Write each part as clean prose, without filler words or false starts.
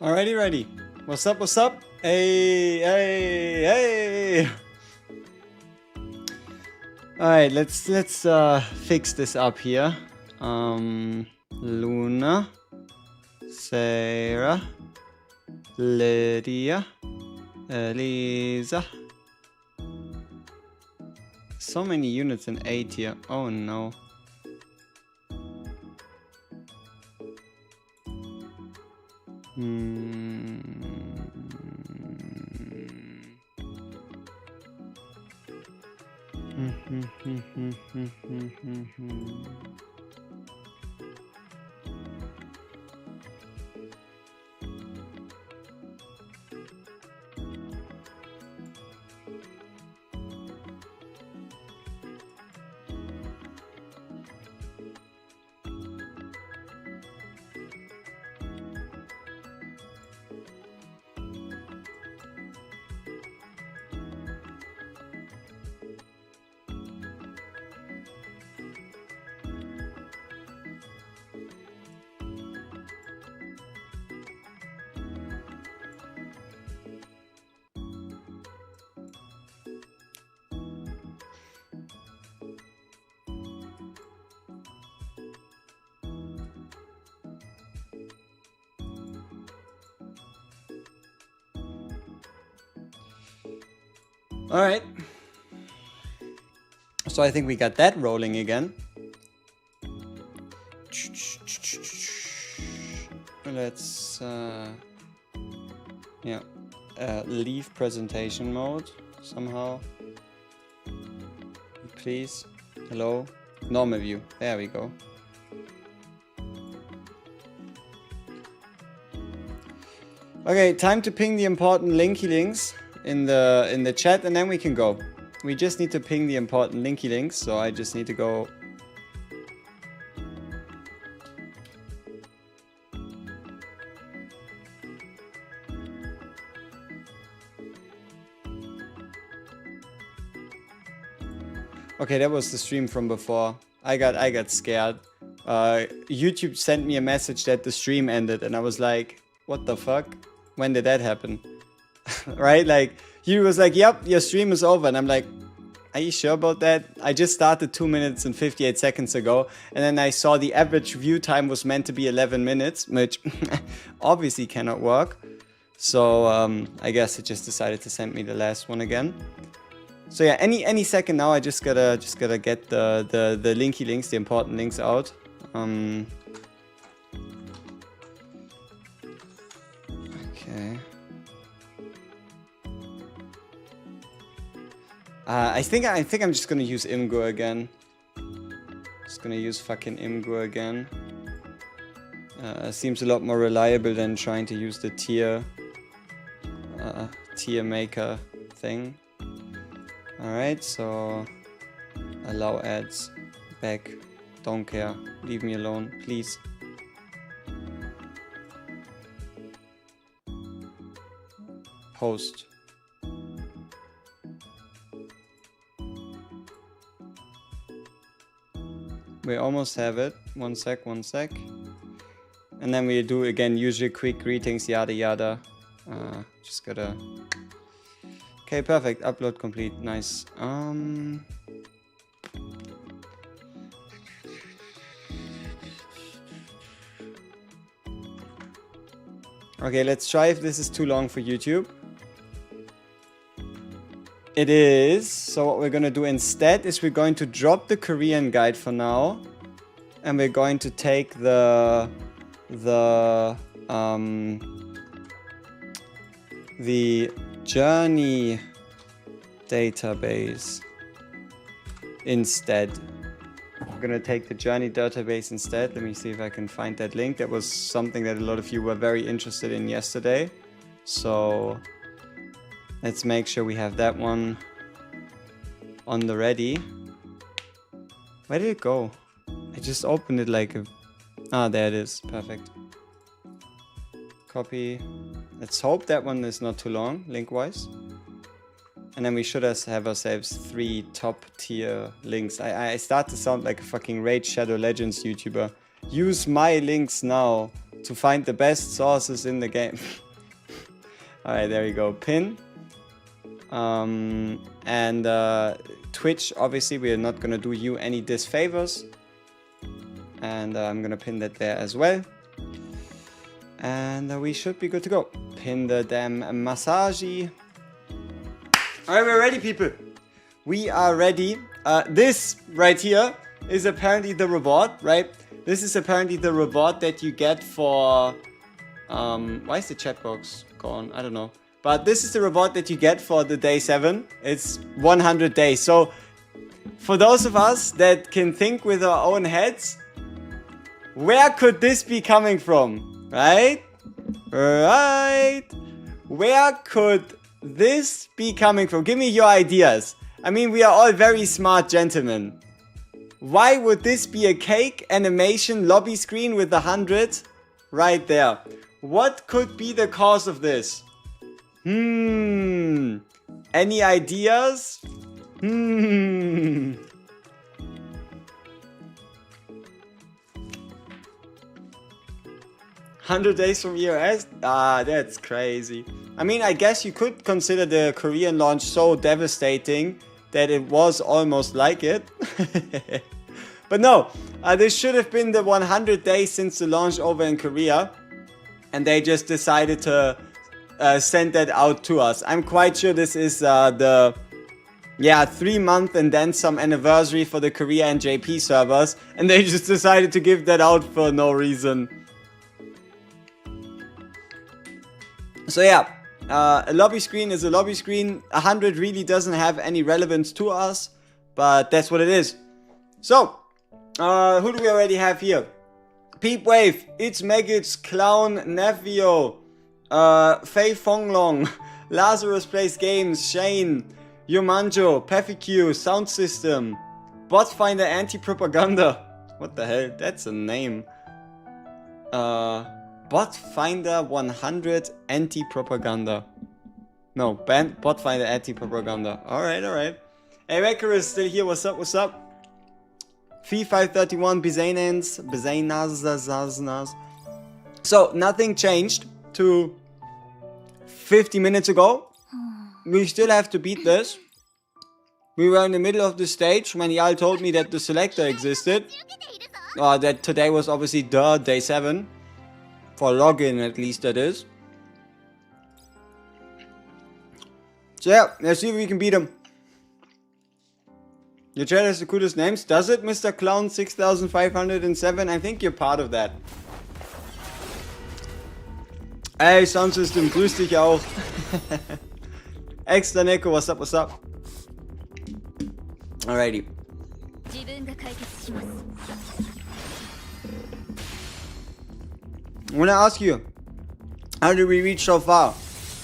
Alrighty, ready. What's up, what's up? Hey, hey, hey! Alright, let's fix this up here. Luna, Sarah, Lydia, Elisa. So many units in 8 here. Oh no. Alright. So I think we got that rolling again. Let's leave presentation mode somehow. Please. Hello. Normal view. There we go. Okay, time to ping the important linky links in the chat, and then we can go. We just need to ping the important linky links, so I just need to go. Okay, that was the stream from before. I got scared. YouTube sent me a message that the stream ended, and I was like, what the fuck? When did that happen? Right? Like, he was like, yep, your stream is over. And I'm like, are you sure about that? I just started 2 minutes and 58 seconds ago. And then I saw the average view time was meant to be 11 minutes, which obviously cannot work. So I guess it just decided to send me the last one again. So yeah, any second now, I just gotta get the linky links, the important links out. Okay. I think I'm just gonna use Imgur again. Just gonna use fucking Imgur again. Seems a lot more reliable than trying to use the tier maker thing. Alright, so allow ads, back, don't care, leave me alone, please. Post. We almost have it. One sec. And then we do again, usual quick greetings, yada yada. Just gotta... Okay, perfect. Upload complete. Nice. Okay, let's try if this is too long for YouTube. It is. So what we're gonna do instead is we're going to drop the Korean guide for now, and we're going to take the journey database instead. I'm gonna take the journey database instead. Let me see if I can find that link. That was something that a lot of you were very interested in yesterday. So let's make sure we have that one on the ready. Where did it go? I just opened it like a... Ah, there it is. Perfect. Copy. Let's hope that one is not too long, link-wise. And then we should have ourselves 3 top-tier links. I start to sound like a fucking Raid Shadow Legends YouTuber. Use my links now to find the best sources in the game. Alright, there we go. Pin. And Twitch, obviously, we are not gonna do you any disfavors. And I'm gonna pin that there as well. And we should be good to go. Pin the damn massage. Alright, we're ready, people. We are ready. This right here is apparently the reward, right? This is apparently the reward that you get for... why is the chat box gone? I don't know. But this is the reward that you get for the day 7. It's 100 days. So, for those of us that can think with our own heads, where could this be coming from? Right? Right? Where could this be coming from? Give me your ideas. I mean, we are all very smart gentlemen. Why would this be a cake animation lobby screen with 100 right there? What could be the cause of this? Any ideas? 100 days from EOS? Ah, that's crazy. I mean, I guess you could consider the Korean launch so devastating that it was almost like it. But no, this should have been the 100 days since the launch over in Korea. And they just decided to send that out to us. I'm quite sure this is the 3-month and then some anniversary for the Korea and JP servers. And they just decided to give that out for no reason. So yeah, a lobby screen is a lobby screen. 100 really doesn't have any relevance to us, but that's what it is. So, who do we already have here? Peepwave, It's Megits, Clown, Nevio, Fei Fonglong, Lazarus Plays Games, Shane, Yomanjo, Peffiq, Sound System, Botfinder Anti-Propaganda. What the hell? That's a name. Botfinder 100 Anti-Propaganda. No, Botfinder Anti-Propaganda. Alright, alright. Hey, Wrecker is still here. What's up, what's up? Fee531, Bizanaz. So, nothing changed to 50 minutes ago. We still have to beat this. We were in the middle of the stage when Yal told me that the selector existed. That today was obviously the day 7. For login, at least that is. So yeah, let's see if we can beat him. Your chat has the coolest names. Does it, Mr. Clown 6507? I think you're part of that. Hey, Sound System, grüß dich auch. Extra Neko, what's up, what's up? Alrighty. I want to ask you, how did we reach so far?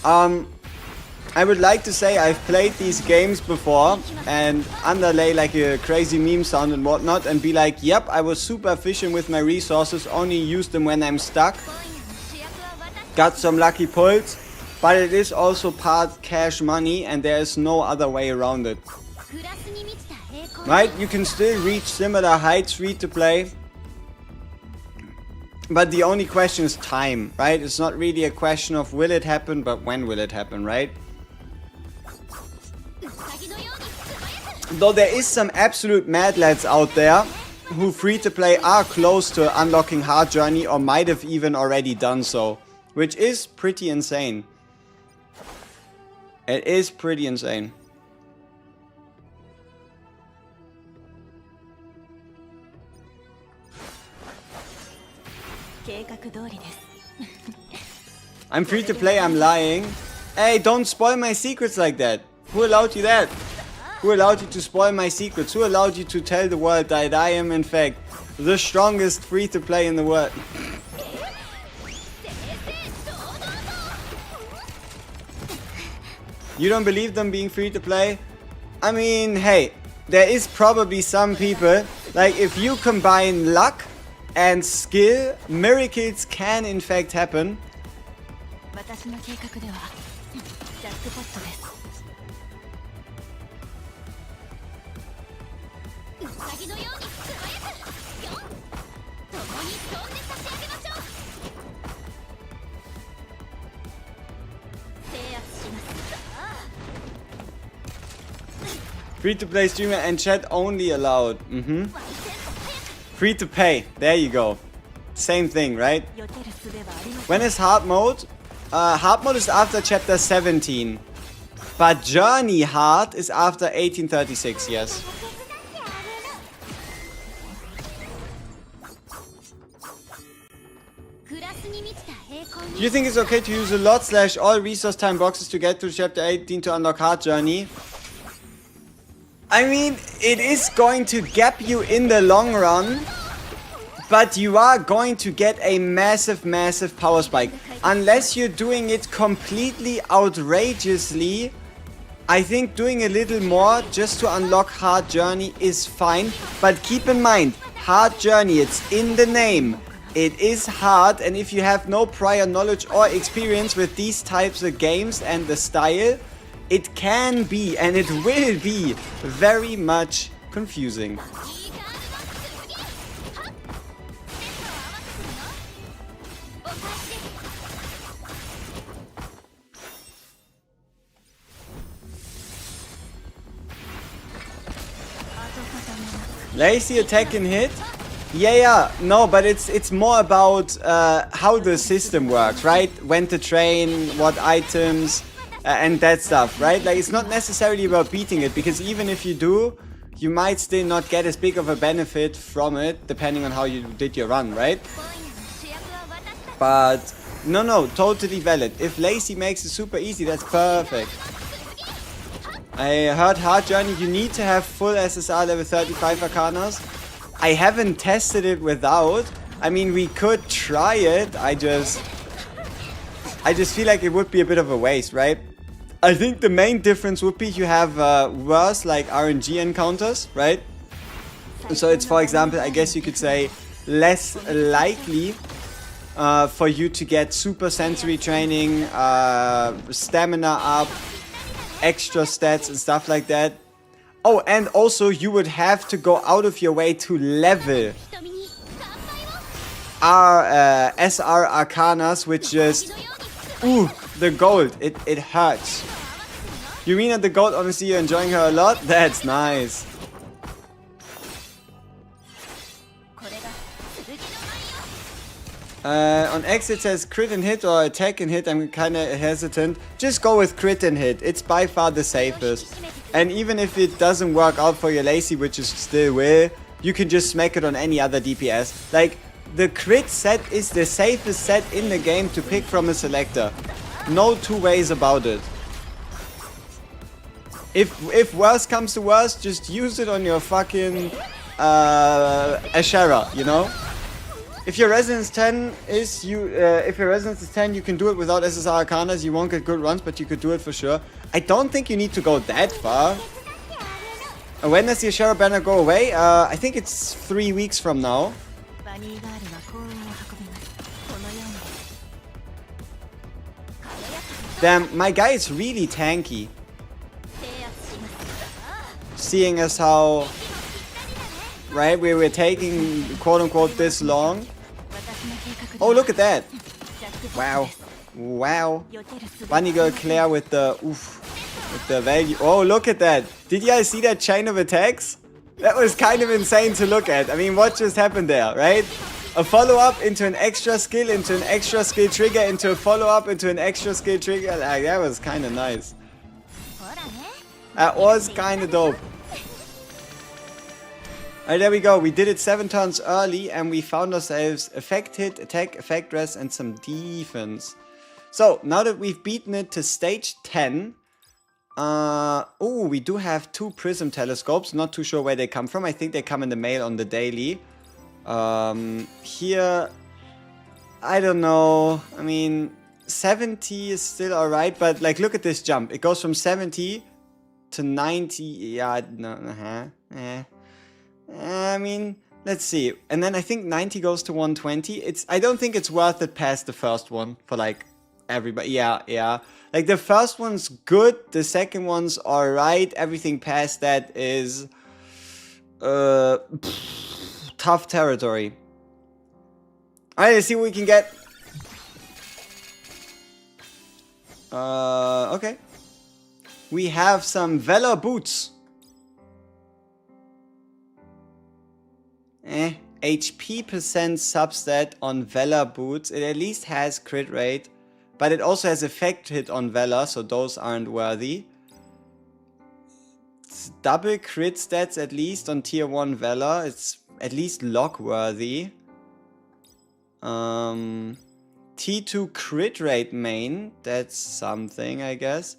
I would like to say I've played these games before and underlay like a crazy meme sound and whatnot and be like, yep, I was super efficient with my resources, only use them when I'm stuck. Got some lucky pulls, but it is also part cash money and there is no other way around it. Right? You can still reach similar heights free to play. But the only question is time, right? It's not really a question of will it happen, but when will it happen, right? Though there is some absolute mad lads out there who free to play are close to unlocking hard journey or might have even already done so, which is pretty insane. It is pretty insane. I'm free to play, I'm lying. Hey, don't spoil my secrets like that. Who allowed you that? Who allowed you to spoil my secrets? Who allowed you to tell the world that I am in fact the strongest free to play in the world? You don't believe them being free to play? I mean, hey, there is probably some people, like if you combine luck and skill, miracles can in fact happen. Free to play streamer and chat only allowed. Free to pay. There you go. Same thing, right? When is hard mode? Hard mode is after chapter 17. But Journey hard is after 1836, yes. Do you think it's okay to use a lot / all resource time boxes to get to chapter 18 to unlock hard journey? I mean, it is going to gap you in the long run, but you are going to get a massive, massive power spike. Unless you're doing it completely outrageously, I think doing a little more just to unlock hard journey is fine. But keep in mind, hard journey, it's in the name. It is hard, and if you have no prior knowledge or experience with these types of games and the style, it can be, and it will be, very much confusing. Lazy attack and hit? Yeah, no, but it's more about how the system works, right? When to train, what items, and that stuff, right? Like, it's not necessarily about beating it, because even if you do, you might still not get as big of a benefit from it, depending on how you did your run, right? But, no, totally valid. If Lazy makes it super easy, that's perfect. I heard hard journey, you need to have full SSR level 35 Arcanas. I haven't tested it without. I mean, we could try it. I just feel like it would be a bit of a waste, right? I think the main difference would be you have worse like RNG encounters, right? So it's, for example, I guess you could say less likely for you to get super sensory training, stamina up, extra stats and stuff like that. Oh, and also you would have to go out of your way to level SR Arcanas, which just... Ooh, the gold. It hurts. You mean that the gold, honestly, you're enjoying her a lot? That's nice. On X it says crit and hit or attack and hit. I'm kinda hesitant. Just go with crit and hit. It's by far the safest. And even if it doesn't work out for your Lacy, which is still will, you can just smack it on any other DPS. Like, the crit set is the safest set in the game to pick from a selector. No two ways about it. If worse comes to worse, just use it on your fucking Ashera, you know? If your resonance 10 is if your resonance is 10, you can do it without SSR Arcanas. You won't get good runs, but you could do it for sure. I don't think you need to go that far. When does the Ashera banner go away? I think it's 3 weeks from now. Damn, my guy is really tanky. Seeing as how, right, we were taking quote-unquote this long. Oh, look at that. Wow. Wow. Bunny Girl Claire with the, with the value. Oh, look at that. Did you guys see that chain of attacks? That was kind of insane to look at. I mean, what just happened there, right? A follow-up into an extra skill, into an extra skill trigger, into a follow-up, into an extra skill trigger. Like, that was kind of nice. That was kind of dope. Alright, there we go. We did it 7 turns early and we found ourselves effect hit, attack, effect rest, and some defense. So, now that we've beaten it to stage 10, oh, we do have 2 prism telescopes. Not too sure where they come from. I think they come in the mail on the daily. Here, I don't know. I mean, 70 is still alright, but like, look at this jump. It goes from 70 to 90. Yeah, no, I mean, let's see. And then I think 90 goes to 120. I don't think it's worth it past the first one for like everybody. Yeah. Like, the first one's good. The second one's alright. Everything past that is tough territory. Alright, let's see what we can get. Okay. We have some Valor boots. HP percent substat on Valor boots. It at least has crit rate, but it also has effect hit on Valor, so those aren't worthy. It's double crit stats at least on tier 1 Valor. It's at least lock worthy. T2 crit rate main. That's something, I guess.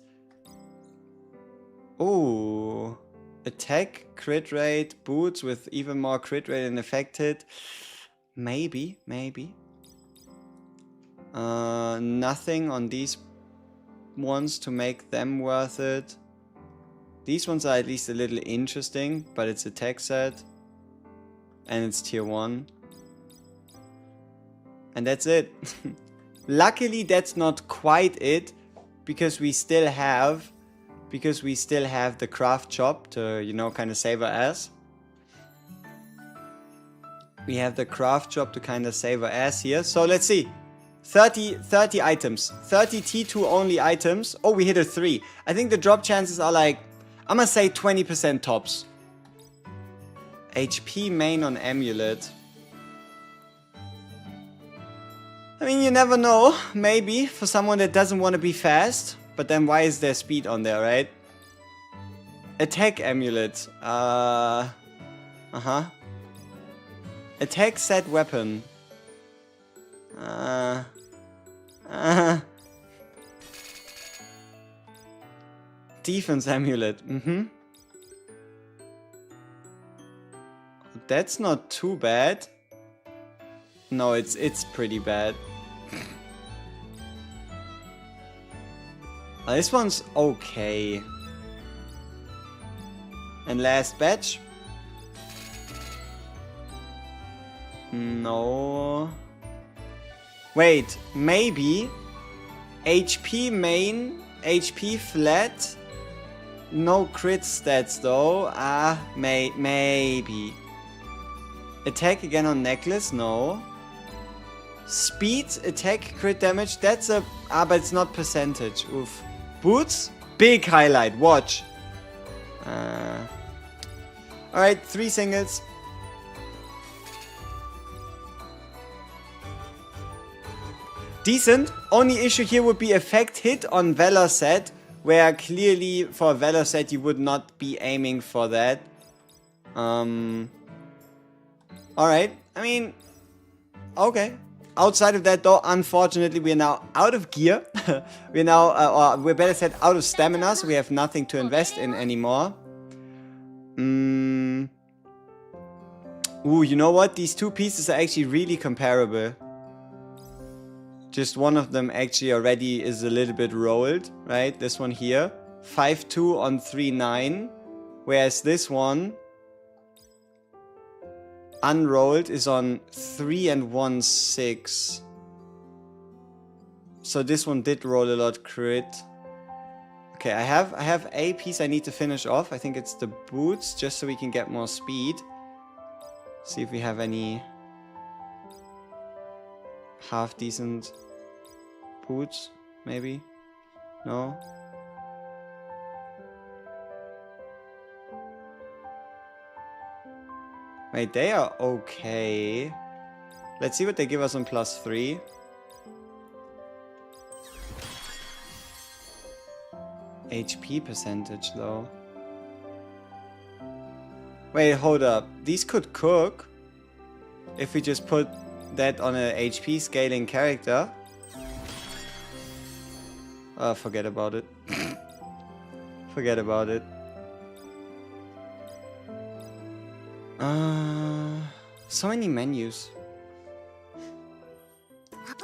Ooh. Attack, crit rate, boots with even more crit rate and effect hit. Maybe. Nothing on these ones to make them worth it. These ones are at least a little interesting, but it's a tech set. And it's tier 1. And that's it. Luckily, that's not quite it, because we still have the craft shop to, you know, kind of save our ass. We have the craft shop to kind of save our ass here. So let's see. 30 items. 30 T2 only items. Oh, we hit a 3. I think the drop chances are like, I'm gonna say 20% tops. HP main on amulet. I mean, you never know. Maybe for someone that doesn't want to be fast. But then why is there speed on there, right? Attack amulet. Attack set weapon. Defense amulet. That's not too bad. No, it's pretty bad. This one's okay. And last batch. No. Wait, maybe. HP main, HP flat. No crit stats though. Maybe. Attack again on necklace, no. Speed, attack, crit damage, that's a... but it's not percentage. Oof. Boots, big highlight, watch. Alright, 3 singles. Decent. Only issue here would be effect hit on Valor set, where clearly for a Valor set you would not be aiming for that. Alright, I mean, okay. Outside of that though, unfortunately we're now out of gear. We're now, or we're better said, out of stamina, so we have nothing to invest in anymore. Ooh, you know what? These two pieces are actually really comparable. Just one of them actually already is a little bit rolled, right? This one here. 5-2 on 3-9. Whereas this one, unrolled, is on 3 and 1-6. So this one did roll a lot crit. Okay, I have a piece I need to finish off. I think it's the boots, just so we can get more speed. See if we have any half decent boots, maybe? No? Wait, they are okay. Let's see what they give us on +3. HP percentage though. Wait, hold up. These could cook if we just put that on a HP scaling character. Forget about it. Forget about it. So many menus.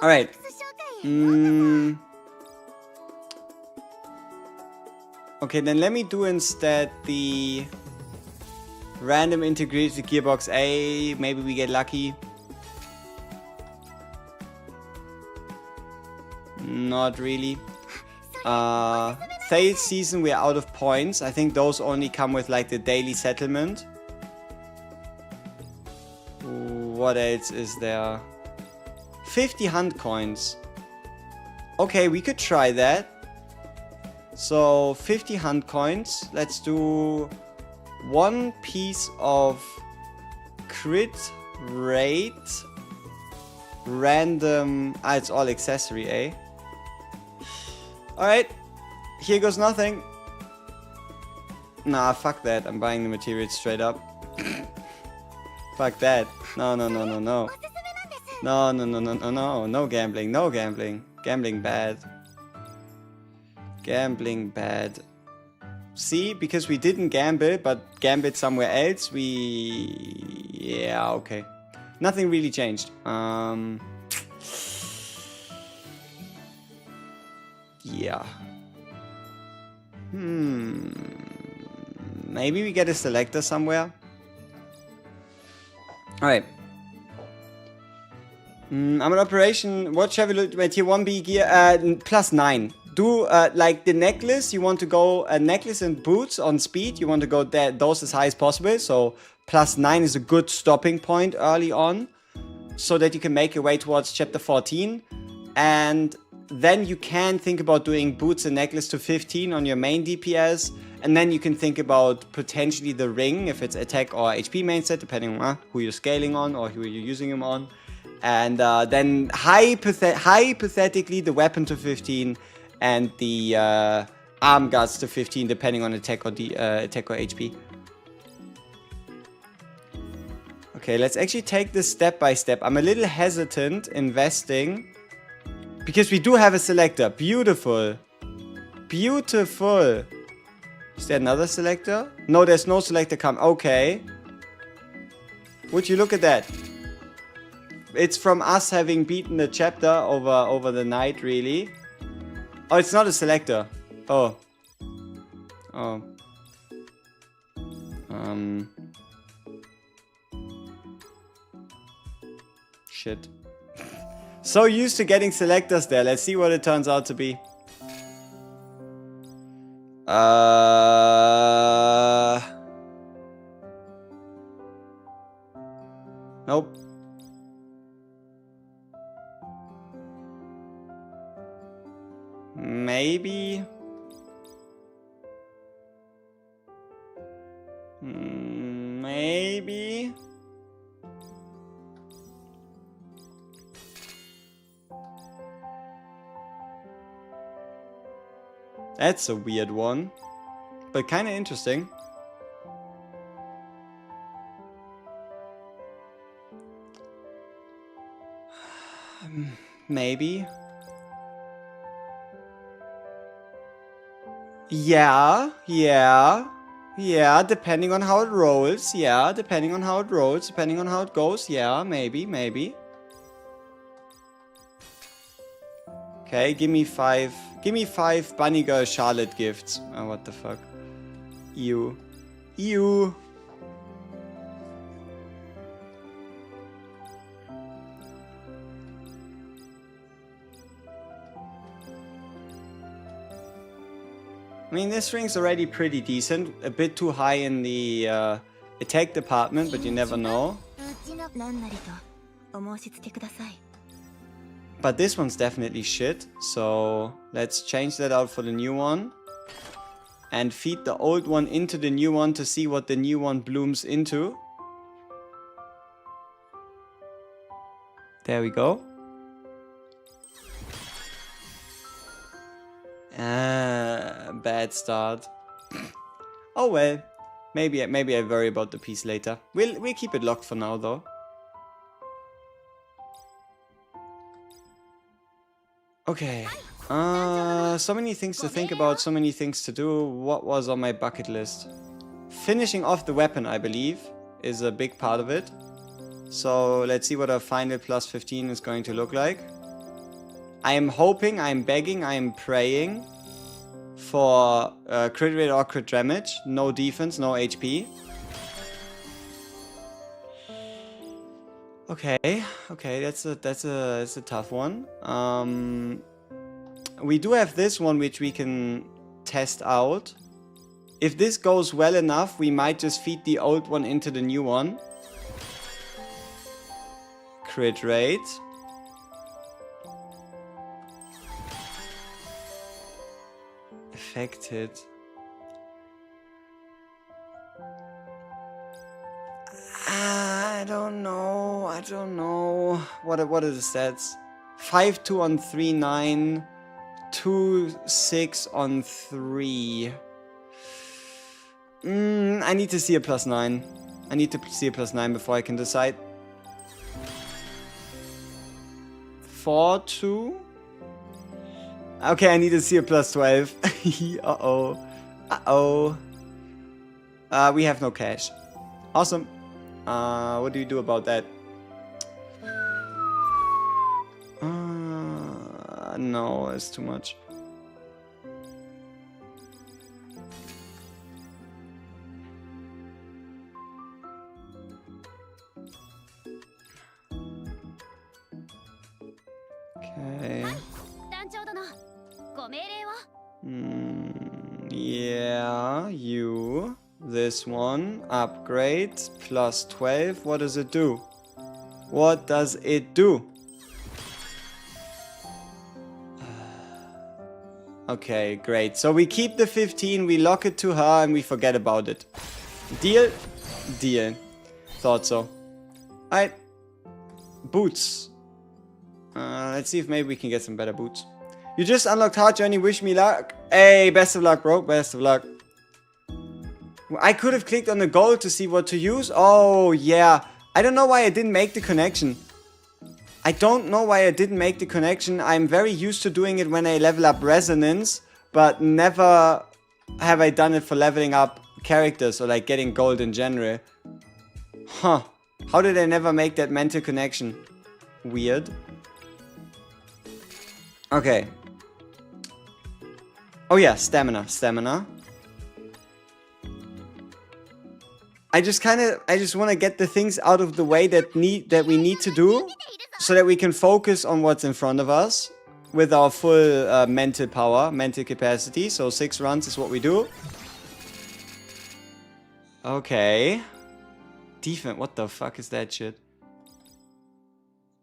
Alright. Okay, then let me do instead the random integrated gearbox A. Maybe we get lucky. Not really. Sales season, we're out of points. I think those only come with like the daily settlement. What else is there? 50 hunt coins. Okay, we could try that. So 50 hunt coins. Let's do one piece of crit rate, random. Ah, it's all accessory, eh? Alright. Here goes nothing. Nah, fuck that. I'm buying the materials straight up. Fuck that. No, no, no, no, no. No, no, no, no, no, no. No gambling. No gambling. Gambling bad. Gambling bad. See, because we didn't gamble, but gambled somewhere else, we... Yeah, okay. Nothing really changed. Yeah. Maybe we get a selector somewhere. Alright. I'm an operation. What shall we look at? Tier 1B gear. +9. Do like the necklace. You want to go a necklace and boots on speed. You want to go those as high as possible. So +9 is a good stopping point early on, so that you can make your way towards chapter 14. And then you can think about doing boots and necklace to 15 on your main DPS. And then you can think about potentially the ring, if it's attack or HP main set, depending on who you're scaling on or who you're using them on. And then hypothetically the weapon to 15 and the arm guards to 15, depending on attack or HP. Okay, let's actually take this step by step. I'm a little hesitant investing because we do have a selector. Beautiful. Beautiful. Is there another selector? No, there's no selector come. Okay. Would you look at that? It's from us having beaten the chapter over the night, really. Oh, it's not a selector. Oh. Oh. Shit. So used to getting selectors there. Let's see what it turns out to be. Nope. Maybe. Maybe. That's a weird one, but kind of interesting. Maybe. Yeah, depending on how it rolls. Yeah, depending on how it rolls, depending on how it goes. Yeah, maybe. Okay, give me five Bunny Girl Charlotte gifts. Oh, what the fuck. Ew. I mean, this ring's already pretty decent. A bit too high in the attack department, but you never know. But this one's definitely shit, so let's change that out for the new one. And feed the old one into the new one to see what the new one blooms into. There we go. Bad start. Oh well. Maybe I worry about the piece later. We'll keep it locked for now though. Okay. So many things to think about, so many things to do. What was on my bucket list? Finishing off the weapon, I believe, is a big part of it. So let's see what our final plus 15 is going to look like. I am hoping, I am begging, I am praying for crit rate or crit damage. No defense, no HP. Okay, that's a tough one. We do have this one which we can test out. If this goes well enough, we might just feed the old one into the new one. Crit rate. Affected. I don't know. I don't know. What are the stats? 5-2 on 3-9. 2-6 on 3. I need to see a +9. I need to see a +9 before I can decide. 4-2. Okay, I need to see a +12. Uh-oh. Uh-oh. We have no cash. Awesome. What do you do about that? No, it's too much. Okay. Yeah, you. This one. Upgrade. +12. What does it do? What does it do? Okay, great. So we keep the 15, we lock it to her, and we forget about it. Deal? Deal. Thought so. Alright. Boots. Let's see if maybe we can get some better boots. You just unlocked Hard Journey, wish me luck. Hey, best of luck, bro. Best of luck. I could have clicked on the gold to see what to use. Oh, yeah. I don't know why I didn't make the connection. I don't know why I didn't make the connection. I'm very used to doing it when I level up resonance, but never have I done it for leveling up characters or like getting gold in general. Huh. How did I never make that mental connection? Weird. Okay. Oh yeah, stamina. Stamina. I just want to get the things out of the way that we need to do, so that we can focus on what's in front of us with our full mental power, mental capacity. So 6 runs is what we do. Okay. Defense. What the fuck is that shit?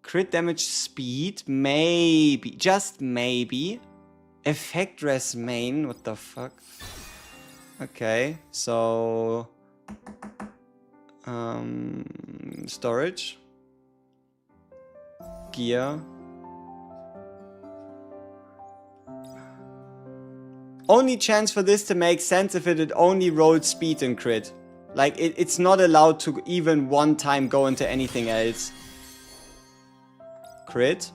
Crit damage speed. Maybe. Just maybe. Effect res main. What the fuck? Okay. So... storage. Gear. Only chance for this to make sense if it only rolled speed and crit. Like, it's not allowed to even one time go into anything else. Crit.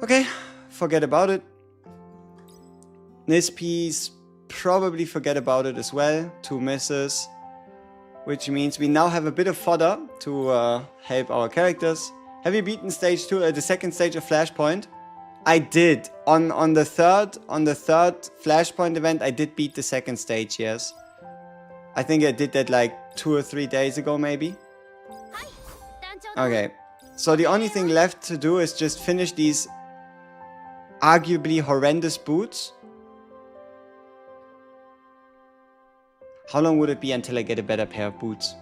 Okay, forget about it. This piece, probably forget about it as well. 2 misses. Which means we now have a bit of fodder to help our characters. Have you beaten stage 2, the second stage of Flashpoint? I did. On the third Flashpoint event, I did beat the second stage, yes. I think I did that like 2 or 3 days ago, maybe. Okay. So the only thing left to do is just finish these arguably horrendous boots. How long would it be until I get a better pair of boots?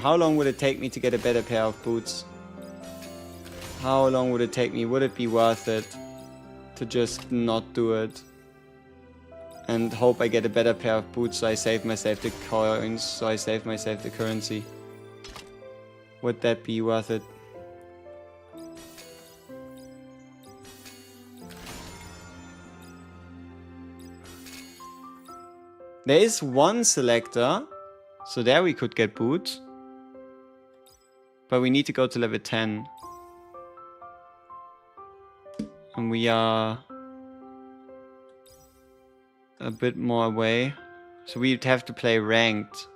How long would it take me to get a better pair of boots? How long would it take me? Would it be worth it to just not do it? And hope I get a better pair of boots so I save myself the coins, so I save myself the currency. Would that be worth it? There is one selector, so there we could get boots. But we need to go to level 10. And we are a bit more away. So we'd have to play ranked.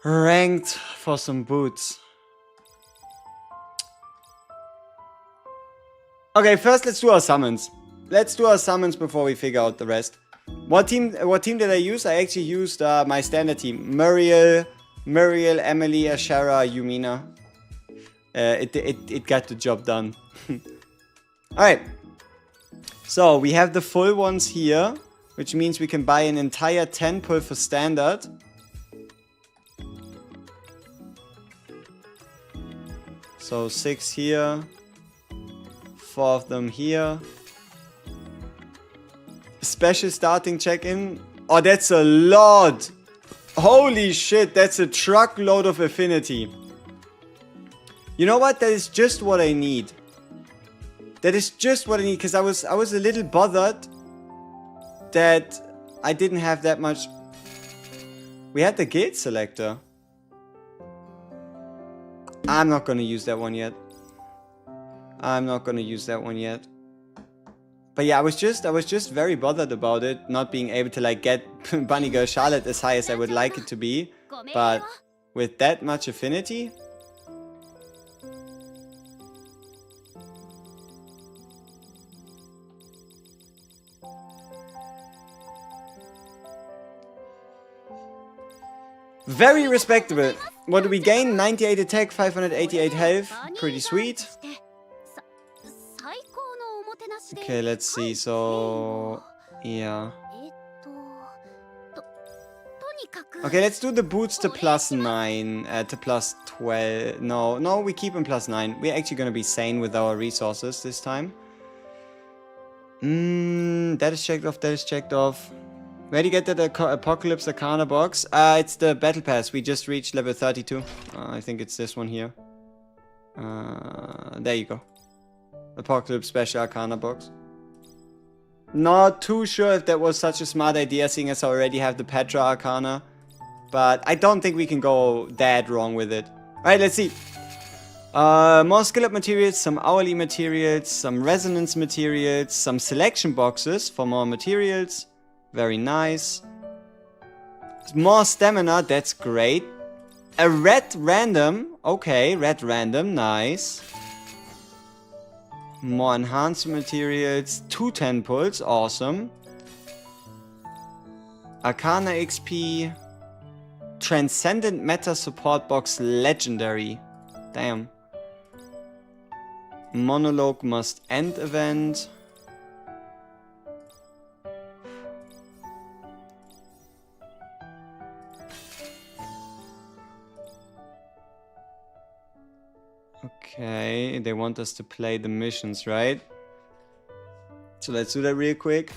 Ranked for some boots. Okay, first let's do our summons. Let's do our summons before we figure out the rest. What team did I use? I actually used my standard team. Muriel, Emily, Ashara, Yumina. It got the job done. Alright. So we have the full ones here, which means we can buy an entire 10 pull for standard. So 6 here. 4 of them here. Special starting check-in. Oh, that's a lot. Holy shit, that's a truckload of affinity. You know what? That is just what I need. That is just what I need, because I was a little bothered that I didn't have that much. We had the guild selector. I'm not gonna use that one yet. I'm not gonna use that one yet. But yeah, I was just very bothered about it not being able to like get Bunny Girl Charlotte as high as I would like it to be. But with that much affinity. Very respectable. What do we gain? 98 attack, 588 health. Pretty sweet. Okay, let's see. So, yeah. Okay, let's do the boots to +9, to +12. No, we keep them +9. We're actually gonna be sane with our resources this time. That is checked off, that is checked off. Where do you get that Apocalypse Arcana box? It's the Battle Pass. We just reached level 32. I think it's this one here. There you go. Apocalypse Special Arcana box. Not too sure if that was such a smart idea, seeing as I already have the Petra Arcana. But I don't think we can go that wrong with it. Alright, let's see. More skill-up materials, some hourly materials, some resonance materials, some selection boxes for more materials. Very nice. More stamina, that's great. A red random. Okay, red random, nice. More enhancement materials. 2 10-pulls, awesome. Arcana XP. Transcendent Meta Support Box, legendary. Damn. Monologue must end event. Okay, they want us to play the missions, right? So let's do that real quick.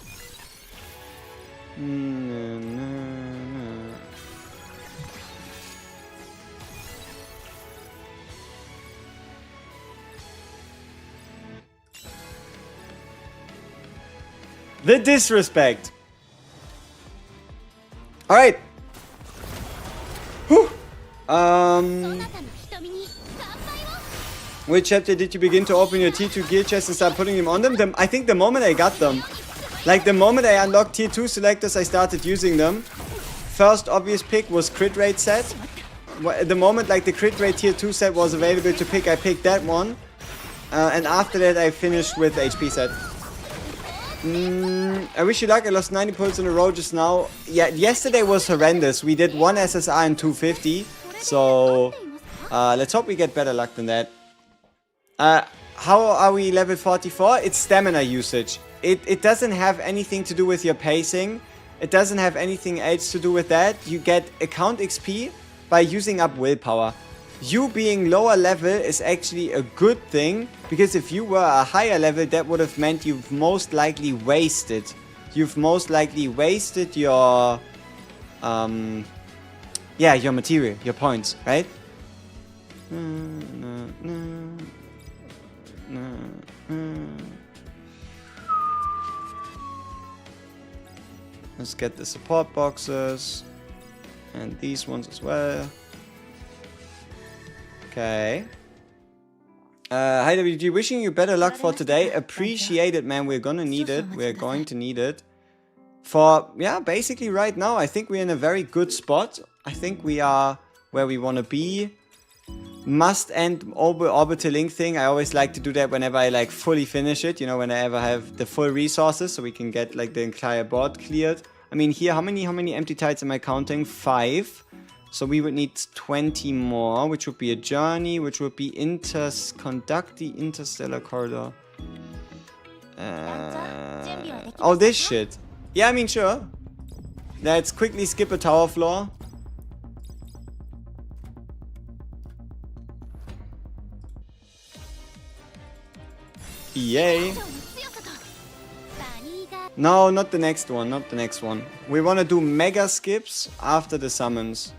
The disrespect. All right. Whew. Which chapter did you begin to open your tier 2 gear chests and start putting them on them? I think the moment I got them. Like the moment I unlocked tier 2 selectors, I started using them. First obvious pick was crit rate set. The moment like the crit rate tier 2 set was available to pick, I picked that one. And after that I finished with HP set. I wish you luck. I lost 90 pulls in a row just now. Yeah, yesterday was horrendous. We did 1 SSR and 250. So let's hope we get better luck than that. How are we level 44? It's stamina usage. It doesn't have anything to do with your pacing. It doesn't have anything else to do with that. You get account XP by using up willpower. You being lower level is actually a good thing, because if you were a higher level, that would have meant you've most likely wasted. You've most likely wasted your, yeah, your material, your points, right? Let's get the support boxes and these ones as well. Okay. Hi WG, wishing you better luck for today. Appreciate it, man. We're gonna need it. We're going to need it. For, yeah, basically right now, I think we're in a very good spot. I think we are where we want to be. Must end orbital link thing. I always like to do that whenever I like fully finish it. You know, whenever I have the full resources, so we can get like the entire board cleared. I mean, here, how many empty tides am I counting? 5. So we would need 20 more, which would be a journey, which would be conduct the interstellar corridor. Oh, this shit. Yeah, I mean, sure. Let's quickly skip a tower floor. Yay. No, not the next one, not the next one. We want to do mega skips after the summons.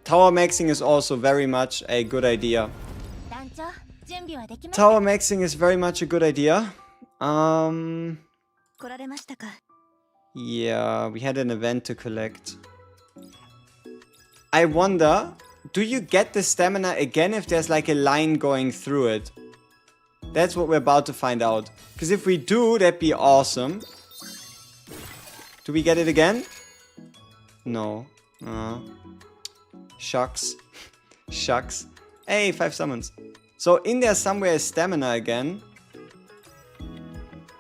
Tower maxing is also very much a good idea. Tower maxing is very much a good idea. Yeah, we had an event to collect. I wonder, do you get the stamina again if there's like a line going through it? That's what we're about to find out. Because if we do, that'd be awesome. Do we get it again? No. Shucks. Shucks. Hey, 5 summons. So in there somewhere is stamina again.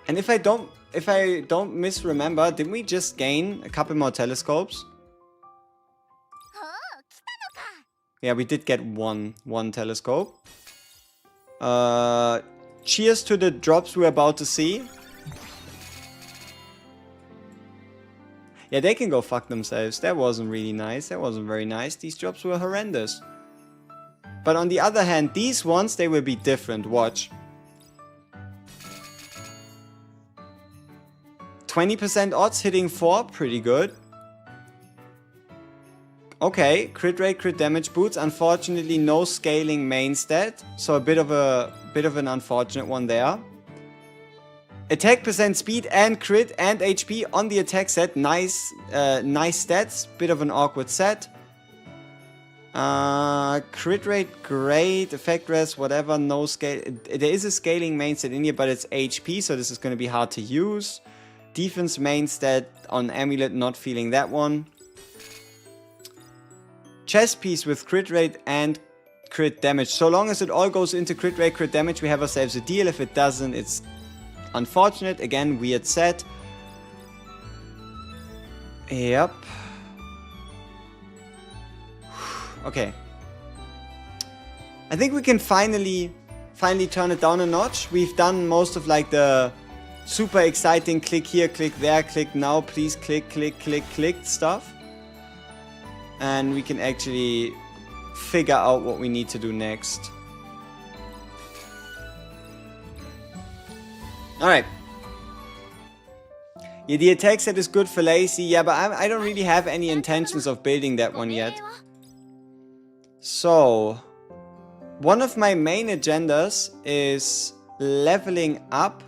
And if I don't misremember, didn't we just gain a couple more telescopes? Yeah, we did get one telescope. Cheers to the drops we're about to see. Yeah, they can go fuck themselves. That wasn't really nice. That wasn't very nice. These drops were horrendous. But on the other hand, these ones, they will be different. Watch. 20% odds hitting 4. Pretty good. Okay, crit rate, crit damage boots. Unfortunately, no scaling main stat. So a bit of an unfortunate one there. Attack percent speed and crit and HP on the attack set. Nice, nice stats. Bit of an awkward set. Crit rate, great. Effect rest, whatever. No scale. There is a scaling main stat in here, but it's HP, so this is going to be hard to use. Defense main stat on Amulet, not feeling that one. Chess piece with crit rate and crit damage. So long as it all goes into crit rate, crit damage, we have ourselves a deal. If it doesn't, it's unfortunate. Again, weird set. Yep. Okay. I think we can finally turn it down a notch. We've done most of like the super exciting click here, click there, click now, please click, click, click, click stuff. And we can actually figure out what we need to do next. Alright. Yeah, the attack set is good for Lacey. Yeah, but I don't really have any intentions of building that one yet. So, one of my main agendas is leveling up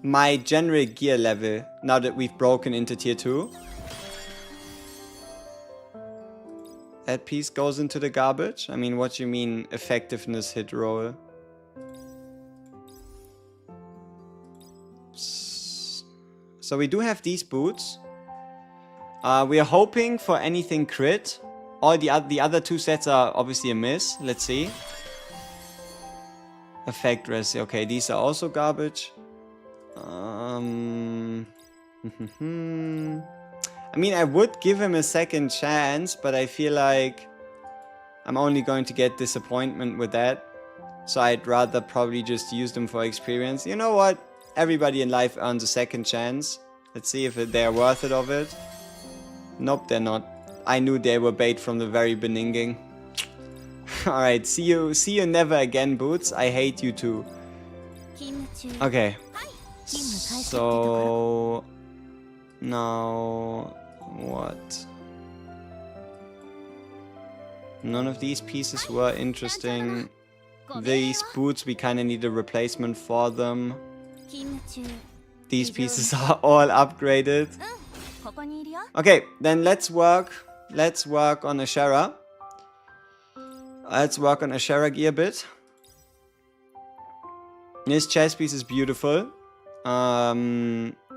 my general gear level now that we've broken into tier 2. That piece goes into the garbage. I mean, what do you mean effectiveness hit roll? So we do have these boots. We are hoping for anything crit. All the other 2 sets are obviously a miss. Let's see. Effect rest. Okay, these are also garbage. I mean, I would give him a second chance, but I feel like I'm only going to get disappointment with that. So I'd rather probably just use them for experience. You know what? Everybody in life earns a second chance. Let's see if they're worth it of it. Nope, they're not. I knew they were bait from the very beginning. Alright, see you never again, Boots. I hate you too. Okay. So... now... what? None of these pieces were interesting. These boots, we kind of need a replacement for them. These pieces are all upgraded. Okay, then let's work on Ashera. Let's work on Ashera gear a bit. This chess piece is beautiful.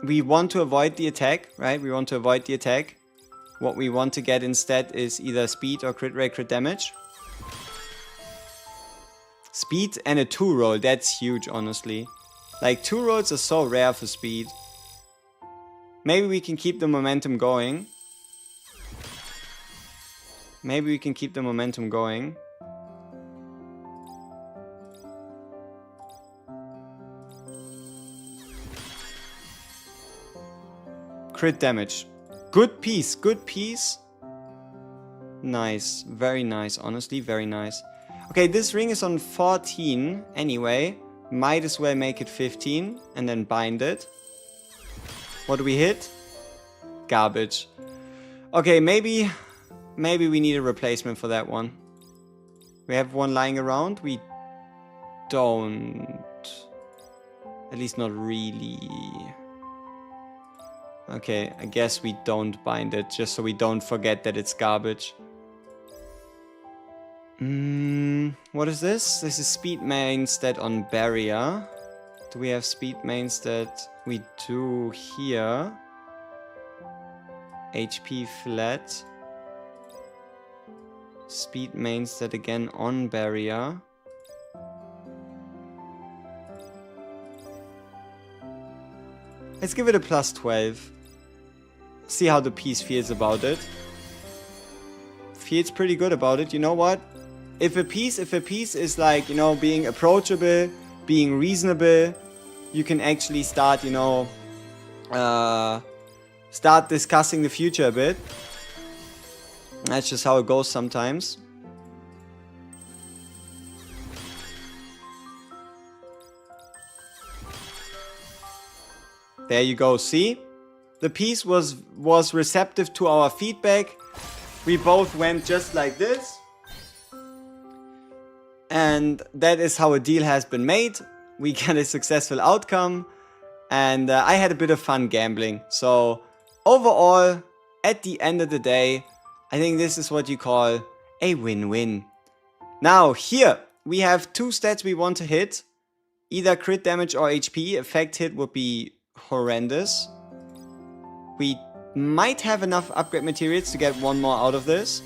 We want to avoid the attack, right? We want to avoid the attack. What we want to get instead is either speed or crit rate, crit damage. Speed and a 2 roll, that's huge, honestly. Like, 2 rolls are so rare for speed. Maybe we can keep the momentum going. Maybe we can keep the momentum going. Crit damage. Good piece, good piece. Nice, very nice, honestly, very nice. Okay, this ring is on 14 anyway. Might as well make it 15 and then bind it. What do we hit? Garbage. Okay, maybe we need a replacement for that one. We have one lying around. We don't. At least not really. Okay, I guess we don't bind it, just so we don't forget that it's garbage. What is this? This is speed mainstead on barrier. Do we have speed mainstead? We do here. HP flat. Speed mainstead again on barrier. Let's give it a plus 12. See how the piece feels about it. Feels pretty good about it. You know what? If a piece is like, you know, being approachable, being reasonable, you can actually start, you know, start discussing the future a bit. That's just how it goes sometimes. There you go, see? The piece was receptive to our feedback. We both went just like this. And that is how a deal has been made. We get a successful outcome. And I had a bit of fun gambling. So overall, at the end of the day, I think this is what you call a win-win. Now here, we have two stats we want to hit. Either crit damage or HP. Effect hit would be horrendous. We might have enough upgrade materials to get one more out of this.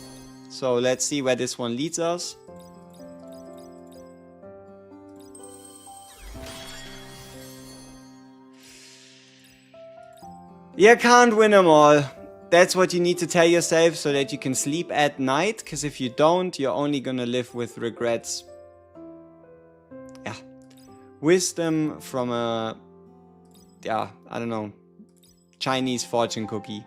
So let's see where this one leads us. You can't win them all. That's what you need to tell yourself so that you can sleep at night. Because if you don't, you're only gonna live with regrets. Yeah. Wisdom from a... yeah, I don't know. Chinese fortune cookie.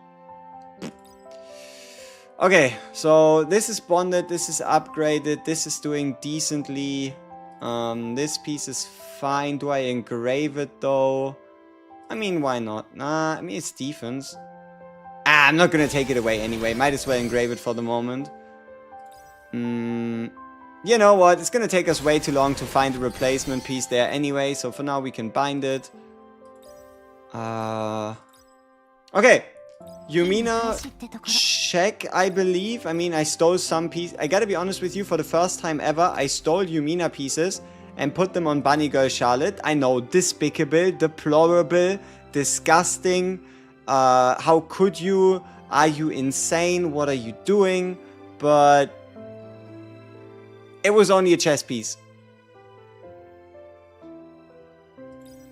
Okay, so this is bonded. This is upgraded. This is doing decently. This piece is fine. Do I engrave it though? I mean, why not? Nah, I mean, it's defense. Ah, I'm not gonna take it away anyway. Might as well engrave it for the moment. You know what? It's gonna take us way too long to find a replacement piece there anyway. So for now, we can bind it. Okay. Yumina check, I believe. I mean, I stole some pieces. I gotta be honest with you, for the first time ever, I stole Yumina pieces and put them on Bunny Girl Charlotte. I know, despicable, deplorable, disgusting. How could you? Are you insane? What are you doing? But it was only a chess piece.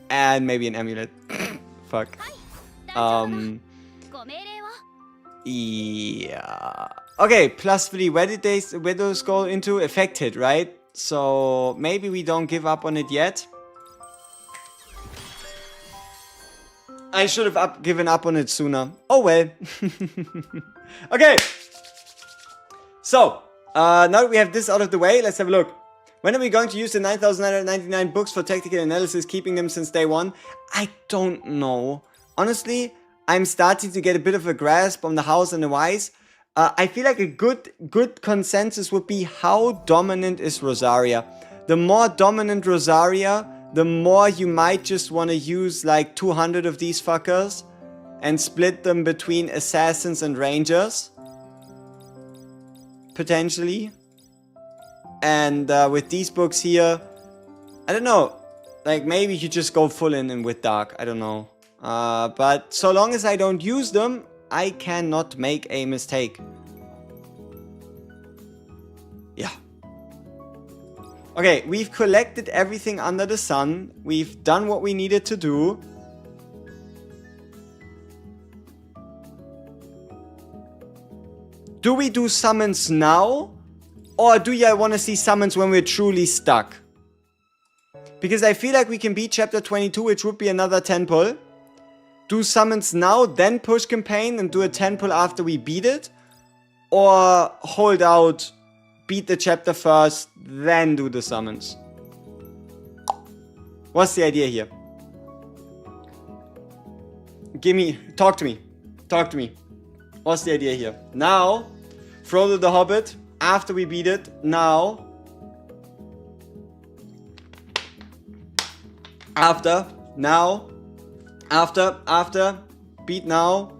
And maybe an amulet. Fuck. Yeah. Okay, plus 3. Where did those go into? Effect hit, right? So maybe we don't give up on it yet. I should have given up on it sooner. Oh well. Okay. So, now that we have this out of the way, let's have a look. When are we going to use the 9,999 books for tactical analysis, keeping them since day one? I don't know. Honestly, I'm starting to get a bit of a grasp on the hows and the whys. I feel like a good consensus would be, how dominant is Rosaria? The more dominant Rosaria, the more you might just want to use like 200 of these fuckers and split them between assassins and rangers. Potentially. And with these books here, I don't know. Like maybe you just go full in with dark. I don't know. But so long as I don't use them, I cannot make a mistake. Yeah. Okay, we've collected everything under the sun. We've done what we needed to do. Do we do summons now? Or do you want to see summons when we're truly stuck? Because I feel like we can beat chapter 22, which would be another 10 pull. Do summons now, then push campaign and do a 10 pull after we beat it? Or hold out, beat the chapter first, then do the summons? What's the idea here? Talk to me. Talk to me. What's the idea here? Now, Frodo the Hobbit, after we beat it, now... After, beat now.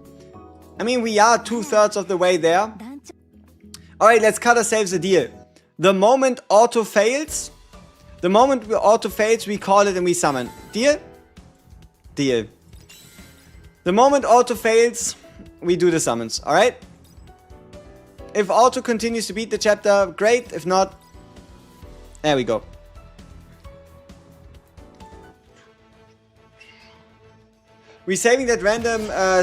I mean, we are 2/3 of the way there. Alright, let's cut ourselves a deal. The moment auto fails, we call it and we summon. Deal? Deal. The moment auto fails, we do the summons, alright? If auto continues to beat the chapter, great. If not, there we go. We saving that random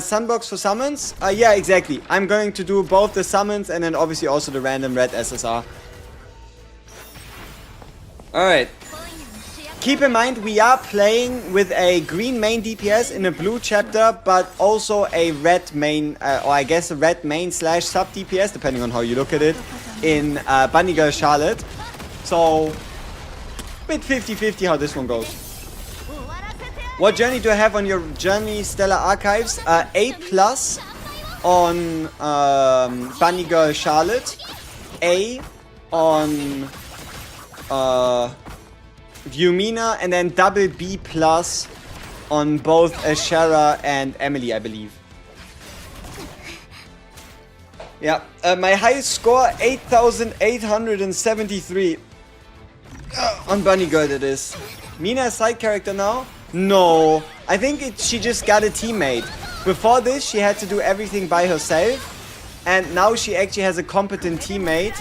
sunbox for summons? Yeah, exactly. I'm going to do both the summons and then obviously also the random red SSR. Alright. Keep in mind, we are playing with a green main DPS in a blue chapter, but also a red main, or I guess a red main / sub DPS, depending on how you look at it, in Bunny Girl Charlotte. So, bit 50-50 how this one goes. What journey do I have on your journey Stellar Archives? A+ on Bunny Girl Charlotte, A on Yumina, and then double B+ on both Ashera and Emily, I believe. Yeah, my highest score 8,873 on Bunny Girl, that is. Mina a side character now? No, I think she just got a teammate. Before this, she had to do everything by herself, and now she actually has a competent teammate.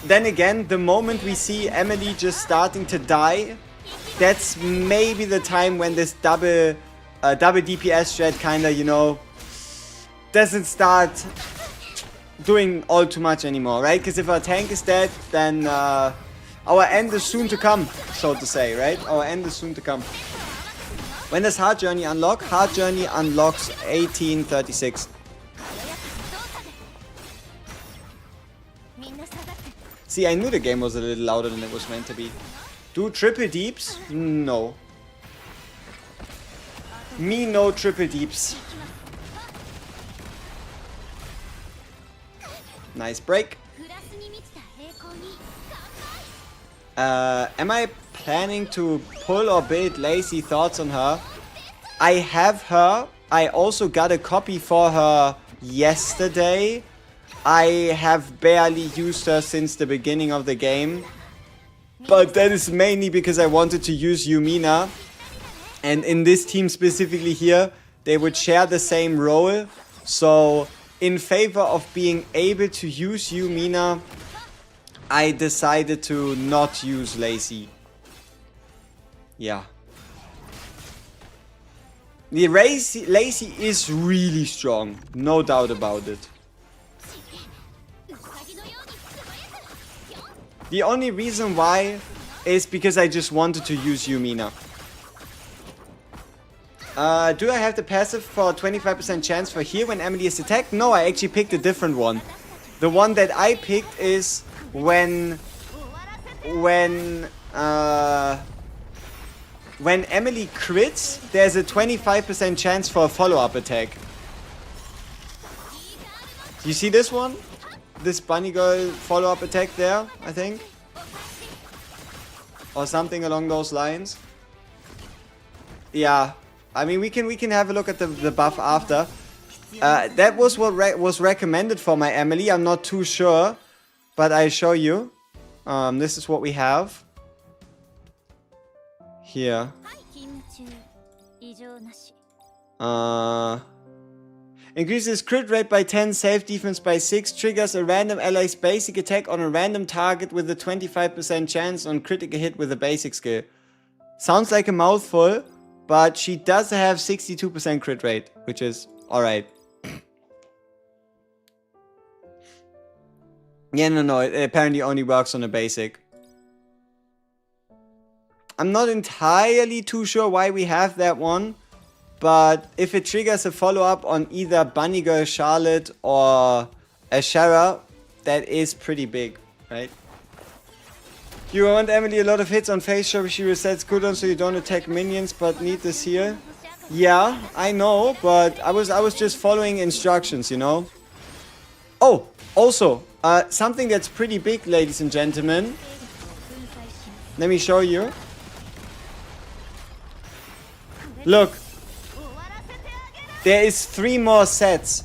Then again, the moment we see Emily just starting to die, that's maybe the time when this double DPS strat kinda, you know, doesn't start doing all too much anymore, right? Because if our tank is dead, then our end is soon to come, so to say, right? Our end is soon to come. When does Hard Journey unlock? Hard Journey unlocks 1836. See, I knew the game was a little louder than it was meant to be. Do triple deeps? No. Me no triple deeps. Nice break. Am I planning to pull or build Lazy? Thoughts on her? I have her. I also got a copy for her yesterday. I have barely used her since the beginning of the game. But that is mainly because I wanted to use Yumina. And in this team specifically here, they would share the same role. So, in favor of being able to use Yumina, I decided to not use Lazy. Yeah. The Lazy is really strong. No doubt about it. The only reason why is because I just wanted to use Yumina. Do I have the passive for 25% chance for here when Emily is attacked? No, I actually picked a different one. The one that I picked is when Emily crits, there's a 25% chance for a follow-up attack. You see this one? This Bunny Girl follow-up attack there, I think. Or something along those lines. Yeah. I mean, we can have a look at the buff after. That was what was recommended for my Emily. I'm not too sure. But I show you. This is what we have. Here. Increases crit rate by 10, save defense by 6, triggers a random ally's basic attack on a random target with a 25% chance on critical hit with a basic skill. Sounds like a mouthful, but she does have 62% crit rate, which is alright. Yeah, no, it apparently only works on a basic. I'm not entirely too sure why we have that one. But if it triggers a follow-up on either Bunny Girl Charlotte or Ashera, that is pretty big, right? You want Emily a lot of hits on face shop. She resets cooldown so you don't attack minions but need this heal. Yeah, I know, but I was just following instructions, you know. Oh, also, something that's pretty big, ladies and gentlemen. Let me show you. Look. There is 3 more sets.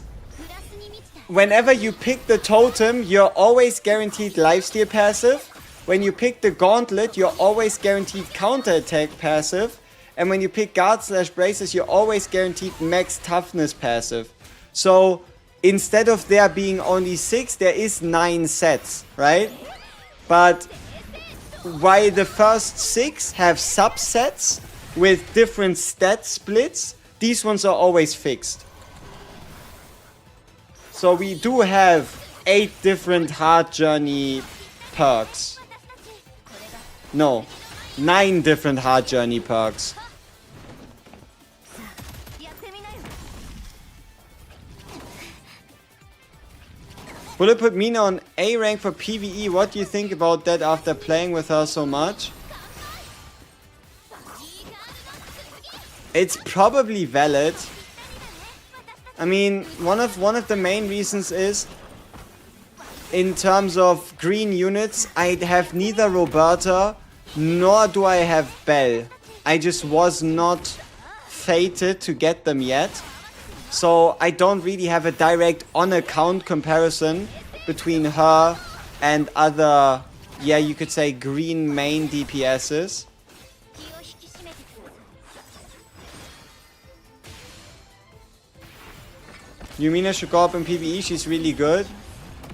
Whenever you pick the totem, you're always guaranteed lifesteal passive. When you pick the gauntlet, you're always guaranteed counterattack passive. And when you pick guard/braces, you're always guaranteed max toughness passive. So instead of there being only 6, there is 9 sets, right? But while the first 6 have subsets with different stat splits, these ones are always fixed. So we do have 8 different hard journey perks. No, 9 different hard journey perks. Will I put Mina on A rank for PvE? What do you think about that after playing with her so much? It's probably valid. I mean, one of the main reasons is, in terms of green units, I have neither Roberta nor do I have Belle. I just was not fated to get them yet. So I don't really have a direct on-account comparison between her and other, yeah, you could say green main DPSs. Yumina should go up in PvE, she's really good.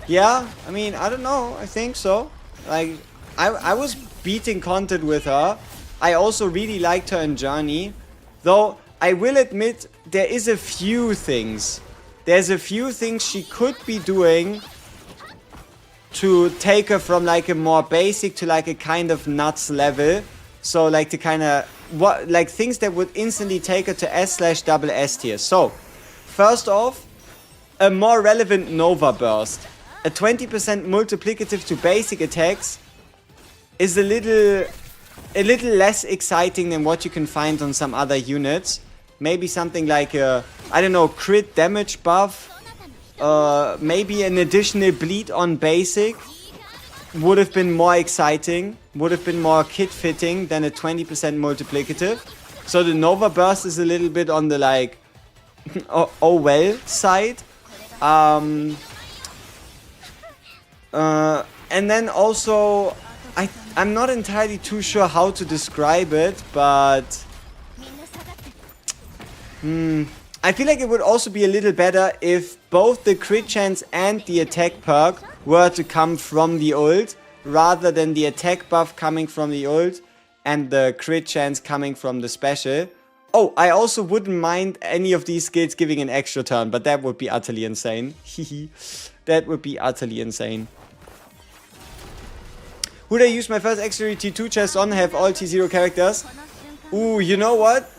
Yeah, I mean, I don't know, I think so. Like, I was beating content with her. I also really liked her in Journey. Though, I will admit, there is a few things. There's a few things she could be doing to take her from like a more basic to like a kind of nuts level. So like to kind of, what, like things that would instantly take her to S/SS tier. So, first off, a more relevant Nova Burst. A 20% multiplicative to basic attacks is a little less exciting than what you can find on some other units. Maybe something like a, I don't know, crit damage buff. Maybe an additional bleed on basic would have been more exciting. Would have been more kit fitting than a 20% multiplicative. So the Nova Burst is a little bit on the like, oh well side. And then also, I'm not entirely too sure how to describe it, but I feel like it would also be a little better if both the crit chance and the attack perk were to come from the ult, rather than the attack buff coming from the ult and the crit chance coming from the special. Oh, I also wouldn't mind any of these skills giving an extra turn, but that would be utterly insane. That would be utterly insane. Would I use my first extra T2 chest on, have all T0 characters? Ooh, you know what?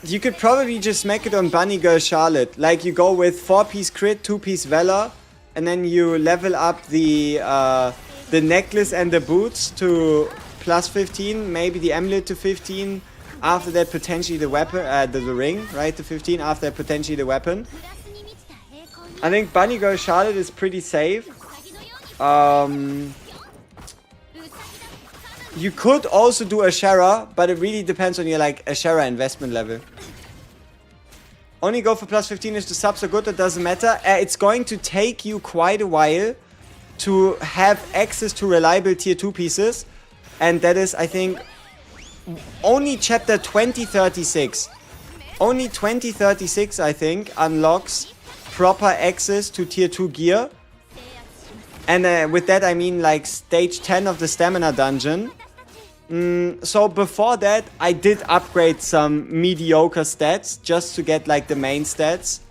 You could probably just smack it on Bunny Girl Charlotte. Like you go with 4-piece crit, 2-piece Valor, and then you level up the necklace and the boots to plus 15, maybe the amulet to 15. After that, potentially the weapon, the ring, right? To 15. After that, potentially the weapon. I think Bunny Girl Charlotte is pretty safe. You could also do Ashera, but it really depends on your like Ashera investment level. Only go for plus 15 if the subs are good, that doesn't matter. It's going to take you quite a while to have access to reliable tier 2 pieces. And that is, I think, only chapter 2036. Only 2036, I think, unlocks proper access to tier 2 gear. And with that I mean like stage 10 of the stamina dungeon. So before that I did upgrade some mediocre stats just to get like the main stats.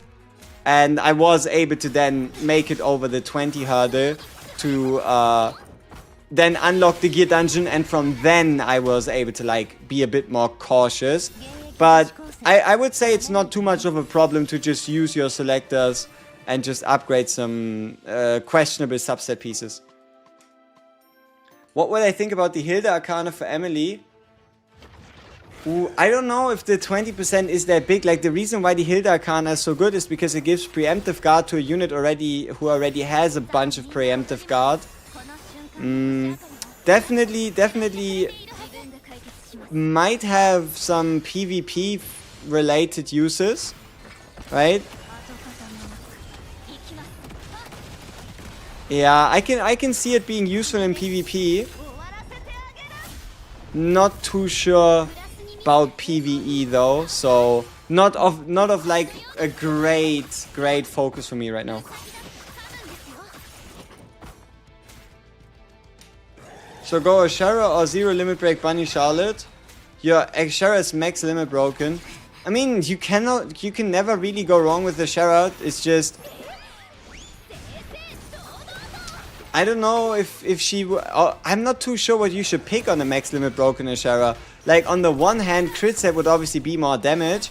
And I was able to then make it over the 20 hurdle to then unlock the gear dungeon, and from then I was able to like be a bit more cautious. But I would say it's not too much of a problem to just use your selectors and just upgrade some questionable subset pieces. What would I think about the Hilda Arcana for Emily? Ooh, I don't know if the 20% is that big. Like, the reason why the Hilda Arcana is so good is because it gives preemptive guard to a unit who already has a bunch of preemptive guard. Definitely might have some PvP related uses, right? Yeah, I can see it being useful in PvP. Not too sure about PvE though, so not of like a great focus for me right now. So go Ashara or Zero Limit Break Bunny Charlotte. Your Ashara is max limit broken. I mean, you can never really go wrong with the Ashara. It's just, I don't know if she... I'm not too sure what you should pick on the max limit broken Ashara. Like, on the one hand, crit set would obviously be more damage,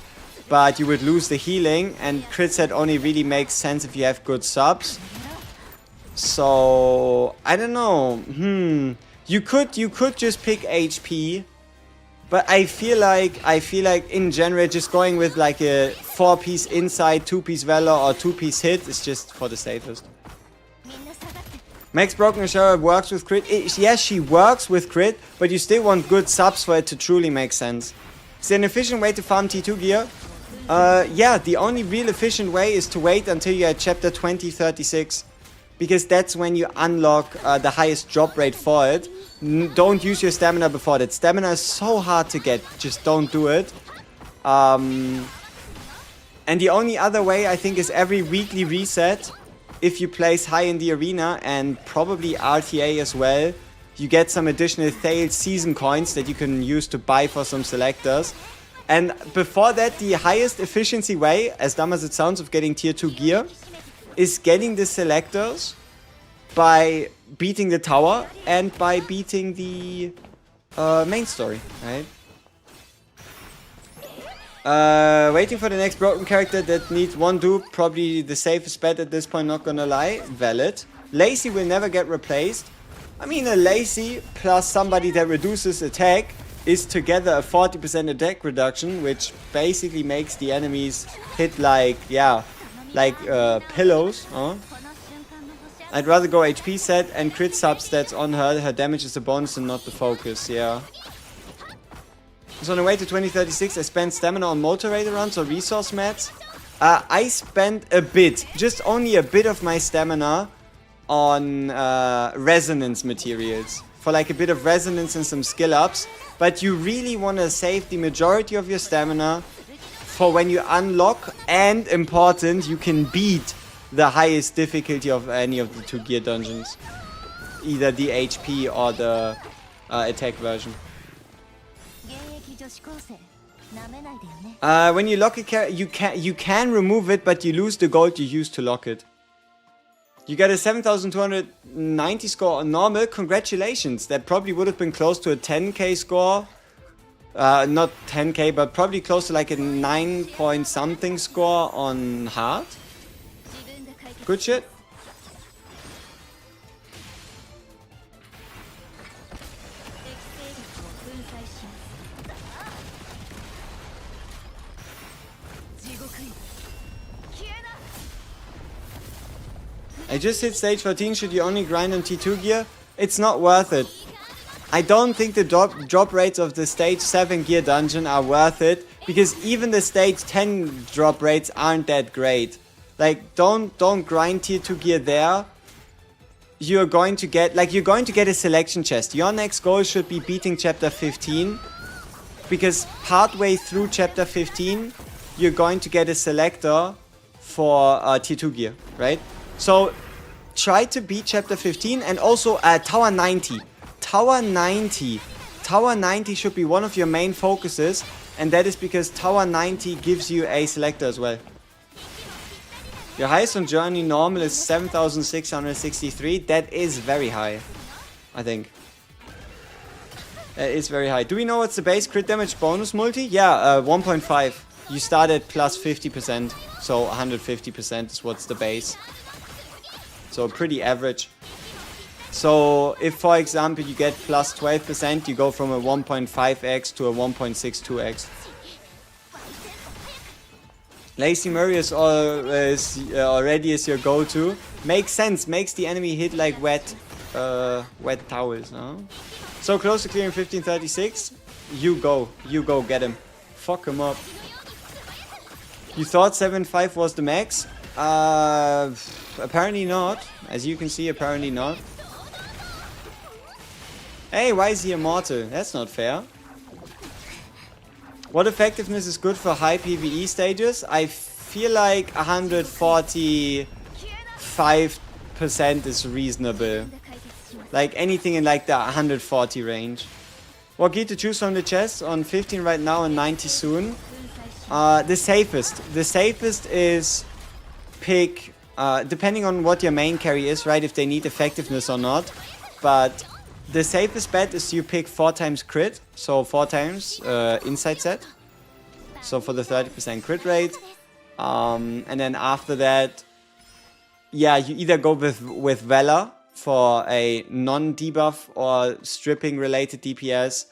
but you would lose the healing, and crit set only really makes sense if you have good subs. So, I don't know. You could just pick HP, but I feel like in general just going with like a 4-piece Insight, 2-piece Valor, or 2-piece Hit is just for the safest. Max Broken Ashara works with crit. Yes, she works with crit, but you still want good subs for it to truly make sense. Is there an efficient way to farm T2 gear? Yeah, the only real efficient way is to wait until you're at chapter 2036. Because that's when you unlock the highest drop rate for it. Don't use your stamina before that. Stamina is so hard to get. Just don't do it. And the only other way, I think, is every weekly reset. If you place high in the arena, and probably RTA as well, you get some additional Thale season coins that you can use to buy for some selectors. And before that, the highest efficiency way, as dumb as it sounds, of getting tier 2 gear is getting the selectors by beating the tower and by beating the main story, right? Waiting for the next broken character that needs one dupe. Probably the safest bet at this point, not gonna lie. Valid. Lacy will never get replaced. I mean, a Lacy plus somebody that reduces attack is together a 40% attack reduction, which basically makes the enemies hit like, yeah, like pillows. I'd rather go HP set and crit substats on her. Her damage is a bonus and not the focus, yeah. So on the way to 2036, I spent stamina on motor raid runs or resource mats. I spent a bit, just only a bit of my stamina on resonance materials. For like a bit of resonance and some skill ups. But you really want to save the majority of your stamina for when you unlock, and important, you can beat the highest difficulty of any of the 2 gear dungeons. Either the HP or the attack version. When you lock a character, you can remove it, but you lose the gold you used to lock it. You got a 7,290 score on normal. Congratulations. That probably would have been close to a 10k score. Not 10k, but probably close to like a 9 point something score on hard. Good shit. I just hit stage 14, should you only grind on T2 gear? It's not worth it. I don't think the drop rates of the stage 7 gear dungeon are worth it, because even the stage 10 drop rates aren't that great. Like, don't grind tier 2 gear there. You're going to get a selection chest. Your next goal should be beating chapter 15, because partway through chapter 15, you're going to get a selector for tier 2 gear, right? So try to beat chapter 15, and also tower 90. Tower 90 should be one of your main focuses, and that is because tower 90 gives you a selector as well. Your highest on journey normal is 7,663. That is very high, I think. That is very high. Do we know what's the base crit damage bonus multi? Yeah, 1.5. You start at plus 50%, so 150% is what's the base. So pretty average. So if, for example, you get plus 12%, you go from a 1.5x to a 1.62x. Lazy Murray is already is your go-to. Makes sense. Makes the enemy hit like wet towels. Huh? So close to clearing 1536. You go, get him. Fuck him up. You thought 7.5 was the max? Apparently not. As you can see, apparently not. Hey, why is he immortal? That's not fair. What effectiveness is good for high PvE stages? I feel like 145% is reasonable. Like anything in like the 140 range. What gear to choose from the chest? On 15 right now and 90 soon. The safest. The safest is pick, depending on what your main carry is, right? If they need effectiveness or not. But the safest bet is you pick 4 times crit. So 4 times inside set. So for the 30% crit rate. And then after that, yeah, you either go with Valor for a non-debuff or stripping related DPS,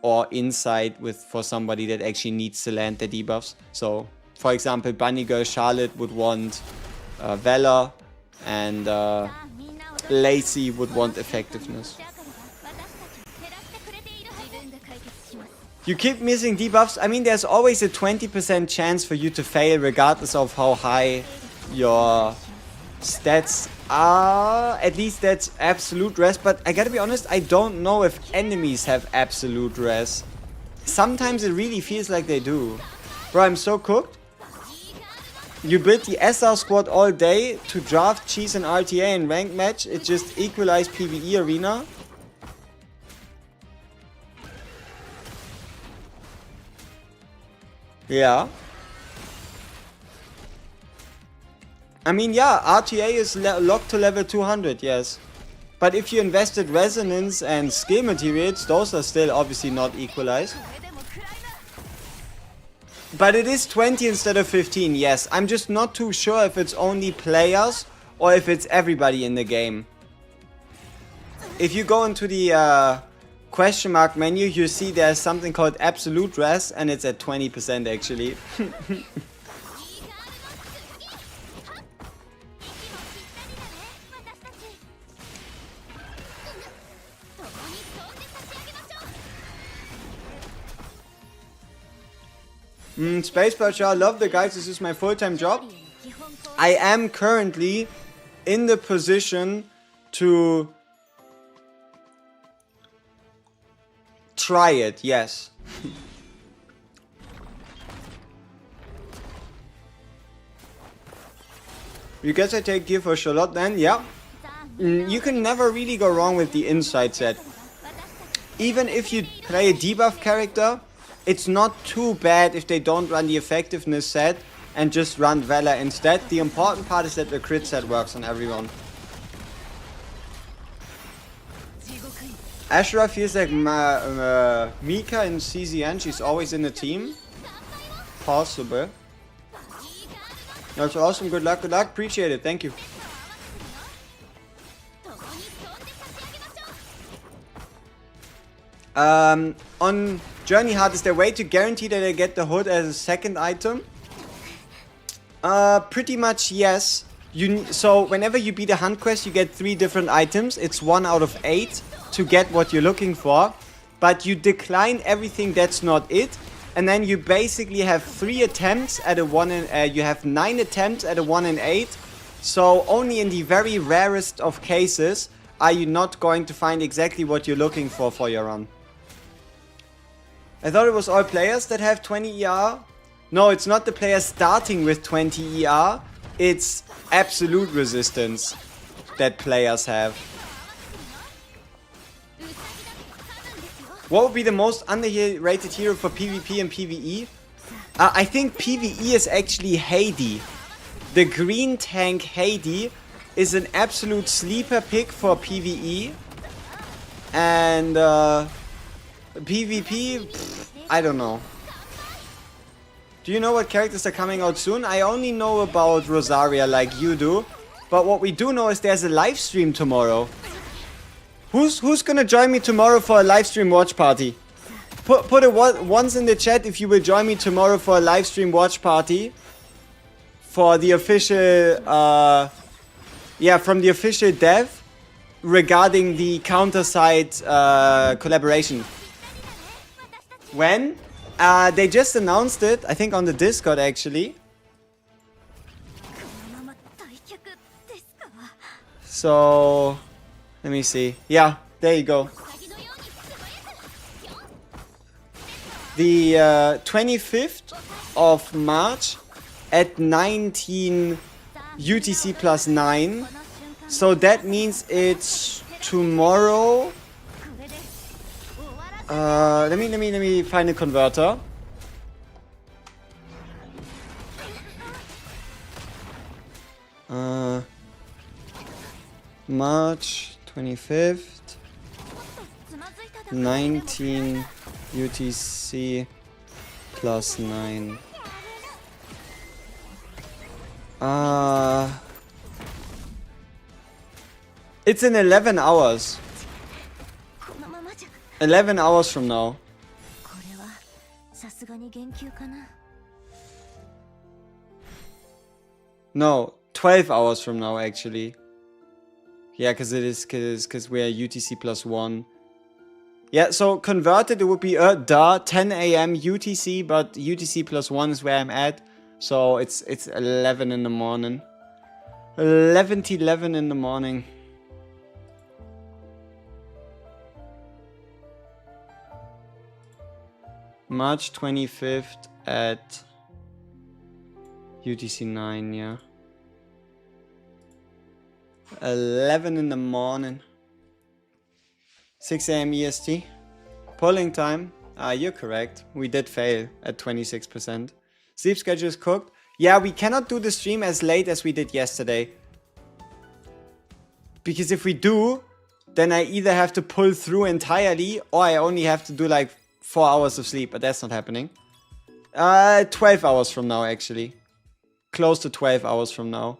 or Insight for somebody that actually needs to land their debuffs. So for example, Bunny Girl Charlotte would want Valor, and Lacey would want effectiveness. You keep missing debuffs. I mean, there's always a 20% chance for you to fail regardless of how high your stats are. At least that's absolute res. But I gotta be honest, I don't know if enemies have absolute res. Sometimes it really feels like they do. Bro, I'm so cooked. You build the SR squad all day to draft, cheese and RTA and rank match. It just equalized PvE arena. Yeah. I mean, yeah, RTA is locked to level 200, yes. But if you invested resonance and skill materials, those are still obviously not equalized. But it is 20 instead of 15, yes. I'm just not too sure if it's only players or if it's everybody in the game. If you go into the question mark menu, you see there's something called absolute res, and it's at 20% actually. Space Percha, love the guys, this is my full-time job. I am currently in the position to try it, yes. You guess I take gear for Charlotte then? Yeah. You can never really go wrong with the inside set. Even if you play a debuff character, it's not too bad if they don't run the effectiveness set and just run Valor instead. The important part is that the crit set works on everyone. Ashura feels like Mika in CZN. She's always in the team. Possible. That's awesome. Good luck. Good luck. Appreciate it. Thank you. On Journey Heart, is there a way to guarantee that I get the hood as a second item? Pretty much yes. So whenever you beat a hunt quest, you get 3 different items. It's 1 out of 8 to get what you're looking for. But you decline everything that's not it. And then you basically have 3 attempts at a 1 in, you have 9 attempts at a 1 in 8. So only in the very rarest of cases are you not going to find exactly what you're looking for your run. I thought it was all players that have 20 ER. No, it's not the players starting with 20 ER. It's absolute resistance that players have. What would be the most underrated hero for PvP and PvE? I think PvE is actually Heidi. The green tank Heidi is an absolute sleeper pick for PvE. And PvP, I don't know. Do you know what characters are coming out soon? I only know about Rosaria like you do. But what we do know is there's a live stream tomorrow. Who's gonna join me tomorrow for a live stream watch party? Put it once in the chat if you will join me tomorrow for a live stream watch party. For the official, from the official dev regarding the counter-side collaboration. When? They just announced it, I think on the Discord actually. So, let me see. Yeah, there you go. The 25th of March at 19 UTC plus 9. So that means it's tomorrow. Let me find a converter. March 25th, 19 UTC plus 9. It's in 11 hours. 11 hours from now. No, 12 hours from now actually. Yeah, because it is because we are UTC plus 1. Yeah, so converted it would be 10 AM UTC, but UTC plus 1 is where I'm at. So it's 11 in the morning. 11 in the morning. March 25th at UTC 9, yeah. 11 in the morning. 6 AM EST. Polling time. You're correct. We did fail at 26%. Sleep schedule is cooked. Yeah, we cannot do the stream as late as we did yesterday. Because if we do, then I either have to pull through entirely or I only have to do like 4 hours of sleep, but that's not happening. 12 hours from now actually. Close to 12 hours from now.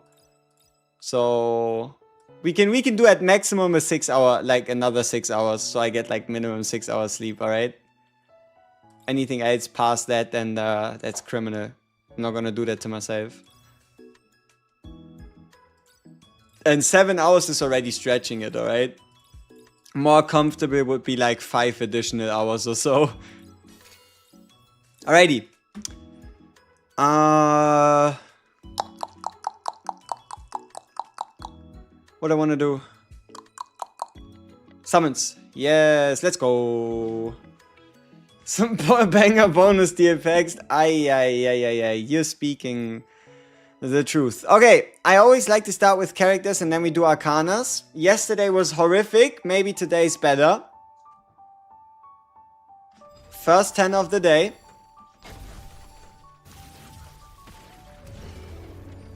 So we can do at maximum a 6 hour, like another 6 hours, so I get like minimum 6 hours sleep, alright? Anything else past that, then that's criminal. I'm not gonna do that to myself. And 7 hours is already stretching it, alright? More comfortable would be like 5 additional hours or so. Alrighty. What I want to do? Summons. Yes, let's go. Some banger bonus DFX. Ay. You're speaking the truth. Okay, I always like to start with characters and then we do arcanas. Yesterday was horrific. Maybe today's better. First 10 of the day.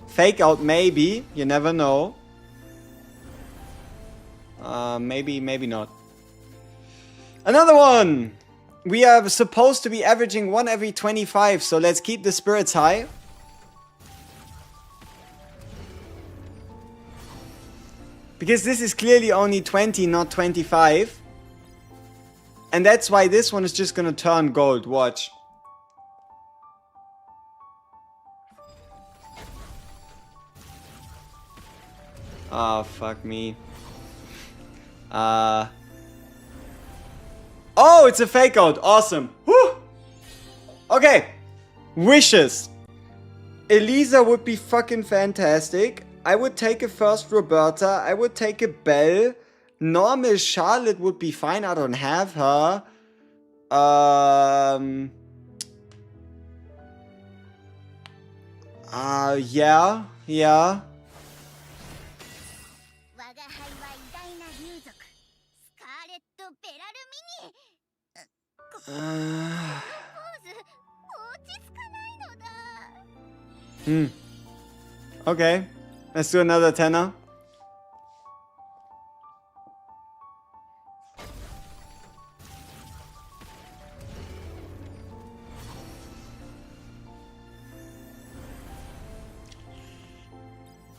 Fake out maybe. You never know. Maybe not. Another one! We are supposed to be averaging 1 every 25, so let's keep the spirits high. Because this is clearly only 20, not 25. And that's why this one is just gonna turn gold, watch. Ah, fuck me. Oh, it's a fake out. Awesome. Whew. Okay. Wishes. Elisa would be fucking fantastic. I would take a first Roberta. I would take a Belle. Normal Charlotte would be fine. I don't have her. Yeah. Okay. Let's do another tenner.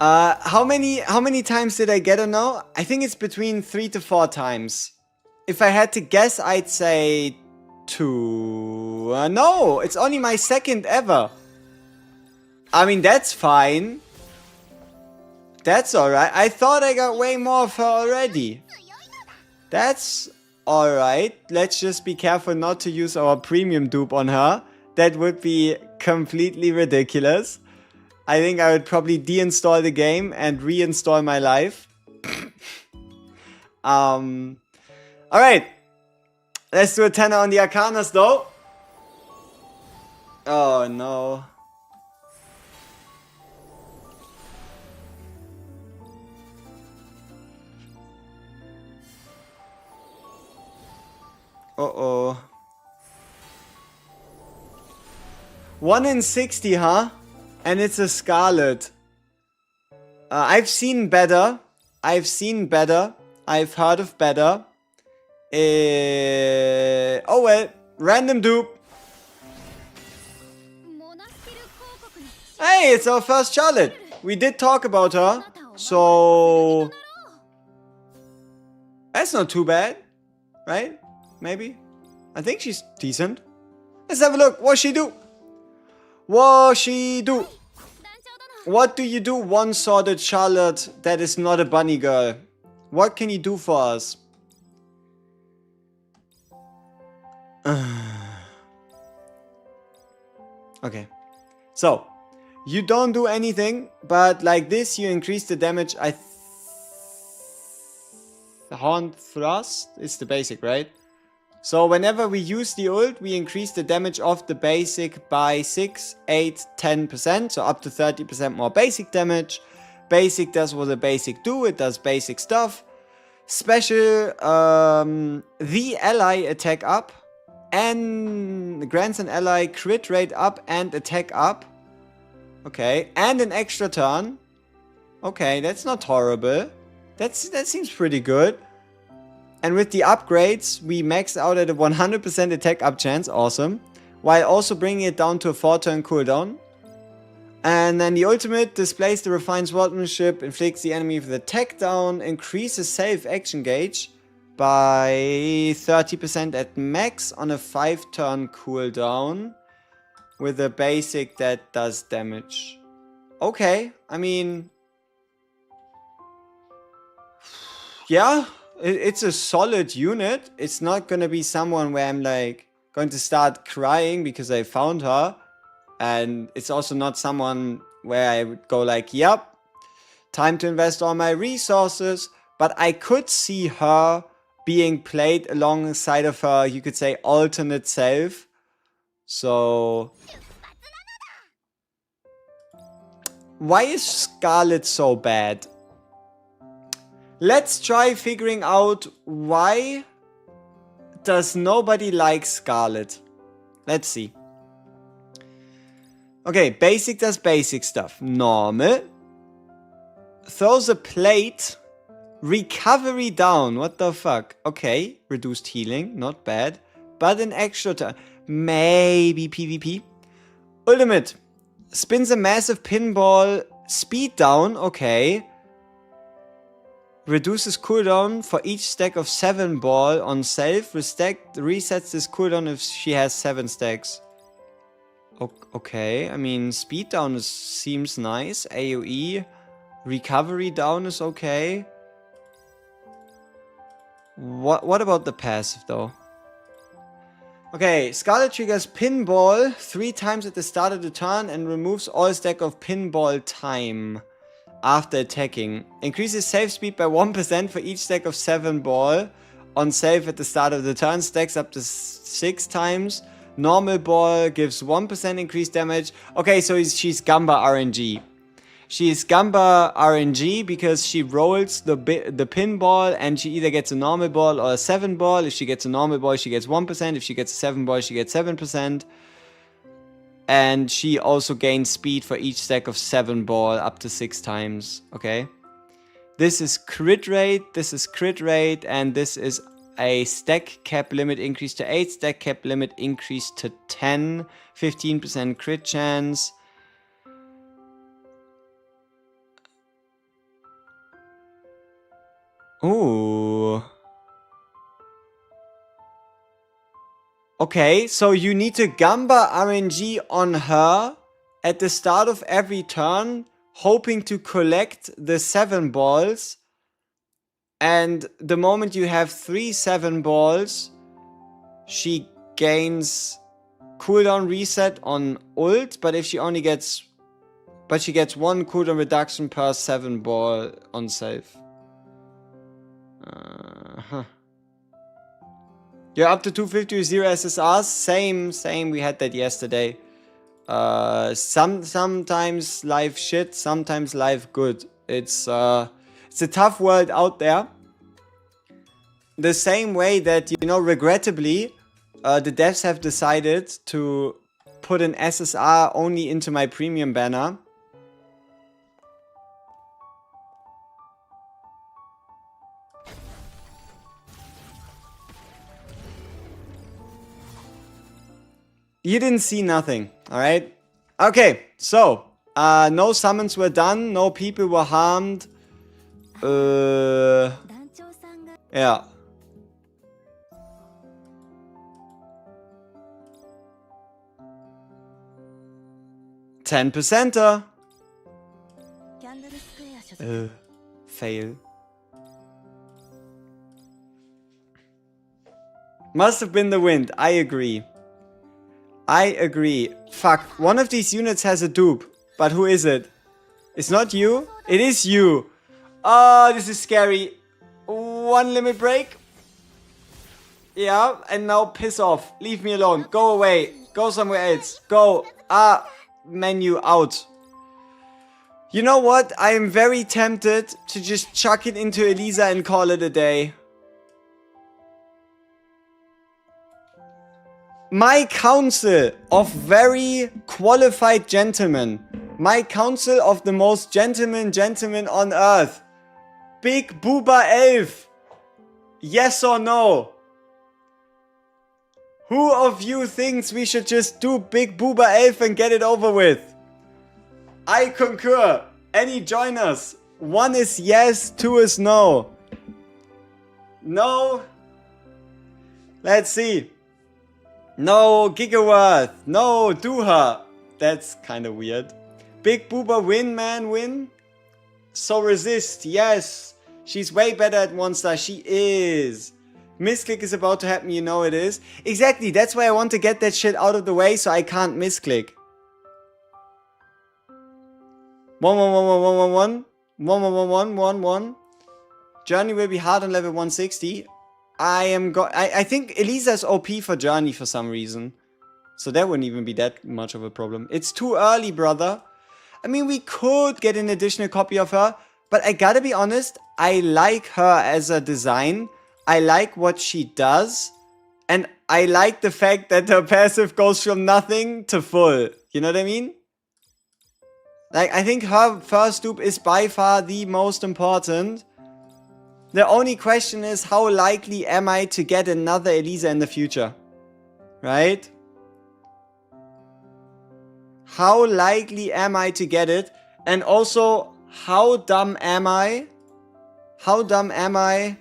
How many times did I get a no? I think it's between 3 to 4 times. If I had to guess, I'd say 2. No, it's only my second ever. I mean, that's fine. That's alright. I thought I got way more of her already. That's alright. Let's just be careful not to use our premium dupe on her. That would be completely ridiculous. I think I would probably deinstall the game and reinstall my life. Alright. Let's do a 10er on the Arcanas though. Oh no. Uh-oh. 1 in 60, huh? And it's a Scarlet. I've seen better. I've seen better. I've heard of better. Oh well. Random dupe. Hey, it's our first Charlotte. We did talk about her. So... that's not too bad. Right? Maybe? I think she's decent. Let's have a look. What she do? What she do? What do you do, one-sworded Charlotte that is not a bunny girl? What can you do for us? Okay. So, you don't do anything, but like this you increase the damage. The Horn Thrust is the basic, right? So whenever we use the ult, we increase the damage of the basic by 6, 8, 10%. So up to 30% more basic damage. Basic does what a basic do. It does basic stuff. Special, the ally attack up. And grants an ally crit rate up and attack up. Okay. And an extra turn. Okay, that's not horrible. That seems pretty good. And with the upgrades, we max out at a 100% attack up chance. Awesome. While also bringing it down to a 4-turn cooldown. And then the ultimate displays the refined swordsmanship, inflicts the enemy with attack down, increases save action gauge by 30% at max on a 5-turn cooldown. With a basic that does damage. Okay, I mean... yeah. It's a solid unit. It's not gonna be someone where I'm like going to start crying because I found her. And it's also not someone where I would go like, yep, time to invest all my resources. But I could see her being played alongside of her, you could say, alternate self. So... why is Scarlet so bad? Let's try figuring out why does nobody like Scarlet. Let's see. Okay, basic does basic stuff. Normal. Throws a plate. Recovery down. What the fuck? Okay, reduced healing. Not bad. But an extra turn. Maybe PvP. Ultimate. Spins a massive pinball. Speed down. Okay. Reduces cooldown for each stack of 7 ball on self. Resets this cooldown if she has 7 stacks. Okay, I mean, speed down seems nice. AoE. Recovery down is okay. What about the passive though? Okay, Scarlet triggers pinball 3 times at the start of the turn and removes all stack of pinball time. After attacking. Increases save speed by 1% for each stack of 7 ball. On save at the start of the turn. Stacks up to 6 times. Normal ball gives 1% increased damage. Okay, so she's Gamba RNG. She's Gamba RNG because she rolls the pinball and she either gets a normal ball or a 7 ball. If she gets a normal ball, she gets 1%. If she gets a 7 ball, she gets 7%. And she also gains speed for each stack of 7 ball up to 6 times. Okay. This is crit rate. This is crit rate. And this is a stack cap limit increase to 8. Stack cap limit increase to 10. 15% crit chance. Ooh. Okay, so you need to Gamba RNG on her at the start of every turn, hoping to collect the 7 balls. And the moment you have 3 7 balls, she gains cooldown reset on ult, but if she only gets... But she gets 1 cooldown reduction per 7 ball on save. Huh. You're up to 250 with 0 SSRs? Same, we had that yesterday. Sometimes life shit, sometimes life good. It's a tough world out there. The same way that, you know, regrettably, the devs have decided to put an SSR only into my premium banner. You didn't see nothing, alright? Okay, so, no summons were done, no people were harmed. Yeah. $10%er. Fail. Must have been the wind, I agree. Fuck, one of these units has a dupe. But who is it? It's not you? It is you. Oh, this is scary. 1 limit break. Yeah, and now piss off. Leave me alone. Go away. Go somewhere else. Go. Menu out. You know what? I am very tempted to just chuck it into Elisa and call it a day. My council of very qualified gentlemen. My council of the most gentlemen on earth. Big Booba Elf. Yes or no? Who of you thinks we should just do Big Booba Elf and get it over with? I concur. Any joiners? 1 is yes, 2 is no. No. Let's see. No, Gigaworth. No, Duha. That's kind of weird. Big Booba win, man, win. So resist, yes. She's way better at 1-star. She is. Misclick is about to happen, you know it is. Exactly, that's why I want to get that shit out of the way so I can't misclick. 1 1 1 1 1 1 1 1 1 1 1 1 1. Journey will be hard on level 160. I think Elisa's OP for Journey for some reason. So that wouldn't even be that much of a problem. It's too early, brother. I mean, we could get an additional copy of her. But I gotta be honest, I like her as a design. I like what she does. And I like the fact that her passive goes from nothing to full. You know what I mean? Like, I think her first dupe is by far the most important. The only question is, how likely am I to get another Elisa in the future? Right? How likely am I to get it? And also, how dumb am I? How dumb am I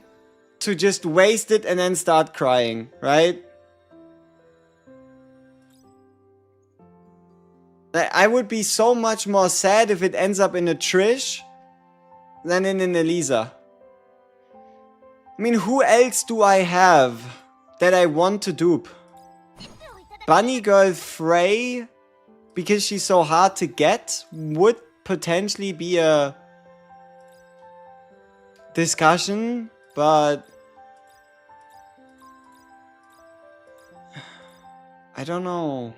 to just waste it and then start crying, right? I would be so much more sad if it ends up in a Trish than in an Elisa. I mean, who else do I have that I want to dupe? Bunny Girl Frey, because she's so hard to get, would potentially be a discussion, but I don't know.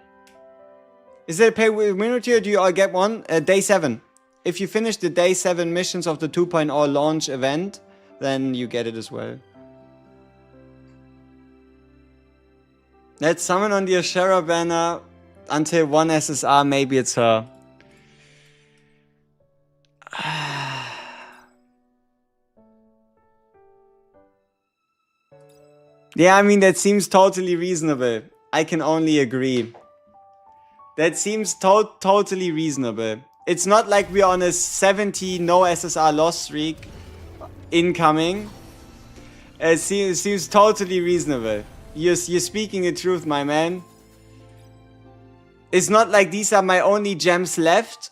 Is it a pay winner tier or do you all get one? Day 7. If you finish the day 7 missions of the 2.0 launch event, then you get it as well. Let's summon on the Ashera banner until 1 SSR, maybe it's her. Yeah, I mean, that seems totally reasonable. I can only agree. That seems totally reasonable. It's not like we're on a 70 no SSR loss streak incoming. It seems totally reasonable. You're speaking the truth, my man. It's not like these are my only gems left,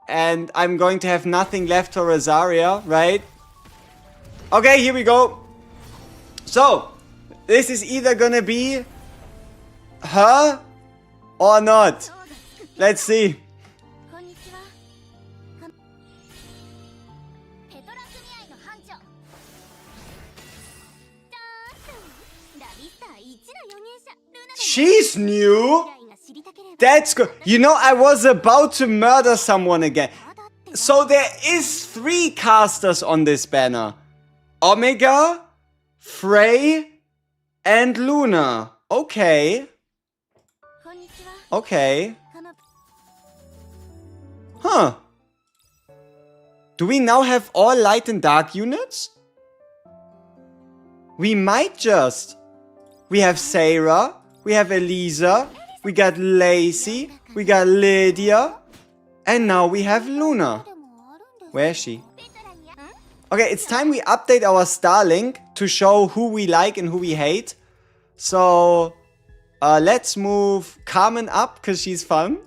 and I'm going to have nothing left for Rosaria, right? Okay, here we go. So, this is either gonna be her or not. Let's see. She's new? That's good. You know, I was about to murder someone again. So there is 3 casters on this banner. Omega, Frey, and Luna. Okay. Okay. Huh. Do we now have all light and dark units? We might just. We have Sarah. We have Elisa. We got Lacey. We got Lydia. And now we have Luna. Where is she? Okay, it's time we update our Starlink to show who we like and who we hate. So, let's move Carmen up, because she's fun.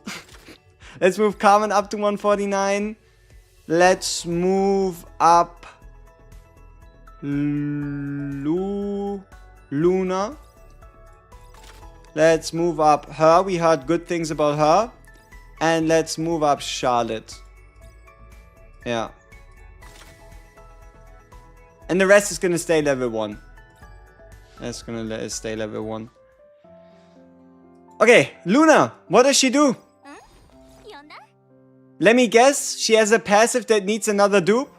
Let's move Carmen up to 149. Let's move up Luna. Let's move up her. We heard good things about her. And let's move up Charlotte. Yeah. And the rest is gonna stay level 1. That's gonna let us stay level 1. Okay, Luna, what does she do? Let me guess, she has a passive that needs another dupe?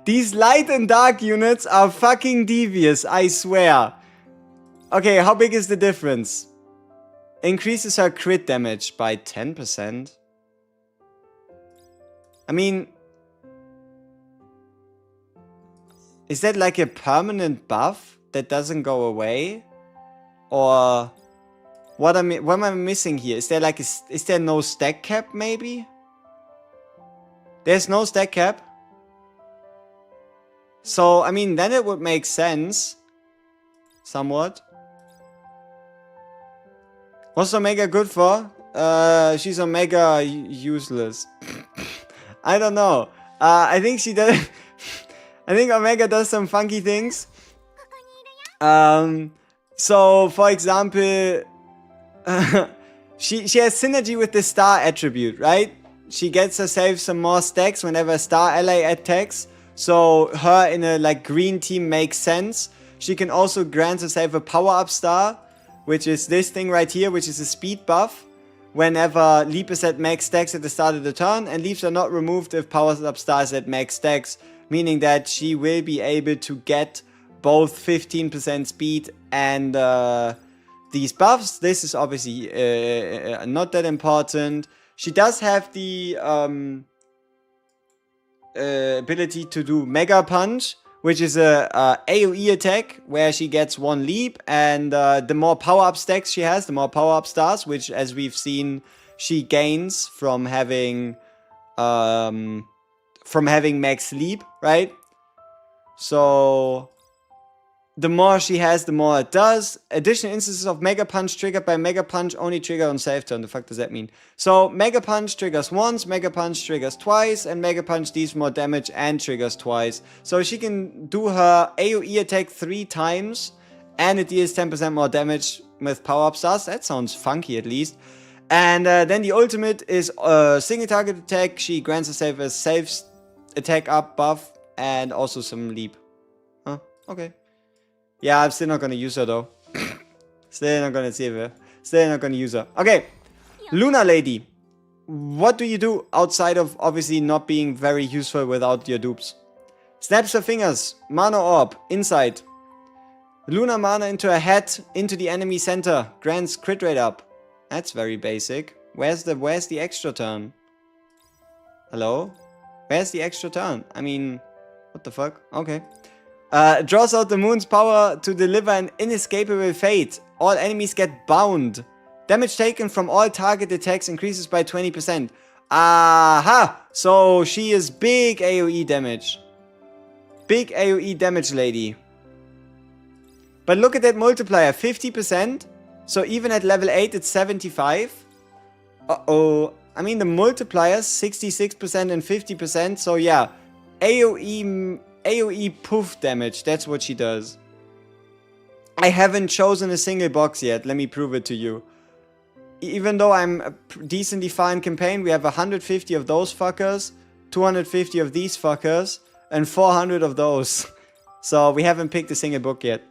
These light and dark units are fucking devious, I swear. Okay, how big is the difference? Increases her crit damage by 10%. I mean, is that like a permanent buff that doesn't go away? Or what am I missing here? Is there like is there no stack cap maybe? There's no stack cap. So, I mean, then it would make sense. Somewhat. What's Omega good for? She's Omega useless. I don't know. I think she does. I think Omega does some funky things. So, for example, she has synergy with the star attribute, right? She gets herself some more stacks whenever a star ally attacks. So her in a like green team makes sense. She can also grant herself a power-up star, which is this thing right here, which is a speed buff. Whenever leap is at max stacks at the start of the turn, and leaps are not removed if power-up star is at max stacks, meaning that she will be able to get both 15% speed and these buffs. This is obviously not that important. She does have the ability to do Mega Punch, which is a AoE attack where she gets 1 leap, and the more power-up stacks she has, the more power-up stars, which, as we've seen, she gains from having max leap, right? So the more she has, the more it does. Additional instances of Mega Punch triggered by Mega Punch only trigger on save turn. The fuck does that mean? So Mega Punch triggers once, Mega Punch triggers twice, and Mega Punch deals more damage and triggers twice. So she can do her AoE attack 3 times, and it deals 10% more damage with power-up stars. That sounds funky at least. And then the ultimate is a single target attack. She grants herself a safe attack up buff and also some leap. Huh? Okay. Yeah, I'm still not gonna use her though. Still not gonna save her. Still not gonna use her. Okay. Luna Lady. What do you do outside of obviously not being very useful without your dupes? Snaps her fingers. Mana orb. Inside. Luna mana into a hat. Into the enemy center. Grants crit rate up. That's very basic. Where's the extra turn? Hello? Where's the extra turn? I mean, what the fuck? Okay. Draws out the moon's power to deliver an inescapable fate. All enemies get bound. Damage taken from all target attacks increases by 20%. Aha! So she is big AoE damage. big AoE damage lady. But look at that multiplier, 50%. So even at level 8, it's 75. Uh-oh. I mean, the multipliers, 66% and 50%. So yeah, AoE poof damage. That's what she does. I haven't chosen a single box yet. Let me prove it to you. Even though I'm a decently fine campaign, we have 150 of those fuckers, 250 of these fuckers, and 400 of those. So we haven't picked a single book yet.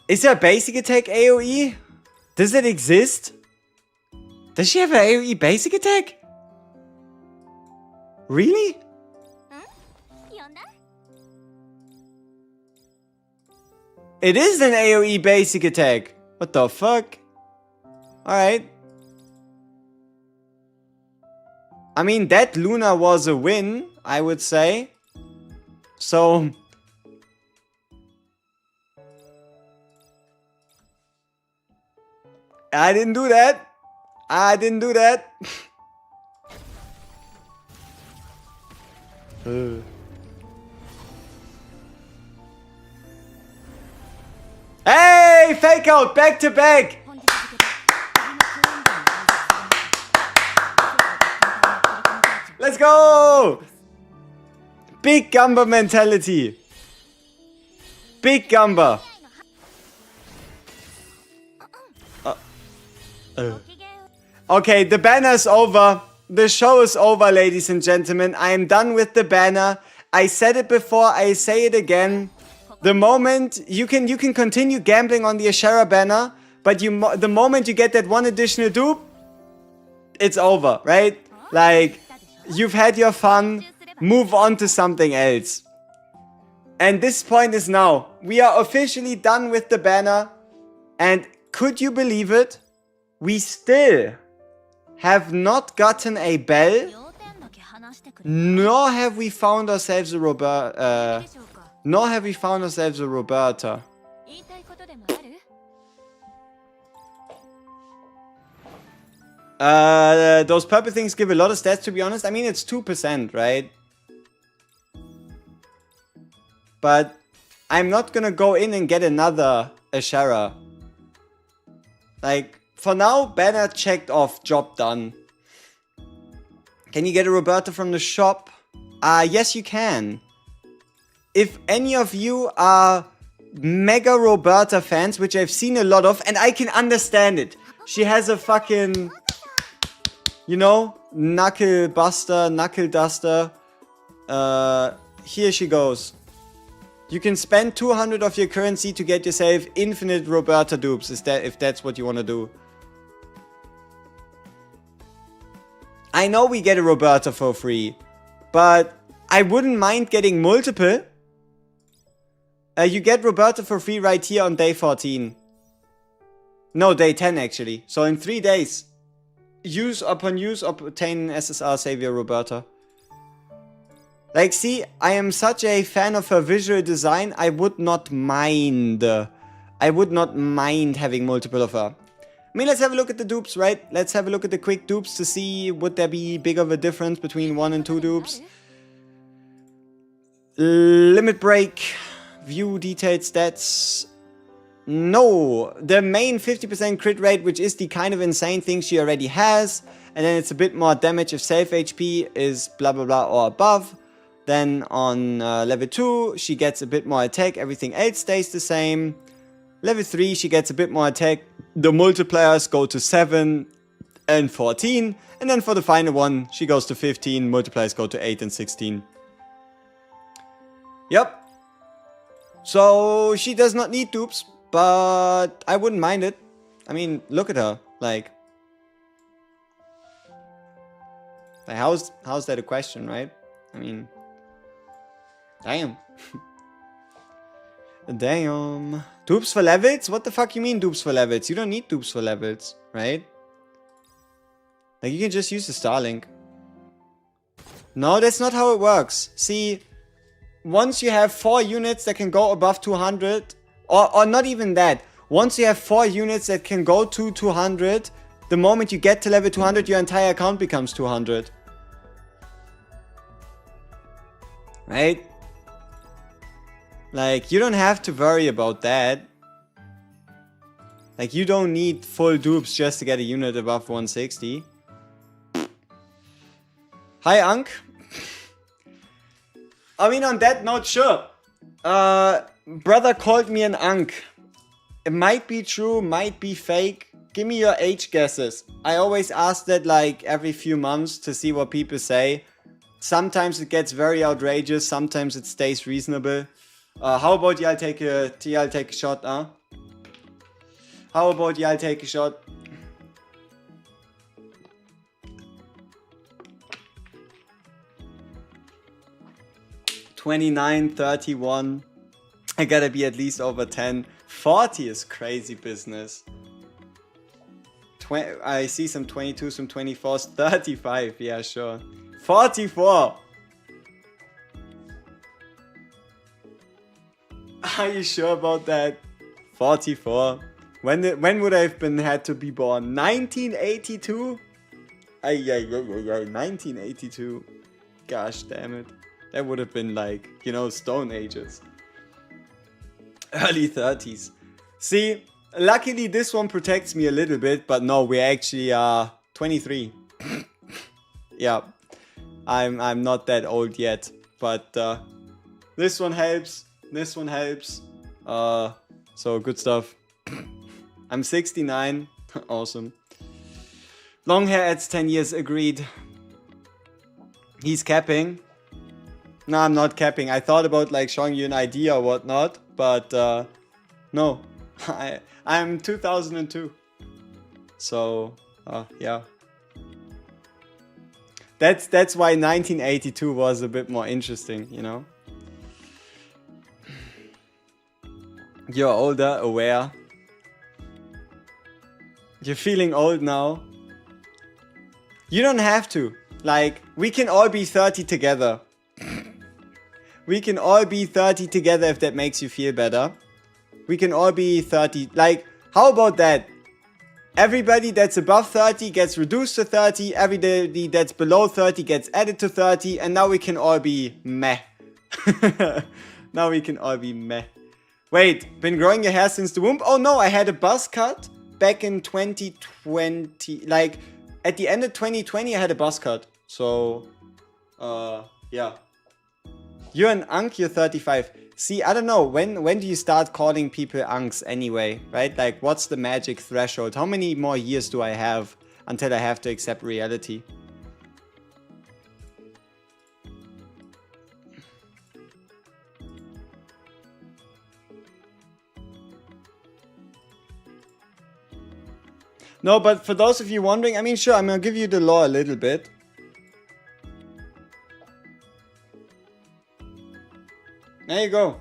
Is there a basic attack AoE? Does it exist? Does she have an AoE basic attack? Really? It is an AoE basic attack. What the fuck? Alright. I mean, that Luna was a win, I would say. So... I didn't do that. I didn't do that. Hey, fake out, back to back. Let's go. Big Gamba mentality. Big Gamba. Okay, the banner's over. The show is over, ladies and gentlemen. I am done with the banner. I said it before, I say it again. The moment you can continue gambling on the Ashera banner, but the moment you get that one additional dupe, it's over, right? Like, you've had your fun, move on to something else. And this point is now. We are officially done with the banner. And could you believe it? We still have not gotten a bell, nor have we found ourselves a Roberta. Those purple things give a lot of stats, to be honest. I mean, it's 2%, right? But I'm not gonna go in and get another Ashera. Like, for now, banner checked off, job done. Can you get a Roberta from the shop? Yes you can. If any of you are mega Roberta fans, which I've seen a lot of, and I can understand it. She has a fucking, you know, knuckle duster. Here she goes. You can spend 200 of your currency to get yourself infinite Roberta dupes, if that's what you want to do. I know we get a Roberta for free, but I wouldn't mind getting multiple. You get Roberta for free right here on day 14. No, day 10 actually. So in 3 days. Upon use, obtain SSR Savior Roberta. Like, see, I am such a fan of her visual design, I would not mind. Having multiple of her. I mean, let's have a look at the dupes, right? Let's have a look at the quick dupes to see would there be big of a difference between 1 and 2 dupes. Limit break. View detailed stats. No. The main 50% crit rate, which is the kind of insane thing she already has. And then it's a bit more damage if self HP is blah blah blah or above. Then on level 2, she gets a bit more attack. Everything else stays the same. Level 3, she gets a bit more attack. The multipliers go to 7 and 14. And then for the final one, she goes to 15. Multipliers go to 8 and 16. Yep. So she does not need dupes, but I wouldn't mind it. I mean, look at her. Like how's that a question, right? I mean, damn. Damn. Dupes for levels? What the fuck you mean dupes for levels? You don't need dupes for levels, right? Like, you can just use the Starlink. No, that's not how it works. See, once you have 4 units that can go above 200, or not even that, once you have 4 units that can go to 200, the moment you get to level 200, your entire account becomes 200. Right? Like, you don't have to worry about that. Like, you don't need full dupes just to get a unit above 160. Hi, Ankh. I mean, on that note, sure. Brother called me an Ankh. It might be true, might be fake. Give me your age guesses. I always ask that like every few months to see what people say. Sometimes it gets very outrageous, sometimes it stays reasonable. How about y'all take a shot, huh? How about y'all take a shot? $29, $31. I gotta be at least over 10. 40 is crazy business. I see some 22s, some 24s. 35, yeah, sure. 44. Are you sure about that? 44. When would I have had to be born? 1982? 1982. Gosh damn it. That would have been like, you know, Stone Ages. Early 30s. See, luckily this one protects me a little bit, but no, we actually are 23. Yeah, I'm not that old yet, but this one helps. This one helps. So good stuff. I'm 69. Awesome. Long hair adds 10 years. Agreed. He's capping. No, I'm not capping. I thought about like showing you an idea or whatnot, but no. I'm 2002. So yeah. That's why 1982 was a bit more interesting, you know. You're older, aware. You're feeling old now. You don't have to. Like, we can all be 30 together. We can all be 30 together if that makes you feel better. We can all be 30. Like, how about that? Everybody that's above 30 gets reduced to 30. Everybody that's below 30 gets added to 30. And now we can all be meh. Now we can all be meh. Wait, been growing your hair since the womb? Oh no, I had a buzz cut back in 2020. Like, at the end of 2020, I had a buzz cut. So, yeah. You're an Ankh, you're 35. See, I don't know, when do you start calling people Ankhs anyway, right? Like, what's the magic threshold? How many more years do I have until I have to accept reality? No, but for those of you wondering, I mean, sure, I'm gonna give you the lore a little bit. There you go.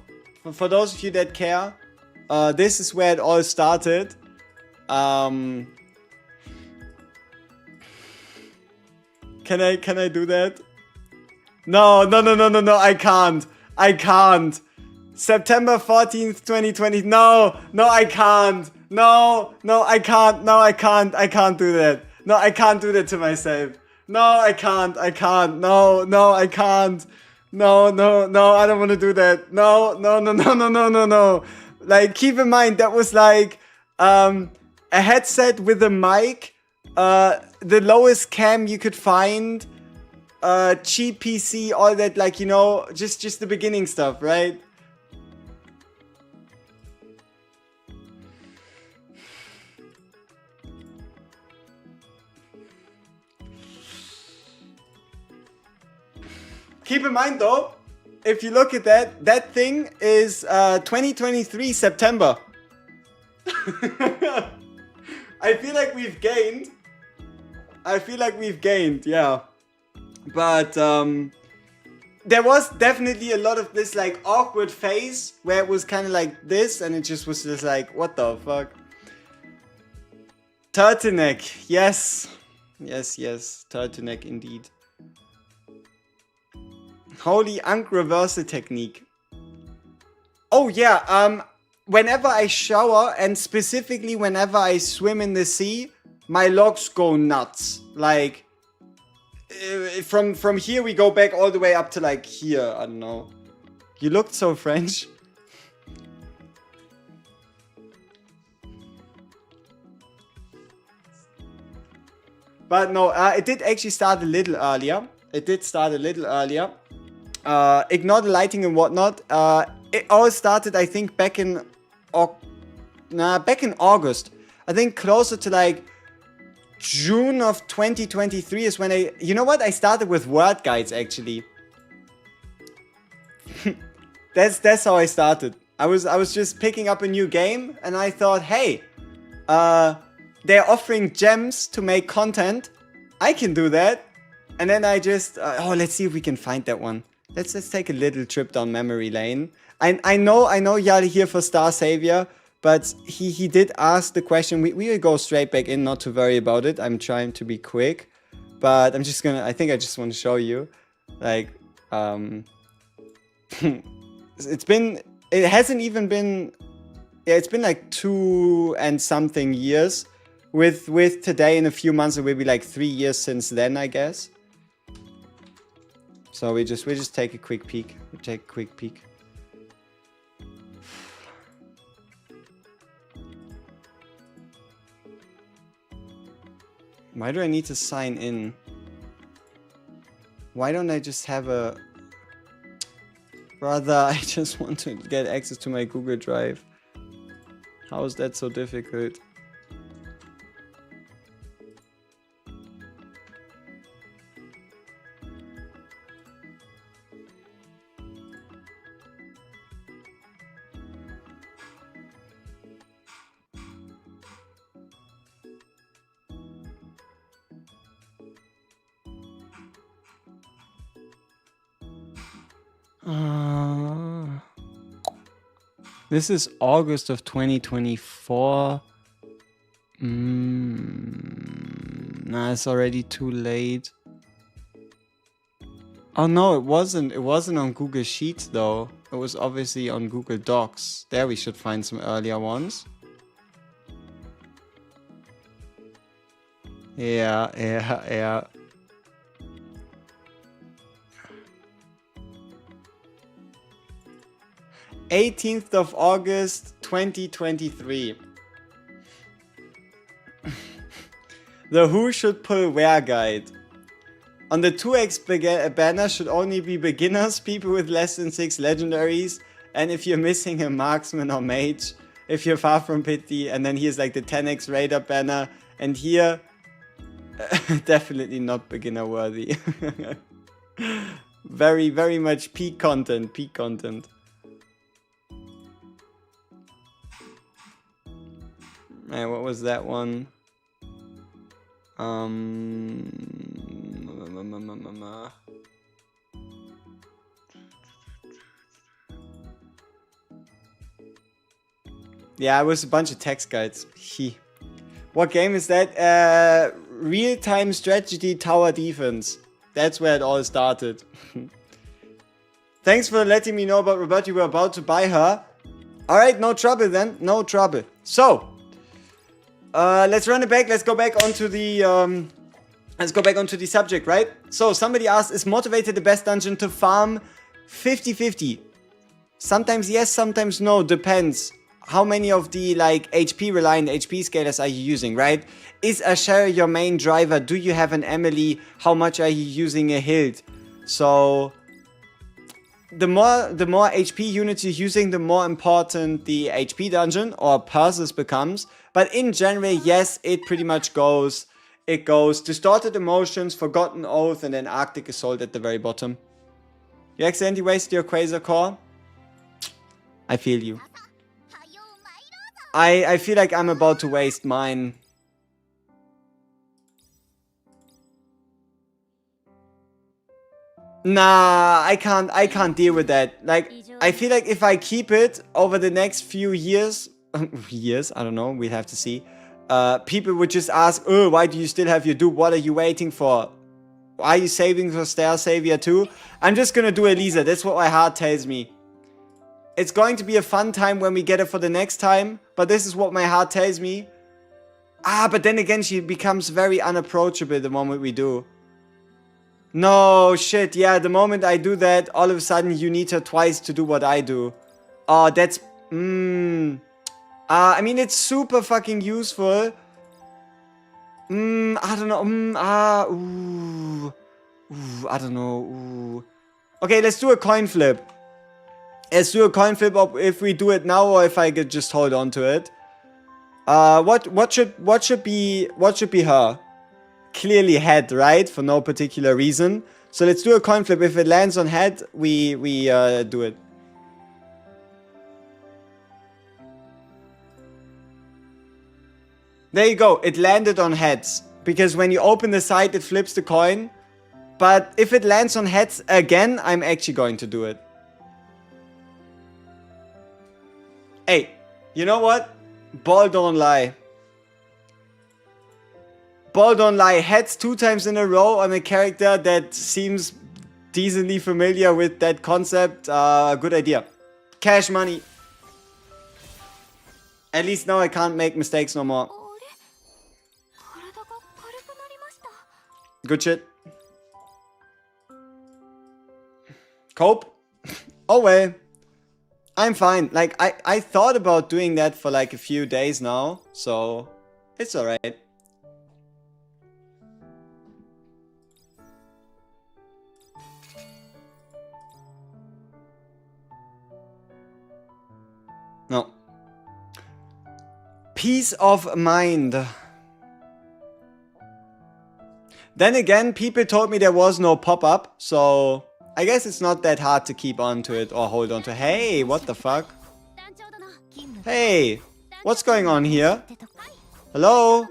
For those of you that care, this is where it all started. Can I do that? No, I can't. September 14th, 2020. No, I can't. No, I can't. I can't do that. No, I can't do that to myself. No, I can't. No, I can't. No, I don't want to do that. No. Like, keep in mind, that was like a headset with a mic, the lowest cam you could find, cheap PC, all that, like, you know, just the beginning stuff, right? Keep in mind though, if you look at that thing is 2023 September. I feel like we've gained, yeah. But there was definitely a lot of this like awkward phase where it was kind of like this, and it just was just like, what the fuck? Turtleneck, yes, turtleneck indeed. Holy Ankh reversal technique. Oh yeah, whenever I shower, and specifically whenever I swim in the sea, my logs go nuts. Like, from here we go back all the way up to like here. I don't know. You looked so French. But no, it did actually start a little earlier. It did start a little earlier. Ignore the lighting and whatnot. It all started, I think, back in August. I think closer to like June of 2023 is when you know what? I started with word guides actually. That's how I started. I was just picking up a new game and I thought, hey, they're offering gems to make content. I can do that. And then I just, let's see if we can find that one. Let's take a little trip down memory lane. I know y'all here for Star Savior, but he did ask the question. We will go straight back in, not to worry about it. I'm trying to be quick, but I think I just want to show you, like, it hasn't even been, yeah, it's been like 2 and something years. With today in a few months, it will be like 3 years since then, I guess. So we just take a quick peek. We take a quick peek. Why do I need to sign in? Why don't I just have a... Brother, I just want to get access to my Google Drive. How is that so difficult? This is August of 2024. Nah, it's already too late. Oh no, it wasn't. It wasn't on Google Sheets though. It was obviously on Google Docs. There we should find some earlier ones. Yeah. 18th of August 2023. The Who should pull where guide. On the 2x banner should only be beginners, people with less than 6 legendaries, and if you're missing a marksman or mage, if you're far from pity, and then here's like the 10x raider banner, and here, definitely not beginner worthy. Very, very much peak content. And what was that one? Yeah, it was a bunch of text guides. What game is that? Real-time strategy tower defense. That's where it all started. Thanks for letting me know about Roberta. You were about to buy her. Alright, no trouble then. No trouble. So, let's run it back. Let's go back onto the subject, right? So somebody asked, is Motivated the best dungeon to farm? 50-50. Sometimes yes, sometimes no. Depends. How many of the like HP reliant HP scalers are you using, right? Is Ashera your main driver? Do you have an Emily? How much are you using a Hild? So the more HP units you're using, the more important the HP dungeon or Persis becomes. But in general, yes, it pretty much goes. It goes Distorted Emotions, Forgotten Oath, and then Arctic Assault at the very bottom. You accidentally wasted your Quasar Core? I feel you. I feel like I'm about to waste mine. Nah, I can't deal with that. Like, I feel like if I keep it over the next few years, I don't know, we'll have to see. People would just ask, oh, why do you still have your dupe? What are you waiting for? Are you saving for Star Savior too? I'm just gonna do Elisa, that's what my heart tells me. It's going to be a fun time when we get it for the next time, but this is what my heart tells me. But then again, she becomes very unapproachable the moment we do. No, shit. Yeah, the moment I do that, all of a sudden you need her twice to do what I do. Oh, that's... I mean, it's super fucking useful. I don't know. I don't know. Ooh. Okay, let's do a coin flip. Let's do a coin flip of if we do it now or if I could just hold on to it. What should be her? Clearly head, right? For no particular reason. So let's do a coin flip. If it lands on head, we do it. There you go. It landed on heads. Because when you open the side, it flips the coin. But if it lands on heads again, I'm actually going to do it. Hey, you know what? Ball don't lie. Ball don't lie. Heads 2 times in a row on a character that seems decently familiar with that concept. Good idea. Cash money. At least now I can't make mistakes no more. Good shit. Cope? Oh well. I'm fine. Like, I thought about doing that for like a few days now. So, it's alright. No. Peace of mind. Then again, people told me there was no pop-up, so I guess it's not that hard to keep on to it or hold on to. Hey, what the fuck? Hey, what's going on here? Hello?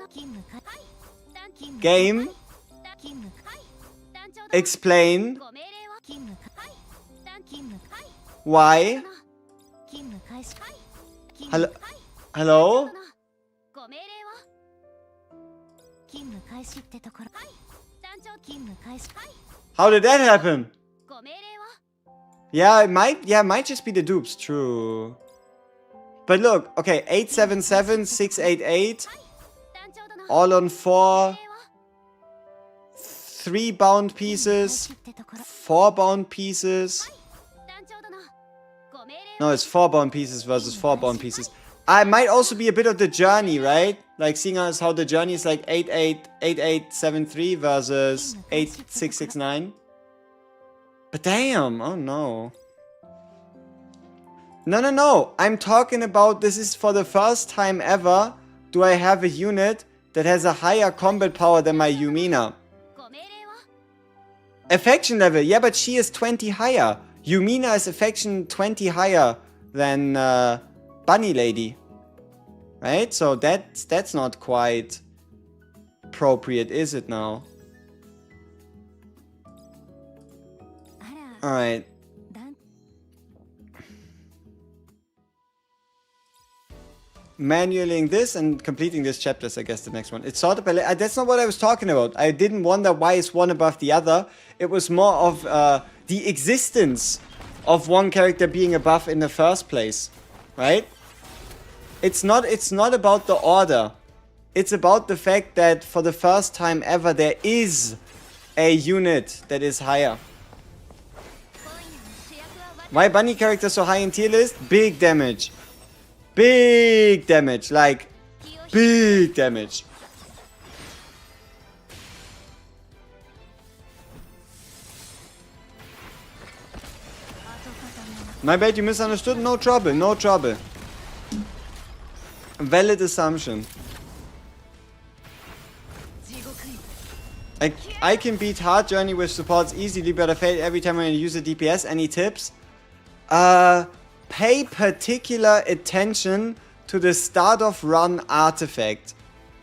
Game? Explain? Why? Hello? Hello? How did that happen? Yeah, it might just be the dupes, true. But look, okay, 877, 688, all on 4, 3 bound pieces, 4 bound pieces. No, it's 4 bound pieces versus 4 bound pieces. I might also be a bit of the journey, right? Like seeing as how the journey is like 8873 versus 8669. But damn, oh no. No. I'm talking about this is for the first time ever do I have a unit that has a higher combat power than my Yumina. Affection level, yeah, but she is 20 higher. Yumina is affection 20 higher than Bunny Lady. Right? So that's not quite appropriate, is it now? Alright. Manualing this and completing this chapter is, I guess, the next one. It's sorted by... that's not what I was talking about. I didn't wonder why is one above the other. It was more of the existence of one character being above in the first place. Right? It's not about the order. It's about the fact that for the first time ever there is a unit that is higher. Why bunny characters so high in tier list? Big damage. Big damage. Like, big damage. My bad, you misunderstood? No trouble, no trouble. Valid assumption. I can beat hard journey with supports easily, but I fail every time I use a DPS. Any tips? Pay particular attention to the start of run artifact.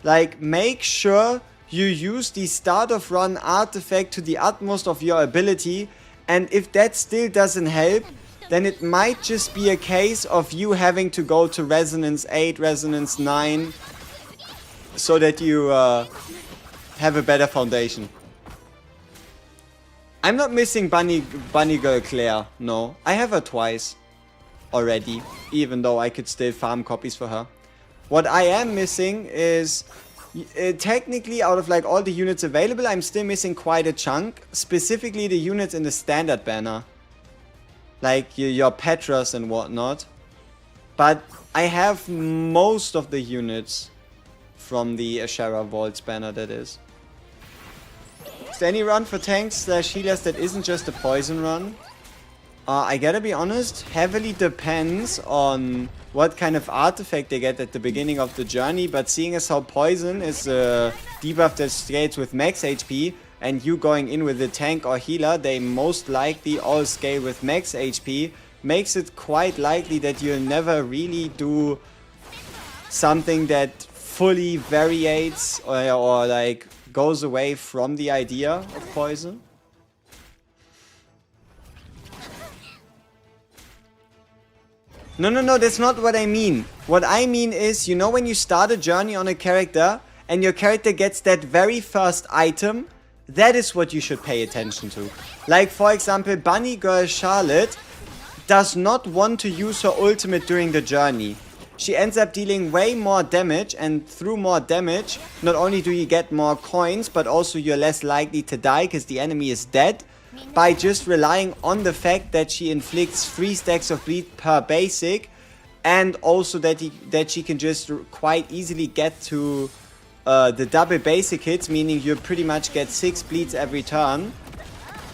Like, make sure you use the start of run artifact to the utmost of your ability, and if that still doesn't help, then it might just be a case of you having to go to Resonance 8, Resonance 9, so that you have a better foundation. I'm not missing Bunny Girl Claire, no. I have her twice already, even though I could still farm copies for her. What I am missing is Technically, out of like all the units available, I'm still missing quite a chunk. Specifically the units in the standard banner. Like your Petras and whatnot. But I have most of the units from the Ashera Vaults banner, that is. Is there any run for tanks / healers that isn't just a poison run? I gotta be honest, heavily depends on what kind of artifact they get at the beginning of the journey, but seeing as how poison is a debuff that scales with max HP, and you going in with a tank or healer, they most likely all scale with max HP, makes it quite likely that you'll never really do something that fully variates or like goes away from the idea of poison. No, that's not what I mean. What I mean is, you know when you start a journey on a character and your character gets that very first item, that is what you should pay attention to. Like for example, Bunny Girl Charlotte does not want to use her ultimate during the journey. She ends up dealing way more damage, and through more damage, not only do you get more coins, but also you're less likely to die because the enemy is dead, by just relying on the fact that she inflicts 3 stacks of bleed per basic, and also that she can just quite easily get to the double basic hits, meaning you pretty much get 6 bleeds every turn.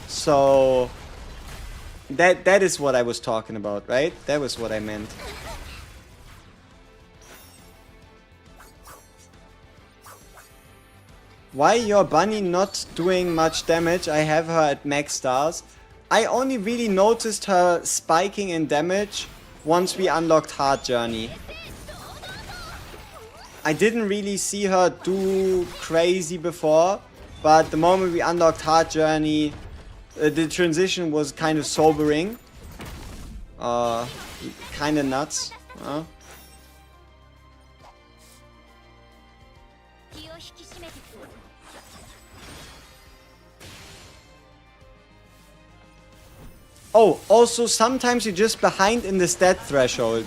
So that is what I was talking about, right? That was what I meant. Why your bunny not doing much damage? I have her at max stars. I only really noticed her spiking in damage once we unlocked Hard Journey. I didn't really see her do crazy before, but the moment we unlocked Hard Journey, the transition was kind of sobering. Kind of nuts. Oh, also sometimes you're just behind in the stat threshold.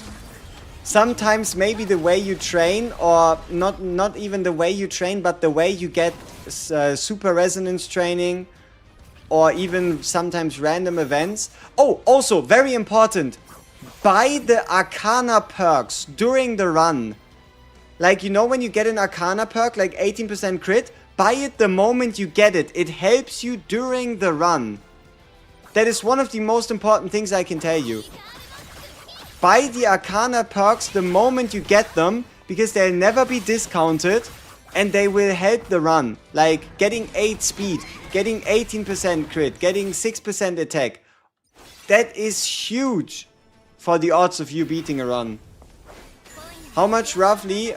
Sometimes maybe the way you train, or not even the way you train, but the way you get super resonance training, or even sometimes random events. Oh, also very important, buy the Arcana perks during the run. Like, you know when you get an Arcana perk, like 18% crit, buy it the moment you get it. It helps you during the run. That is one of the most important things I can tell you. Buy the Arcana perks the moment you get them, because they'll never be discounted and they will help the run. Like getting 8 speed, getting 18% crit, getting 6% attack. That is huge for the odds of you beating a run. How much roughly?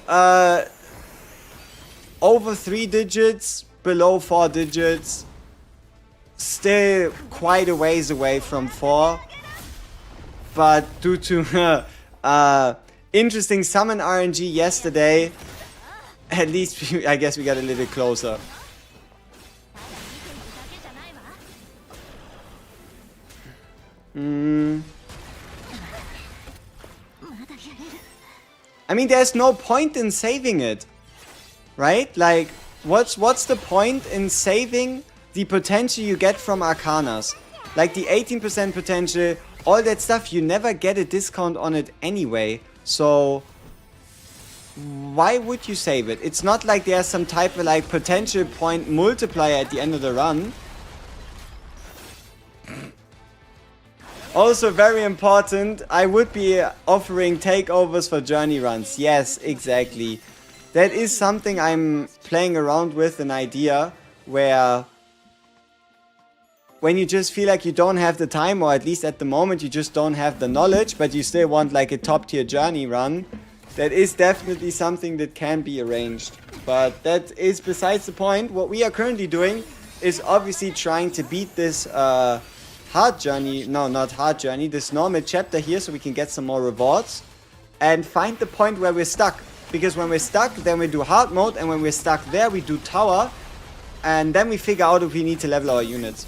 Over 3 digits, below 4 digits. Still quite a ways away from 4. But due to interesting summon RNG yesterday, at least I guess we got a little closer. I mean, there's no point in saving it, right? Like, what's the point in saving the potential you get from Arcanas? Like the 18% potential, all that stuff, you never get a discount on it anyway. So why would you save it? It's not like there's some type of like potential point multiplier at the end of the run. Also very important, I would be offering takeovers for journey runs. Yes, exactly. That is something I'm playing around with, an idea where when you just feel like you don't have the time, or at least at the moment you just don't have the knowledge, but you still want like a top tier journey run, that is definitely something that can be arranged. But that is besides the point. What we are currently doing is obviously trying to beat this hard journey, no, not hard journey, this normal chapter here, so we can get some more rewards and find the point where we're stuck. Because when we're stuck, then we do hard mode, and when we're stuck there, we do tower, and then we figure out if we need to level our units.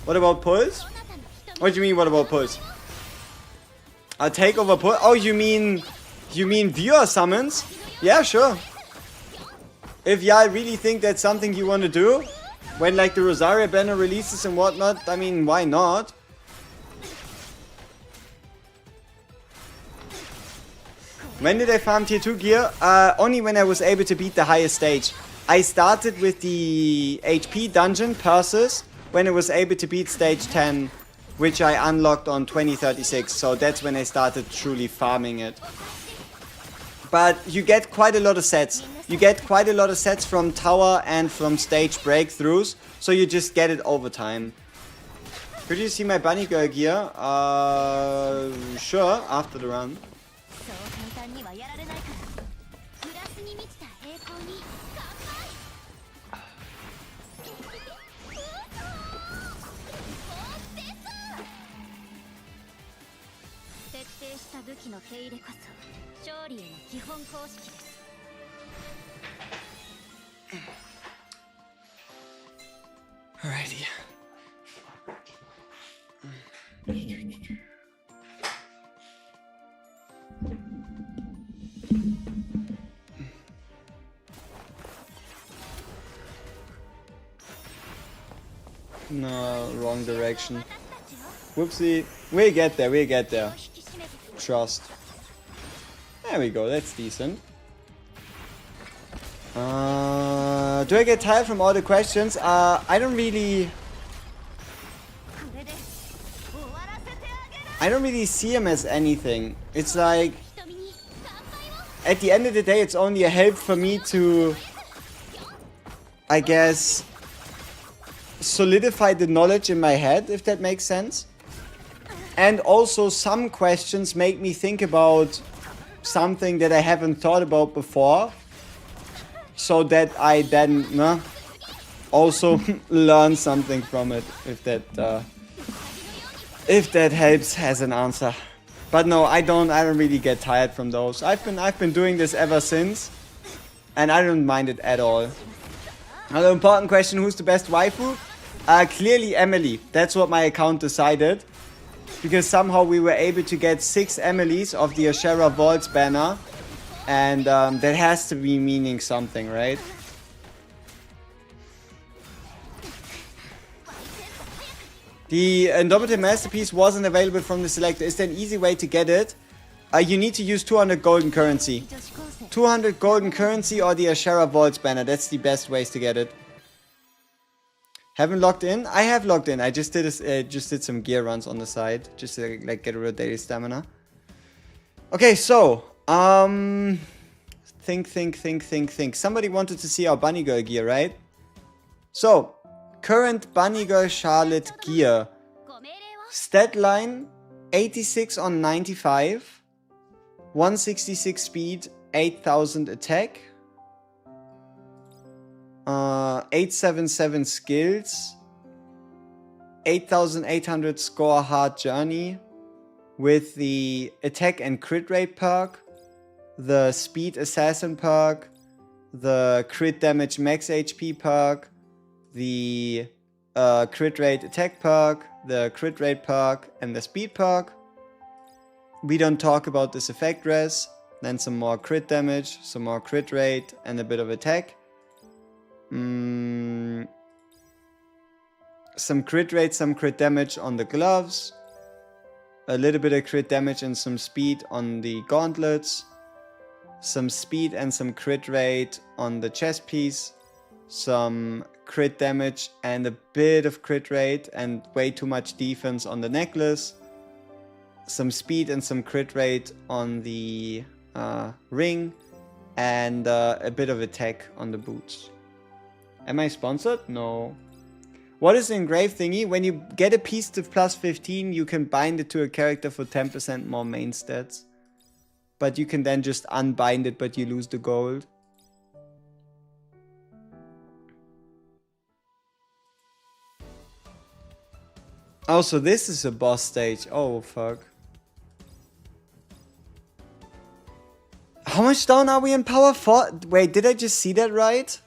What about pulse? What do you mean, what about pulse? A takeover pulse? Oh, you mean viewer summons? Yeah, sure. If y'all really think that's something you want to do, when like the Rosaria banner releases and whatnot, I mean, why not? When did I farm tier 2 gear? Only when I was able to beat the highest stage. I started with the HP dungeon Persis when I was able to beat stage 10, which I unlocked on 2036. So that's when I started truly farming it. But you get quite a lot of sets. You get quite a lot of sets from tower and from stage breakthroughs. So you just get it over time. Could you see my bunny girl gear? Sure, after the run. Alrighty. No, wrong direction. Whoopsie. We'll get there, we'll get there. Trust. There we go, that's decent. Do I get tired from all the questions? I don't really see them as anything. It's like, at the end of the day, it's only a help for me to, I guess, solidify the knowledge in my head, if that makes sense. And also some questions make me think about something that I haven't thought about before, so that I then also learn something from it, if that helps as an answer. But no, I don't really get tired from those. I've been doing this ever since, and I don't mind it at all. Another important question: who's the best waifu? Clearly Emily. That's what my account decided, because somehow we were able to get 6 Emilys of the Ashera Vaults banner, and that has to be meaning something, right? The Indomitable Masterpiece wasn't available from the selector. Is there an easy way to get it? You need to use 200 golden currency. 200 golden currency or the Ashera Vaults banner. That's the best ways to get it. Haven't logged in? I have logged in. I just did some gear runs on the side, just to like get rid of daily stamina. Okay, so think. Somebody wanted to see our bunny girl gear, right? So current bunny girl Charlotte gear. Stat line 86 on 95, 166 speed, 8000 attack. 877 skills, 8800 score hard journey with the attack and crit rate perk, the speed assassin perk, the crit damage max HP perk, the crit rate attack perk, the crit rate perk, and the speed perk. We don't talk about this effect res, then some more crit damage, some more crit rate, and a bit of attack. Some crit rate, some crit damage on the gloves, a little bit of crit damage and some speed on the gauntlets, some speed and some crit rate on the chest piece, some crit damage and a bit of crit rate and way too much defense on the necklace, some speed and some crit rate on the ring, and a bit of attack on the boots. Am I sponsored? No. What is the engraved thingy? When you get a piece to plus 15, you can bind it to a character for 10% more main stats. But you can then just unbind it, but you lose the gold. Also, this is a boss stage. Oh, fuck. How much down are we in power? 4? Wait, did I just see that right?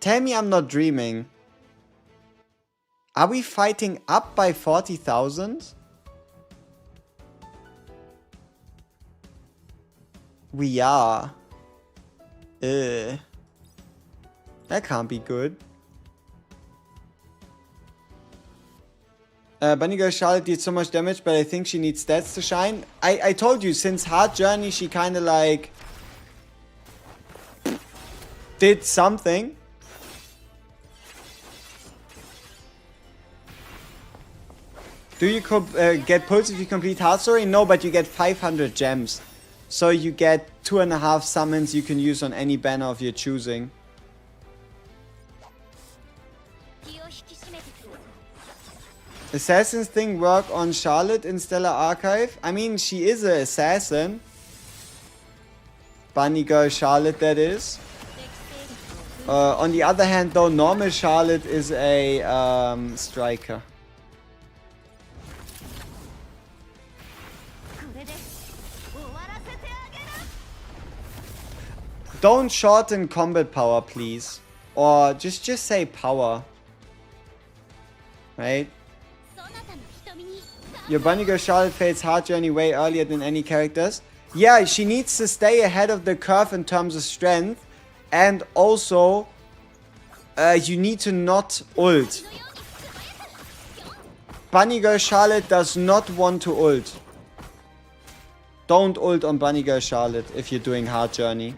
Tell me I'm not dreaming. Are we fighting up by 40,000? We are. That can't be good. Bunny Girl Charlotte did so much damage, but I think she needs stats to shine. I told you, since Hard Journey, she kind of like did something. Do you get pulls if you complete Hard Story? No, but you get 500 gems. So you get 2.5 summons you can use on any banner of your choosing. Assassin's thing work on Charlotte in Stellar Archive? I mean, she is an assassin. Bunny Girl Charlotte, that is. On the other hand, though, normal Charlotte is a striker. Don't shorten combat power, please. Or just say power. Right? Your Bunny Girl Charlotte fades Hard Journey way earlier than any characters. Yeah, she needs to stay ahead of the curve in terms of strength. And also, you need to not ult. Bunny Girl Charlotte does not want to ult. Don't ult on Bunny Girl Charlotte if you're doing Hard Journey.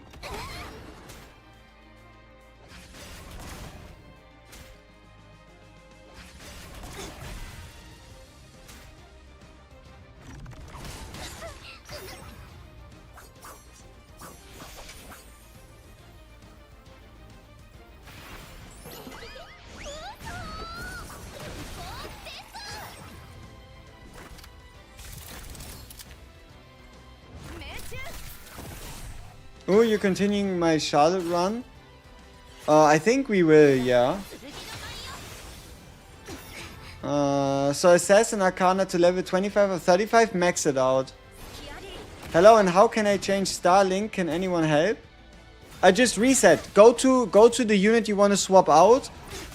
Oh, you're continuing my Charlotte run? I think we will, yeah. So Assassin Arcana to level 25 or 35? Max it out. Hello, and how can I change Starlink? Can anyone help? Just reset. Go to the unit you want to swap out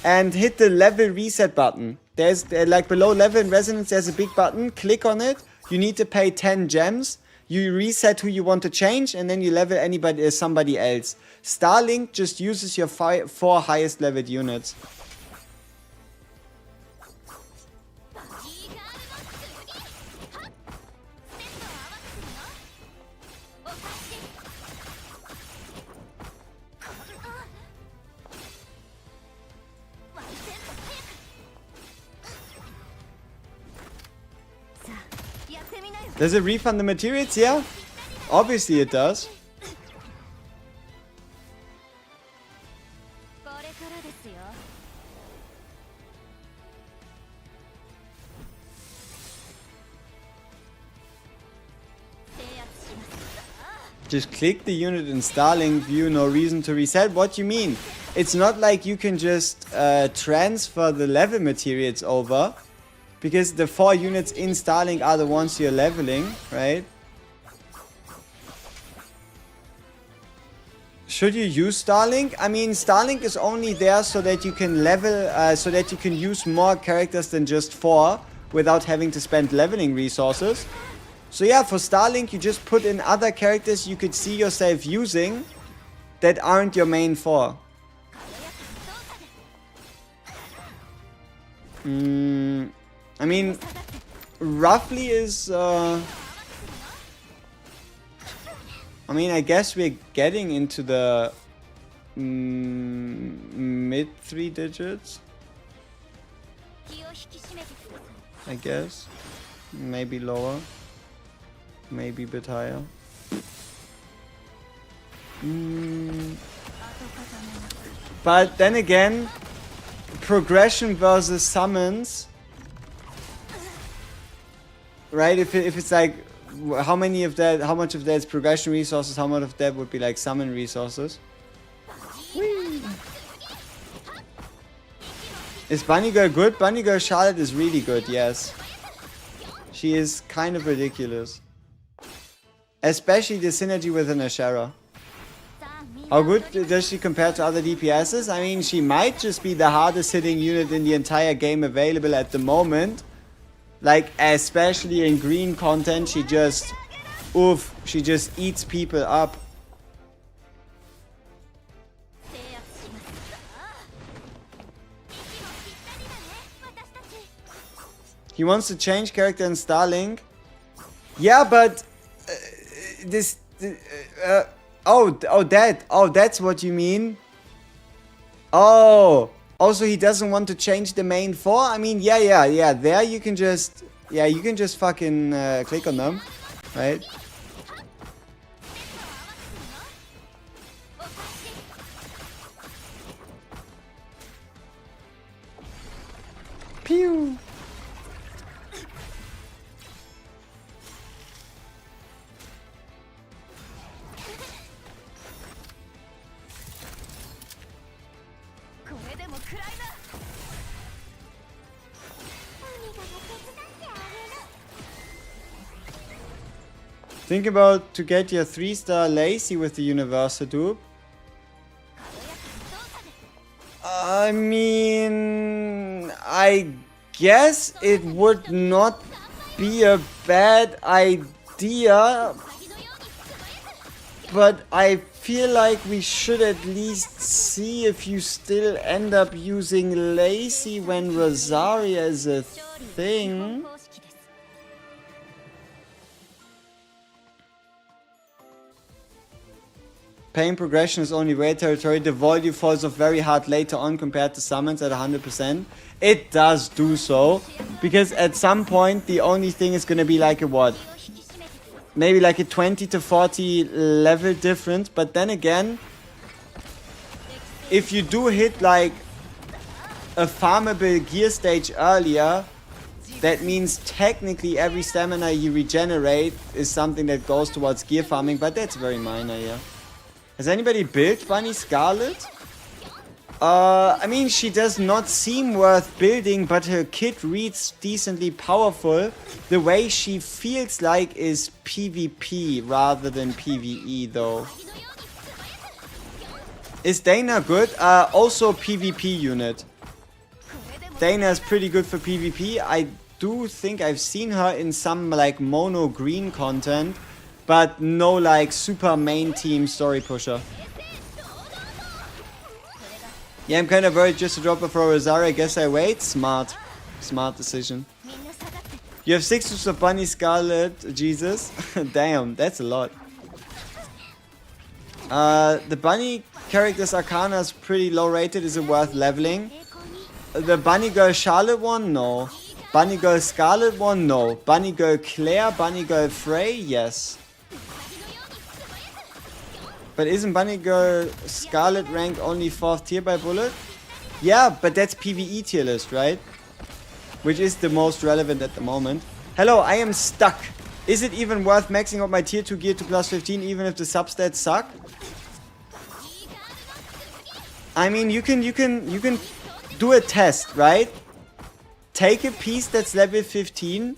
and hit the level reset button. There's like below level and resonance, there's a big button. Click on it. You need to pay 10 gems. You reset who you want to change, and then you level somebody else. Starlink just uses your 4 highest leveled units. Does it refund the materials? Yeah, obviously it does. Just click the unit in Starlink view, no reason to reset. What do you mean? It's not like you can just transfer the level materials over. Because the 4 units in Starlink are the ones you're leveling, right? Should you use Starlink? I mean, Starlink is only there so that you can level, so that you can use more characters than just 4 without having to spend leveling resources. So yeah, for Starlink, you just put in other characters you could see yourself using that aren't your main 4. I mean, roughly is, I mean, I guess we're getting into the mid 3 digits. I guess. Maybe lower. Maybe a bit higher. But then again, progression versus summons. Right, if it's like, how much of that is progression resources, how much of that would be like summon resources? Whee! Is Bunny Girl good? Bunny Girl Charlotte is really good, yes. She is kind of ridiculous. Especially the synergy with an Ashera. How good does she compare to other DPSs? I mean, she might just be the hardest hitting unit in the entire game available at the moment. Like, especially in green content, she just eats people up. He wants to change character in Starlink. Yeah, but that's what you mean. Oh, also he doesn't want to change the main 4. I mean, yeah. There you can just, you can just fucking click on them, right? Pew. Think about to get your 3-star lacy with the universal dupe. I mean, I guess it would not be a bad idea, but I feel like we should at least see if you still end up using lacy when Rosaria is a thing. Pain progression is only rare territory. The volume falls off very hard later on compared to summons at 100%. It does do so. Because at some point, the only thing is going to be like a what? Maybe like a 20 to 40 level difference. But then again, if you do hit like a farmable gear stage earlier, that means technically every stamina you regenerate is something that goes towards gear farming. But that's very minor, yeah. Has anybody built Bunny Scarlet? I mean, she does not seem worth building, but her kit reads decently powerful. The way she feels like is PvP rather than PvE, though. Is Dana good? Also PvP unit. Dana is pretty good for PvP. I do think I've seen her in some like mono green content. But no like super main team story pusher. Yeah, I'm kind of worried just to drop her for Rosaria. I guess I wait. Smart. Smart decision. You have 6 tubes of Bunny Scarlet. Jesus. Damn, that's a lot. The Bunny character's Arcana is pretty low rated. Is it worth leveling? The Bunny Girl Charlotte one? No. Bunny Girl Scarlet one? No. Bunny Girl Claire? Bunny Girl Frey? Yes. But isn't Bunny Girl Scarlet rank only 4th tier by Bullet? Yeah, but that's PvE tier list, right? Which is the most relevant at the moment. Hello, I am stuck. Is it even worth maxing out my tier 2 gear to plus 15 even if the substats suck? I mean, you can do a test, right? Take a piece that's level 15,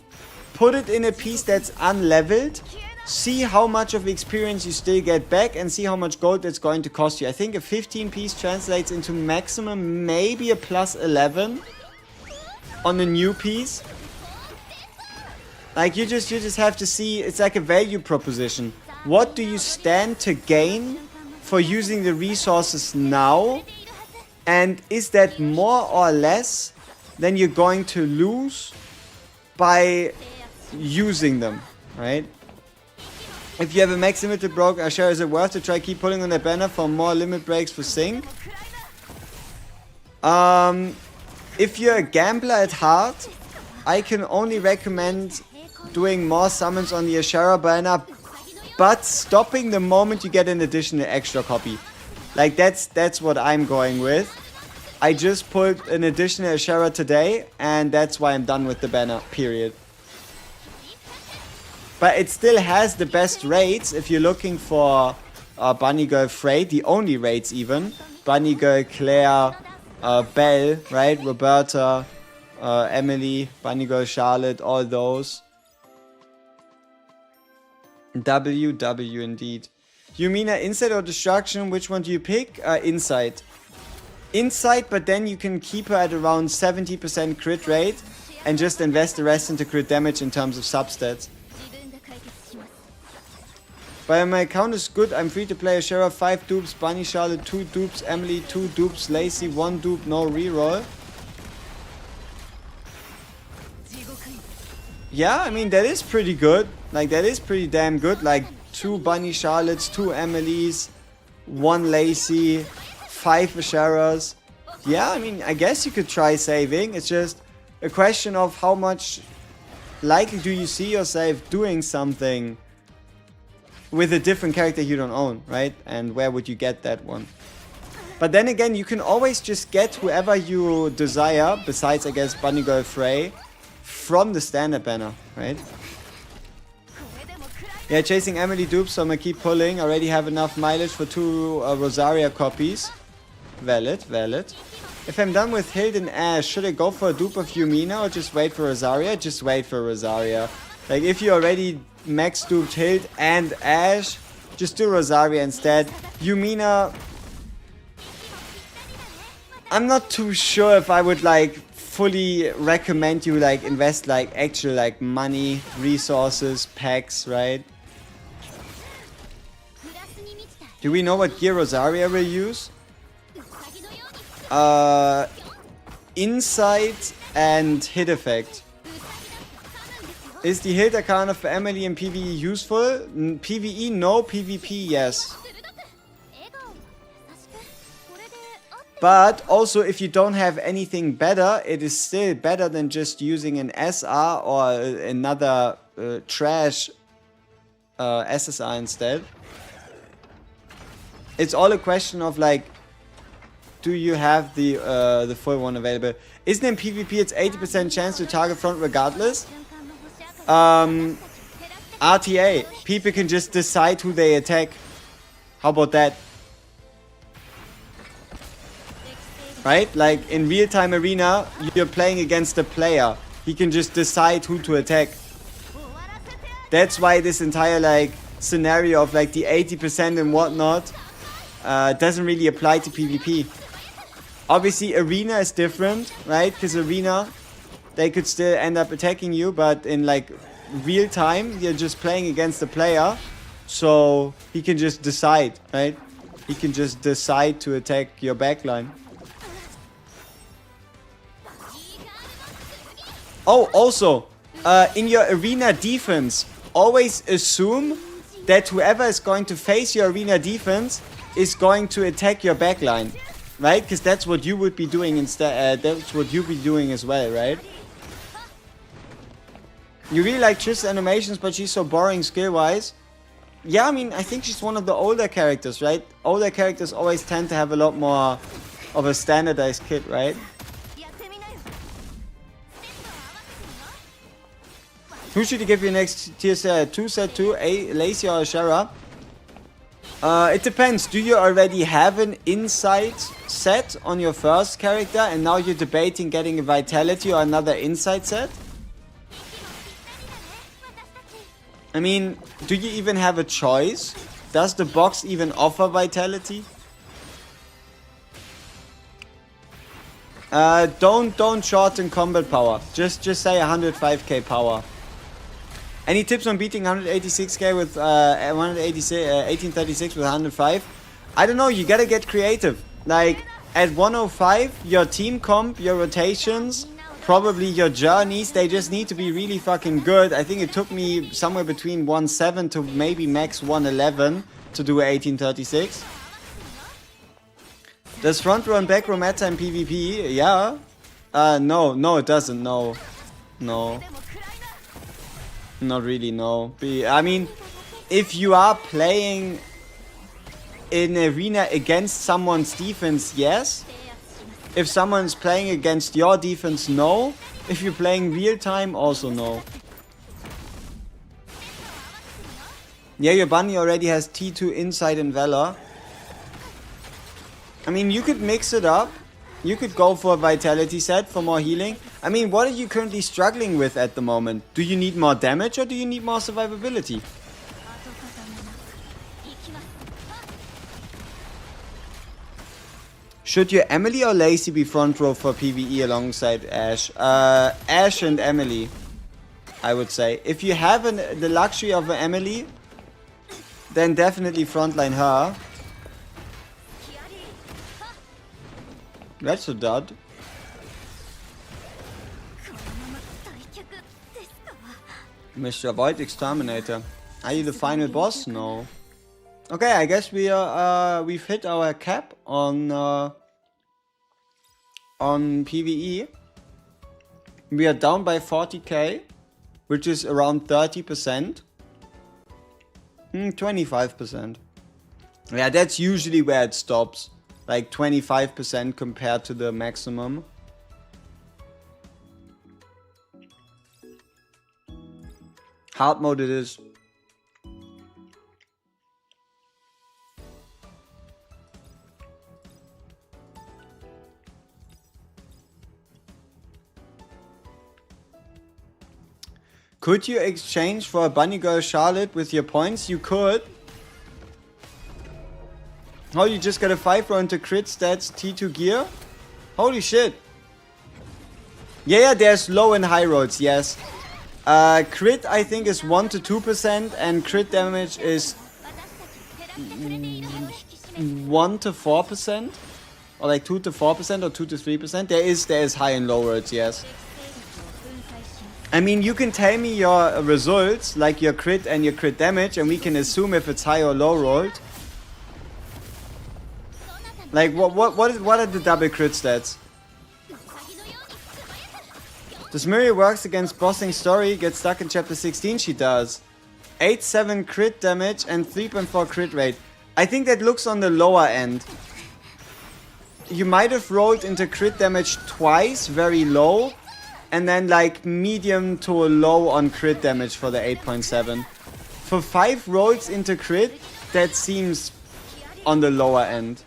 put it in a piece that's unleveled, see how much of experience you still get back and see how much gold it's going to cost you. I think a 15 piece translates into maximum maybe a plus 11 on a new piece. Like you just have to see, it's like a value proposition. What do you stand to gain for using the resources now? And is that more or less than you're going to lose by using them, right? If you have a max limited broke, Ashara, is it worth to try keep pulling on that banner for more limit breaks for sync? If you're a gambler at heart, I can only recommend doing more summons on the Ashara banner, but stopping the moment you get an additional extra copy. Like that's what I'm going with. I just pulled an additional Ashara today, and that's why I'm done with the banner, period. But it still has the best rates if you're looking for Bunny Girl Frey, the only rates even. Bunny Girl Claire, Belle, right? Roberta, Emily, Bunny Girl Charlotte, all those. W indeed. You mean Insight or Destruction? Which one do you pick? Insight. Insight, but then you can keep her at around 70% crit rate and just invest the rest into crit damage in terms of substats. But my account is good. I'm free to play a Sheriff, 5 dupes, Bunny Charlotte, 2 dupes, Emily, 2 dupes, Lacey, 1 dupe, no reroll. Yeah, I mean, that is pretty good. Like, that is pretty damn good. Like, 2 Bunny Charlottes, 2 Emilys, 1 Lacey, 5 Asheras. Yeah, I mean, I guess you could try saving. It's just a question of how much likely do you see yourself doing something with a different character you don't own, right? And where would you get that one? But then again, you can always just get whoever you desire, besides, I guess, Bunny Girl Frey, from the standard banner, right? Yeah, chasing Emily dupes, so I'm gonna keep pulling. Already have enough mileage for 2 Rosaria copies. Valid, valid. If I'm done with Hild and Ashe, should I go for a dupe of Yumina or just wait for Rosaria? Just wait for Rosaria. Like, if you already max duped Hild and Ashe, just do Rosaria instead. Yumina, I'm not too sure if I would, like, fully recommend you, like, invest, like, actual, like, money, resources, packs, right? Do we know what gear Rosaria will use? Insight and hit effect. Is the hit arcana for Emily in PvE useful? PvE no, PvP yes. But also, if you don't have anything better, it is still better than just using an SR or another trash SSR instead. It's all a question of, like, do you have the full one available? Isn't in PvP it's 80% chance to target front regardless? RTA. People can just decide who they attack. How about that? Right? Like, in real-time arena, you're playing against a player. He can just decide who to attack. That's why this entire, like, scenario of, like, the 80% and whatnot doesn't really apply to PvP. Obviously, arena is different, right? Because arena, they could still end up attacking you, but in, like, real time, you're just playing against the player. So, he can just decide, right? He can just decide to attack your backline. Oh, also, in your arena defense, always assume that whoever is going to face your arena defense is going to attack your backline, right? Because that's what you would be doing instead. That's what you'd be doing as well, right? You really like Trish's animations, but she's so boring skill-wise. Yeah, I mean, I think she's one of the older characters, right? Older characters always tend to have a lot more of a standardized kit, right? Who should you give your next tier set? 2 set 2, Lacey or Ashera? It depends. Do you already have an insight set on your first character and now you're debating getting a vitality or another insight set? I mean, do you even have a choice? Does the box even offer vitality? Don't shorten combat power. Just say 105k power. Any tips on beating 186k with 1836 with 105? I don't know, you gotta get creative. Like, at 105, your team comp, your rotations, probably your journeys, they just need to be really fucking good. I think it took me somewhere between 1.7 to maybe max 1.11 to do 1836. Does front row and back row matter in PvP? Yeah. No, it doesn't. No. Not really, no. I mean, if you are playing in arena against someone's defense, yes. If someone's playing against your defense, no. If you're playing real time, also no. Yeah, your bunny already has T2 Insight and Valor. I mean, you could mix it up. You could go for a vitality set for more healing. I mean, what are you currently struggling with at the moment? Do you need more damage or do you need more survivability? Should your Emily or Lacey be front row for PvE alongside Ashe? Ashe and Emily, I would say. If you have the luxury of an Emily, then definitely frontline her. That's a dud. Mr. Void Exterminator. Are you the final boss? No. Okay, I guess we've hit our cap on PvE. We are down by 40k, which is around 30%. 25%. Yeah, that's usually where it stops. Like 25% compared to the maximum. Hard mode it is. Could you exchange for a Bunny Girl Charlotte with your points? You could. Oh, you just got a 5 round to crit stats T2 gear? Holy shit. Yeah, there's low and high rolls, yes. Crit I think is 1 to 2% and crit damage is 1 to 4%. Or like 2 to 4% or 2 to 3%. There is high and low rolls, yes. I mean, you can tell me your results, like your crit and your crit damage, and we can assume if it's high or low rolled. Like, what are the double crit stats? Does Miri works against bossing story, get stuck in chapter 16? She does. 8-7 crit damage and 3.4 crit rate. I think that looks on the lower end. You might have rolled into crit damage twice, very low. And then like medium to a low on crit damage for the 8.7. For 5 rolls into crit, that seems on the lower end.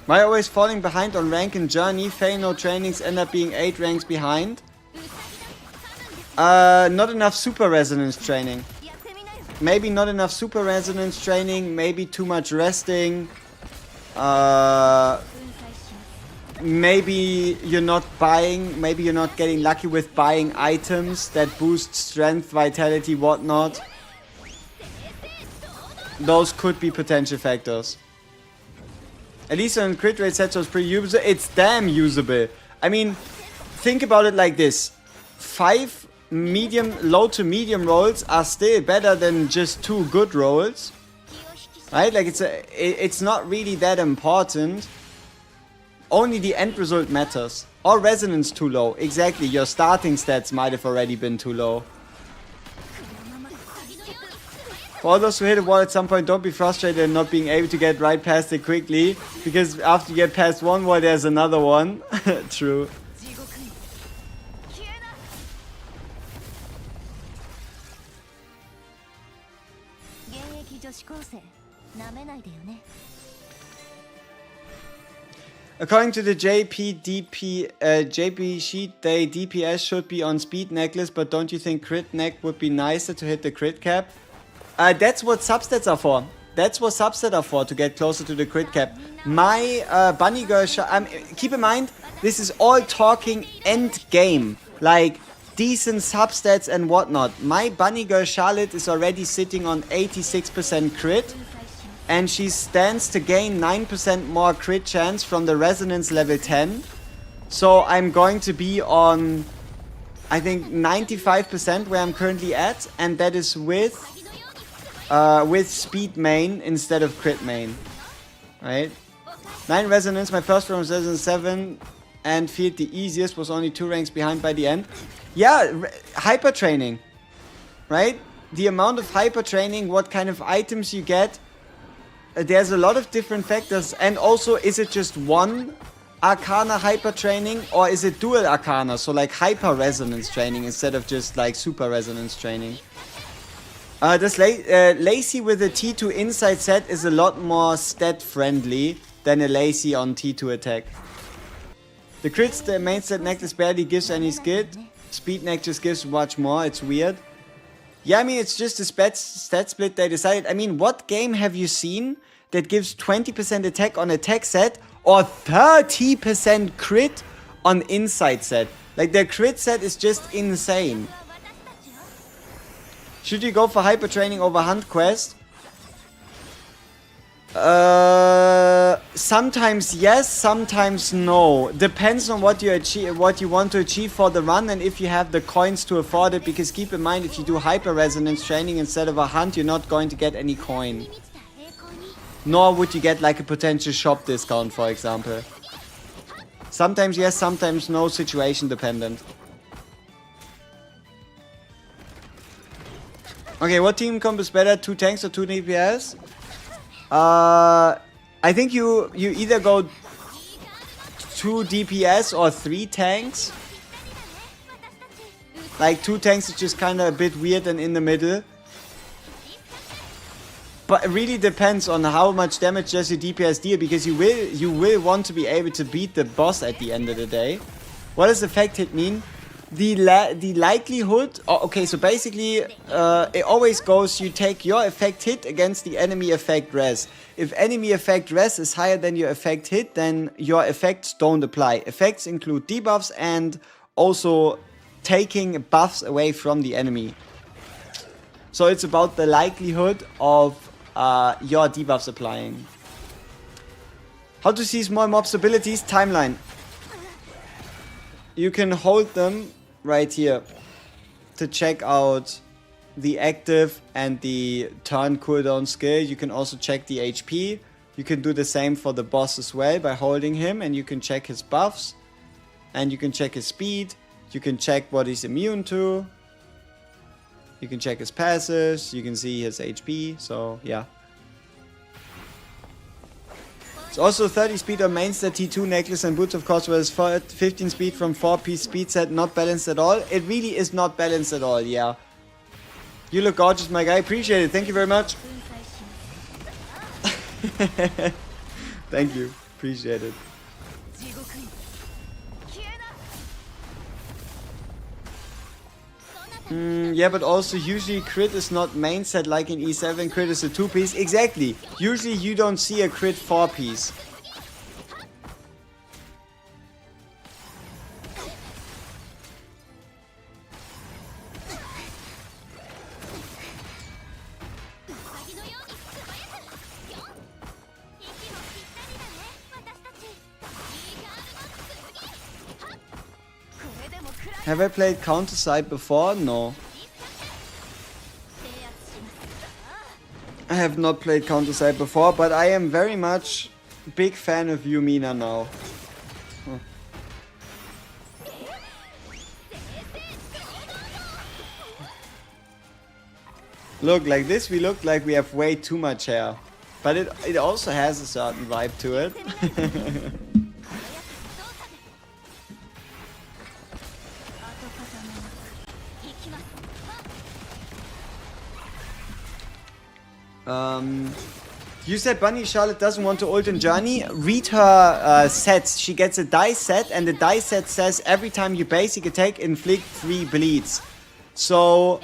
Why always falling behind on rank and journey? Fail no trainings, end up being 8 ranks behind. Not enough super resonance training. Maybe not enough super resonance training, maybe too much resting. Maybe you're not buying, maybe you're not getting lucky with buying items that boost strength, vitality, whatnot. Those could be potential factors. At least on crit rate sets was pretty usable. It's damn usable. I mean, think about it like this. 5 low to medium rolls are still better than just 2 good rolls. Right? Like it's not really that important. Only the end result matters. Or resonance too low. Exactly, your starting stats might have already been too low. For all those who hit a wall at some point, don't be frustrated in not being able to get right past it quickly. Because after you get past one wall, there's another one. True. According to the JP sheet, they DPS should be on speed necklace, but don't you think crit neck would be nicer to hit the crit cap? That's what substats are for. That's what substats are for, to get closer to the crit cap. My Bunny Girl keep in mind, this is all talking end game. Like, decent substats and whatnot. My Bunny Girl Charlotte is already sitting on 86% crit. And she stands to gain 9% more crit chance from the resonance level 10. So I'm going to be on, I think, 95% where I'm currently at. And that is with speed main instead of crit main. Right? 9 resonance, my first round was resonance 7. And field the easiest, was only 2 ranks behind by the end. Yeah, hyper training. Right? The amount of hyper training, what kind of items you get. There's a lot of different factors, and also, is it just one Arcana hyper training, or is it dual Arcana, so like hyper resonance training instead of just like super resonance training? This Lacey with a T2 inside set is a lot more stat friendly than a Lacey on T2 attack. The crits, the main stat necklace barely gives any skill. Speed neck just gives much more, it's weird. Yeah, I mean, it's just a stat split they decided. I mean, what game have you seen that gives 20% attack on attack set or 30% crit on inside set? Like, their crit set is just insane. Should you go for hyper training over hunt quest? Sometimes yes, sometimes no. Depends on what you achieve, what you want to achieve for the run, and if you have the coins to afford it. Because keep in mind, if you do hyper resonance training instead of a hunt, you're not going to get any coin. Nor would you get like a potential shop discount, for example. Sometimes yes, sometimes no. Situation dependent. Okay, what team comp is better? 2 tanks or 2 DPS? I think you either go 2 DPS or 3 tanks. Like 2 tanks is just kind of a bit weird and in the middle. But it really depends on how much damage does your DPS deal, because you will want to be able to beat the boss at the end of the day. What does effect hit mean? The likelihood... Oh, okay, so basically it always goes, you take your effect hit against the enemy effect res. If enemy effect res is higher than your effect hit, then your effects don't apply. Effects include debuffs and also taking buffs away from the enemy. So it's about the likelihood of your debuffs applying. How to see small mobs abilities? Timeline. You can hold them right here to check out the active and the turn cooldown skill. You can also check the HP. You can do the same for the boss as well by holding him, and you can check his buffs, and you can check his speed. You can check what he's immune to. You can check his passes. You can see his HP. So yeah. It's also 30 speed on main set, T2 necklace and boots, of course, whereas 15 speed from 4-piece speed set, not balanced at all. It really is not balanced at all, yeah. You look gorgeous, my guy. Appreciate it. Thank you very much. Thank you. Appreciate it. Yeah, but also usually crit is not main set like in E7. Crit is a 2-piece. Exactly. Usually you don't see a crit 4-piece. Have I played Counterside before? No. I have not played Counterside before, but I am very much big fan of Yumina now. Huh. Look, like this we look like we have way too much hair. But it also has a certain vibe to it. You said Bunny Charlotte doesn't want to ult in Journey. Read her sets. She gets a die set, and the die set says every time you basic attack, inflict 3 bleeds. So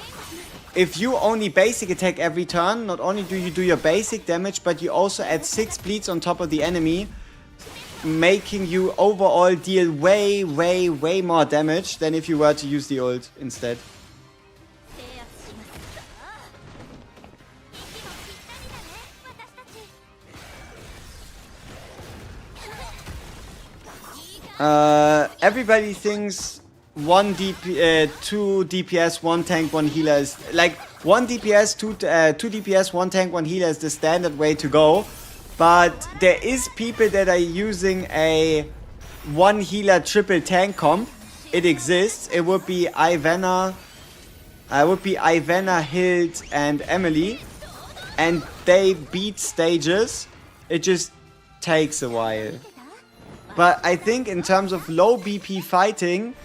if you only basic attack every turn, not only do you do your basic damage, but you also add 6 bleeds on top of the enemy, making you overall deal way more damage than if you were to use the ult instead. Everybody thinks 2 DPS, 1 tank, 1 healer is like 1 DPS, 2 DPS, 1 tank, 1 healer is the standard way to go. But there is people that are using a 1 healer triple tank comp. It exists. It would be Ivana, Hild, and Emily, and they beat stages. It just takes a while. But I think in terms of low BP fighting,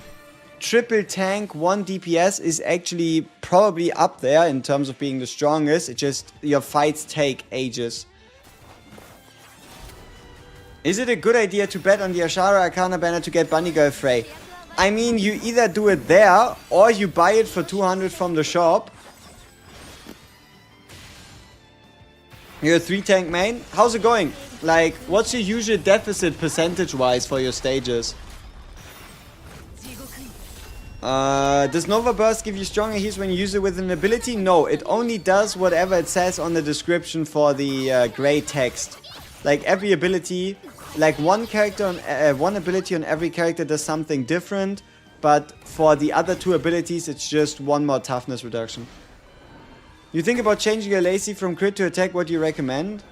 triple tank 1 DPS is actually probably up there in terms of being the strongest. It just, your fights take ages. Is it a good idea to bet on the Ashara Arcana banner to get Bunny Girl Frey? I mean, you either do it there or you buy it for 200 from the shop. You're a 3 tank main? How's it going? Like, what's your usual deficit percentage-wise for your stages? Does Nova Burst give you stronger heals when you use it with an ability? No, it only does whatever it says on the description for the gray text. Like every ability, like one ability on every character does something different, but for the other two abilities, it's just one more toughness reduction. You think about changing your lacy from crit to attack, what do you recommend?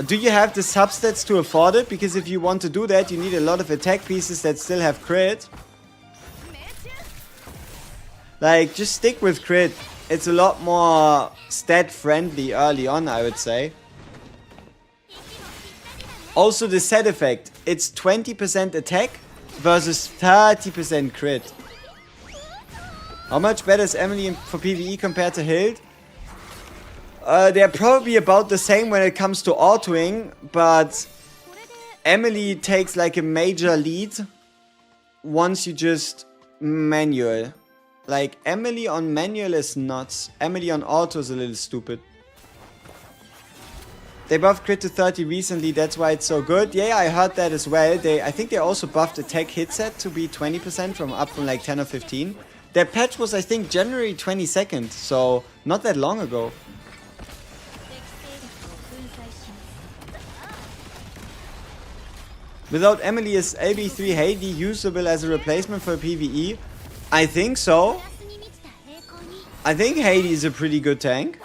Do you have the substats to afford it? Because if you want to do that, you need a lot of attack pieces that still have crit. Like, just stick with crit. It's a lot more stat friendly early on, I would say. Also, the set effect. It's 20% attack versus 30% crit. How much better is Emily for PvE compared to Hild? They're probably about the same when it comes to autoing, but Emily takes like a major lead once you just manual. Like, Emily on manual is nuts. Emily on auto is a little stupid. They buffed crit to 30 recently, that's why it's so good. Yeah, I heard that as well. I think they also buffed attack hit set to be 20% from like 10 or 15. Their patch was, I think, January 22nd, so not that long ago. Without Emily, is LB3 Heidi usable as a replacement for PvE? I think so. I think Heidi is a pretty good tank.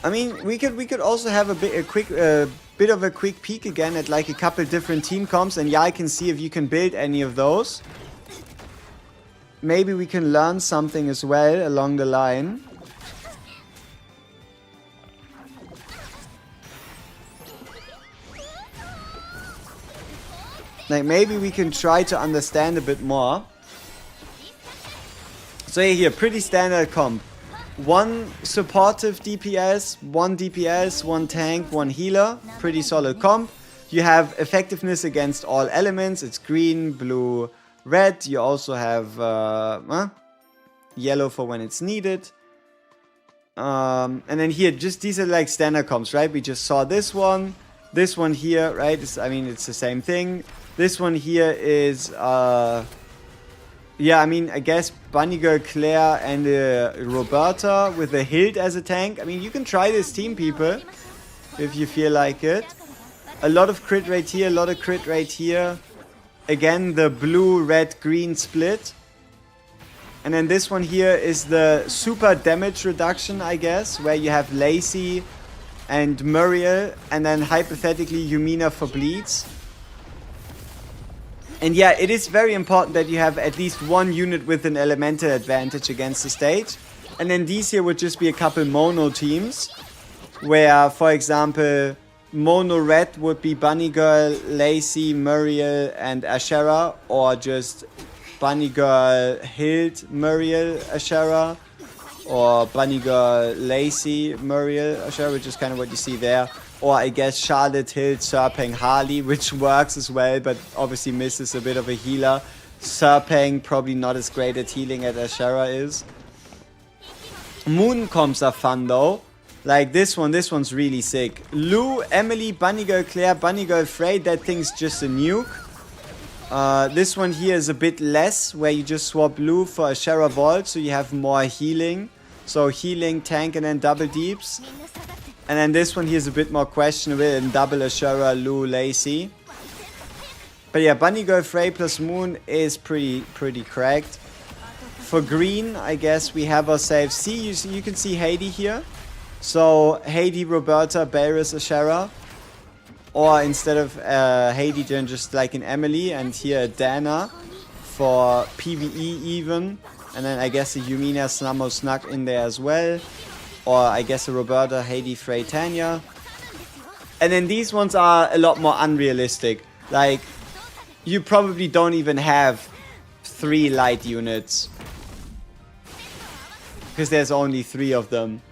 I mean, we could also have a bit of a quick peek again at like a couple different team comps, and yeah, I can see if you can build any of those. Maybe we can learn something as well along the line. Like, maybe we can try to understand a bit more. So here, pretty standard comp. One supportive DPS, one DPS, one tank, one healer. Pretty solid comp. You have effectiveness against all elements. It's green, blue, red. You also have yellow for when it's needed. And then here, just these are like standard comps, right? We just saw this one. This one here, right? I mean, it's the same thing. This one here is, yeah, I mean, I guess Bunny Girl Claire and Roberta with a Hild as a tank. I mean, you can try this team, people, if you feel like it. A lot of crit rate here, a lot of crit rate here. Again, the blue, red, green split. And then this one here is the super damage reduction, I guess, where you have Lacey and Muriel, and then hypothetically Yumina for bleeds. And yeah, it is very important that you have at least one unit with an elemental advantage against the stage. And then these here would just be a couple mono teams, where, for example, mono red would be Bunny Girl, Lacey, Muriel, and Ashera, or just Bunny Girl, Hild, Muriel, Ashera, or Bunny Girl, Lacey, Muriel, Ashera, which is kind of what you see there. Or I guess Charlotte, Hild, Serpeng, Harley, which works as well, but obviously misses a bit of a healer. Serpeng probably not as great at healing as Ashera is. Moon comps are fun though. Like this one's really sick. Lou, Emily, Bunny Girl Claire, Bunny Girl Frey, that thing's just a nuke. This one here is a bit less, where you just swap Lou for Ashera Vault, so you have more healing. So healing, tank, and then double deeps. And then this one here is a bit more questionable in double Ashera, Lou, Lacey. But yeah, Bunny Girl Frey plus Moon is pretty cracked. For green, I guess we have ourselves... See, you can see Heidi here. So Heidi, Roberta, Beerus, Ashera. Or instead of Heidi, then just like an Emily. And here Dana for PvE even. And then I guess a Yumina, Snamo, Snug in there as well. Or I guess a Roberta, Heidi, Frey, Tanya. And then these ones are a lot more unrealistic. Like, you probably don't even have 3 light units. Because there's only 3 of them.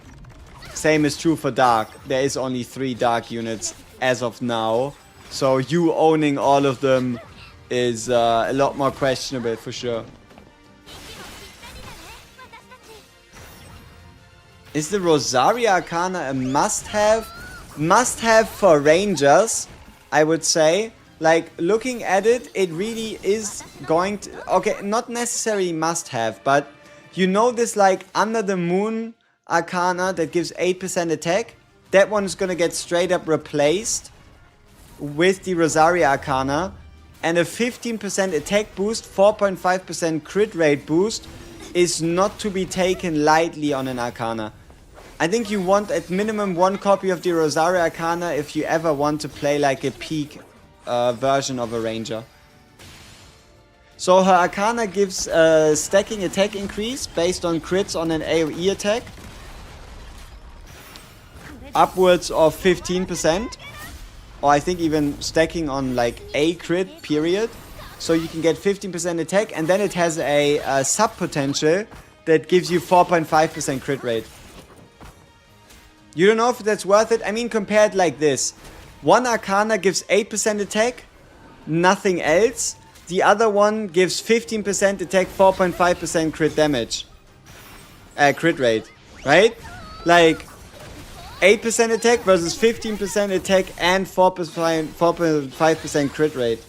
Same is true for dark. There is only 3 dark units as of now. So you owning all of them is a lot more questionable for sure. Is the Rosaria Arcana a must-have? Must-have for Rangers, I would say. Like, looking at it, it really is going to... Okay, not necessarily must have, but you know this, like, Under the Moon Arcana that gives 8% attack? That one is gonna get straight up replaced with the Rosaria Arcana. And a 15% attack boost, 4.5% crit rate boost is not to be taken lightly on an Arcana. I think you want at minimum one copy of the Rosaria Arcana if you ever want to play like a peak version of a Ranger. So her Arcana gives a stacking attack increase based on crits on an AoE attack. Upwards of 15%. Or I think even stacking on like a crit period. So you can get 15% attack, and then it has a sub potential that gives you 4.5% crit rate. You don't know if that's worth it? I mean, compared like this. One Arcana gives 8% attack, nothing else. The other one gives 15% attack, 4.5% crit damage. Crit rate, right? Like, 8% attack versus 15% attack and 4.5% crit rate.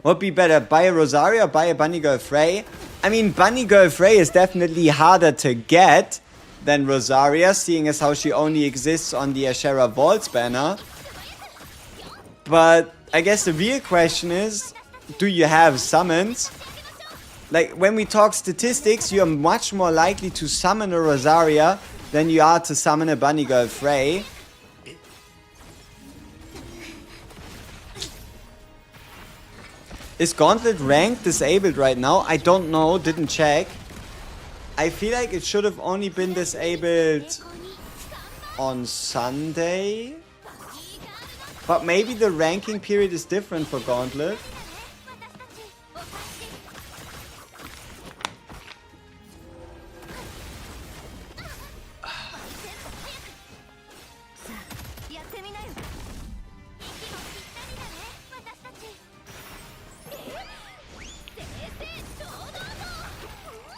What would be better, buy a Rosaria or buy a Bunny Girl Frey? I mean, Bunny Girl Frey is definitely harder to get than Rosaria, seeing as how she only exists on the Ashera Vaults banner. But I guess the real question is, do you have summons? Like, when we talk statistics, you're much more likely to summon a Rosaria than you are to summon a Bunny Girl Frey. Is Gauntlet rank disabled right now? I don't know, didn't check. I feel like it should have only been disabled on Sunday. But maybe the ranking period is different for Gauntlet.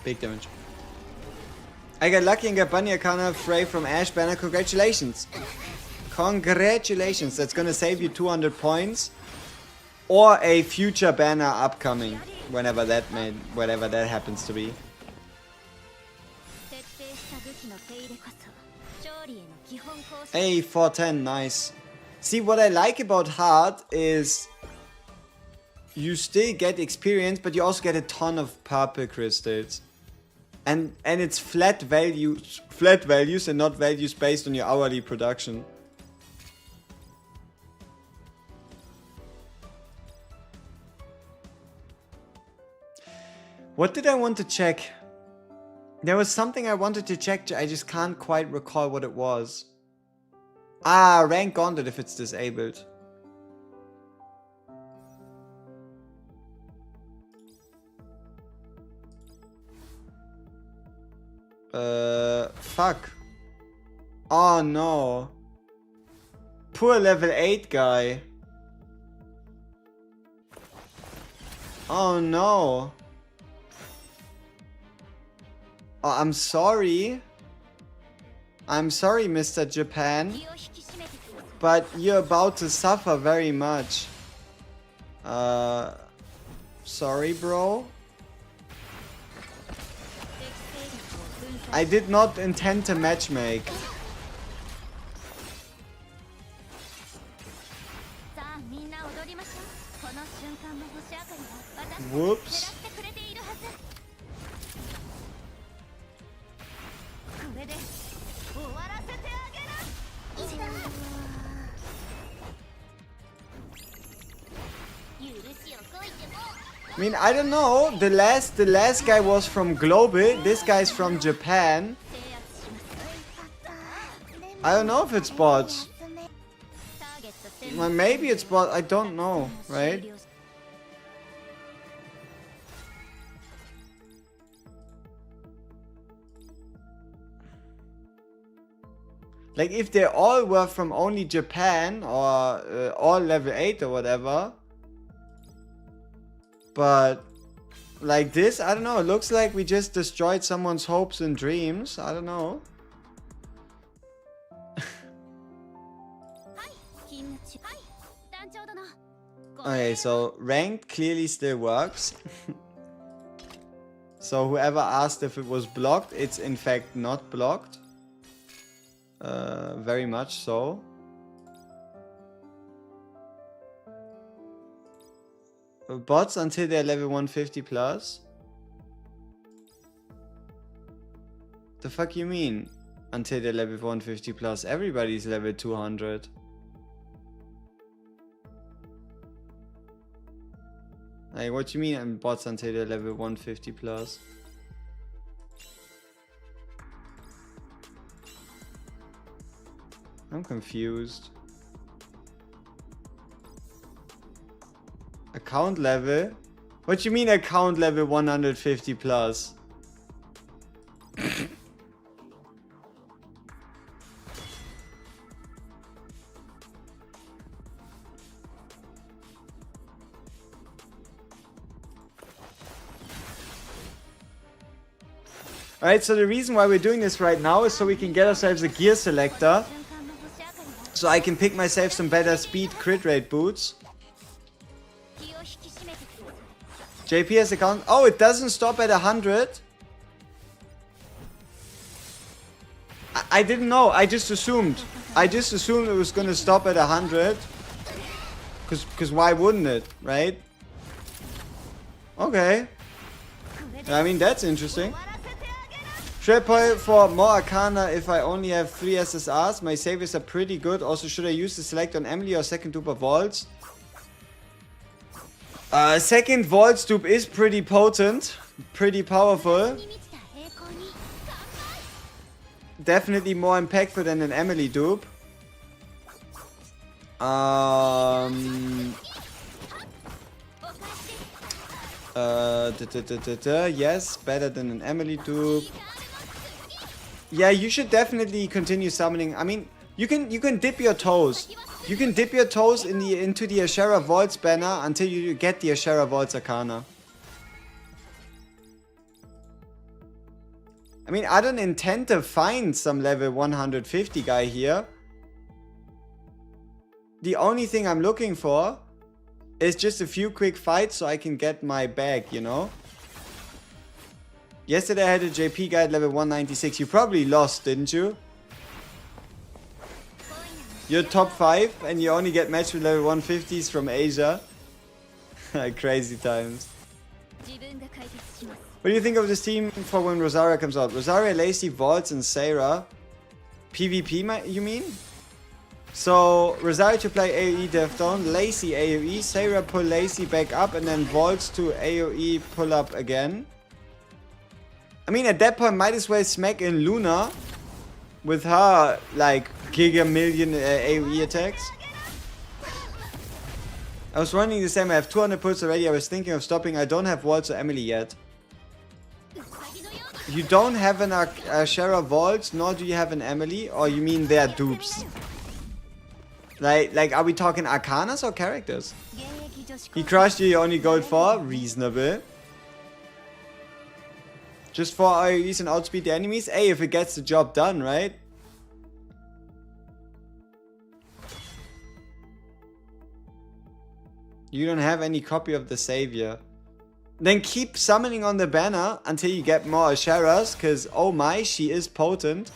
Big damage. I got lucky and got Bunny Arcana Frey from Ash banner. Congratulations. Congratulations. That's gonna save you 200 points. Or a future banner upcoming. Whenever that happens to be. Hey, 410, nice. See, what I like about hard is you still get experience, but you also get a ton of purple crystals. And it's flat values and not values based on your hourly production. What did I want to check? There was something I wanted to check, I just can't quite recall what it was. Ah, rank Gauntlet if it's disabled. Fuck. Oh no. Poor level 8 guy. Oh no. Oh, I'm sorry. I'm sorry, Mr. Japan. But you're about to suffer very much. Sorry, bro. I did not intend to matchmake. Whoops. I mean, I don't know. The last guy was from Global. This guy's from Japan. I don't know if it's bots. Well, maybe it's bot. I don't know, right? Like, if they all were from only Japan or all level 8 or whatever. But like this, I don't know. It looks like we just destroyed someone's hopes and dreams. I don't know. Okay, so ranked clearly still works. So whoever asked if it was blocked, it's in fact not blocked. Very much so. Bots until they're level 150 plus? The fuck you mean? Until they're level 150 plus? Everybody's level 200. Like, what you mean bots until they're level 150 plus? I'm confused. Account level? What you mean account level 150 plus? Alright, so the reason why we're doing this right now is so we can get ourselves a gear selector. So I can pick myself some better speed crit rate boots. JP's account. Oh, it doesn't stop at 100. I didn't know. I just assumed. It was gonna stop at 100. Cause why wouldn't it, right? Okay. I mean, that's interesting. Should I play for more Arcana if I only have 3 SSRs? My saviors are pretty good. Also, should I use the select on Emily or second duper Vaults? Second Vault dupe is pretty potent. Pretty powerful. Definitely more impactful than an Emily dupe. Yes, better than an Emily dupe. Yeah, you should definitely continue summoning. I mean, you can dip your toes. You can dip your toes into the Ashera Vaults banner until you get the Ashera Vaults Arcana. I mean, I don't intend to find some level 150 guy here. The only thing I'm looking for is just a few quick fights so I can get my bag, you know? Yesterday I had a JP guy at level 196. You probably lost, didn't you? You're top 5 and you only get matched with level 150s from Asia. Crazy times. What do you think of this team for when Rosaria comes out? Rosaria, Lacey, Vaults, and Sarah. PvP, you mean? So, Rosaria to play AoE Death Down, Lacey AoE, Sarah pull Lacey back up, and then Vaults to AoE pull up again. I mean, at that point, might as well smack in Luna with her, like, giga million AoE attacks. I was running the same. I have 200 pulls already. I was thinking of stopping. I don't have Vaults or Emily yet. You don't have an Ashera Vault, nor do you have an Emily, or you mean they're dupes? Like, are we talking Arcanas or characters? He crushed you, you only gold 4? Reasonable. Just 4 AoEs and outspeed the enemies? Hey, if it gets the job done, right? You don't have any copy of the Savior. Then keep summoning on the banner until you get more Asheras, because oh my, she is potent.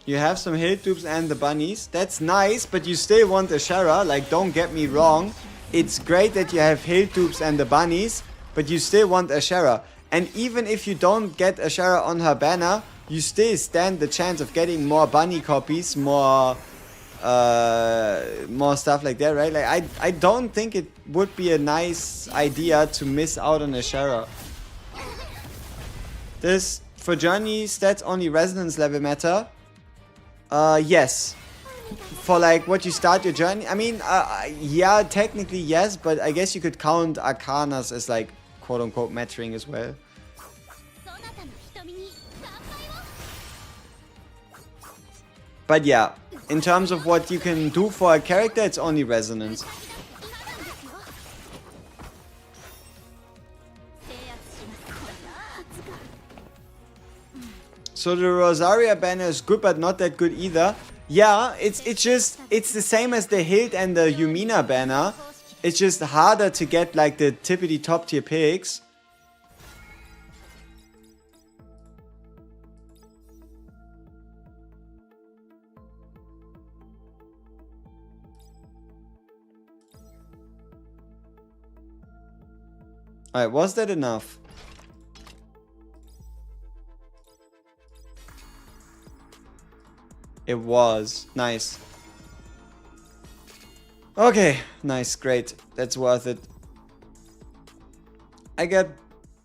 You have some hill dupes and the bunnies. That's nice, but you still want Ashera. Like, don't get me wrong. It's great that you have hill dupes and the bunnies, but you still want Ashera. And even if you don't get Ashera on her banner, you still stand the chance of getting more bunny copies, more stuff like that, right? Like, I don't think it would be a nice idea to miss out on Ashera. This, for journey stats, only resonance level matter. Yes. For like what you start your journey. I mean, yeah, technically yes, but I guess you could count Arcanas as like quote unquote mattering as well. But yeah, in terms of what you can do for a character, it's only resonance. So the Rosaria banner is good, but not that good either. Yeah, it's the same as the Hild and the Yumina banner. It's just harder to get like the tippity top tier picks. Alright, was that enough? It was. Nice. Okay, nice, great. That's worth it. I got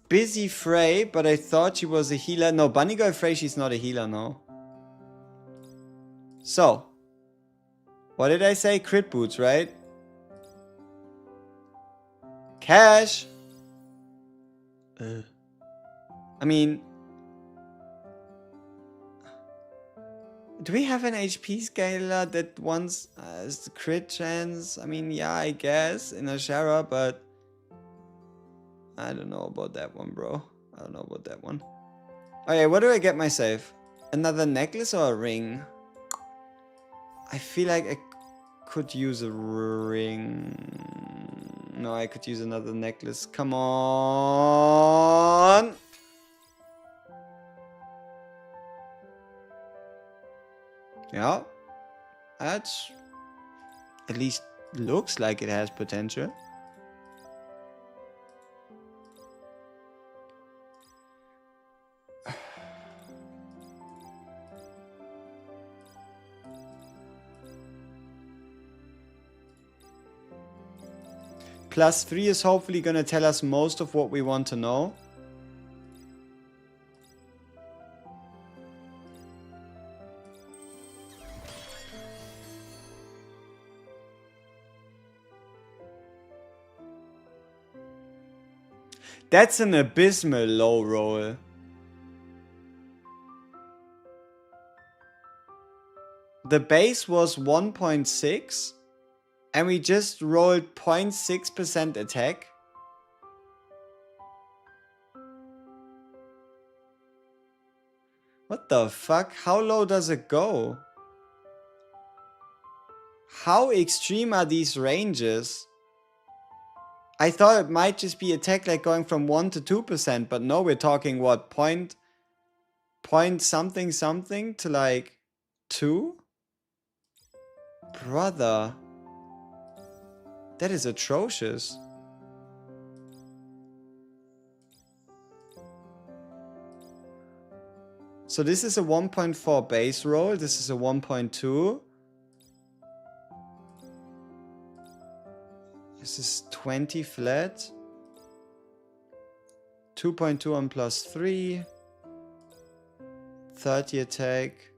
Busy Frey, but I thought she was a healer. No, Bunny Girl Frey, she's not a healer, no. So, what did I say? Crit boots, right? Cash! I mean... Do we have an HP scaler that once has the crit chance? I mean, yeah, I guess, in a Shara, but... I don't know about that one, bro. I don't know about that one. Okay, what do I get myself? Another necklace or a ring? I feel like I could use a ring. No, I could use another necklace. Come on! Yeah. That's... At least looks like it has potential. +3 is hopefully gonna tell us most of what we want to know. That's an abysmal low roll. The base was 1.6 and we just rolled 0.6% attack. What the fuck? How low does it go? How extreme are these ranges? I thought it might just be attack like going from 1 to 2%, but no, we're talking what, point something something to like 2? Brother. That is atrocious. So this is a 1.4 base roll, this is a 1.2. This is 20 flat. 2.2 on +3. 30 attack.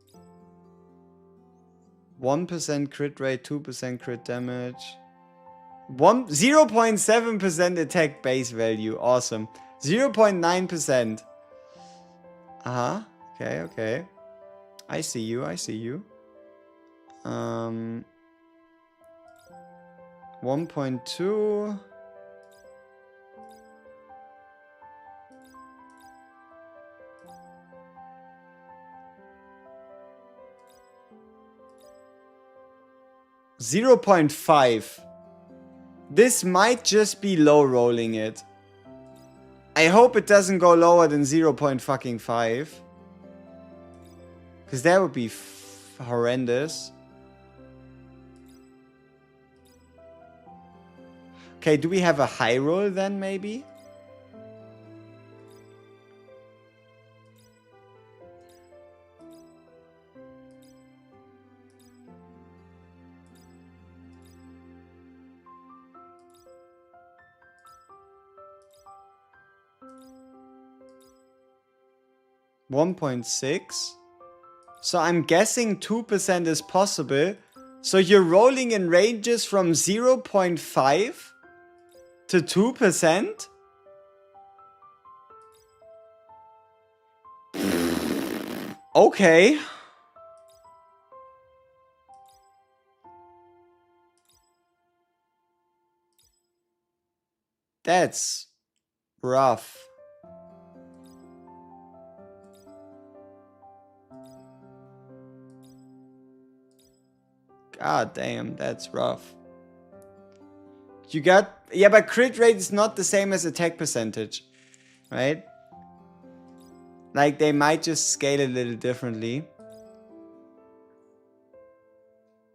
1% crit rate, 2% crit damage. 0.7% attack base value. Awesome. 0.9%. Uh-huh. Okay, okay. I see you, I see you. 1.2. $0.5. This might just be low rolling it. I hope it doesn't go lower than 0.5. Because that would be horrendous. Okay, do we have a high roll then maybe? $1.6. So I'm guessing 2% is possible. So you're rolling in ranges from 0.5 to 2%? Okay. That's rough. God damn, that's rough. You got... Yeah, but crit rate is not the same as attack percentage. Right? Like, they might just scale a little differently.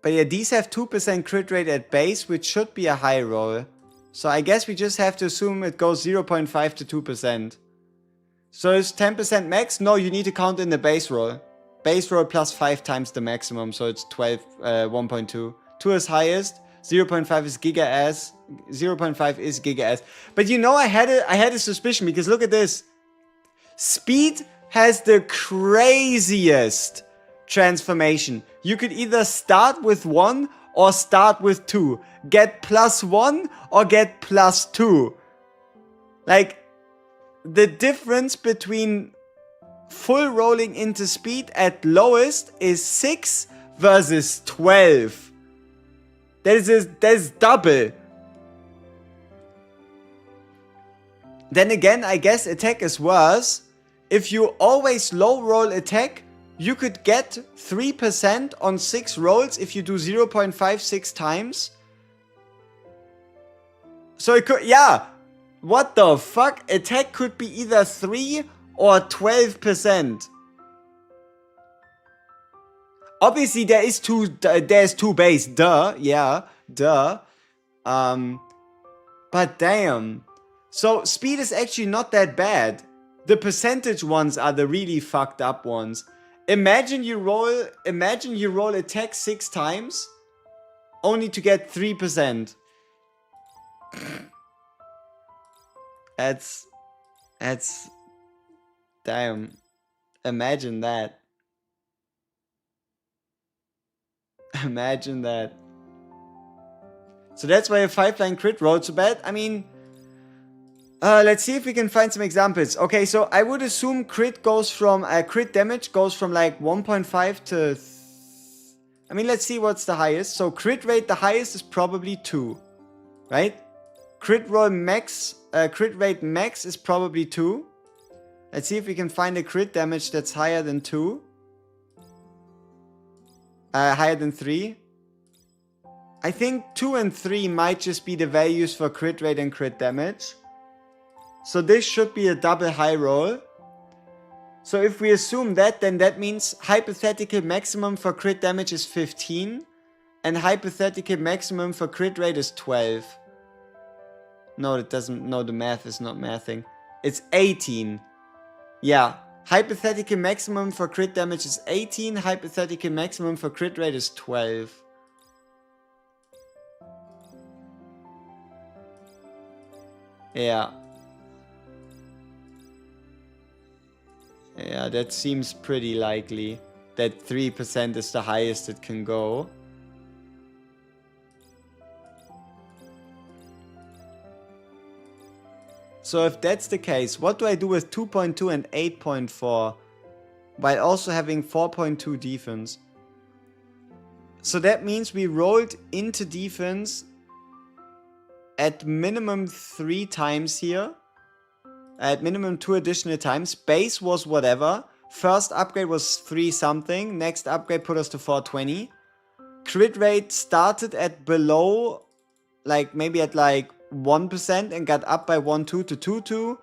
But yeah, these have 2% crit rate at base, which should be a high roll. So I guess we just have to assume it goes 0.5 to 2%. So is 10% max? No, you need to count in the base roll. Base roll plus 5 times the maximum, so it's 1.2. 2 is highest, 0.5 is giga ass, 0.5 is giga ass. But you know, I had a suspicion, because look at this. Speed has the craziest transformation. You could either start with 1 or start with 2. Get +1 or get +2. Like, the difference between full rolling into speed at lowest is 6 versus 12. That is double. Then again, I guess attack is worse. If you always low roll attack, you could get 3% on 6 rolls if you do 0.56 times. So it could, yeah. What the fuck? Attack could be either 3 or 12%. Obviously, there's two base. Duh. Yeah. Duh. But damn. So speed is actually not that bad. The percentage ones are the really fucked up ones. Imagine you roll attack 6 times, only to get 3%. That's damn. Imagine that. Imagine that. So that's why a 5-line crit rolled so bad. I mean, let's see if we can find some examples. Okay, so I would assume crit goes from crit damage goes from like 1.5 to. I mean, let's see what's the highest. So crit rate, the highest is probably 2, right? Crit roll max, crit rate max is probably 2. Let's see if we can find a crit damage that's higher than 2. Higher than 3. I think 2 and 3 might just be the values for crit rate and crit damage. So this should be a double high roll. So if we assume that, then that means hypothetical maximum for crit damage is 15. And hypothetical maximum for crit rate is 12. No, it doesn't. No, the math is not mathing. It's 18. Yeah. Hypothetical maximum for crit damage is 18. Hypothetical maximum for crit rate is 12. Yeah. Yeah, that seems pretty likely. That 3% is the highest it can go. So if that's the case, what do I do with 2.2 and 8.4 while also having 4.2 defense? So that means we rolled into defense at minimum 3 times here. At minimum 2 additional times. Base was whatever. First upgrade was 3 something. Next upgrade put us to 420. Crit rate started at below, like maybe at like 1% and got up by 1.2 to 2.2,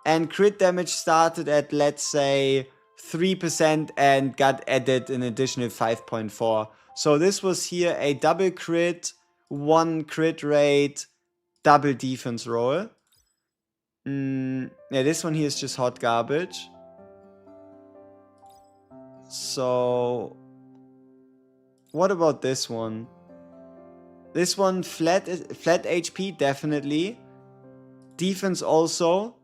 and crit damage started at, let's say, 3% and got added an additional 5.4. So this was here a double crit, 1 crit rate, double defense roll. Yeah, this one here is just hot garbage. So what about this one? This one, flat HP, definitely. Defense also.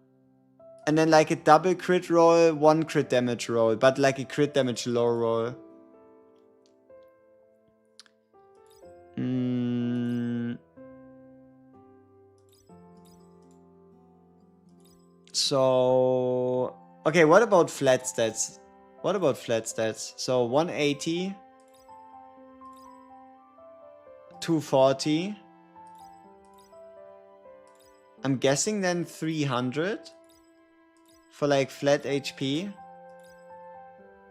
And then like a double crit roll, 1 crit damage roll. But like a crit damage low roll. So... Okay, what about flat stats? What about flat stats? So 180... 240. I'm guessing then 300 for like flat HP.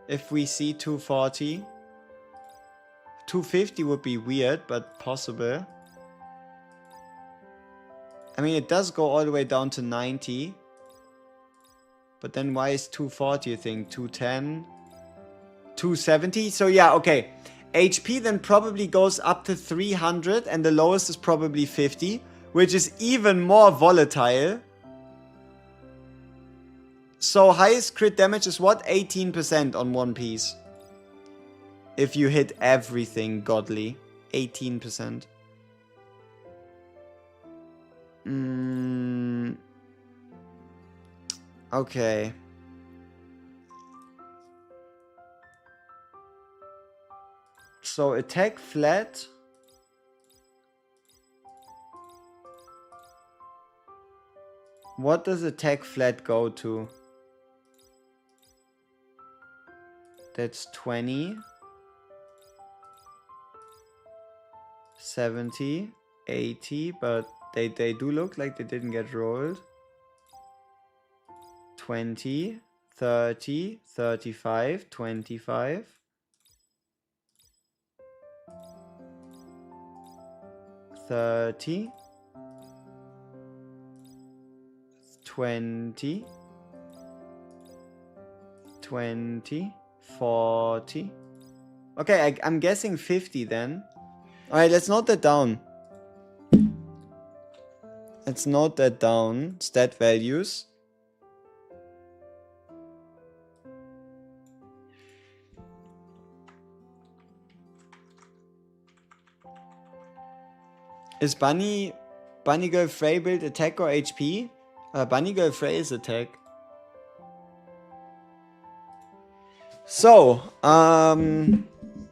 If we see 240. 250 would be weird, but possible. I mean, it does go all the way down to 90. But then why is 240 a thing? 210? 270? So yeah, okay. HP then probably goes up to 300 and the lowest is probably 50, which is even more volatile. So highest crit damage is what? 18% on one piece. If you hit everything godly. 18%. Okay. So attack flat. What does attack flat go to? That's 20. 70. 80. But they do look like they didn't get rolled. 20. 30. 35. 25. 30. 20. 20. 40. Okay, I'm guessing 50 then. Alright, let's note that down. Let's note that down. Stat values. Is Bunny Girl Frey build attack or HP? Bunny Girl Frey is attack. So,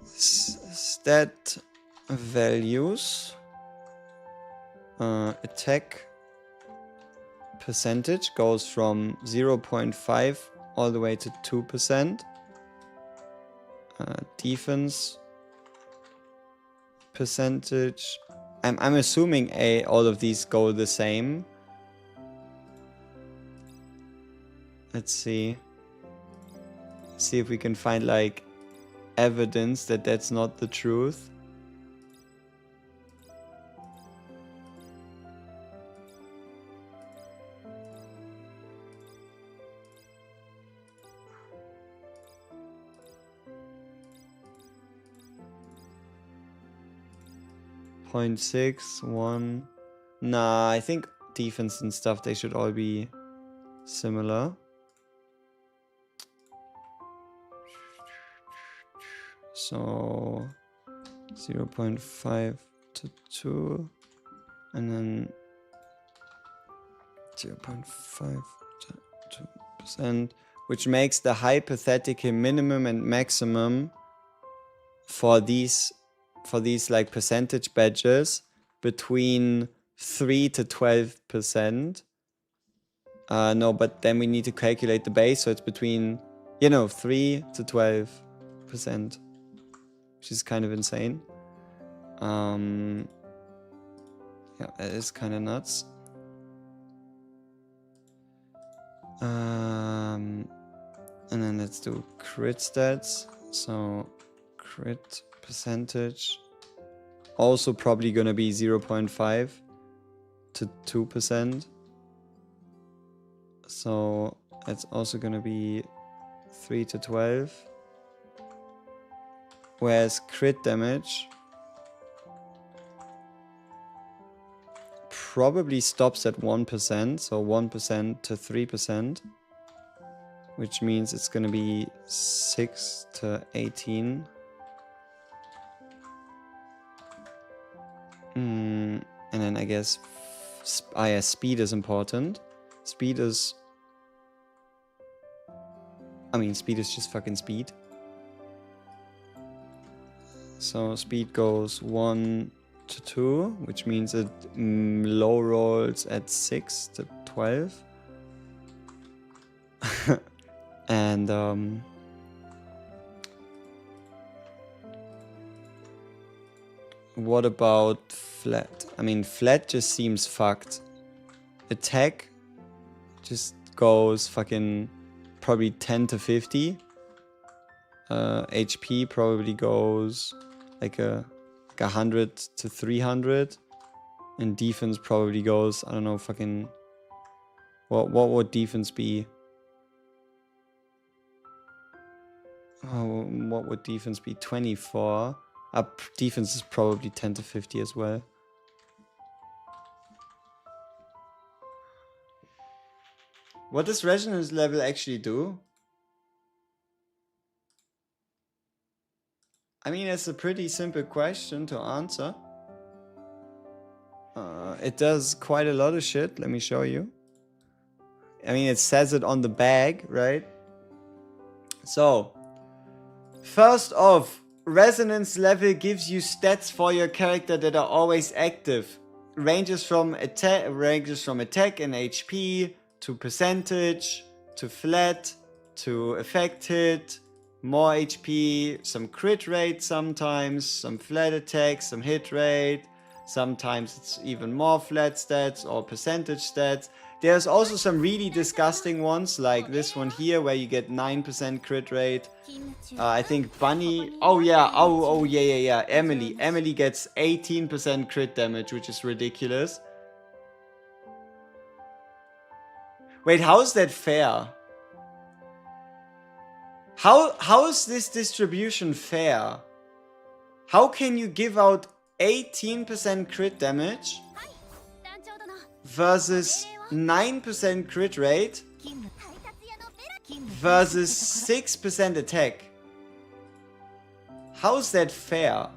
stat values. Attack percentage goes from 0.5 all the way to 2%. Defense percentage. I'm assuming all of these go the same. Let's see. See if we can find like evidence that that's not the truth. .6, 1. Nah, I think defense and stuff, they should all be similar. So 0.5 to 2 and then 0.5 to 2%, which makes the hypothetical minimum and maximum for these like percentage badges between 3 to 12%. No, but then we need to calculate the base, so it's between 3 to 12%. Which is kind of insane. Yeah, that is kind of nuts. And then let's do crit stats. So crit percentage. Also probably gonna be 0.5 to 2%. So that's also gonna be 3 to 12. Whereas crit damage probably stops at 1%, so 1% to 3%, which means it's gonna be 6 to 18. And then I guess speed is important. Speed is just fucking speed. So speed goes 1 to 2, which means it low rolls at 6 to 12. And what about flat? I mean, flat just seems fucked. Attack just goes fucking probably 10 to 50. HP probably goes like a 100 to 300. And defense probably goes, I don't know, fucking... What would defense be? Oh, what would defense be? 24. Up defense is probably 10 to 50 as well. What does resonance level actually do? I mean, it's a pretty simple question to answer. It does quite a lot of shit. Let me show you. I mean, it says it on the bag, right? So, first off, resonance level gives you stats for your character that are always active. Ranges from attack and HP to percentage to flat to effect hit, more HP, some crit rate sometimes, some flat attack, some hit rate. Sometimes it's even more flat stats or percentage stats. There's also some really disgusting ones, like this one here, where you get 9% crit rate. I think Bunny... Oh yeah. Emily gets 18% crit damage, which is ridiculous. Wait, how is that fair? How is this distribution fair? How can you give out 18% crit damage versus 9% crit rate versus 6% attack? How is that fair?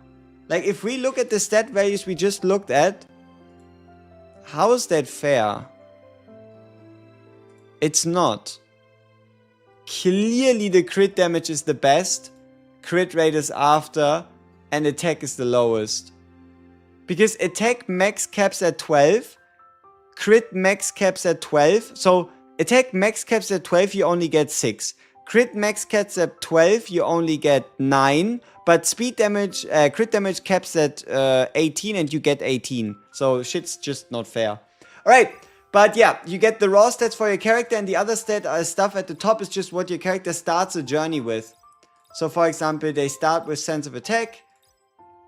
Like, if we look at the stat values we just looked at, how is that fair? It's not. Clearly the crit damage is the best, crit rate is after, and attack is the lowest. Because attack max caps at 12, crit max caps at 12. So attack max caps at 12, you only get 6. Crit max caps at 12, you only get 9. But speed damage, crit damage caps at 18 and you get 18. So shit's just not fair. Alright, but yeah, you get the raw stats for your character, and the other stuff at the top is just what your character starts a journey with. So for example, they start with sense of attack.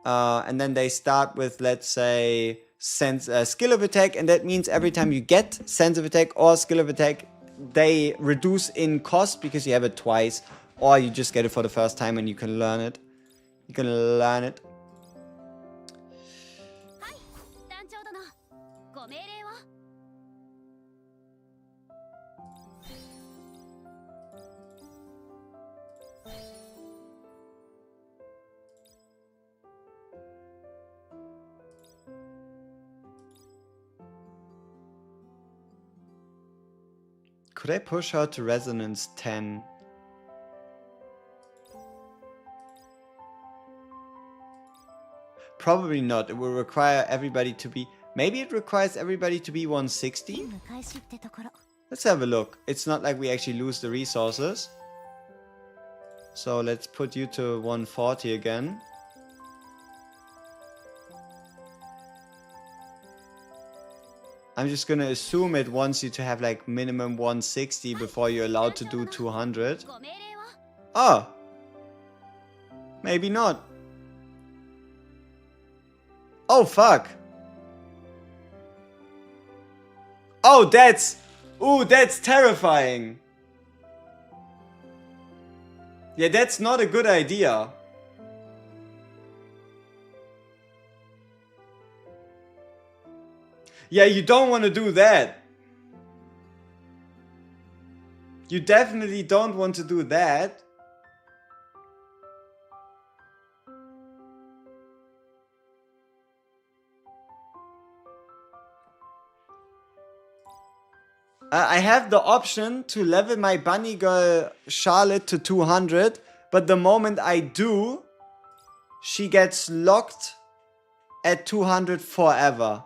And then they start with, let's say, skill of attack, and that means every time you get sense of attack or skill of attack, they reduce in cost because you have it twice, or you just get it for the first time and you can learn it. You can learn it. Could I push her to resonance 10? Probably not. It will require everybody to be... Maybe it requires everybody to be 160? Let's have a look. It's not like we actually lose the resources. So let's put you to 140 again. I'm just gonna assume it wants you to have like minimum 160 before you're allowed to do 200. Oh! Maybe not. Oh fuck! Oh, that's... Ooh, that's terrifying! Yeah, that's not a good idea. Yeah, you don't want to do that. You definitely don't want to do that. I have the option to level my bunny girl Charlotte to 200, but the moment I do, she gets locked at 200 forever.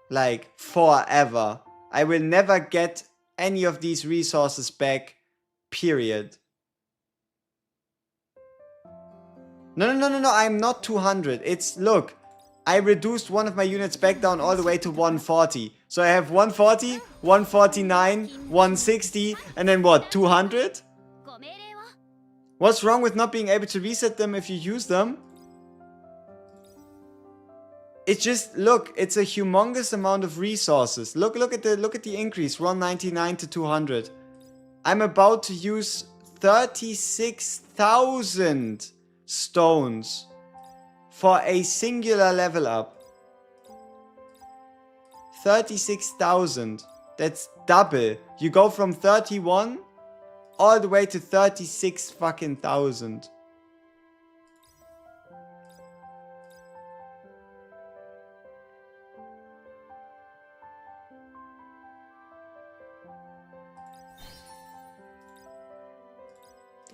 Like, forever. I will never get any of these resources back, period. No, I'm not 200. It's, look, I reduced one of my units back down all the way to 140. So I have 140, 149, 160, and then what, 200? What's wrong with not being able to reset them if you use them? It's just, look, it's a humongous amount of resources. Look at the increase, 199 to 200. I'm about to use 36,000 stones for a singular level up. 36,000. That's double. You go from 31 all the way to 36 fucking thousand.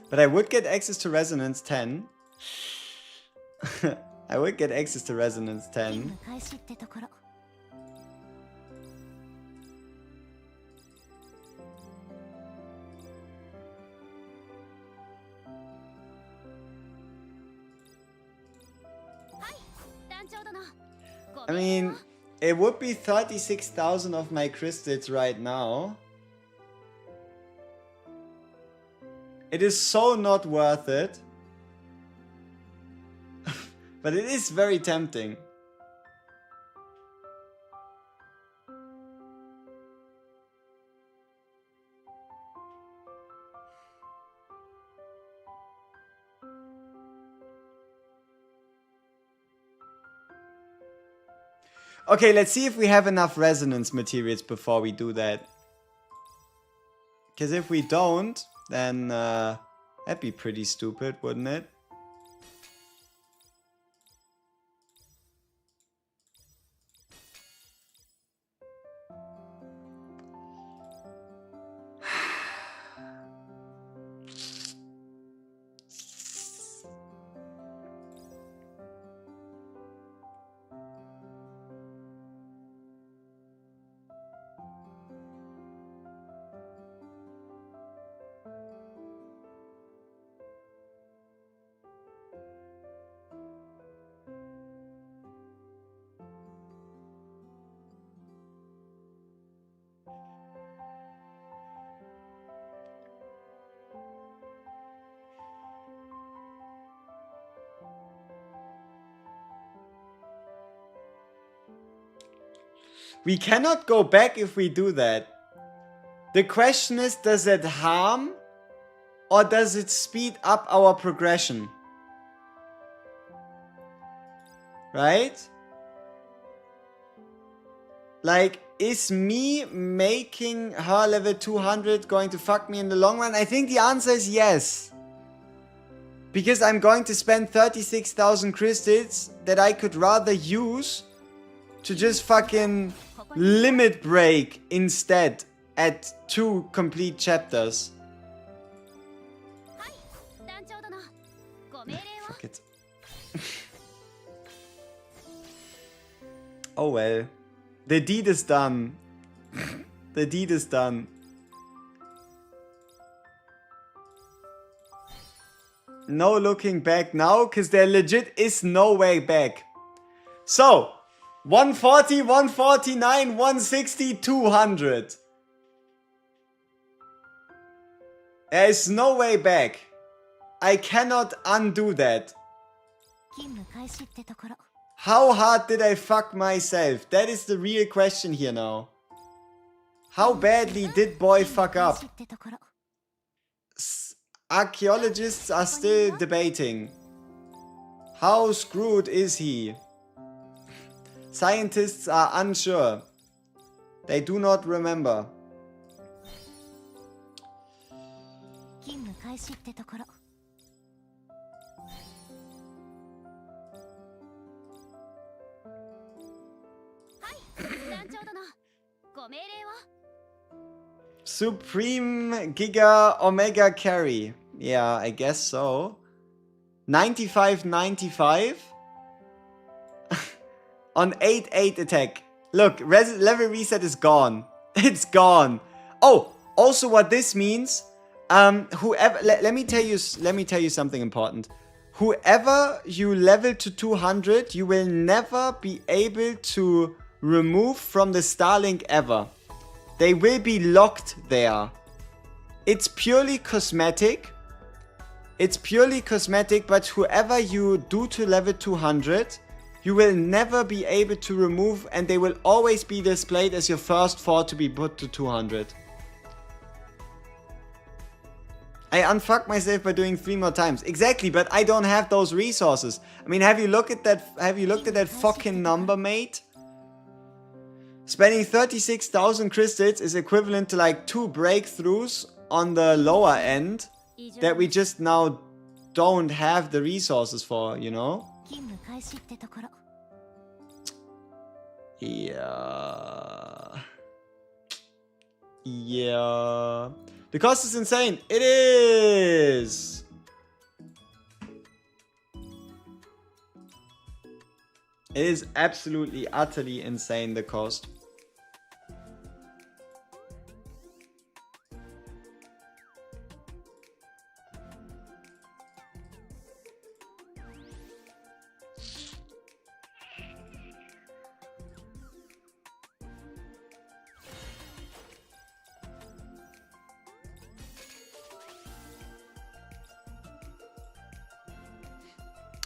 But I would get access to Resonance 10. I would get access to Resonance 10. I mean, it would be 36,000 of my crystals right now. It is so not worth it. But it is very tempting. Okay, let's see if we have enough resonance materials before we do that. Because if we don't, then that'd be pretty stupid, wouldn't it? We cannot go back if we do that. The question is, does it harm or does it speed up our progression? Right? Like, is me making her level 200 going to fuck me in the long run? I think the answer is yes. Because I'm going to spend 36,000 crystals that I could rather use to just fucking limit break instead at 2 complete chapters. Fuck it. Oh well. The deed is done. The deed is done. No looking back now, because there legit is no way back. So, 140, 149, 160, 200. There is no way back. I cannot undo that. How hard did I fuck myself? That is the real question here now. How badly did boy fuck up? Archaeologists are still debating. How screwed is he? Scientists are unsure. They do not remember. Supreme Giga Omega Carry. Yeah, I guess so. 95.95 on 8-8 attack. Look, level reset is gone. It's gone. Oh, also what this means, whoever, let me tell you something important. Whoever you level to 200, you will never be able to remove from the Starlink ever. They will be locked there. It's purely cosmetic. It's purely cosmetic, but whoever you do to level 200, you will never be able to remove, and they will always be displayed as your first 4 to be put to 200. I unfucked myself by doing 3 more times. Exactly, but I don't have those resources. I mean, have you looked at that fucking number, mate? Spending 36,000 crystals is equivalent to like 2 breakthroughs on the lower end that we just now don't have the resources for, you know? Yeah. Yeah. The cost is insane. It is. It is absolutely, utterly insane, the cost.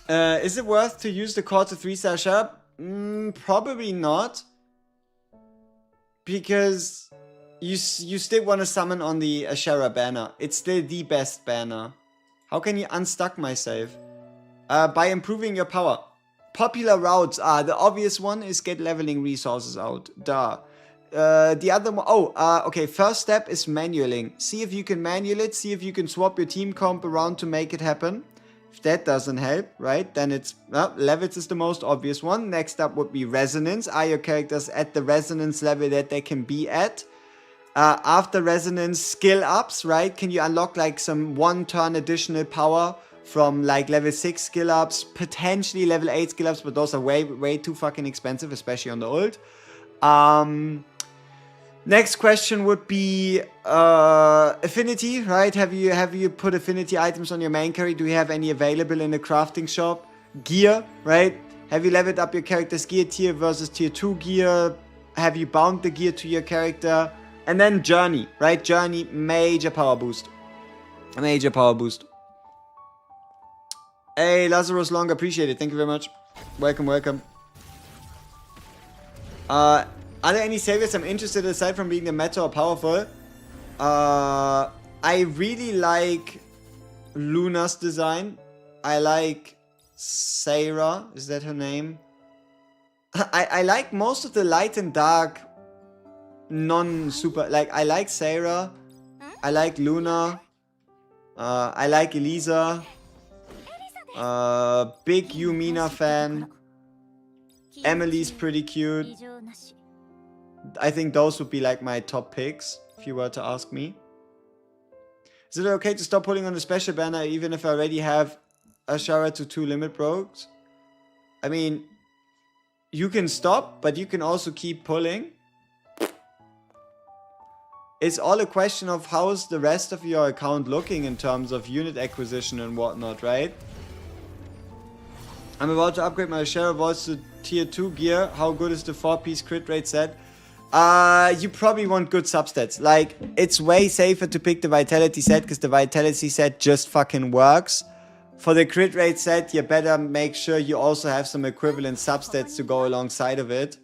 Is it worth to use the core to 3-star shop? Probably not. Because you still want to summon on the Ashera banner. It's still the best banner. How can you unstuck myself? By improving your power. Popular routes are, the obvious one is get leveling resources out. Duh. The other one, okay, first step is manualing. See if you can manual it, see if you can swap your team comp around to make it happen. If that doesn't help, right, then it's, levels is the most obvious one. Next up would be resonance. Are your characters at the resonance level that they can be at? After resonance, skill ups, right? Can you unlock like some 1 turn additional power from like level 6 skill ups, potentially level 8 skill ups, but those are way too fucking expensive, especially on the ult. Next question would be affinity, right? Have you put affinity items on your main carry? Do you have any available in the crafting shop? Gear, right? Have you leveled up your character's gear tier versus tier 2 gear? Have you bound the gear to your character? And then journey, right? Journey, major power boost. A major power boost. Hey, Lazarus Long, appreciate it. Thank you very much. Welcome, welcome. Are there any saviors I'm interested in aside from being the meta or powerful? I really like Luna's design. I like Sarah. Is that her name? I like most of the light and dark non-super. Like, I like Sarah. I like Luna. I like Elisa. Big Yumina fan. Emily's pretty cute. I think those would be like my top picks, if you were to ask me. Is it okay to stop pulling on the special banner even if I already have Ashara to 2 limit breaks? I mean, you can stop, but you can also keep pulling. It's all a question of how's the rest of your account looking in terms of unit acquisition and whatnot, right? I'm about to upgrade my Ashara Vaults to tier 2 gear. How good is the 4-piece crit rate set? You probably want good substats. Like, it's way safer to pick the Vitality set because the Vitality set just fucking works. For the crit rate set, you better make sure you also have some equivalent substats to go alongside of it.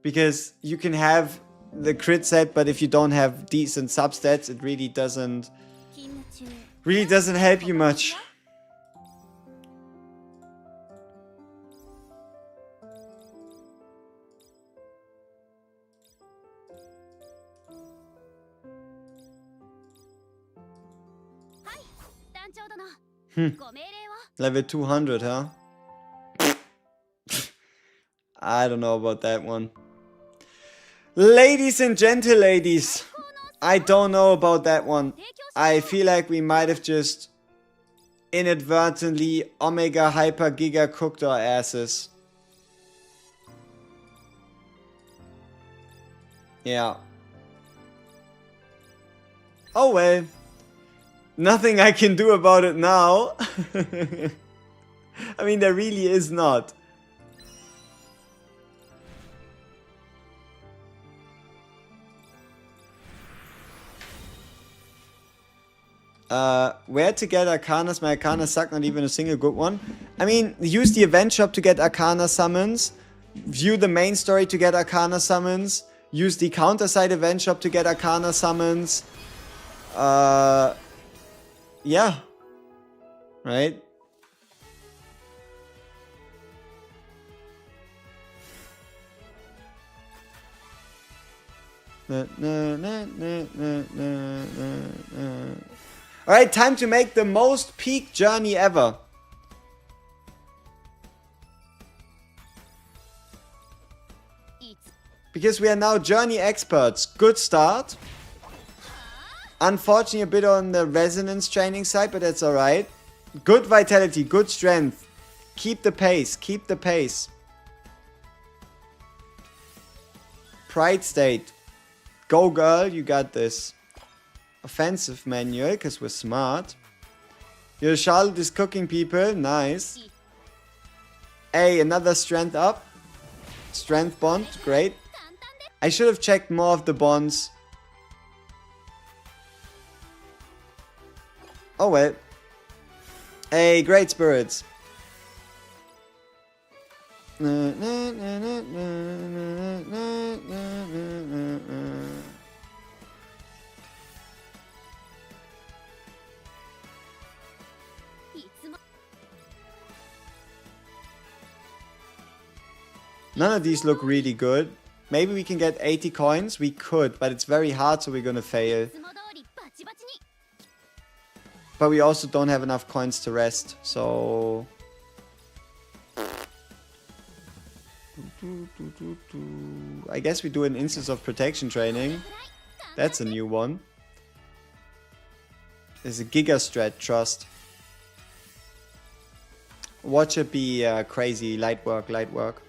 Because you can have the crit set, but if you don't have decent substats, it really doesn't help you much. Level 200, huh? I don't know about that one. Ladies and gentle-ladies, I don't know about that one. I feel like we might have just inadvertently Omega Hyper Giga cooked our asses. Yeah. Oh well. Nothing I can do about it now. I mean, there really is not. Where to get Arcanas? My Arcanas suck, not even a single good one. I mean, use the event shop to get Arcana summons. View the main story to get Arcana summons. Use the counter side event shop to get Arcana summons. Yeah. Right? Alright, time to make the most peak journey ever. Because we are now journey experts. Good start. Unfortunately, a bit on the resonance training side, but that's alright. Good vitality, good strength. Keep the pace, keep the pace. Pride state. Go girl, you got this. Offensive manual, because we're smart. Your Charlotte is cooking people, nice. Hey, another strength up. Strength bond, great. I should have checked more of the bonds. Oh well. Hey, great spirits. None of these look really good. Maybe we can get 80 coins. We could, but it's very hard, so we're gonna fail. But we also don't have enough coins to rest, so... I guess we do an instance of protection training. That's a new one. There's a Giga Strat Trust. Watch it be crazy. Light work, light work.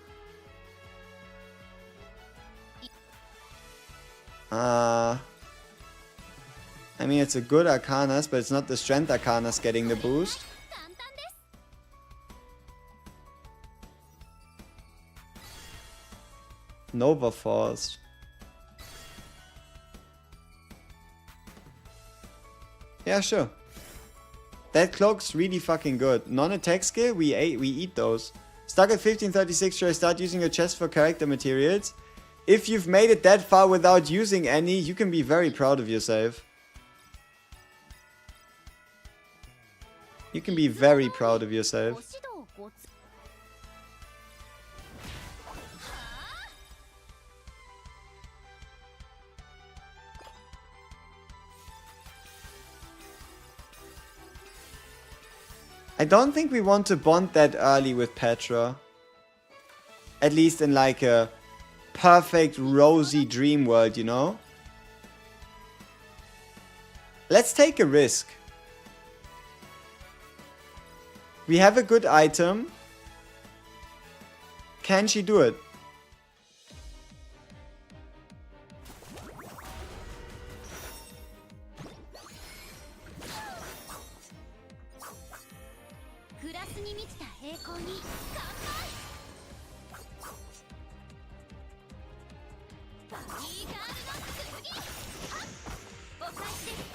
I mean, it's a good Arcanas, but it's not the strength Arcanas getting the boost. Nova Force. Yeah, sure. That cloak's really fucking good. Non-attack skill, we eat those. Stuck at 1536, should I start using your chest for character materials? If you've made it that far without using any, you can be very proud of yourself. You can be very proud of yourself. I don't think we want to bond that early with Petra. At least in like a perfect rosy dream world, you know? Let's take a risk. We have a good item. Can she do it?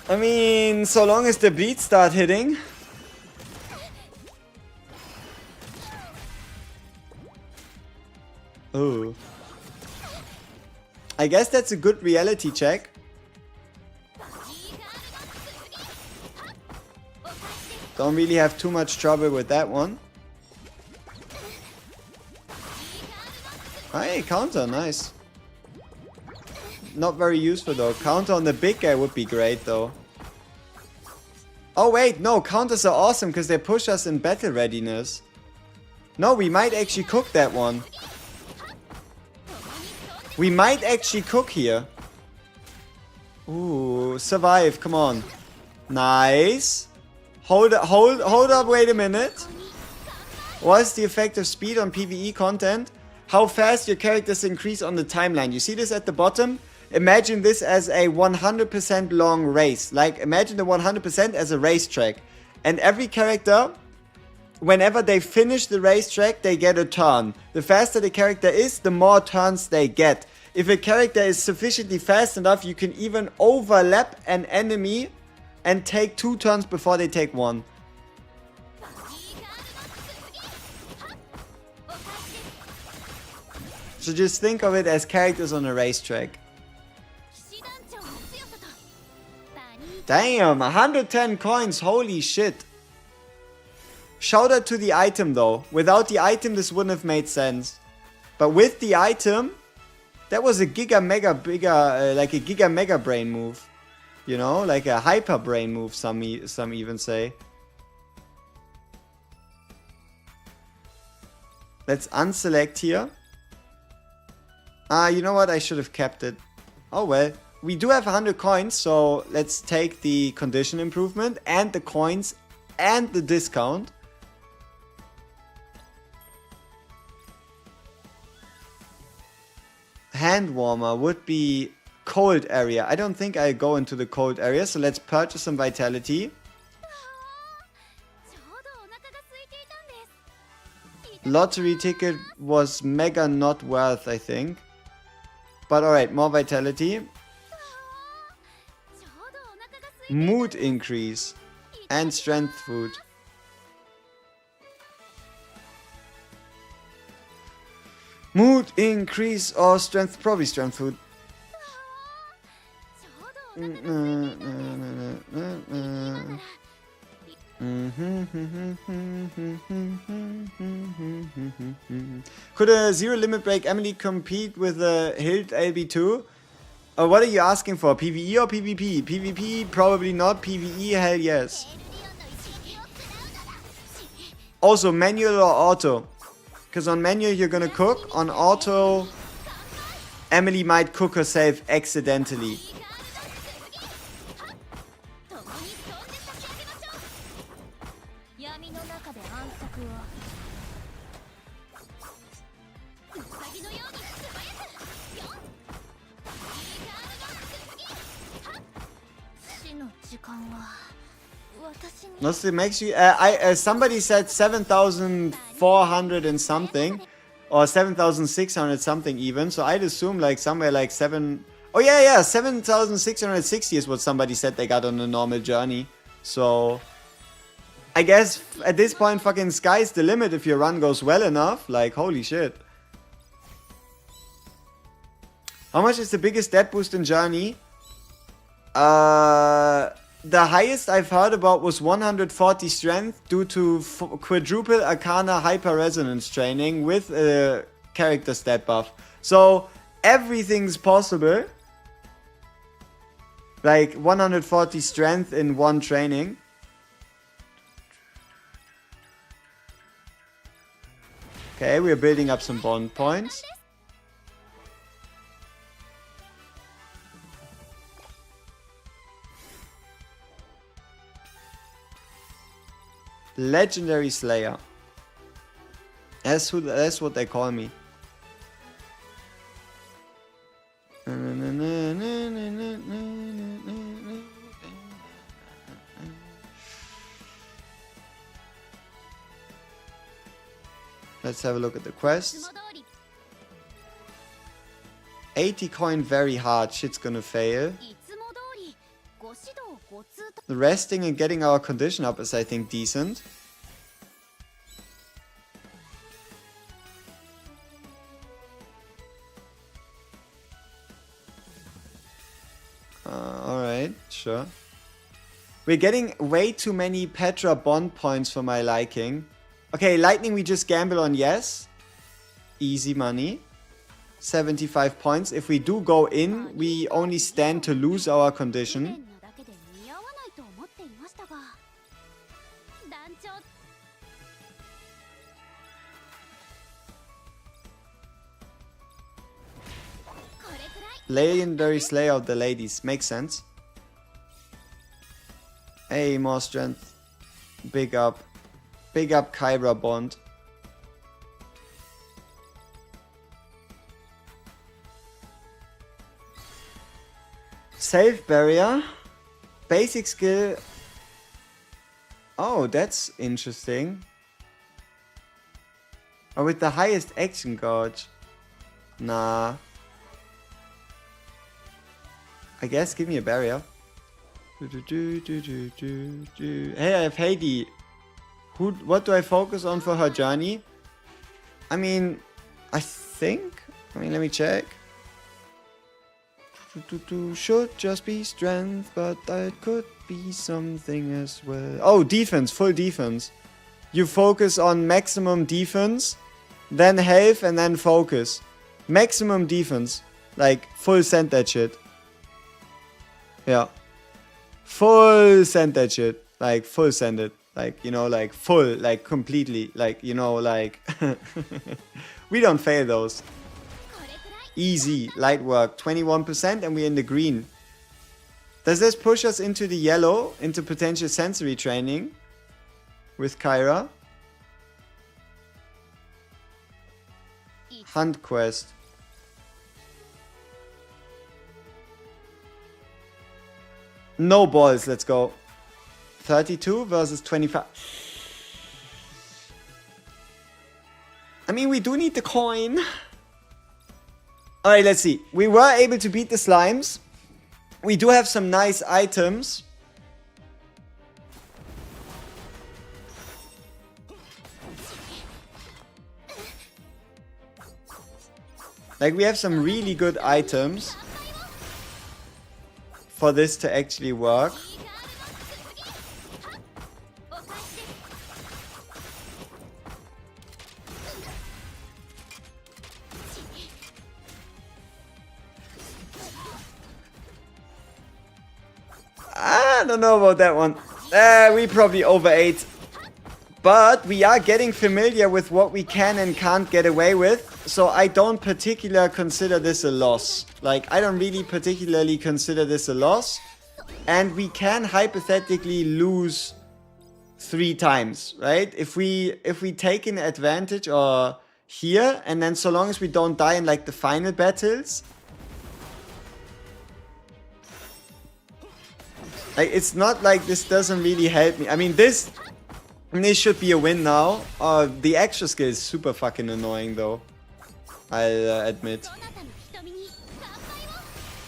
I mean, so long as the beats start hitting. Oh. I guess that's a good reality check. Don't really have too much trouble with that one. Hey, counter, nice. Not very useful though. Counter on the big guy would be great though. Oh wait, no, counters are awesome because they push us in battle readiness. No, we might actually cook that one. We might actually cook here. Ooh, survive, come on. Nice. Hold up, wait a minute. What's the effect of speed on PvE content? How fast your characters increase on the timeline. You see this at the bottom? Imagine this as a 100% long race. Like, imagine the 100% as a racetrack. And every character, whenever they finish the racetrack, they get a turn. The faster the character is, the more turns they get. If a character is sufficiently fast enough, you can even overlap an enemy and take 2 turns before they take 1. So just think of it as characters on a racetrack. Damn, 110 coins, holy shit. Shout out to the item though. Without the item this wouldn't have made sense. But with the item, that was a giga mega bigger, like a giga mega brain move. You know, like a hyper brain move, some even say. Let's unselect here. You know what? I should have kept it. Oh well. We do have 100 coins, so let's take the condition improvement and the coins and the discount. Hand warmer would be cold area. I don't think I go into the cold area, so let's purchase some vitality. Lottery ticket was mega not worth, I think. But alright, more vitality. Mood increase. And strength food. Mood increase or strength, probably strength food. Could a zero limit break Emily compete with a Hilt LB2? What are you asking for? PvE or PvP? PvP probably not. PvE hell yes. Also manual or auto? Because on manual you're gonna cook. On auto, Emily might cook herself accidentally. Nostri makes you. Somebody said 7,400 and something, or 7,600 something even. So I'd assume like somewhere like 7. Oh yeah, 7,660 is what somebody said they got on a normal journey. So I guess at this point, fucking sky's the limit if your run goes well enough. Like holy shit. How much is the biggest stat boost in journey? The highest I've heard about was 140 strength due to quadruple arcana hyper resonance training with a character stat buff. So everything's possible. Like 140 strength in one training. Okay, we're building up some bond points. Legendary Slayer. That's what they call me. Let's have a look at the quests. 80 coin very hard. Shit's gonna fail. The resting and getting our condition up is, I think, decent. Alright, sure. We're getting way too many Petra bond points for my liking. Okay, lightning we just gamble on yes. Easy money. 75 points. If we do go in, we only stand to lose our condition. Legendary Slayer of the Ladies. Makes sense. Hey, more strength. Big up. Big up Kyra Bond. Safe barrier. Basic skill. Oh, that's interesting. Oh, with the highest action gauge. Nah. I guess give me a barrier. Hey, I have Heidi. What do I focus on for her journey? I mean, let me check. Should just be strength, but that could be something as well. Oh, defense, full defense. You focus on maximum defense, then health, and then focus. Maximum defense. Like, full send that shit. Yeah. Full send that shit. Like, full send it. Like, you know, like, full, like, completely. Like, you know, like... We don't fail those. Easy. Light work. 21%, and we're in the green. Does this push us into the yellow? Into potential sensory training? With Kyra? Hunt quest. No balls, let's go. 32 versus 25. I mean, we do need the coin. Alright, let's see. We were able to beat the slimes. We do have some nice items. Like, we have some really good items for this to actually work. I don't know about that one. We probably overate. But we are getting familiar with what we can and can't get away with. So I don't particularly consider this a loss. Like, I don't really particularly consider this a loss. And we can hypothetically lose 3 times, right? If we take an advantage or here, and then so long as we don't die in like the final battles. Like, it's not like this doesn't really help me. I mean, this should be a win now. The extra skill is super fucking annoying though. I'll admit.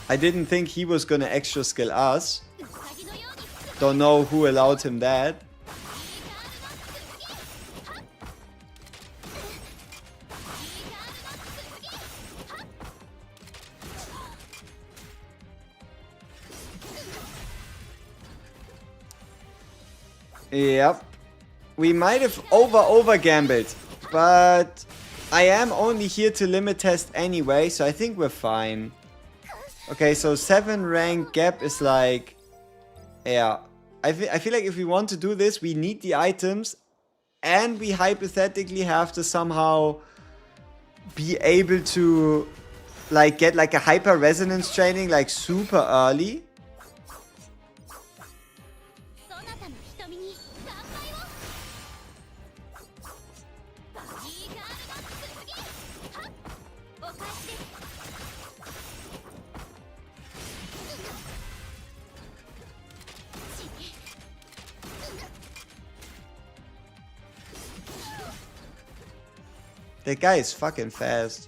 I didn't think he was gonna extra skill us. Don't know who allowed him that. Yep. We might have over gambled, but I am only here to limit test anyway, so I think we're fine. Okay, so 7 rank gap is like, yeah. I feel like if we want to do this, we need the items, and we hypothetically have to somehow be able to like get like a hyper resonance training like super early. That guy is fucking fast.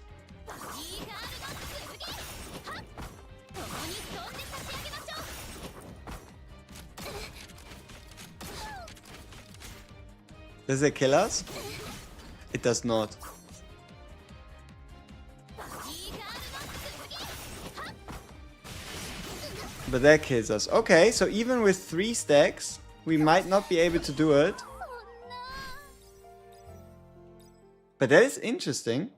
Does it kill us? It does not. But that kills us. Okay, so even with 3 stacks, we might not be able to do it. But that is interesting.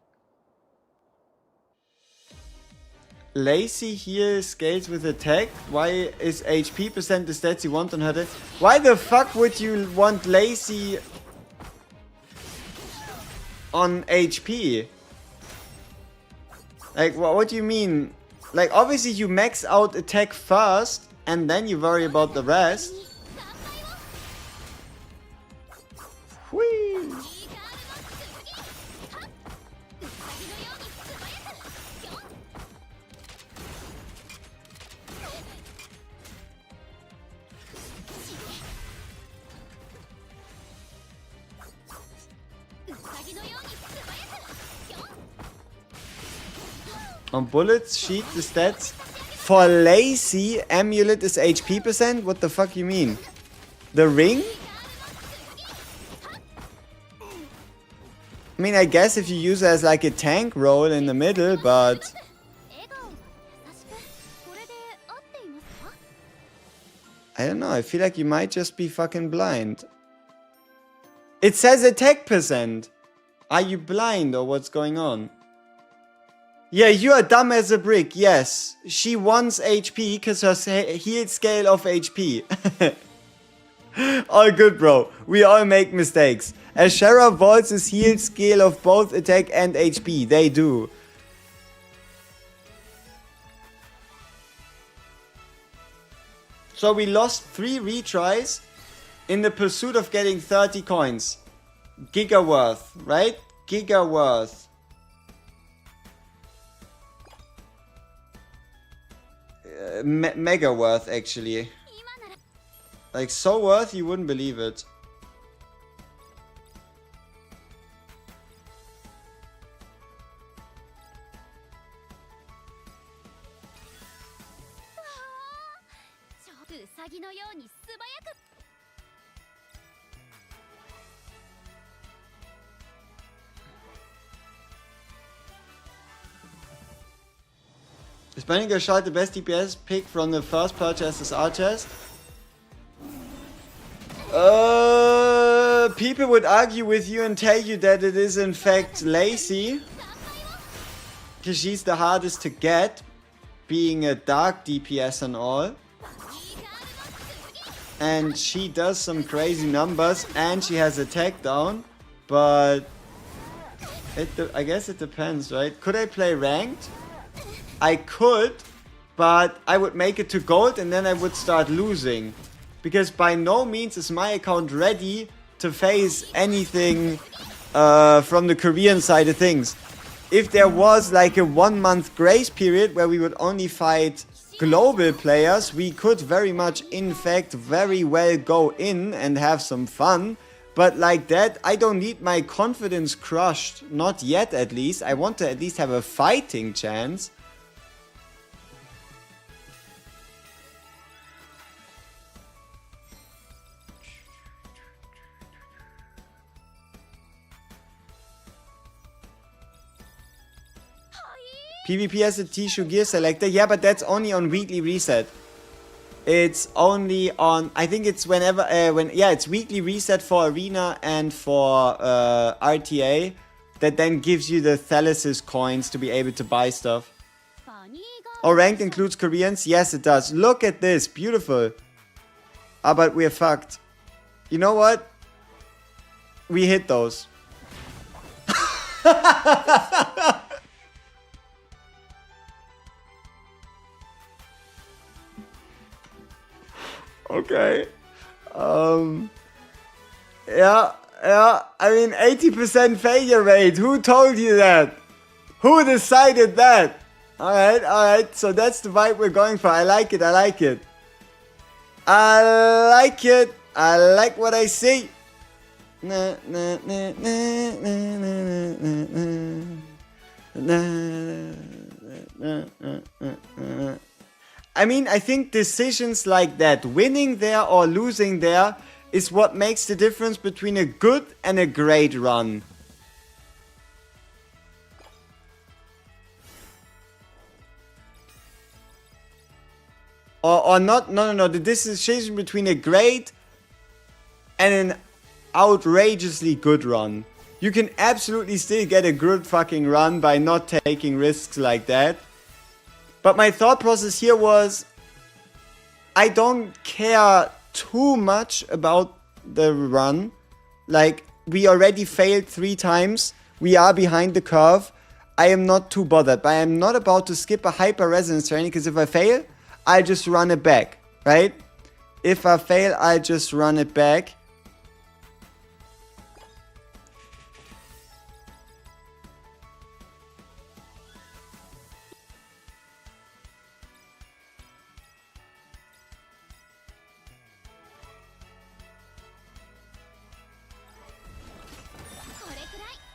Lacey here scales with attack. Why is HP percent the stats you want on her deck? Why the fuck would you want Lacey on HP? Like, what do you mean? Like, obviously you max out attack first, and then you worry about the rest. Whee! On bullets, sheet, the stats. For Lacy, amulet is HP percent? What the fuck you mean? The ring? I mean, I guess if you use it as like a tank roll in the middle, but... I don't know, I feel like you might just be fucking blind. It says attack percent. Are you blind or what's going on? Yeah, you are dumb as a brick, yes. She wants HP because her heal scale of HP. All good, bro. We all make mistakes. Ashera vaults his heal scale of both attack and HP. They do. So we lost 3 retries in the pursuit of getting 30 coins. Giga worth, right? Giga worth. Mega worth, actually. Like, so worth you wouldn't believe it. Is Burning a Shot the best DPS pick from the first purchase as our chest? People would argue with you and tell you that it is in fact Lacy. Because she's the hardest to get, being a dark DPS and all. And she does some crazy numbers and she has attack down. But I guess it depends, right? Could I play ranked? I could, but I would make it to gold and then I would start losing. Because by no means is my account ready to face anything from the Korean side of things. If there was like a 1 month grace period where we would only fight global players, we could very much, in fact, very well go in and have some fun. But like that, I don't need my confidence crushed. Not yet, at least. I want to at least have a fighting chance. PvP has a tissue gear selector. Yeah, but that's only on weekly reset. It's only on, I think it's whenever, it's weekly reset for Arena and for RTA. That then gives you the Thalasis coins to be able to buy stuff. Oh, ranked includes Koreans? Yes, it does. Look at this. Beautiful. Ah, but we're fucked. You know what? We hit those. Okay. Yeah. I mean, 80% failure rate. Who told you that? Who decided that? Alright. So that's the vibe we're going for. I like it. I like what I see. I mean, I think decisions like that, winning there or losing there, is what makes the difference between a good and a great run. Or not, no, the decision between a great and an outrageously good run. You can absolutely still get a good fucking run by not taking risks like that. But my thought process here was, I don't care too much about the run. Like, we already failed 3 times. We are behind the curve. I am not too bothered. But I am not about to skip a hyper resonance training, because if I fail, I just run it back, right? If I fail, I just run it back.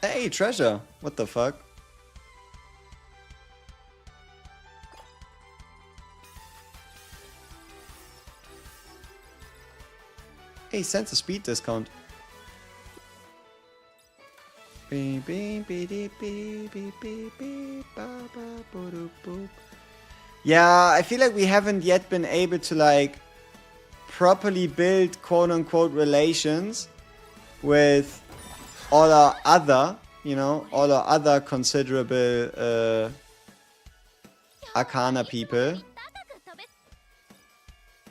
Hey, treasure. What the fuck? Hey, sends a speed discount. Yeah, I feel like we haven't yet been able to like properly build quote-unquote relations with all our other, you know, all our other considerable Arcana people.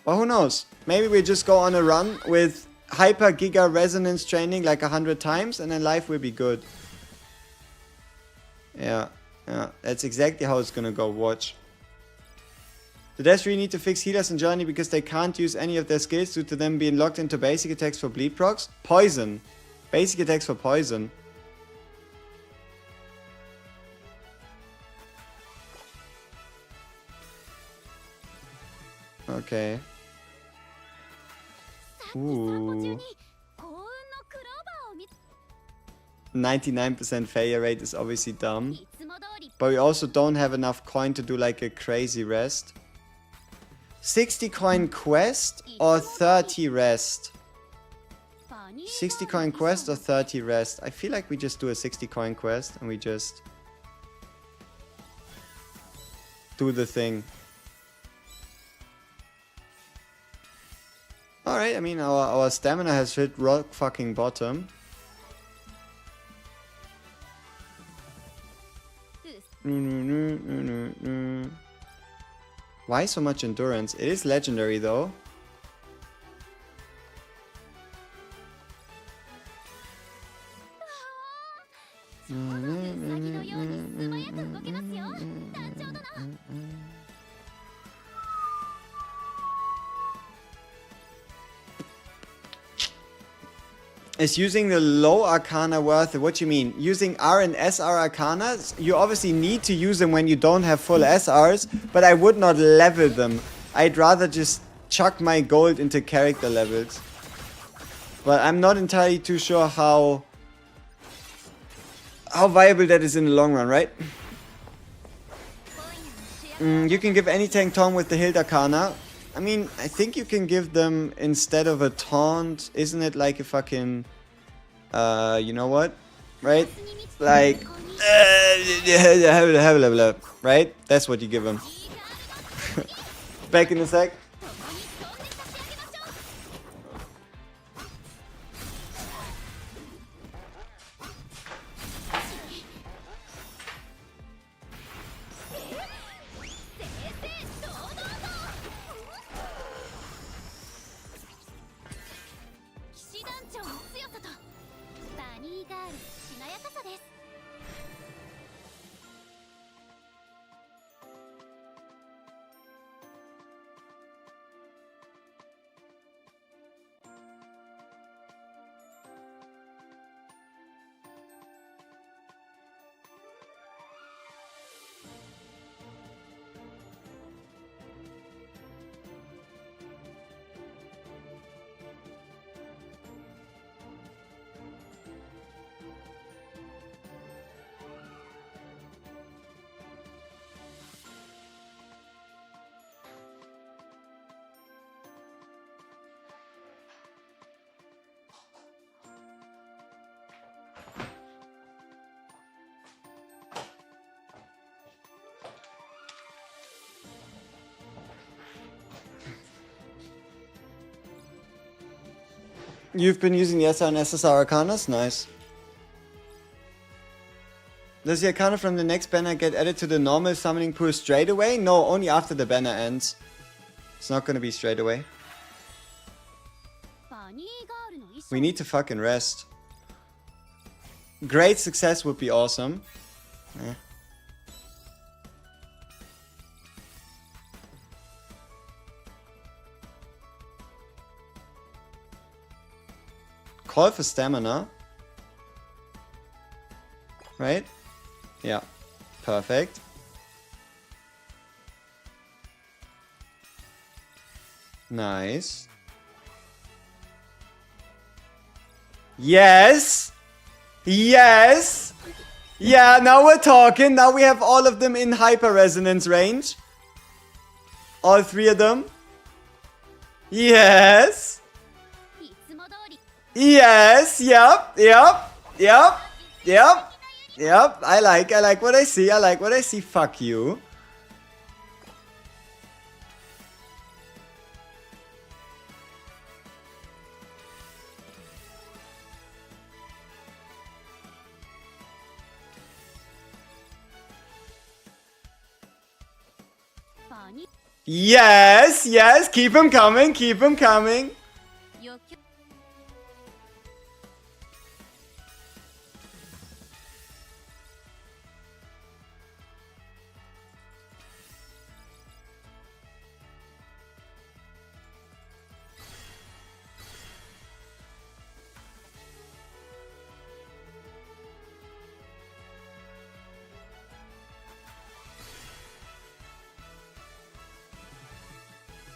Well, who knows? Maybe we just go on a run with hyper giga resonance training like 100 times and then life will be good. Yeah, that's exactly how it's gonna go. Watch. The devs really need to fix healers in Journey because they can't use any of their skills due to them being locked into basic attacks for bleed procs. Poison. Basic attacks for poison. Okay. Ooh. 99% failure rate is obviously dumb. But we also don't have enough coin to do like a crazy rest. 60 coin quest or 30 rest? 60 coin quest or 30 rest? I feel like we just do a 60 coin quest and we just do the thing. Alright, I mean our stamina has hit rock fucking bottom. Why so much endurance? It is legendary though. Is using the low arcana worth it? What do you mean? Using R and SR arcanas? You obviously need to use them when you don't have full SRs, but I would not level them. I'd rather just chuck my gold into character levels. But I'm not entirely too sure how viable that is in the long run, right? You can give any tank taunt with the Hilt Arcana. I mean, I think you can give them instead of a taunt, isn't it like a fucking, you know what, right? Like, right? That's what you give them. Back in a sec. You've been using the SR and SSR Arcanas? Nice. Does the Arcana from the next banner get added to the normal summoning pool straight away? No, only after the banner ends. It's not gonna be straight away. We need to fucking rest. Great success would be awesome. Eh. Call for stamina. Right? Yeah. Perfect. Nice. Yes! Yes! Yeah, now we're talking. Now we have all of them in hyper resonance range. All three of them. Yes! Yes, yep. I like what I see. Fuck you. Yes, keep him coming.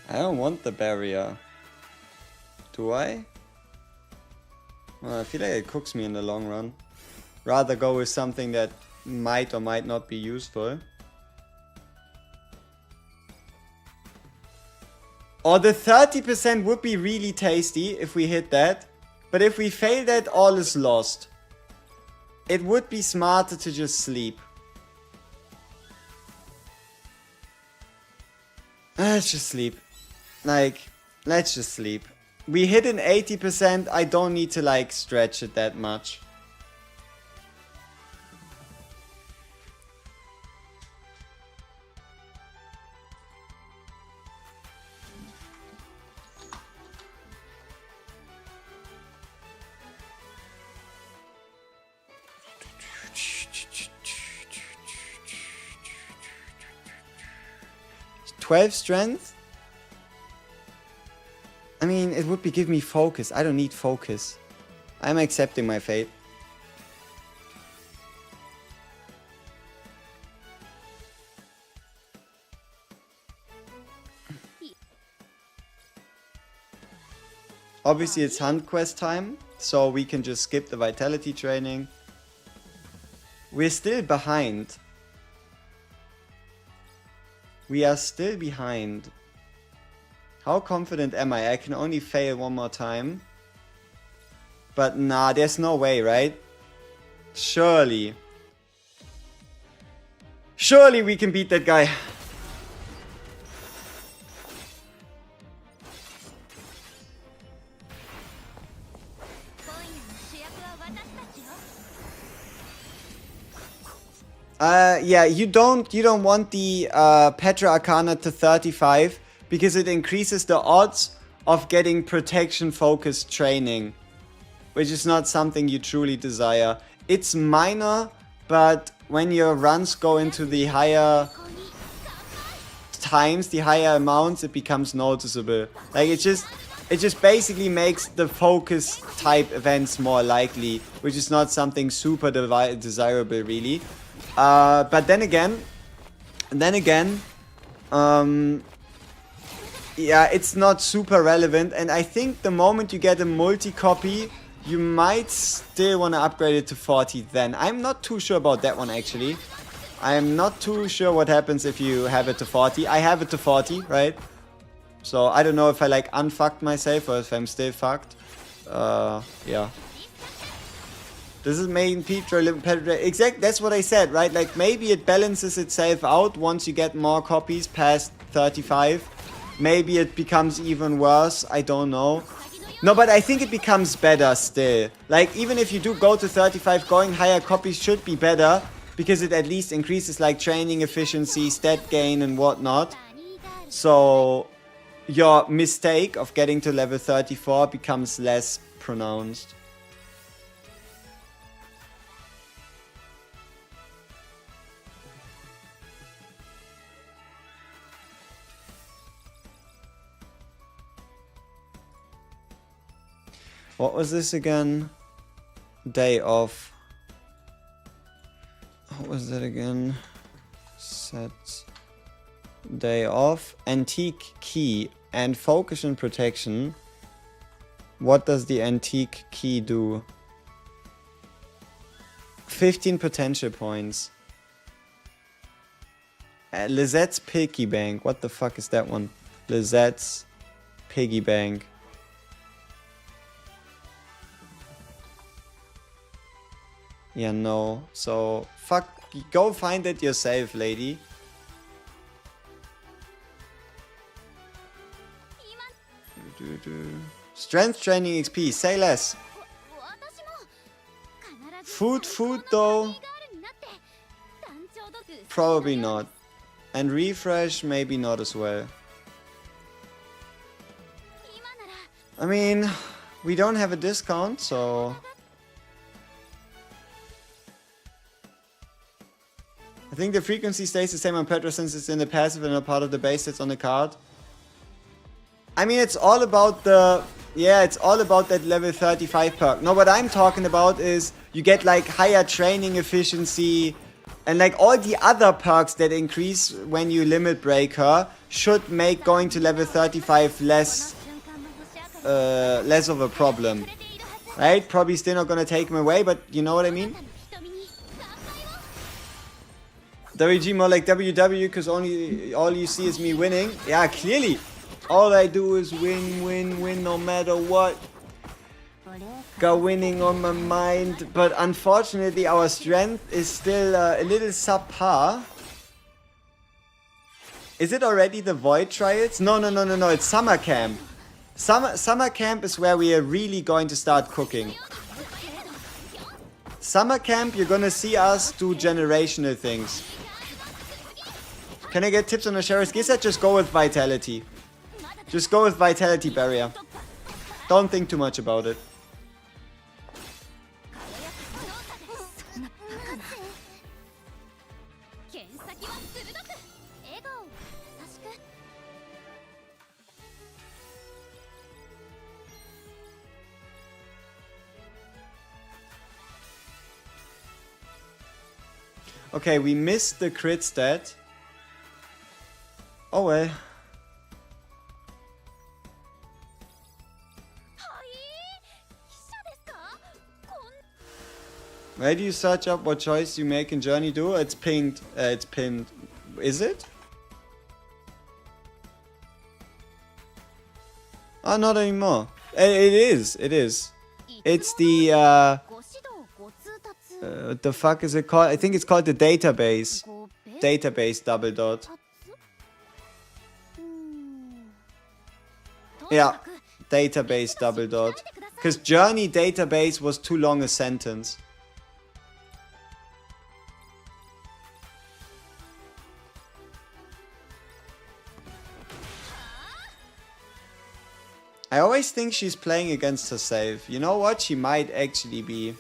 I don't want the barrier. Do I? Well, I feel like it cooks me in the long run. Rather go with something that might or might not be useful. Or the 30% would be really tasty if we hit that. But if we fail that, all is lost. It would be smarter to just sleep. Let's just sleep. Let's just sleep. We hit an 80%. I don't need to, stretch it that much. $12 strength? I mean, it would give me focus. I don't need focus. I'm accepting my fate. Obviously, it's hunt quest time, so we can just skip the vitality training. We're still behind. We are still behind. How confident am I? I can only fail one more time. But nah, there's no way, right? Surely. Surely we can beat that guy. Yeah, you don't want the Petra Arcana to 35 because it increases the odds of getting protection focused training, which is not something you truly desire. It's minor, but when your runs go into the higher times, the higher amounts, it becomes noticeable. Like it just basically makes the focus type events more likely, which is not something super desirable really. But then again, yeah, it's not super relevant, and I think the moment you get a multi-copy, you might still want to upgrade it to 40 then. I'm not too sure about that one actually. I'm not too sure what happens if you have it to 40. I have it to 40, right? So I don't know if I unfucked myself or if I'm still fucked. Yeah. This is main Petra exact. That's what I said, right? Like maybe it balances itself out once you get more copies past 35. Maybe it becomes even worse. I don't know. No, but I think it becomes better still. Like even if you do go to 35, going higher copies should be better because it at least increases training efficiency, stat gain, and whatnot. So your mistake of getting to level 34 becomes less pronounced. What was this again? Day off. What was that again? Set. Day off. Antique key and focus and protection. What does the antique key do? 15 potential points. Lizette's piggy bank. What the fuck is that one? Lizette's piggy bank. Yeah, no. So, fuck, go find it yourself, lady. Strength training XP, say less. Food though? Probably not. And refresh, maybe not as well. I mean, we don't have a discount, so... I think the frequency stays the same on Petra since it's in the passive and not part of the base that's on the card. I mean, it's all about the... Yeah, it's all about that level 35 perk. No, what I'm talking about is you get like higher training efficiency and like all the other perks that increase when you limit break her should make going to level 35 less of a problem. Right? Probably still not gonna take him away, but you know what I mean? WG more like WW because all you see is me winning. Yeah, clearly. All I do is win no matter what. Got winning on my mind. But unfortunately our strength is still a little subpar. Is it already the Void Trials? No, it's summer camp. Summer camp is where we are really going to start cooking. Summer camp, you're gonna see us do generational things. Can I get tips on the Sheriff's Gizzard? Just go with Vitality. Just go with Vitality Barrier. Don't think too much about it. Okay, we missed the crit stat. Oh well. Where do you search up what choice you make in Journey Do? It's pinged. It's pinned. Is it? Oh, not anymore. It is. It is. It's the what the fuck is it called? I think it's called the database. Database double dot. Yeah, database double dot. Because Journey database was too long a sentence. I always think she's playing against herself. You know what? She might actually be.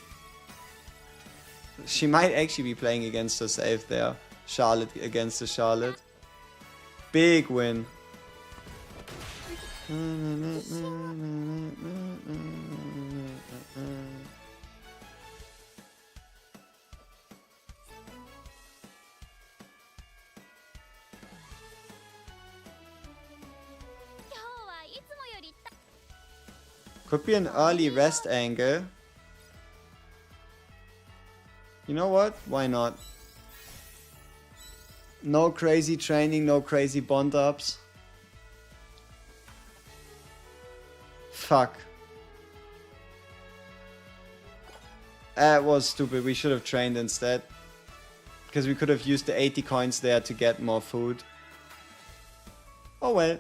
She might actually be playing against herself there. Charlotte against the Charlotte. Big win. Could be an early rest angle. You know what? Why not? No crazy training, no crazy bond ups. Fuck. That was stupid. We should have trained instead. Because we could have used the 80 coins there to get more food. Oh well.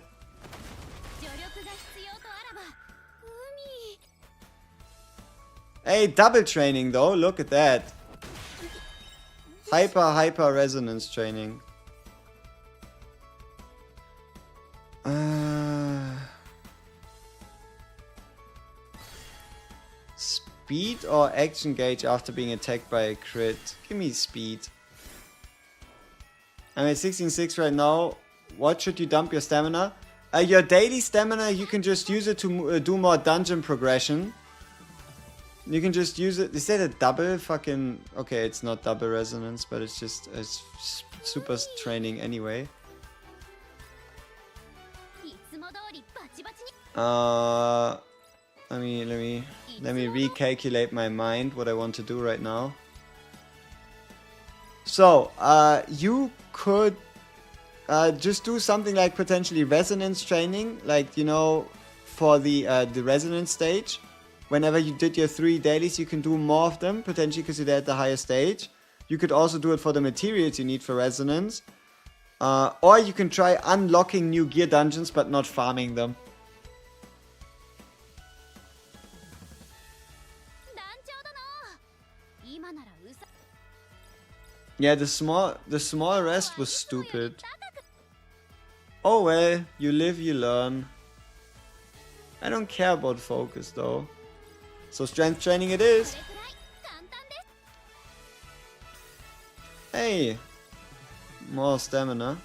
Hey, double training though. Look at that. Hyper resonance training. Speed or action gauge after being attacked by a crit? Give me speed. I'm at 16.6 right now. What should you dump your stamina? Your daily stamina, you can just use it to do more dungeon progression. You can just use it. Is that a double fucking... Okay, it's not double resonance, but it's just a super training anyway. Let me recalculate my mind what I want to do right now. So, you could just do something like potentially resonance training, like, you know, for the resonance stage. whenever you did your 3 dailies, you can do more of them, potentially because you're at the higher stage. You could also do it for the materials you need for resonance. Or you can try unlocking new gear dungeons, but not farming them. Yeah, the small rest was stupid. Oh well, you live, you learn. I don't care about focus though. So strength training it is. Hey, more stamina.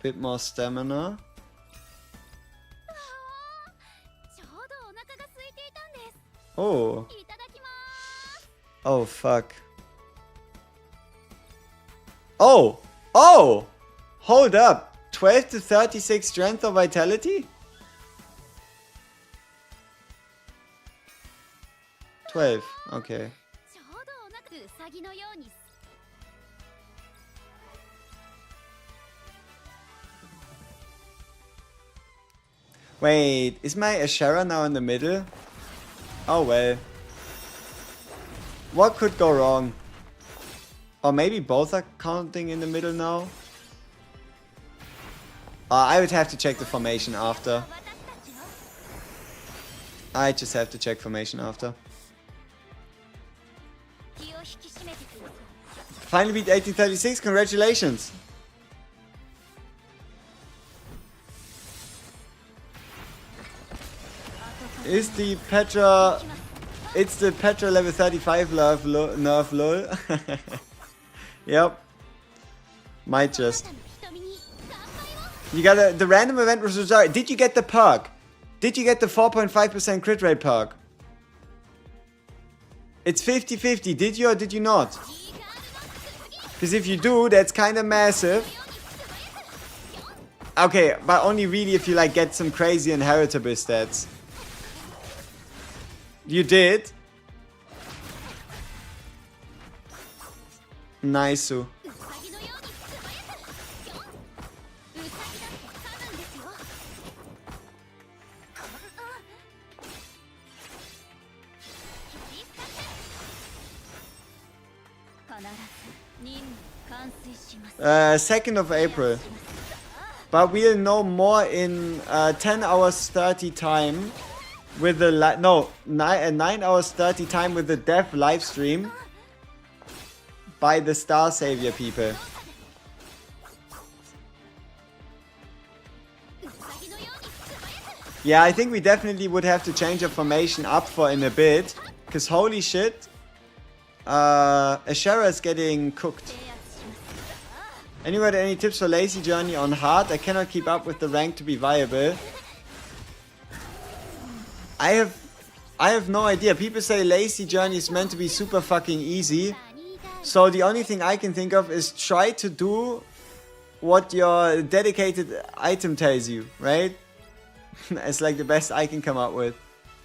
Bit more stamina. Oh. Oh, fuck. Oh! Oh! Hold up. 12 to 36 strength or vitality? 12. Okay. Wait, is my Ashera now in the middle? Oh well. What could go wrong? Or maybe both are counting in the middle now? I would have to check the formation after. I just have to check formation after. Finally beat 1836, congratulations! Is the Petra... It's the Petra level 35 nerf lol. Yep. Might just. You got the random event was sorry. Did you get the perk? Did you get the 4.5% crit rate perk? It's 50-50. Did you or did you not? Because if you do, that's kind of massive. Okay, but only really if you like get some crazy inheritable stats. You did? Nice. Second of April. But we'll know more in 10 hours 30 time. With the 9 hours 30 time with the dev live stream by the Star Savior people. Yeah, I think we definitely would have to change our formation up for in a bit, cause holy shit, Ashera is getting cooked. Anybody any tips for lazy journey on hard? I cannot keep up with the rank to be viable. I have no idea. People say lazy journey is meant to be super fucking easy. So the only thing I can think of is try to do what your dedicated item tells you, right? It's like the best I can come up with.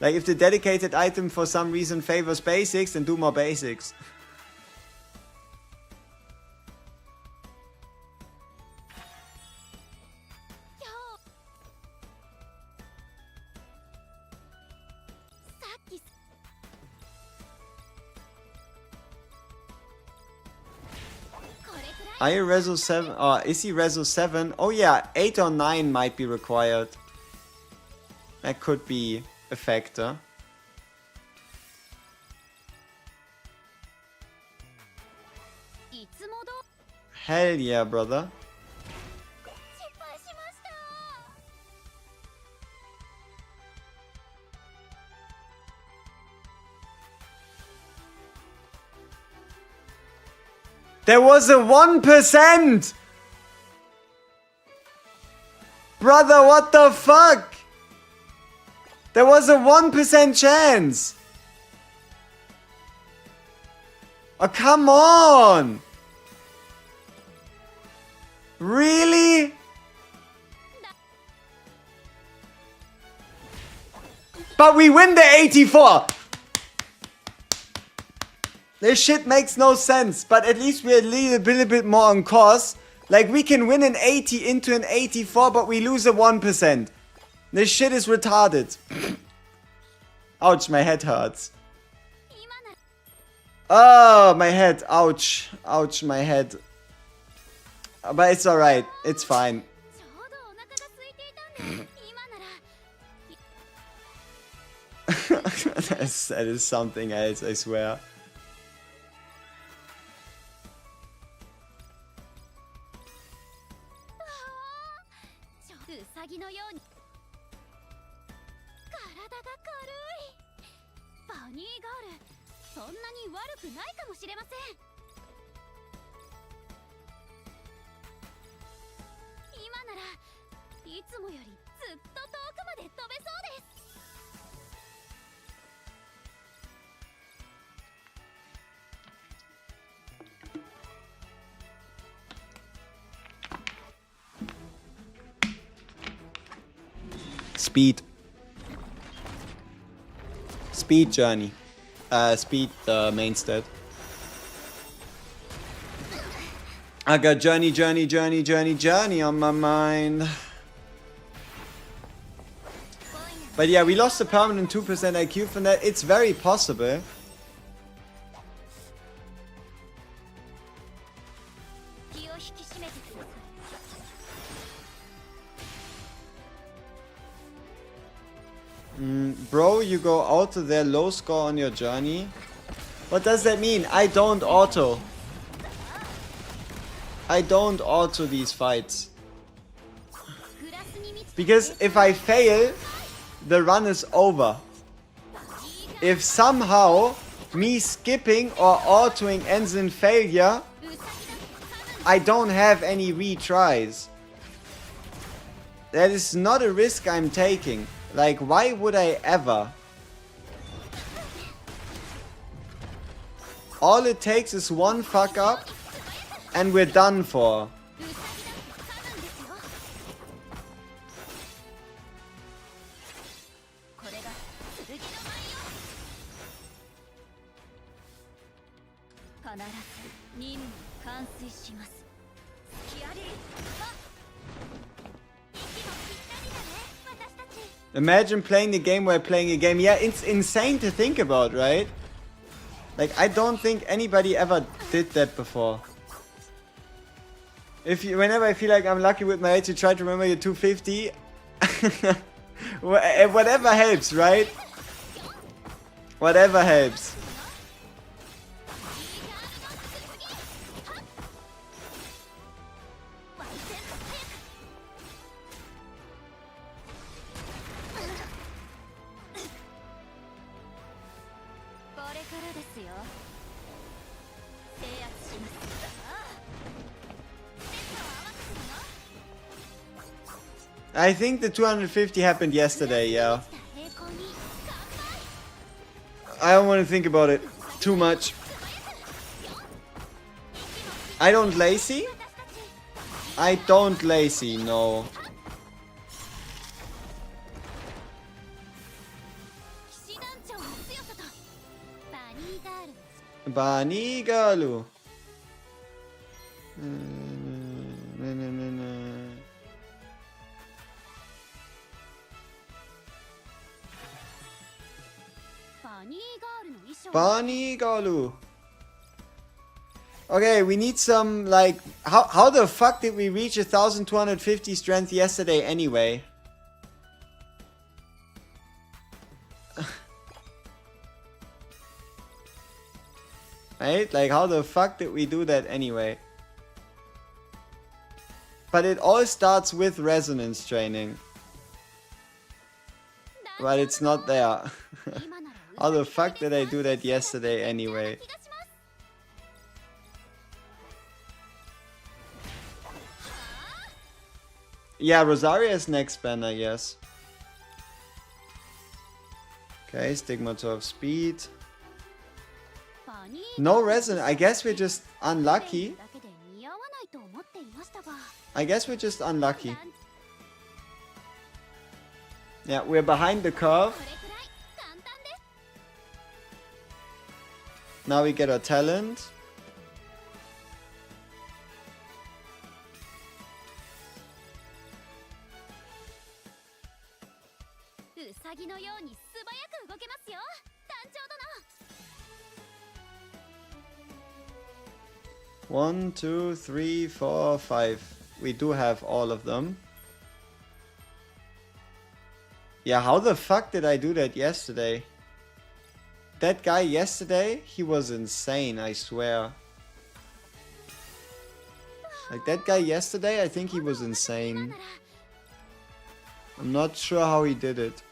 Like if the dedicated item for some reason favors basics, then do more basics. Are you Reso 7? Is he Reso 7? Oh yeah, 8 or 9 might be required. That could be a factor. Hell yeah, brother. There was a 1%! Brother, what the fuck? There was a 1% chance! Oh, come on! Really? But we win the 84! This shit makes no sense, but at least we're a little bit more on course. Like, we can win an 80 into an 84, but we lose a 1%. This shit is retarded. Ouch, my head hurts. Oh, my head. Ouch. Ouch, my head. But it's alright. It's fine. That is something else, I swear. Speed. Speed journey. Speed, main stat. I got journey on my mind. But yeah, we lost a permanent 2% IQ from that. It's very possible. Bro, you go auto their low score on your journey. What does that mean? I don't auto. I don't auto these fights. Because if I fail, the run is over. If somehow me skipping or autoing ends in failure, I don't have any retries. That is not a risk I'm taking. Like, why would I ever? All it takes is one fuck up and we're done for. Imagine playing the game while playing a game. Yeah, it's insane to think about, right? Like, I don't think anybody ever did that before. Whenever I feel like I'm lucky with my age, you try to remember your 250. Whatever helps, right? Whatever helps. I think the 250 happened yesterday, yeah. I don't want to think about it too much. I don't lazy? I don't lazy, no. Bani Galu. Bani Galu. Okay, we need some, like, how the fuck did we reach 1250 strength yesterday anyway? Right? Like, how the fuck did we do that anyway? But it all starts with resonance training. But it's not there. How the fuck did I do that yesterday anyway? Yeah, Rosaria's next banner, yes. Okay, Stigma 12 speed. No resonance. I guess we're just unlucky. I guess we're just unlucky. Yeah, we're behind the curve. Now we get our talent. 1, 2, 3, 4, 5. We do have all of them. Yeah, how the fuck did I do that yesterday? That guy yesterday, he was insane, I swear. Like that guy yesterday, I think he was insane. I'm not sure how he did it.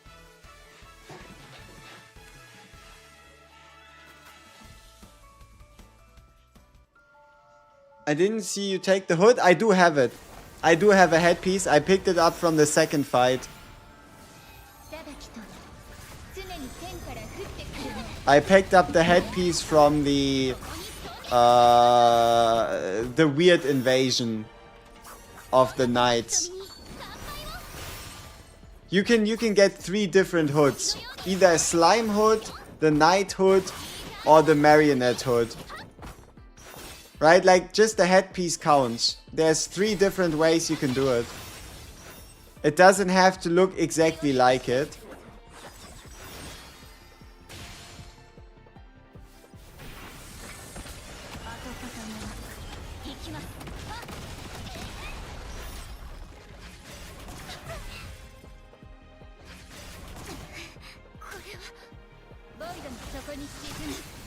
I didn't see you take the hood. I do have it. I do have a headpiece. I picked it up from the second fight. I picked up the headpiece from the weird invasion of the knights. You can get 3 different hoods. Either a slime hood, the knight hood, or the marionette hood. Right? Like, just the headpiece counts. There's 3 different ways you can do it. It doesn't have to look exactly like it.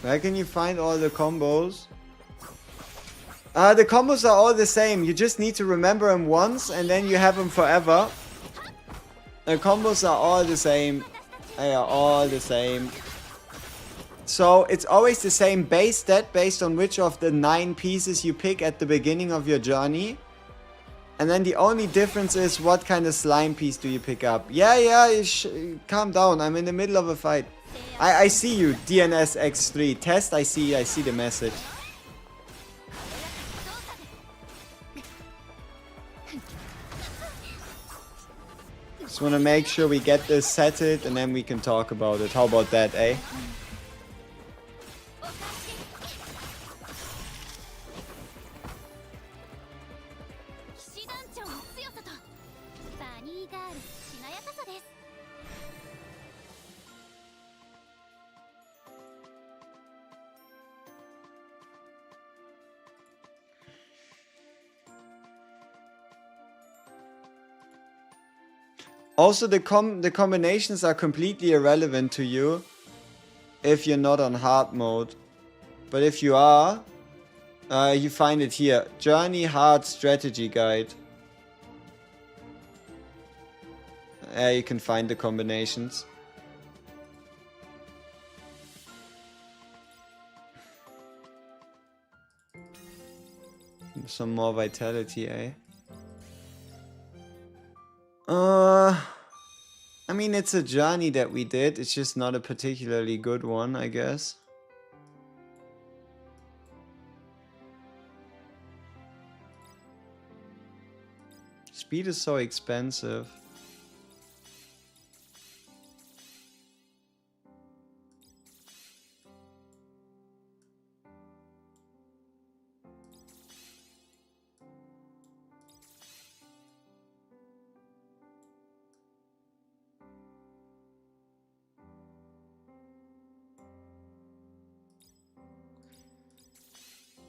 Where can you find all the combos? The combos are all the same. You just need to remember them once and then you have them forever. The combos are all the same. They are all the same. So it's always the same base stat based on which of the 9 pieces you pick at the beginning of your journey. And then the only difference is what kind of slime piece do you pick up. Yeah, calm down. I'm in the middle of a fight. I see you, DNS X3. Test, I see the message. Just want to make sure we get this settled and then we can talk about it. How about that, eh? Also, the combinations are completely irrelevant to you if you're not on hard mode. But if you are, you find it here. Journey Hard Strategy Guide. You can find the combinations. Some more vitality, eh? I mean, it's a journey that we did. It's just not a particularly good one, I guess. Speed is so expensive.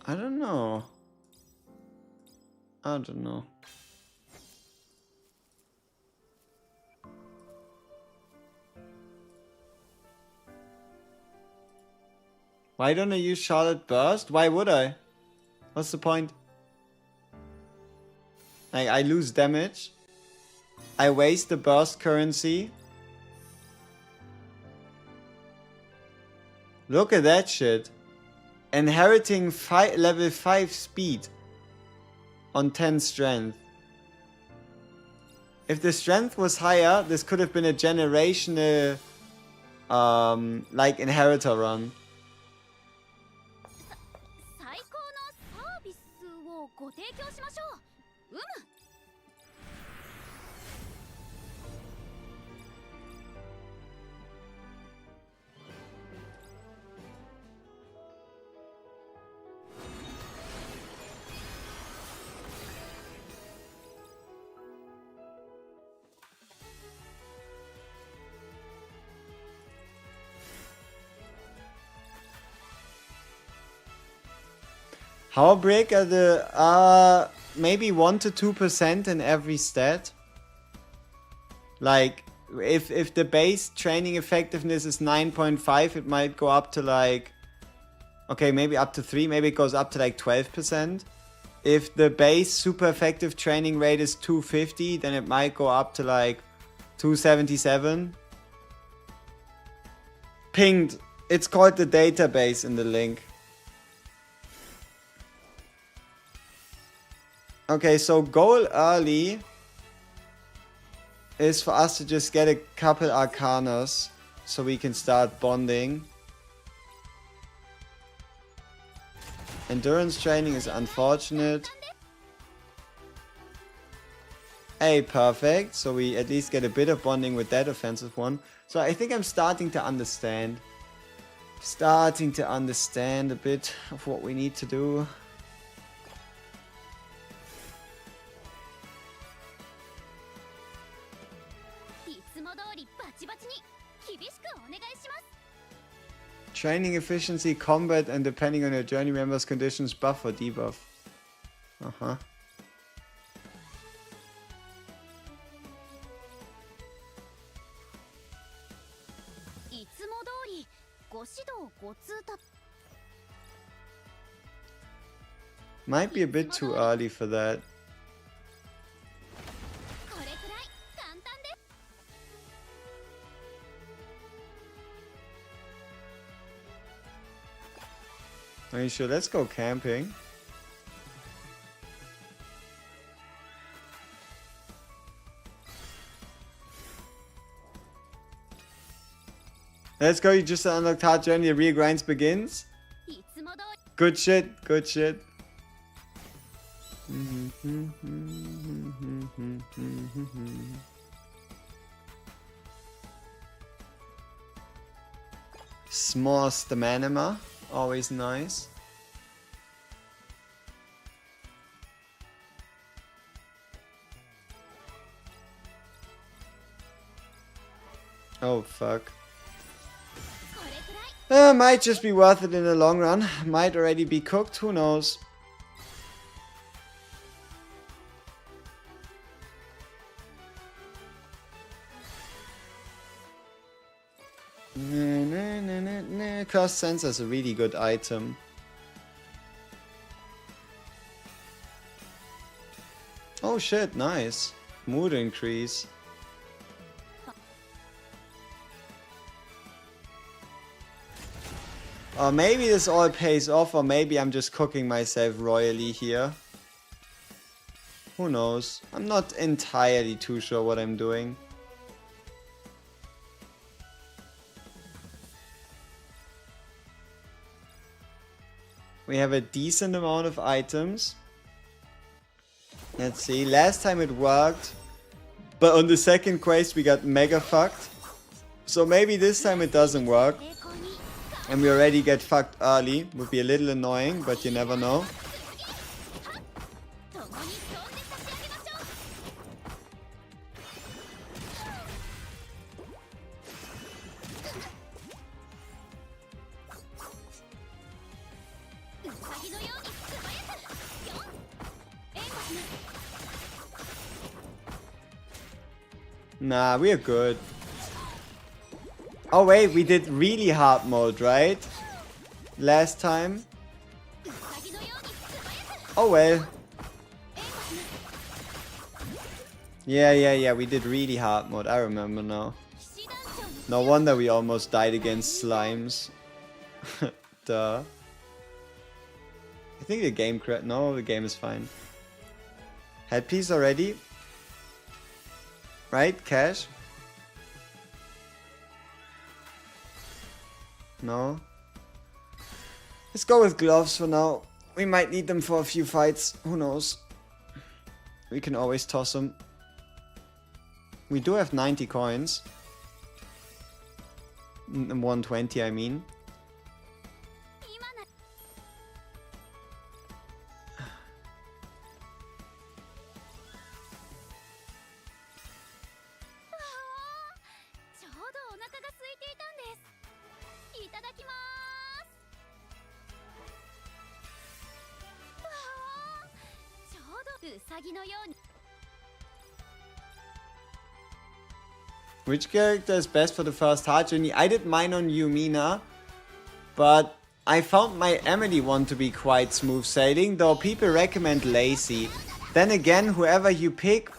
I don't know. I don't know. Why don't I use Charlotte Burst? Why would I? What's the point? I lose damage. I waste the burst currency. Look at that shit. Inheriting level 5 speed on 10 strength. If the strength was higher, this could have been a generational like inheritor run. How big are the maybe 1 to 2% in every stat? Like if the base training effectiveness is 9.5, it might go up to like, okay, maybe up to 3, maybe it goes up to like 12%. If the base super effective training rate is 250, then it might go up to like 277. Pinged. It's called the database in the link. Okay, so goal early is for us to just get a couple arcanas so we can start bonding. Endurance training is unfortunate. Hey, perfect. So we at least get a bit of bonding with that offensive one. So I think I'm starting to understand. Starting to understand a bit of what we need to do. Training efficiency, combat, and depending on your journey members' conditions, buff or debuff. Uh-huh. Might be a bit too early for that. Are you sure? Let's go camping. Let's go, you just unlocked hard journey, the real grinds begins. Good shit, good shit. Small stamina, always nice. Oh fuck. Might just be worth it in the long run. Might already be cooked, who knows. Cost sensor is a really good item. Oh shit, nice. Mood increase. Or maybe this all pays off, or maybe I'm just cooking myself royally here. Who knows? I'm not entirely too sure what I'm doing. We have a decent amount of items. Let's see. Last time it worked, but on the second quest we got mega fucked. So maybe this time it doesn't work. And we already get fucked early. Would be a little annoying, but you never know. Nah, we're good. Oh wait, we did really hard mode, right? Last time. Oh well. Yeah, we did really hard mode, I remember now. No wonder we almost died against slimes. Duh. I think the game no, the game is fine. Headpiece already? Right, cash? No. Let's go with gloves for now. We might need them for a few fights. Who knows? We can always toss them. We do have 90 coins. 120, I mean. Which character is best for the first heart journey? I did mine on Yumina, but I found my Emily one to be quite smooth sailing, though people recommend Lacey. Then again, whoever you pick,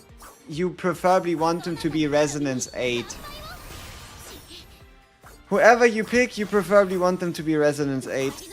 you preferably want them to be Resonance 8. Whoever you pick, you preferably want them to be Resonance 8.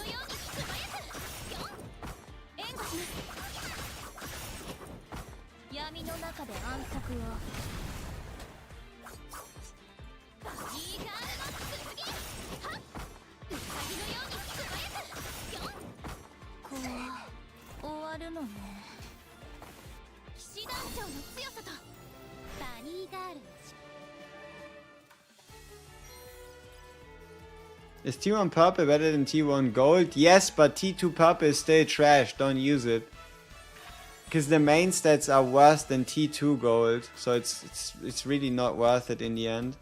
Is T1 purple better than T1 gold? Yes, but T2 purple is still trash. Don't use it. Because the main stats are worse than T2 gold. So it's really not worth it in the end.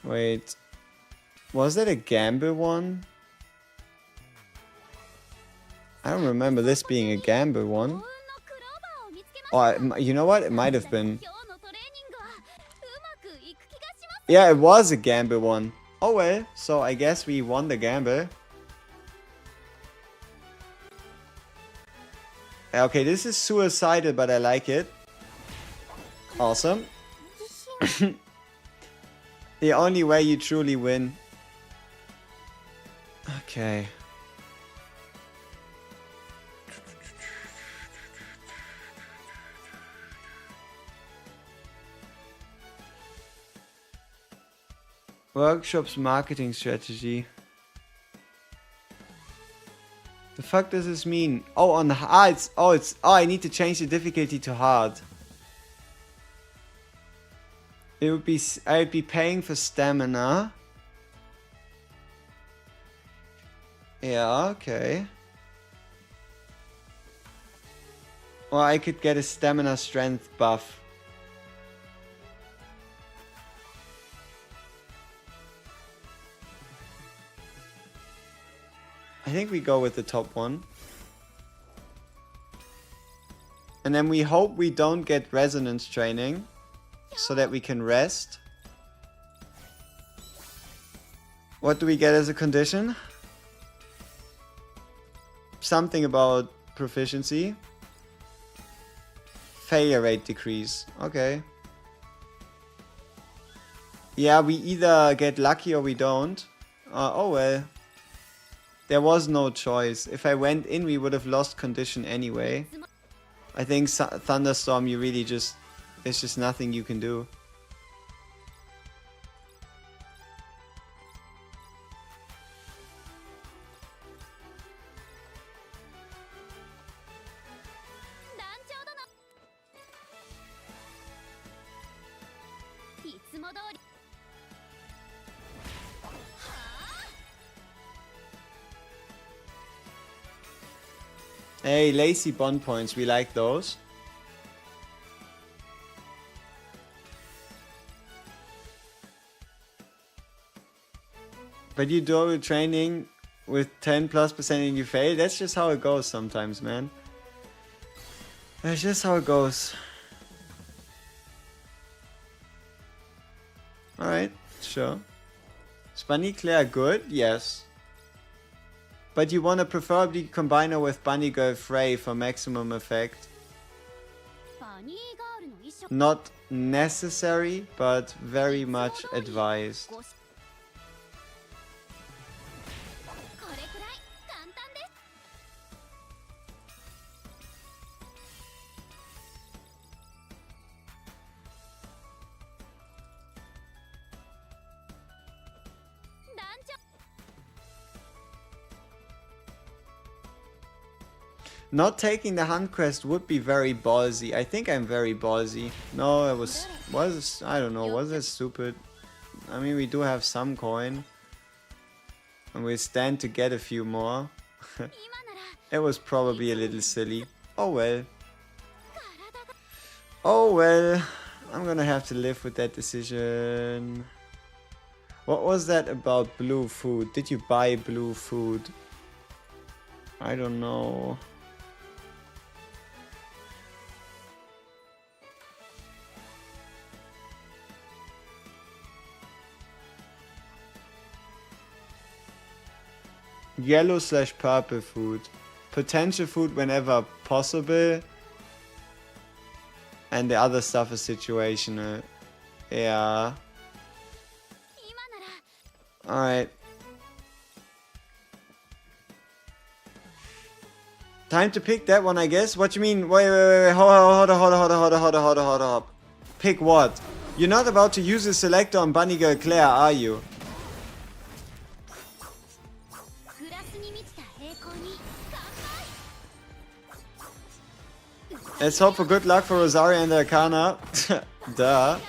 Wait, was that a gamble one? I don't remember this being a gamble one. Oh, you know what? It might have been. Yeah, it was a gamble one. Oh well, so I guess we won the gamble. Okay, this is suicidal, but I like it. Awesome. The only way you truly win. Okay. Workshop's marketing strategy. The fuck does this mean? Oh, on hard. Oh, I need to change the difficulty to hard. It would be, I'd be paying for stamina. Yeah, okay. Or I could get a stamina strength buff. I think we go with the top one. And then we hope we don't get resonance training. So that we can rest. What do we get as a condition? Something about proficiency. Failure rate decrease. Okay. Yeah, we either get lucky or we don't. Oh well. There was no choice. If I went in, we would have lost condition anyway. I think Thunderstorm, you really just... There's just nothing you can do. Hey, lazy bond points, we like those. But you do training with 10+% and you fail. That's just how it goes sometimes, man. That's just how it goes. Alright, sure. Is Bunny Claire good? Yes. But you want to preferably combine her with Bunny Girl Frey for maximum effect. Not necessary, but very much advised. Not taking the hunt quest would be very ballsy. I think I'm very ballsy. No, it was I don't know, was it stupid? I mean, we do have some coin. And we stand to get a few more. It was probably a little silly. Oh well. Oh well. I'm gonna have to live with that decision. What was that about blue food? Did you buy blue food? I don't know. Yellow/purple food. Potential food whenever possible. And the other stuff is situational. Yeah. Alright. Time to pick that one, I guess. What you mean? Wait. Hold up. Pick what? You're not about to use a selector on Bunny Girl Claire, are you? Let's hope for good luck for Rosaria and the Arcana. Duh.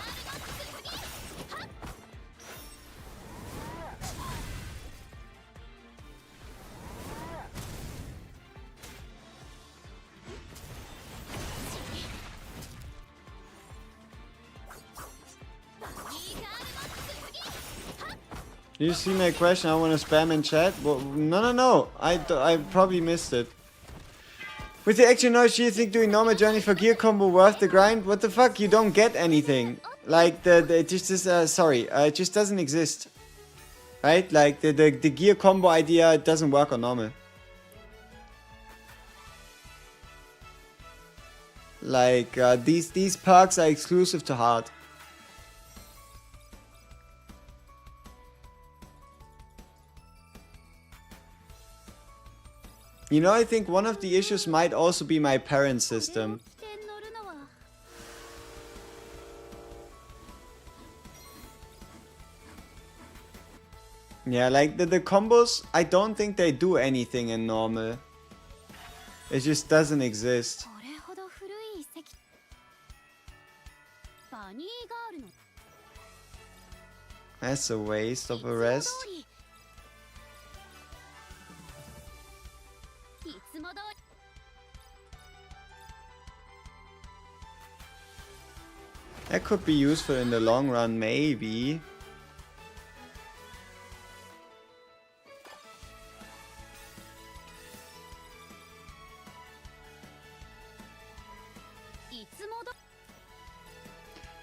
Do you see my question? I want to spam in chat. Well, no. I probably missed it. With the actual knowledge, do you think doing normal journey for gear combo worth the grind? What the fuck? You don't get anything. Like it just doesn't exist. Right? Like the gear combo idea doesn't work on normal. Like these perks are exclusive to hard. You know, I think one of the issues might also be my parent system. Yeah, like the combos, I don't think they do anything in normal. It just doesn't exist. That's a waste of a rest. That could be useful in the long run, maybe.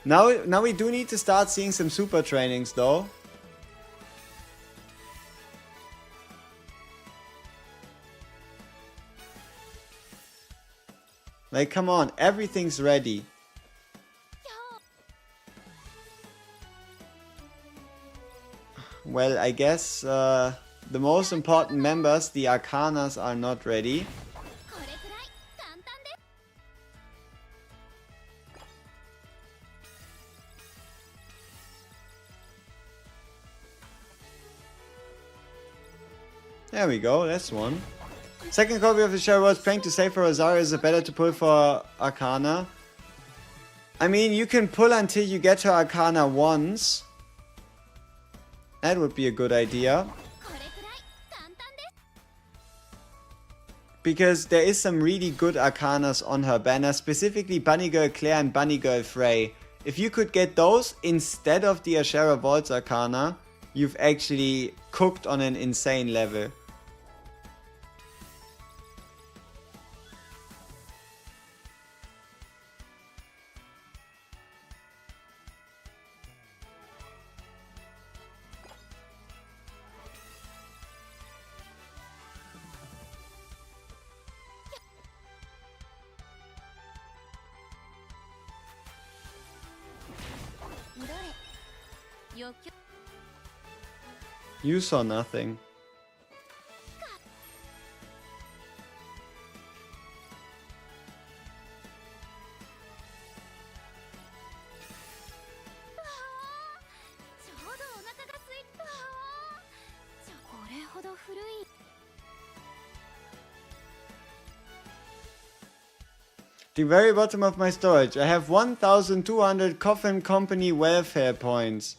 Now we do need to start seeing some super trainings though. Like, come on, everything's ready. Well, I guess the most important members, the Arcanas, are not ready. There we go, that's one. Second copy of the Shadow World's playing to save for Rosaria. Is it better to pull for Arcana? I mean, you can pull until you get to Arcana once. That would be a good idea. Because there is some really good Arcanas on her banner, specifically Bunny Girl Claire and Bunny Girl Frey. If you could get those instead of the Ashera Vault's Arcana, you've actually cooked on an insane level. You saw nothing. The very bottom of my storage. I have 1,200 Coffin Company welfare points.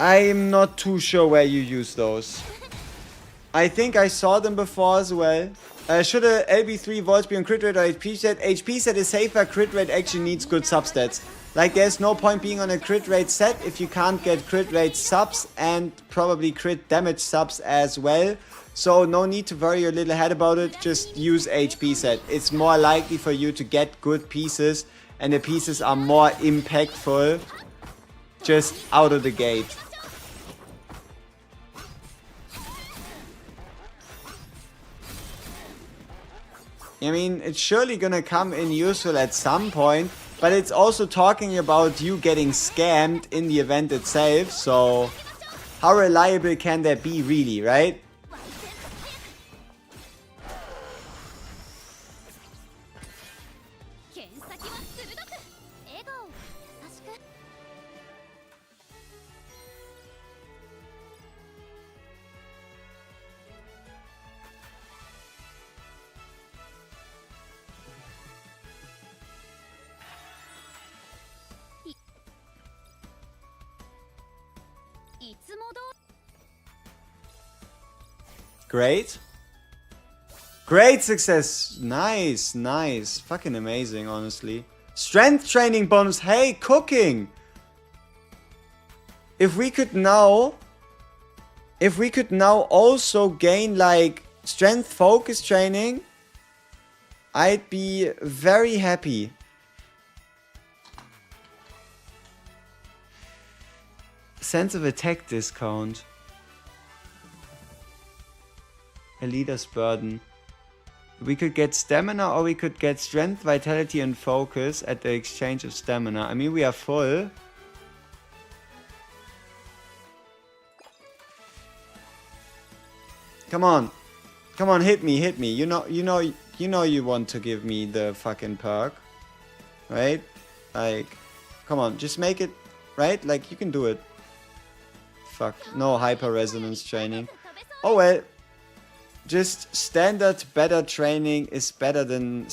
I'm not too sure where you use those. I think I saw them before as well. Should a LB3 volts be on crit rate or HP set? HP set is safer, crit rate actually needs good substats. Like, there's no point being on a crit rate set if you can't get crit rate subs and probably crit damage subs as well. So no need to worry your little head about it, just use HP set. It's more likely for you to get good pieces, and the pieces are more impactful just out of the gate. I mean, it's surely gonna come in useful at some point, but it's also talking about you getting scammed in the event itself, so how reliable can that be really, right? Great. Great success. Nice, nice. Fucking amazing, honestly. Strength training bonus. Hey, cooking. If we could now also gain like strength focus training, I'd be very happy. Sense of attack discount. A leader's burden. We could get stamina or we could get strength, vitality and focus at the exchange of stamina. I mean, we are full. Come on. Come on, hit me, hit me. You know you want to give me the fucking perk. Right? Like, come on, just make it, right? Like, you can do it. Fuck, no hyper resonance training. Oh well. Just standard better training is better than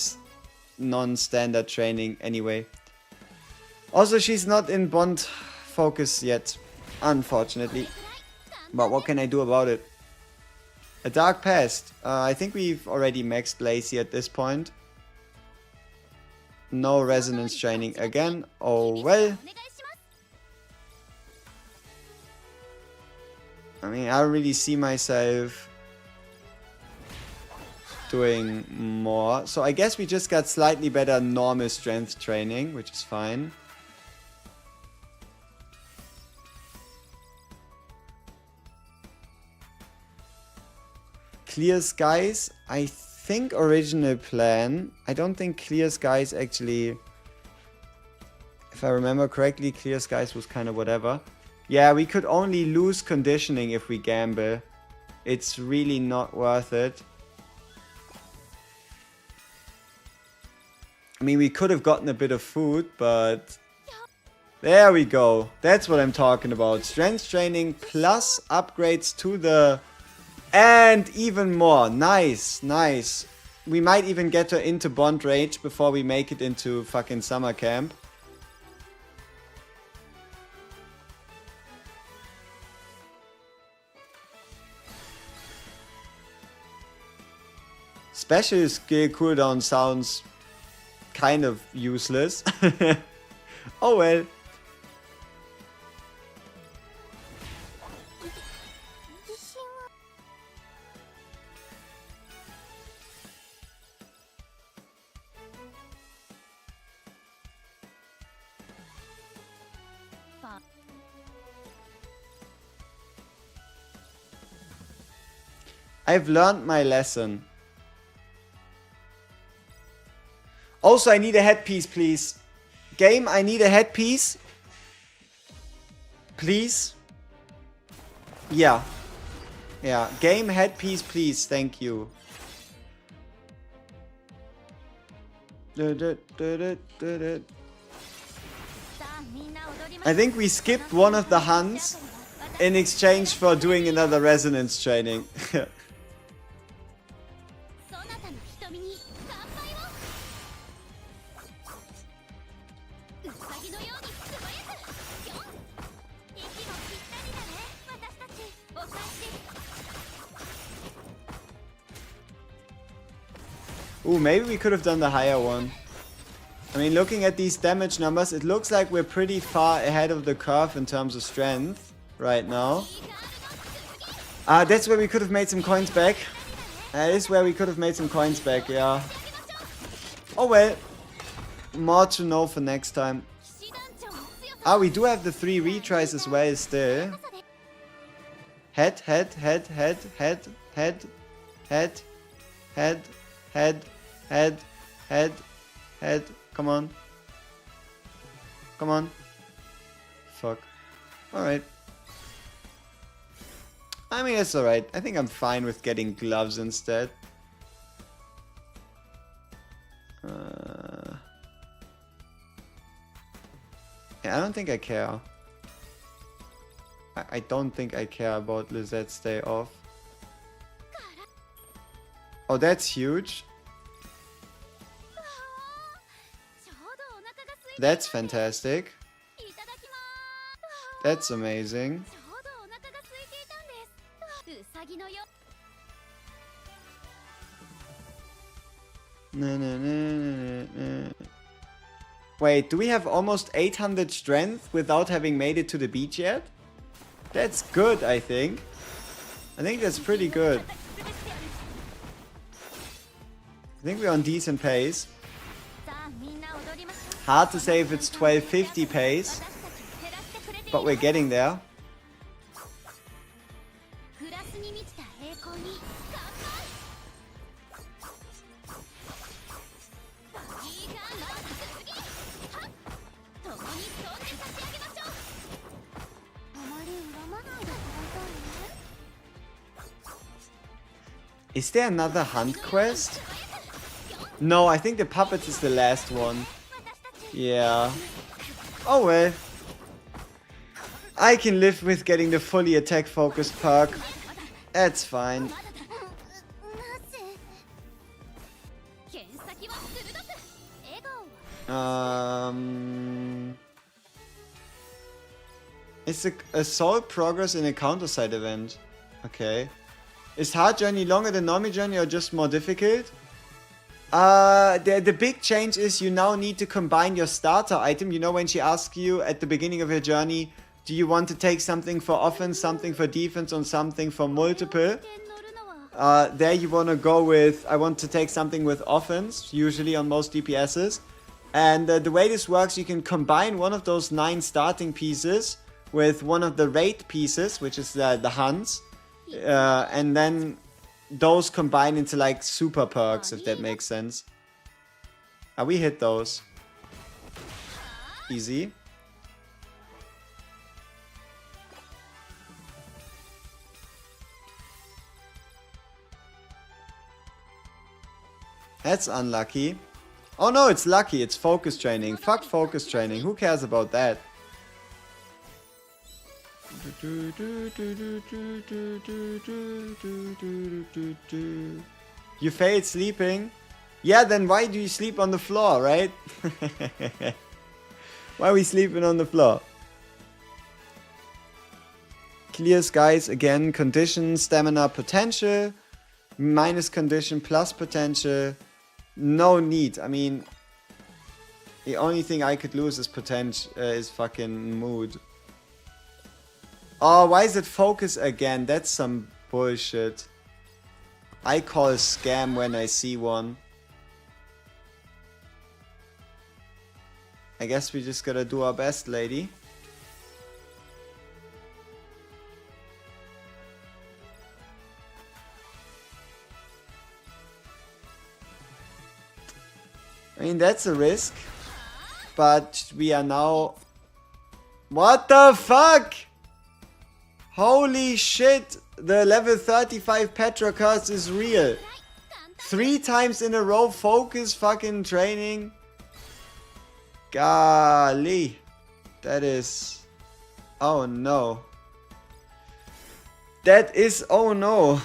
non-standard training anyway. Also, she's not in bond focus yet, unfortunately. But what can I do about it? A dark past. I think we've already maxed Lacey at this point. No resonance training again. Oh well. I mean, I don't really see myself doing more. So I guess we just got slightly better normal strength training, which is fine. Clear skies, I think original plan. I don't think clear skies actually, if I remember correctly, clear skies was kind of whatever. Yeah, we could only lose conditioning if we gamble. It's really not worth it. I mean, we could have gotten a bit of food, but there we go. That's what I'm talking about. Strength training plus upgrades to the... And even more. Nice, nice. We might even get her into Bond Rage before we make it into fucking summer camp. Special skill cooldown sounds kind of useless. Oh well. I've learned my lesson. Also, I need a headpiece, please. Game, I need a headpiece. Please. Yeah. Yeah. Game, headpiece, please. Thank you. I think we skipped one of the hunts in exchange for doing another resonance training. Ooh, maybe we could have done the higher one. I mean, looking at these damage numbers, it looks like we're pretty far ahead of the curve in terms of strength right now. That's where we could have made some coins back. That is where we could have made some coins back, yeah. Oh well. More to know for next time. We do have the 3 retries as well still. Head, head, head, head, head, head, head, head, head, head, head, head. Come on. Come on. Fuck. Alright. I mean, it's alright. I think I'm fine with getting gloves instead. Yeah, I don't think I care. I don't think I care about Lizette's day off. Oh, that's huge. That's fantastic. That's amazing. Wait, do we have almost 800 strength without having made it to the beach yet? That's good, I think. I think that's pretty good. I think we're on decent pace. Hard to say if it's 1250 pace, but we're getting there. Is there another hunt quest? No, I think the puppets is the last one. Yeah. Oh well. I can live with getting the fully attack focused perk. That's fine. It's a soul progress in a counter side event. Okay. Is hard journey longer than normal journey or just more difficult? The big change is you now need to combine your starter item. You know, when she asks you at the beginning of your journey, do you want to take something for offense, something for defense, and something for multiple? There you want to go with, I want to take something with offense, usually on most DPSs. And the way this works, you can combine one of those 9 starting pieces with one of the raid pieces, which is the hunts. And then those combine into like super perks, if that makes sense. We hit those. Easy. That's unlucky. Oh no, it's lucky. It's focus training. Fuck focus training. Who cares about that? You failed sleeping? Yeah, then why do you sleep on the floor, right? Why are we sleeping on the floor? Clear skies again. Condition, stamina, potential. Minus condition, plus potential. No need. I mean, the only thing I could lose is potential, is fucking mood. Oh, why is it focus again? That's some bullshit. I call scam when I see one. I guess we just gotta do our best, lady. I mean, that's a risk. But we are now... What the fuck? Holy shit! The level 35 Petra curse is real. 3 times in a row focus fucking training. Golly. That is... Oh no. That is... Oh no.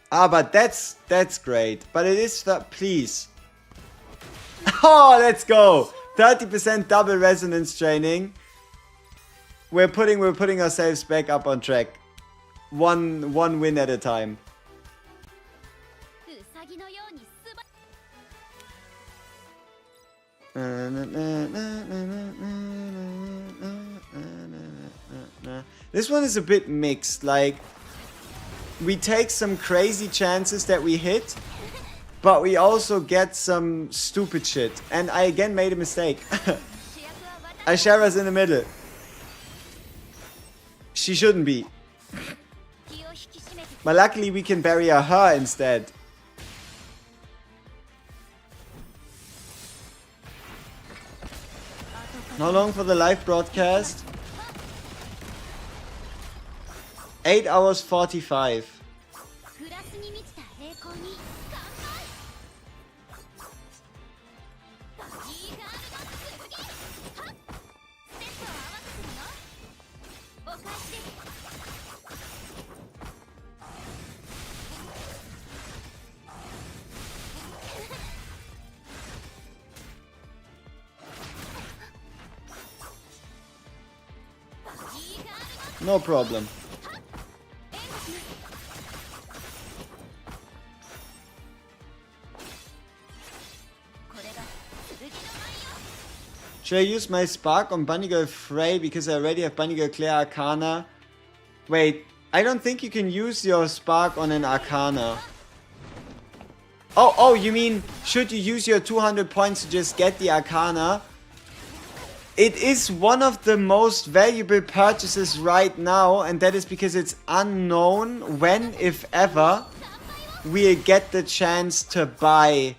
But that's great. But it is... Please. Oh, let's go. 30% double resonance training. We're putting ourselves back up on track. one win at a time. This one is a bit mixed. Like, we take some crazy chances that we hit, but we also get some stupid shit. And I again made a mistake. Ashara's in the middle. She shouldn't be. But luckily we can bury her instead. How long for the live broadcast? 8 hours 45. No problem. Should I use my spark on Bunny Girl Frey because I already have Bunny Girl Claire Arcana? Wait, I don't think you can use your spark on an Arcana. Oh, you mean, should you use your 200 points to just get the Arcana? It is one of the most valuable purchases right now, and that is because it's unknown when, if ever, we'll get the chance to buy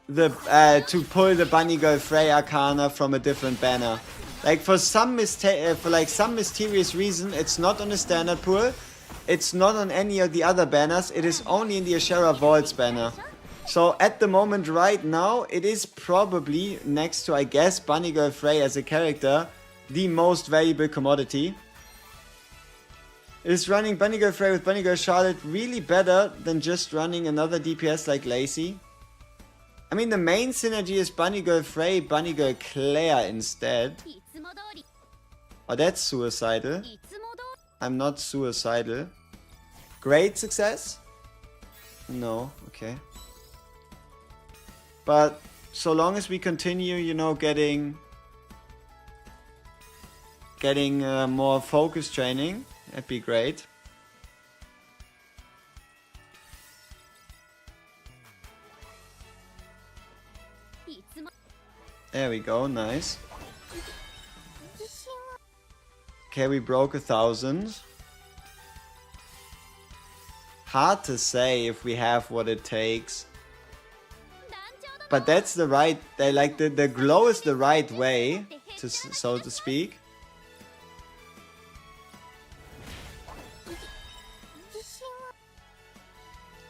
the to pull the Bunny Girl Frey Arcana from a different banner. Like for some mysterious reason, it's not on the standard pool, it's not on any of the other banners, it is only in the Ashera Vaults banner. So at the moment right now, it is probably, next to I guess Bunny Girl Frey as a character, the most valuable commodity. Is running Bunny Girl Frey with Bunny Girl Charlotte really better than just running another DPS like Lacey? I mean, the main synergy is Bunny Girl Frey, Bunny Girl Claire instead. Oh, that's suicidal. I'm not suicidal. Great success? No, okay. But so long as we continue, you know, getting more focus training, that'd be great. There we go, nice. Okay, we broke 1,000. Hard to say if we have what it takes. But that's the right, like the glow is the right way, to so to speak.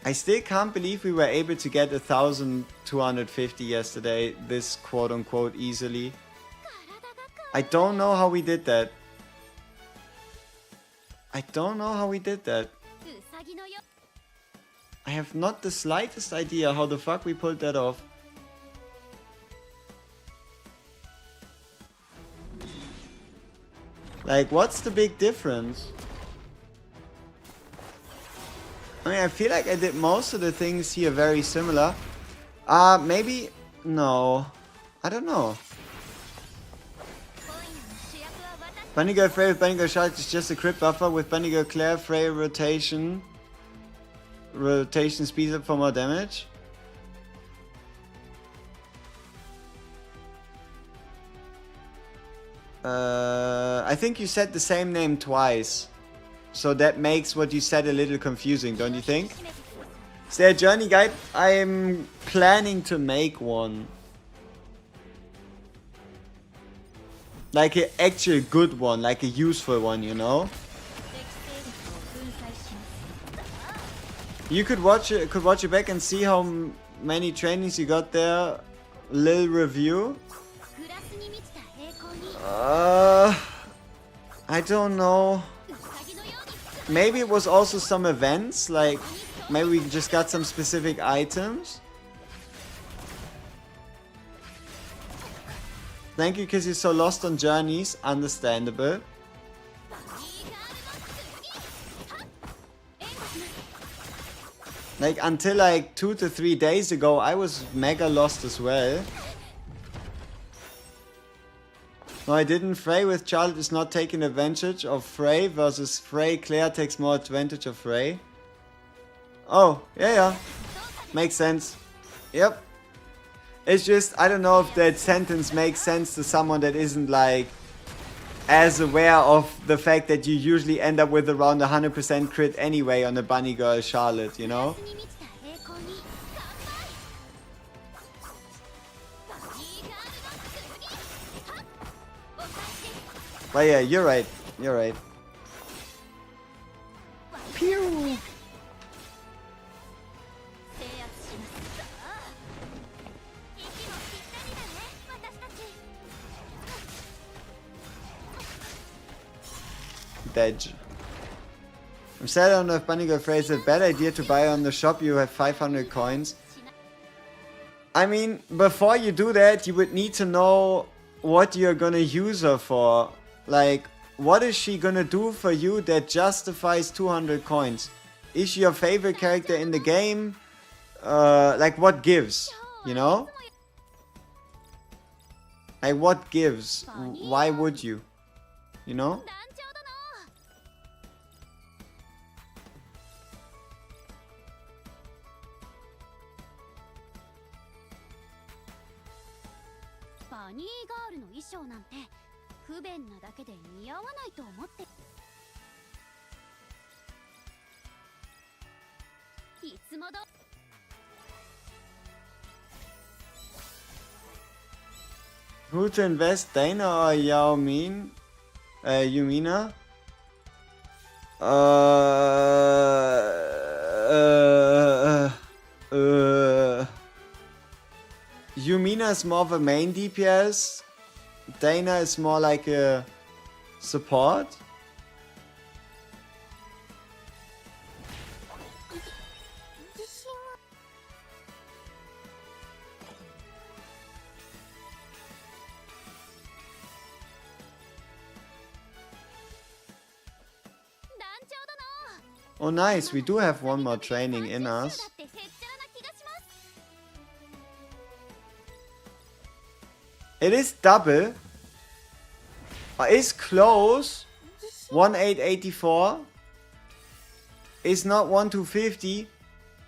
I still can't believe we were able to get 1,250 yesterday, this quote-unquote easily. I don't know how we did that. I don't know how we did that. I have not the slightest idea how the fuck we pulled that off. Like, what's the big difference? I mean, I feel like I did most of the things here very similar. Maybe... No. I don't know. Bunny Girl Frey with Bunny Girl Charlotte is just a crit buffer. With Bunny Girl Claire, Frey rotation. Rotation speeds up for more damage. I think you said the same name twice. So that makes what you said a little confusing, don't you think? Is there a journey guide? I'm planning to make one. Like an actual good one, like a useful one, you know? You could watch it back and see how many trainings you got there. Little review. I don't know. Maybe it was also some events, like maybe we just got some specific items. Thank you because you're so lost on journeys. Understandable. Like, until like 2 to 3 days ago, I was mega lost as well. No, I didn't. Frey with Charlotte is not taking advantage of Frey versus Frey. Claire takes more advantage of Frey. Oh, yeah. Makes sense. Yep. It's just, I don't know if that sentence makes sense to someone that isn't like as aware of the fact that you usually end up with around 100% crit anyway on a bunny girl Charlotte, you know? But yeah, you're right. You're right. Pew! Badge. I'm sad I don't know if Bunny Girl Frey is a bad idea to buy on the shop. You have 500 coins. I mean, before you do that, you would need to know what you're gonna use her for. Like, what is she gonna do for you that justifies 200 coins? Is she your favorite character in the game? Like, what gives? You know? Like, what gives? Why would you? You know? Who to invest, Dana or Yao Min? Yumina? Yumina is more of a main DPS. Dana is more like a support. Oh nice, we do have one more training in us. It is double. It's close. 1884. It's not 1250.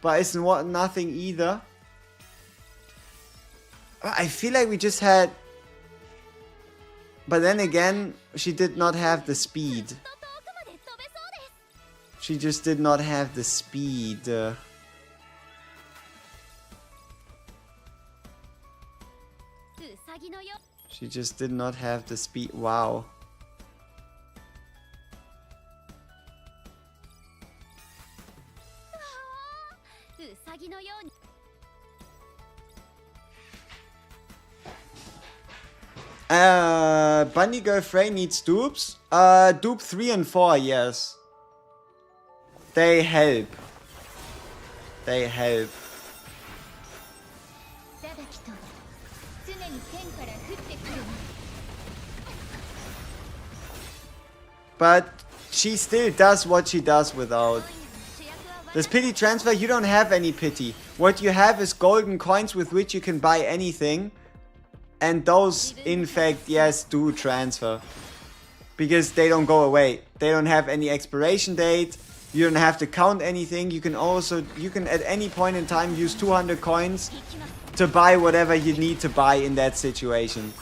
But it's nothing either. I feel like we just had... But then again, she did not have the speed. She just did not have the speed. She just did not have the speed. Wow. Bunny Girl Frey needs dupes. Dupe 3 and 4, yes. They help. They help. But she still does what she does without. This pity transfer, you don't have any pity. What you have is golden coins with which you can buy anything. And those, in fact, yes, do transfer. Because they don't go away. They don't have any expiration date. You don't have to count anything. You can at any point in time use 200 coins to buy whatever you need to buy in that situation.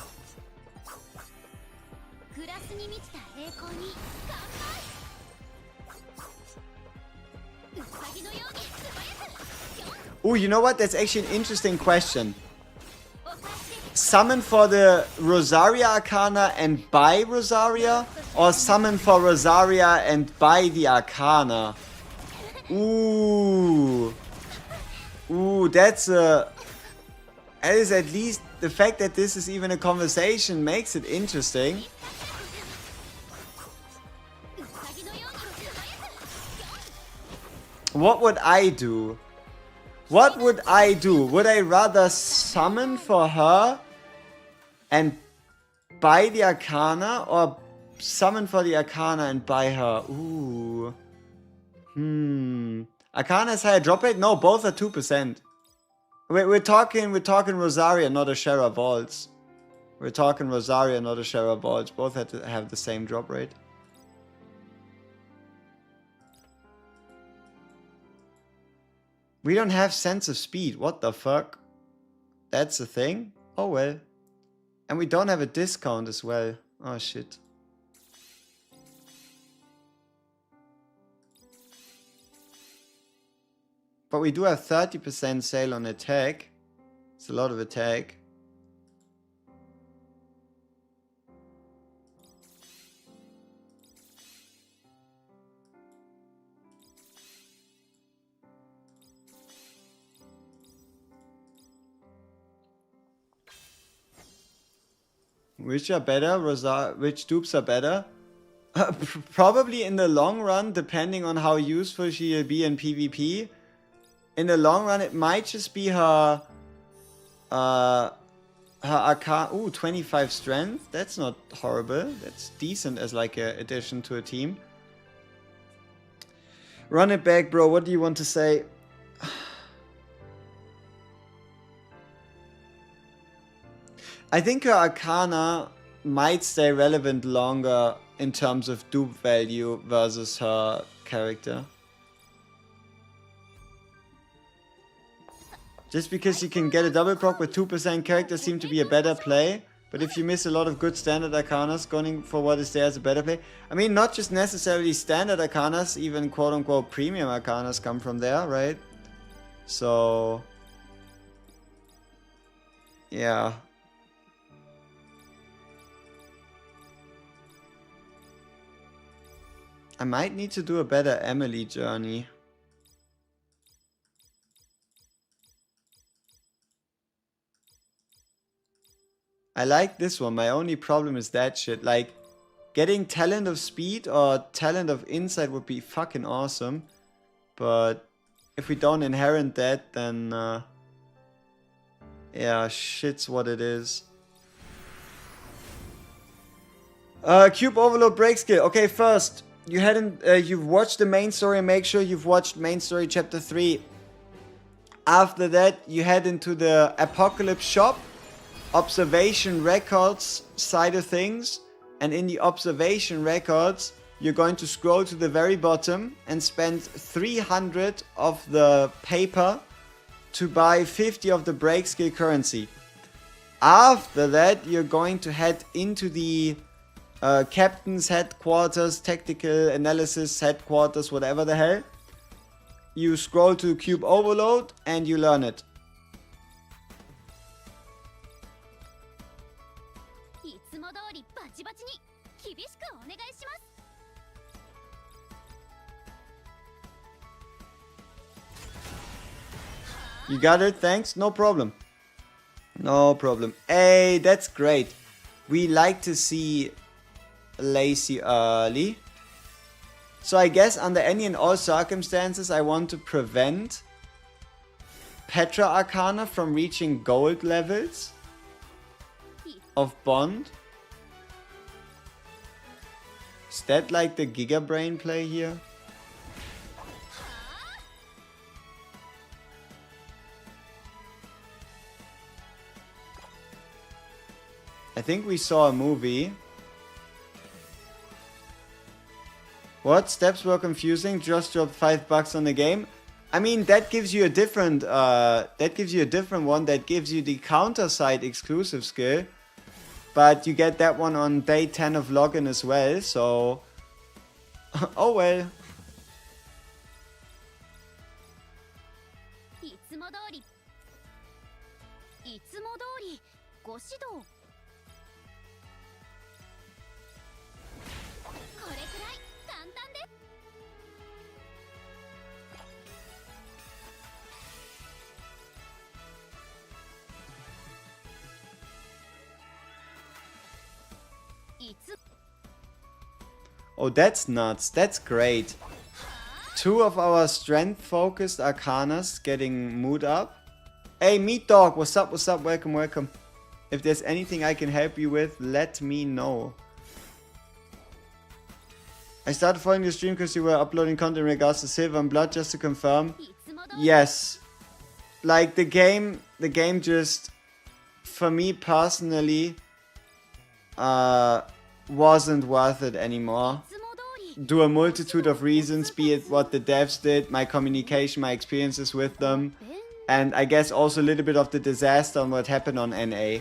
Oh, you know what? That's actually an interesting question. Summon for the Rosaria Arcana and buy Rosaria? Or summon for Rosaria and buy the Arcana? Ooh. Ooh, that's a... That is at least... The fact that this is even a conversation makes it interesting. What would I do? What would I do? Would I rather summon for her and buy the Arcana, or summon for the Arcana and buy her? Ooh. Arcana has higher drop rate? No, both are 2%. We're talking Rosaria, not Ashera Vaults. We're talking Rosaria, not Ashera Vaults. Both have to have the same drop rate. We don't have sense of speed. What the fuck? That's a thing? Oh well. And we don't have a discount as well. Oh shit. But we do have 30% sale on attack. It's a lot of attack. Which are better? Which dupes are better? Probably in the long run, depending on how useful she'll be in PvP. In the long run, it might just be her Arcana. Ooh, 25 strength. That's not horrible. That's decent as like an addition to a team. Run it back, bro. What do you want to say? I think her Arcana might stay relevant longer in terms of dupe value versus her character. Just because you can get a double proc with 2% character seem to be a better play. But if you miss a lot of good standard Arcanas, going for what is there as a better play. I mean, not just necessarily standard Arcanas, even quote-unquote premium Arcanas come from there, right? So... yeah. I might need to do a better Emily journey. I like this one. My only problem is that shit. Like, getting Talent of Speed or Talent of Insight would be fucking awesome. But if we don't inherit that, then... yeah, shit's what it is. Cube Overload Break Skill. Okay, first... you've watched the main story, and make sure you've watched main story chapter 3. After that, you head into the Apocalypse shop, observation records side of things, and in the observation records, you're going to scroll to the very bottom and spend 300 of the paper to buy 50 of the break skill currency. After that, you're going to head into the captain's headquarters, tactical analysis headquarters, whatever the hell. You scroll to Cube Overload and you learn it. You got it, thanks, no problem. No problem. Hey, that's great. We like to see Lacey early. So I guess under any and all circumstances I want to prevent Petra Arcana from reaching gold levels of Bond. Is that like the Giga Brain play here? I think we saw a movie. What? Steps were confusing. Just dropped $5 on the game. I mean, that gives you a different one. That gives you the counter side exclusive skill. But you get that one on day 10 of login as well. So, oh well. Oh, that's nuts. That's great. 2 of our strength-focused Arcanas getting mood up. Hey, Meat Dog, what's up, what's up? Welcome, welcome. If there's anything I can help you with, let me know. I started following your stream because you were uploading content in regards to Silver and Blood, just to confirm. Yes. Like, the game just, for me personally, wasn't worth it anymore. Due a multitude of reasons, be it what the devs did, my communication, my experiences with them, and I guess also a little bit of the disaster on what happened on NA.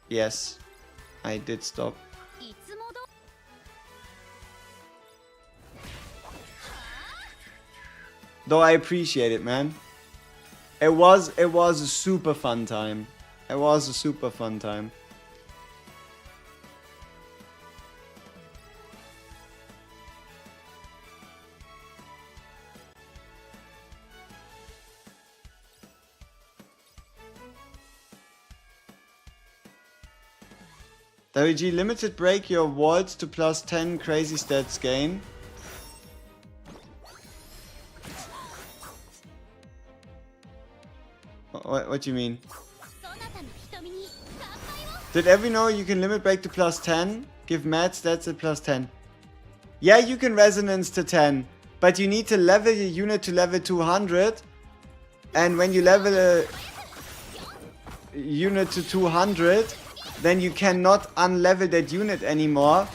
Yes, I did stop. Though I appreciate it, man. It was a super fun time. It was a super fun time. WG limited break your wards to +10 crazy stats gain. What do you mean? Did everyone know you can limit break to +10? Give mad stats at +10. Yeah, you can resonance to 10, but you need to level your unit to level 200. And when you level a unit to 200, then you cannot unlevel that unit anymore,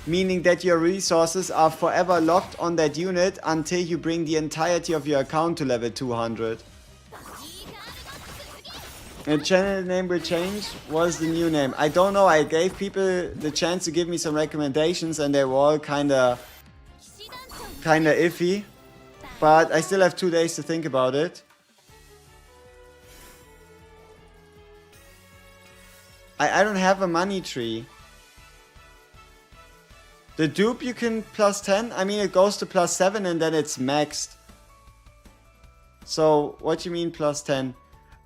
meaning that your resources are forever locked on that unit until you bring the entirety of your account to level 200. The channel name will change. What is the new name? I don't know. I gave people the chance to give me some recommendations and they were all kinda iffy. But I still have 2 days to think about it. I don't have a money tree. The dupe you can +10? I mean, it goes to +7 and then it's maxed. So, what do you mean +10?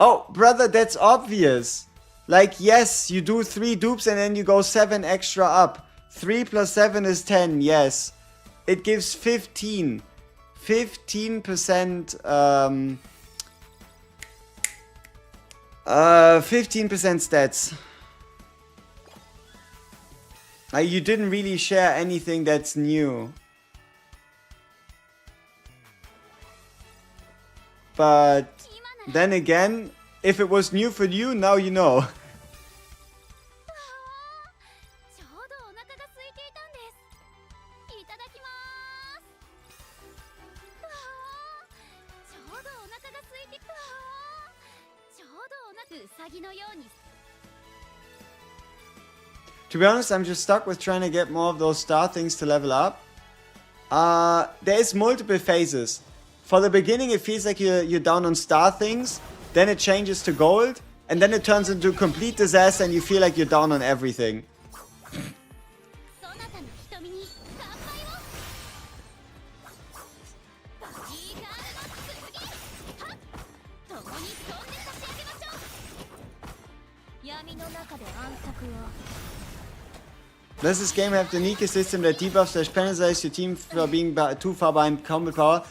Oh, brother, that's obvious. Like, yes, you do 3 dupes and then you go 7 extra up. 3 + 7 is 10, yes. It gives 15. 15%, 15% stats. You didn't really share anything that's new. But then again, if it was new for you, now you know. To be honest, I'm just stuck with trying to get more of those star things to level up. There's multiple phases. For the beginning, it feels like you're down on star things. Then it changes to gold. And then it turns into complete disaster and you feel like you're down on everything. Does this game have the Nika system that debuffs/penalizes your team for being too far behind combat power?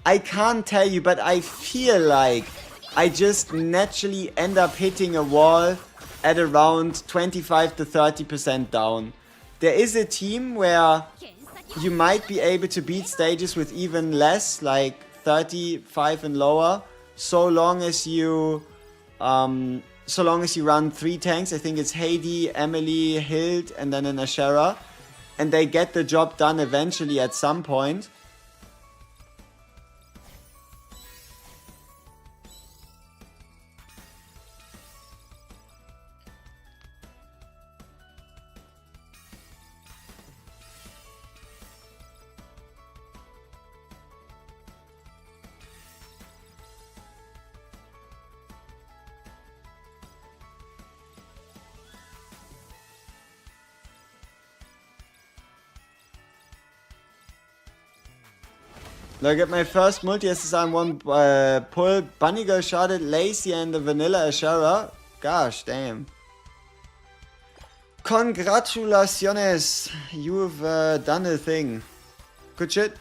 I can't tell you, but I feel like I just naturally end up hitting a wall at around 25 to 30% down. There is a team where you might be able to beat stages with even less, like 35 and lower, so long as you run 3 tanks. I think it's Heidi, Emily, Hild, and then an Ashera. And they get the job done eventually at some point. Look at my first multi-SSR in one pull. Bunny Girl sharded, Lacey, and the Vanilla Ashera. Gosh, damn. Congratulations! You've done a thing. Good shit.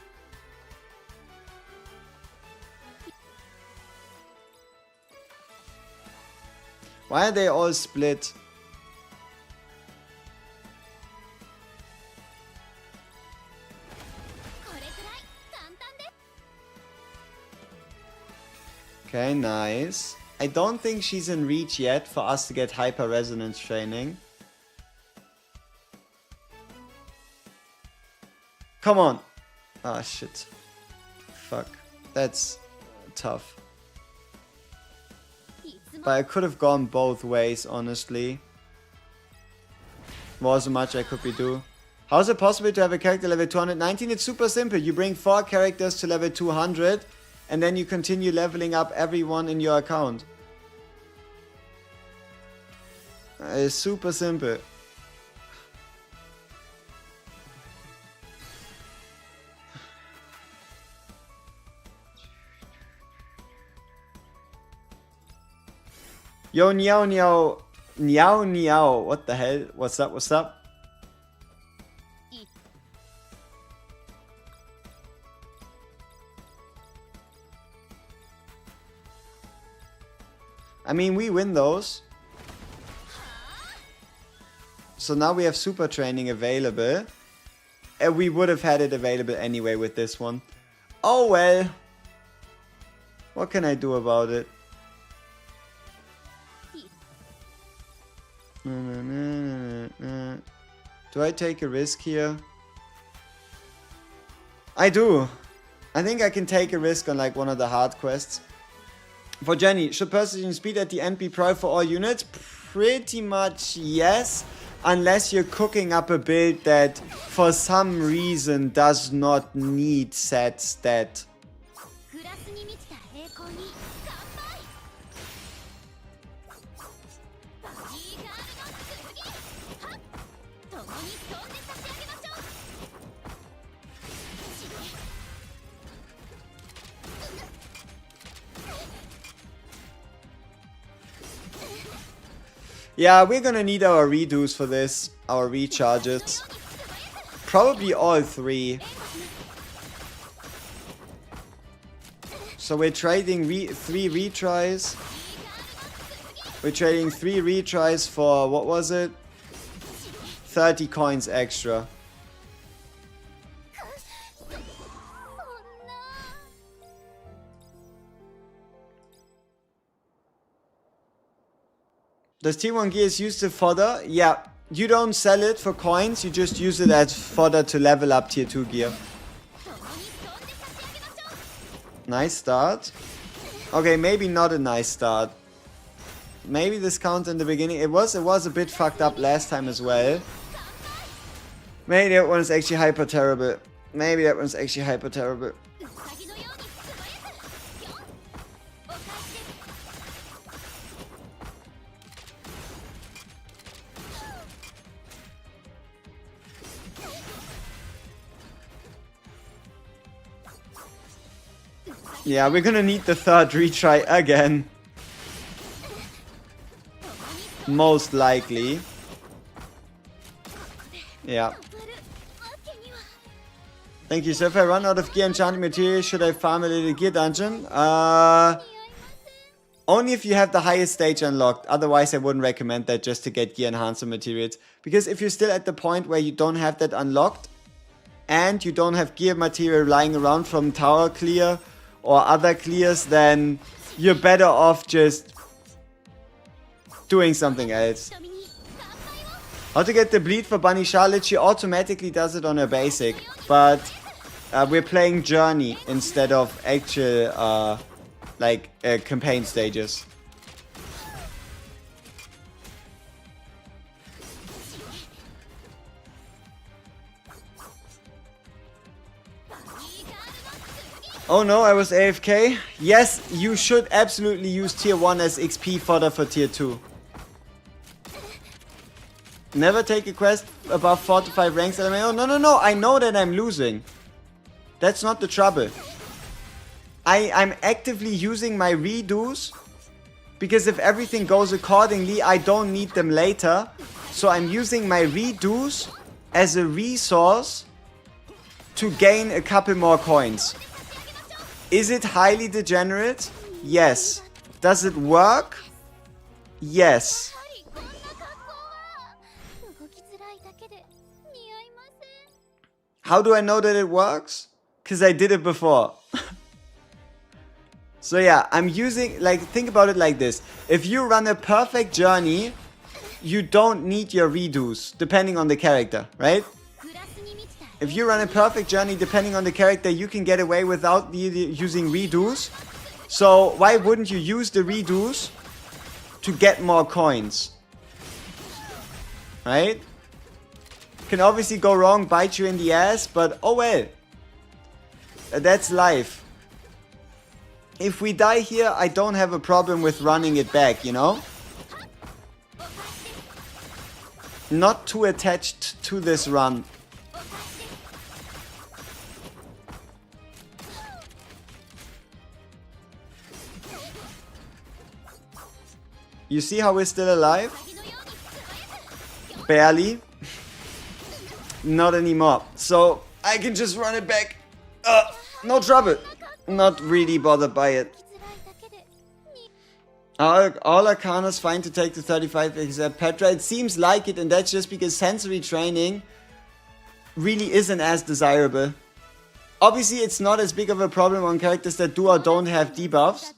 Why are they all split? Okay, nice. I don't think she's in reach yet for us to get hyper resonance training. Come on. Ah, shit. Fuck. That's tough. But I could have gone both ways, honestly. Wasn't much I could be do. How is it possible to have a character level 219? It's super simple. You bring 4 characters to level 200 and then you continue leveling up everyone in your account. It's super simple. Yo, Niao Niao. Niao Niao. What the hell? What's up? What's up? I mean, we win those. So now we have super training available. And we would have had it available anyway with this one. Oh well. What can I do about it? Do I take a risk here? I do. I think I can take a risk on like one of the hard quests. For Jenny, should persisting speed at the end be prior for all units? Pretty much yes. Unless you're cooking up a build that for some reason does not need said stat. Yeah, we're gonna need our redos for this, our recharges. Probably all 3. So we're trading 3 retries. We're trading 3 retries for, what was it? 30 coins extra. Does T1 gear is used to fodder? Yeah, you don't sell it for coins, you just use it as fodder to level up tier 2 gear. Nice start. Okay, maybe not a nice start. Maybe this count in the beginning, it was a bit fucked up last time as well. Maybe that one's actually hyper terrible. Maybe that one's actually hyper terrible. Yeah, we're gonna need the 3rd retry again. Most likely. Yeah. Thank you. So if I run out of gear enchanting material, should I farm a little gear dungeon? Only if you have the highest stage unlocked. Otherwise, I wouldn't recommend that just to get gear enhancer materials. Because if you're still at the point where you don't have that unlocked, and you don't have gear material lying around from tower clear or other clears, then you're better off just doing something else. How to get the bleed for Bunny Charlotte? She automatically does it on her basic, but we're playing Journey instead of actual campaign stages. Oh no, I was AFK. Yes, you should absolutely use tier 1 as XP fodder for tier 2. Never take a quest above 4 to 5 ranks. Oh, no, I know that I'm losing. That's not the trouble. I'm actively using my redos, because if everything goes accordingly, I don't need them later. So I'm using my redos as a resource to gain a couple more coins. Is it highly degenerate? Yes. Does it work? Yes. How do I know that it works? Because I did it before. So yeah, I'm using, like, think about it like this. If you run a perfect journey, you don't need your redos, depending on the character, right? If you run a perfect journey, depending on the character, you can get away without using redos. So why wouldn't you use the redos to get more coins? Right? Can obviously go wrong, bite you in the ass, but oh well. That's life. If we die here, I don't have a problem with running it back, you know? Not too attached to this run. You see how we're still alive? Barely. Not anymore. So I can just run it back. No trouble. Not really bothered by it. All Arcanas fine to take to 35 except Petra. It seems like it, and that's just because sensory training really isn't as desirable. Obviously, it's not as big of a problem on characters that do or don't have debuffs.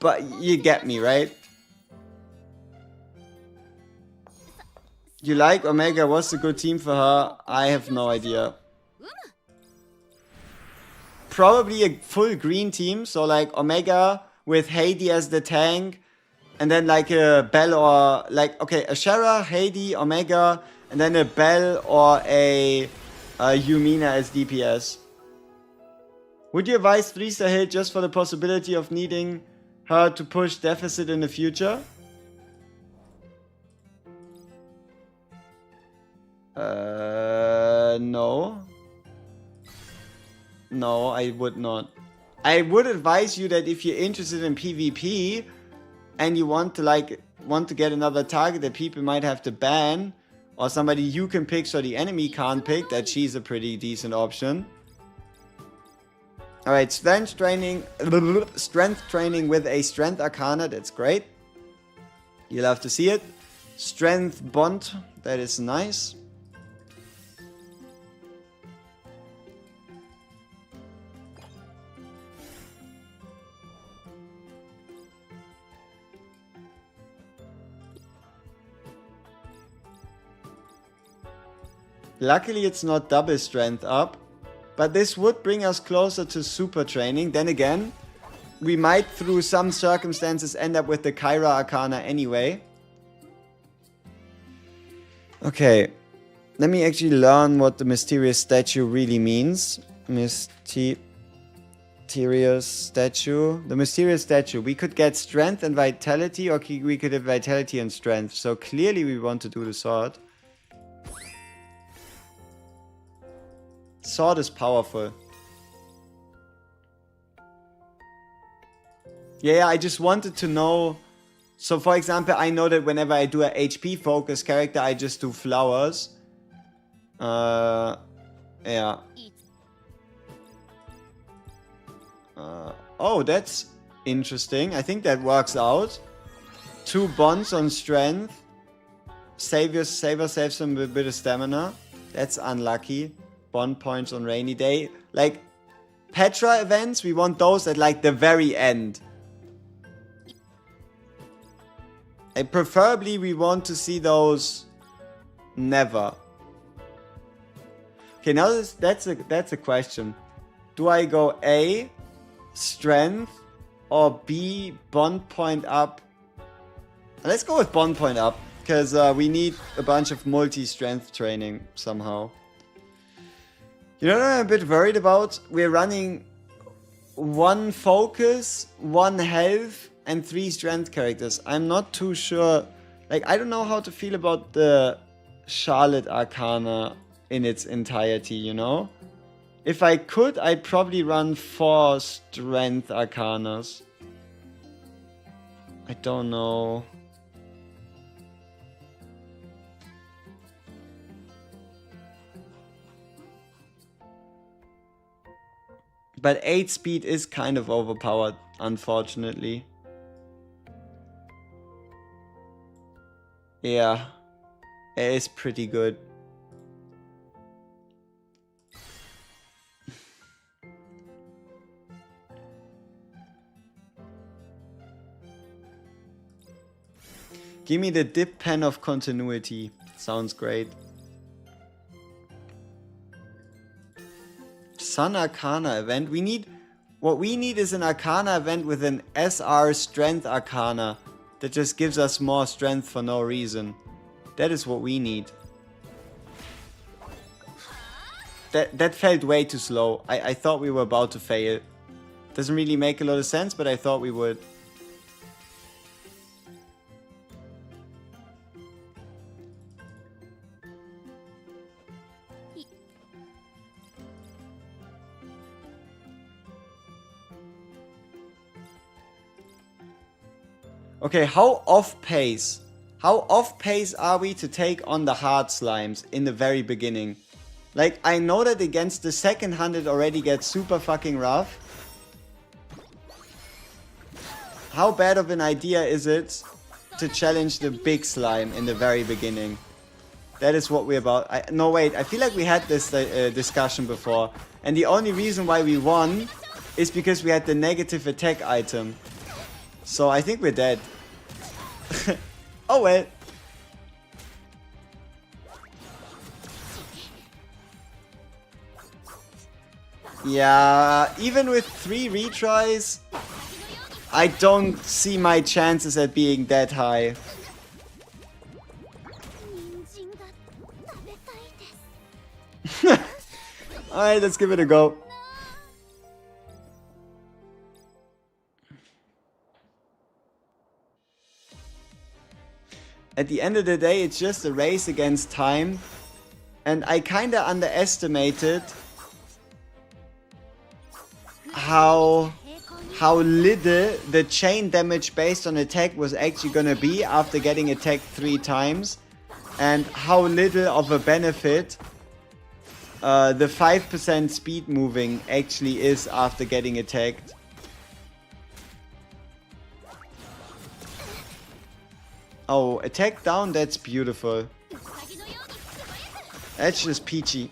But you get me, right? You like Omega? What's a good team for her? I have no idea. Probably a full green team. So like Omega with Heidi as the tank. And then like a Bell or like, okay, a Shara, Heidi, Omega. And then a Bell or a Yumina as DPS. Would you advise 3-star hit just for the possibility of needing her to push deficit in the future? No. No, I would not. I would advise you that if you're interested in PvP and you want to get another target that people might have to ban, or somebody you can pick so the enemy can't pick, that she's a pretty decent option. Alright, strength training with a strength arcana, that's great. You'll have to see it. Strength bond, that is nice. Luckily it's not double strength up, but this would bring us closer to super training. Then again, we might through some circumstances end up with the Kyra Arcana anyway. Okay, let me actually learn what the mysterious statue really means. Mysterious statue. The mysterious statue. We could get strength and vitality, or we could have vitality and strength. So clearly we want to do the sword. Sword is powerful. Yeah, I just wanted to know. So for example, I know that whenever I do a HP focused character, I just do flowers. Yeah. Oh, that's interesting. I think that works out. 2 bonds on strength. Saver saves some a bit of stamina. That's unlucky. Bond points on rainy day. Like Petra events, we want those at like the very end. And preferably we want to see those never. Okay, now that's a question. Do I go A, strength, or B, bond point up? Let's go with bond point up, because we need a bunch of multi-strength training somehow. You know what I'm a bit worried about? We're running 1 focus, 1 health, and 3 strength characters. I'm not too sure. Like, I don't know how to feel about the Charlotte Arcana in its entirety, you know? If I could, I'd probably run 4 strength Arcanas. I don't know. But 8 speed is kind of overpowered, unfortunately. Yeah, it is pretty good. Give me the dip pen of continuity. Sounds great. Sun Arcana event. What we need is an Arcana event with an SR Strength Arcana that just gives us more strength for no reason. That is what we need. That felt way too slow. I thought we were about to fail. Doesn't really make a lot of sense, but I thought we would. Okay, how off pace are we to take on the hard slimes in the very beginning? Like, I know that against the second hunt it already gets super fucking rough. How bad of an idea is it to challenge the big slime in the very beginning? That is what we're about. No, wait, I feel like we had this discussion before. And the only reason why we won is because we had the negative attack item. So I think we're dead. Oh well. Yeah, even with 3 retries, I don't see my chances at being that high. Alright, let's give it a go. At the end of the day, it's just a race against time. And I kinda underestimated how little the chain damage based on attack was actually gonna be after getting attacked 3 times. And how little of a benefit the 5% speed moving actually is after getting attacked. Oh, attack down, that's beautiful. That's just peachy.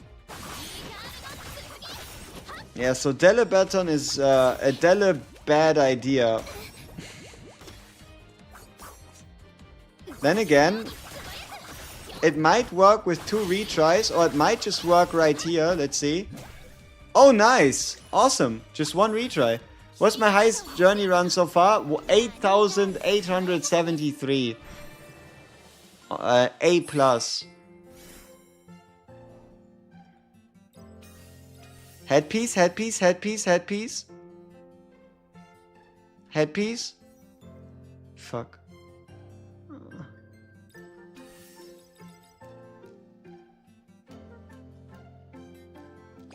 Yeah, so Delebaton is a bad idea. Then again, it might work with 2 retries, or it might just work right here. Let's see. Oh, nice. Awesome. Just 1 retry. What's my highest journey run so far? 8,873. A plus. Headpiece, headpiece, headpiece, headpiece. Headpiece. Fuck.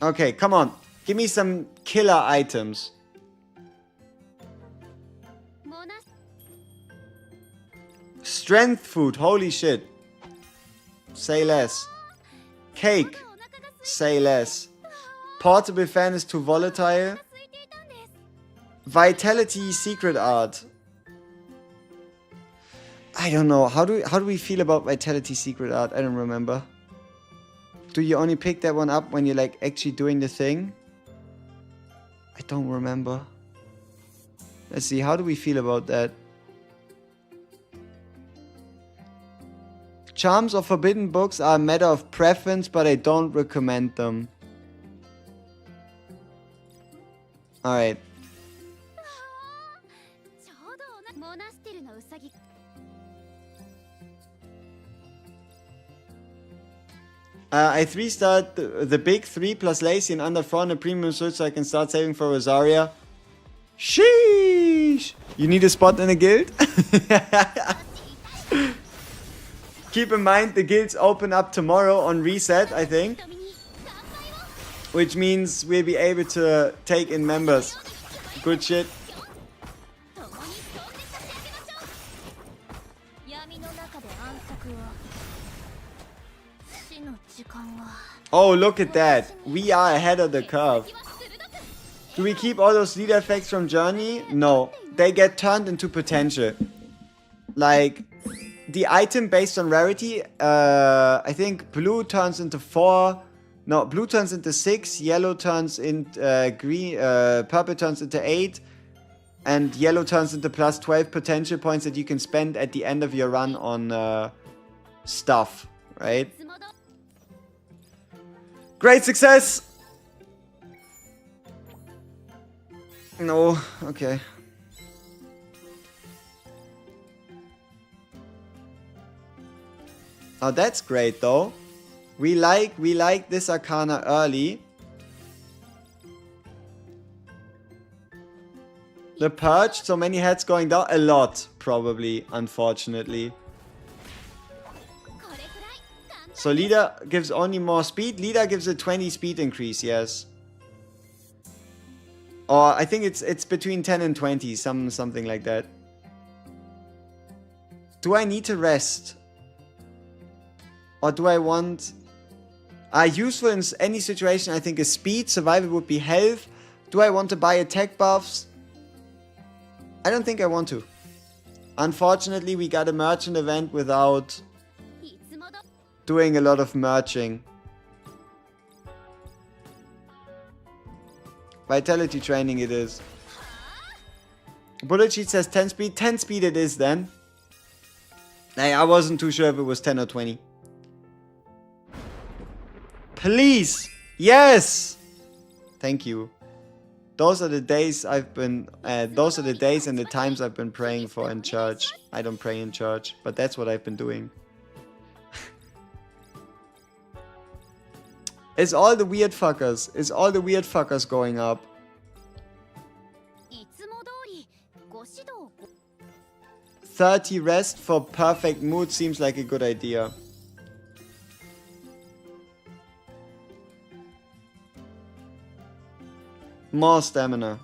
Okay, come on. Give me some killer items. Strength food, holy shit. Say less. Cake. Say less. Portable fan is too volatile. Vitality secret art. I don't know. How do we feel about Vitality secret art? I don't remember. Do you only pick that one up when you're like actually doing the thing? I don't remember. Let's see. How do we feel about that? Charms of forbidden books are a matter of preference, but I don't recommend them. Alright. I 3-starred the big 3 plus Lacy and under 400 premium switch so I can start saving for Rosaria. Sheesh! You need a spot in a guild? Keep in mind the guilds open up tomorrow on reset, I think. Which means we'll be able to take in members. Good shit. Oh, look at that. We are ahead of the curve. Do we keep all those leader effects from Journey? No. They get turned into potential. Like, the item based on rarity, I think blue turns into 4. No, blue turns into 6. Yellow turns into green. Purple turns into 8. And yellow turns into plus 12 potential points that you can spend at the end of your run on stuff, right? Great success! No, okay. Oh, that's great though. We like this Arcana early. The Purge, so many heads going down. A lot, probably, unfortunately. So Leader gives only more speed. Leader gives a 20 speed increase, yes. Or I think it's between 10 and 20, something like that. Do I need to rest? Or do I want... useful in any situation, I think, is speed. Survival would be health. Do I want to buy attack buffs? I don't think I want to. Unfortunately, we got a merchant event without doing a lot of merching. Vitality training it is. Bullet sheet says 10 speed. 10 speed it is then. I wasn't too sure if it was 10 or 20. Please! Yes! Thank you. Those are the days I've been... those are the days and the times I've been praying for in church. I don't pray in church, but that's what I've been doing. It's all the weird fuckers. It's all the weird fuckers going up. 30 rest for perfect mood seems like a good idea. More stamina.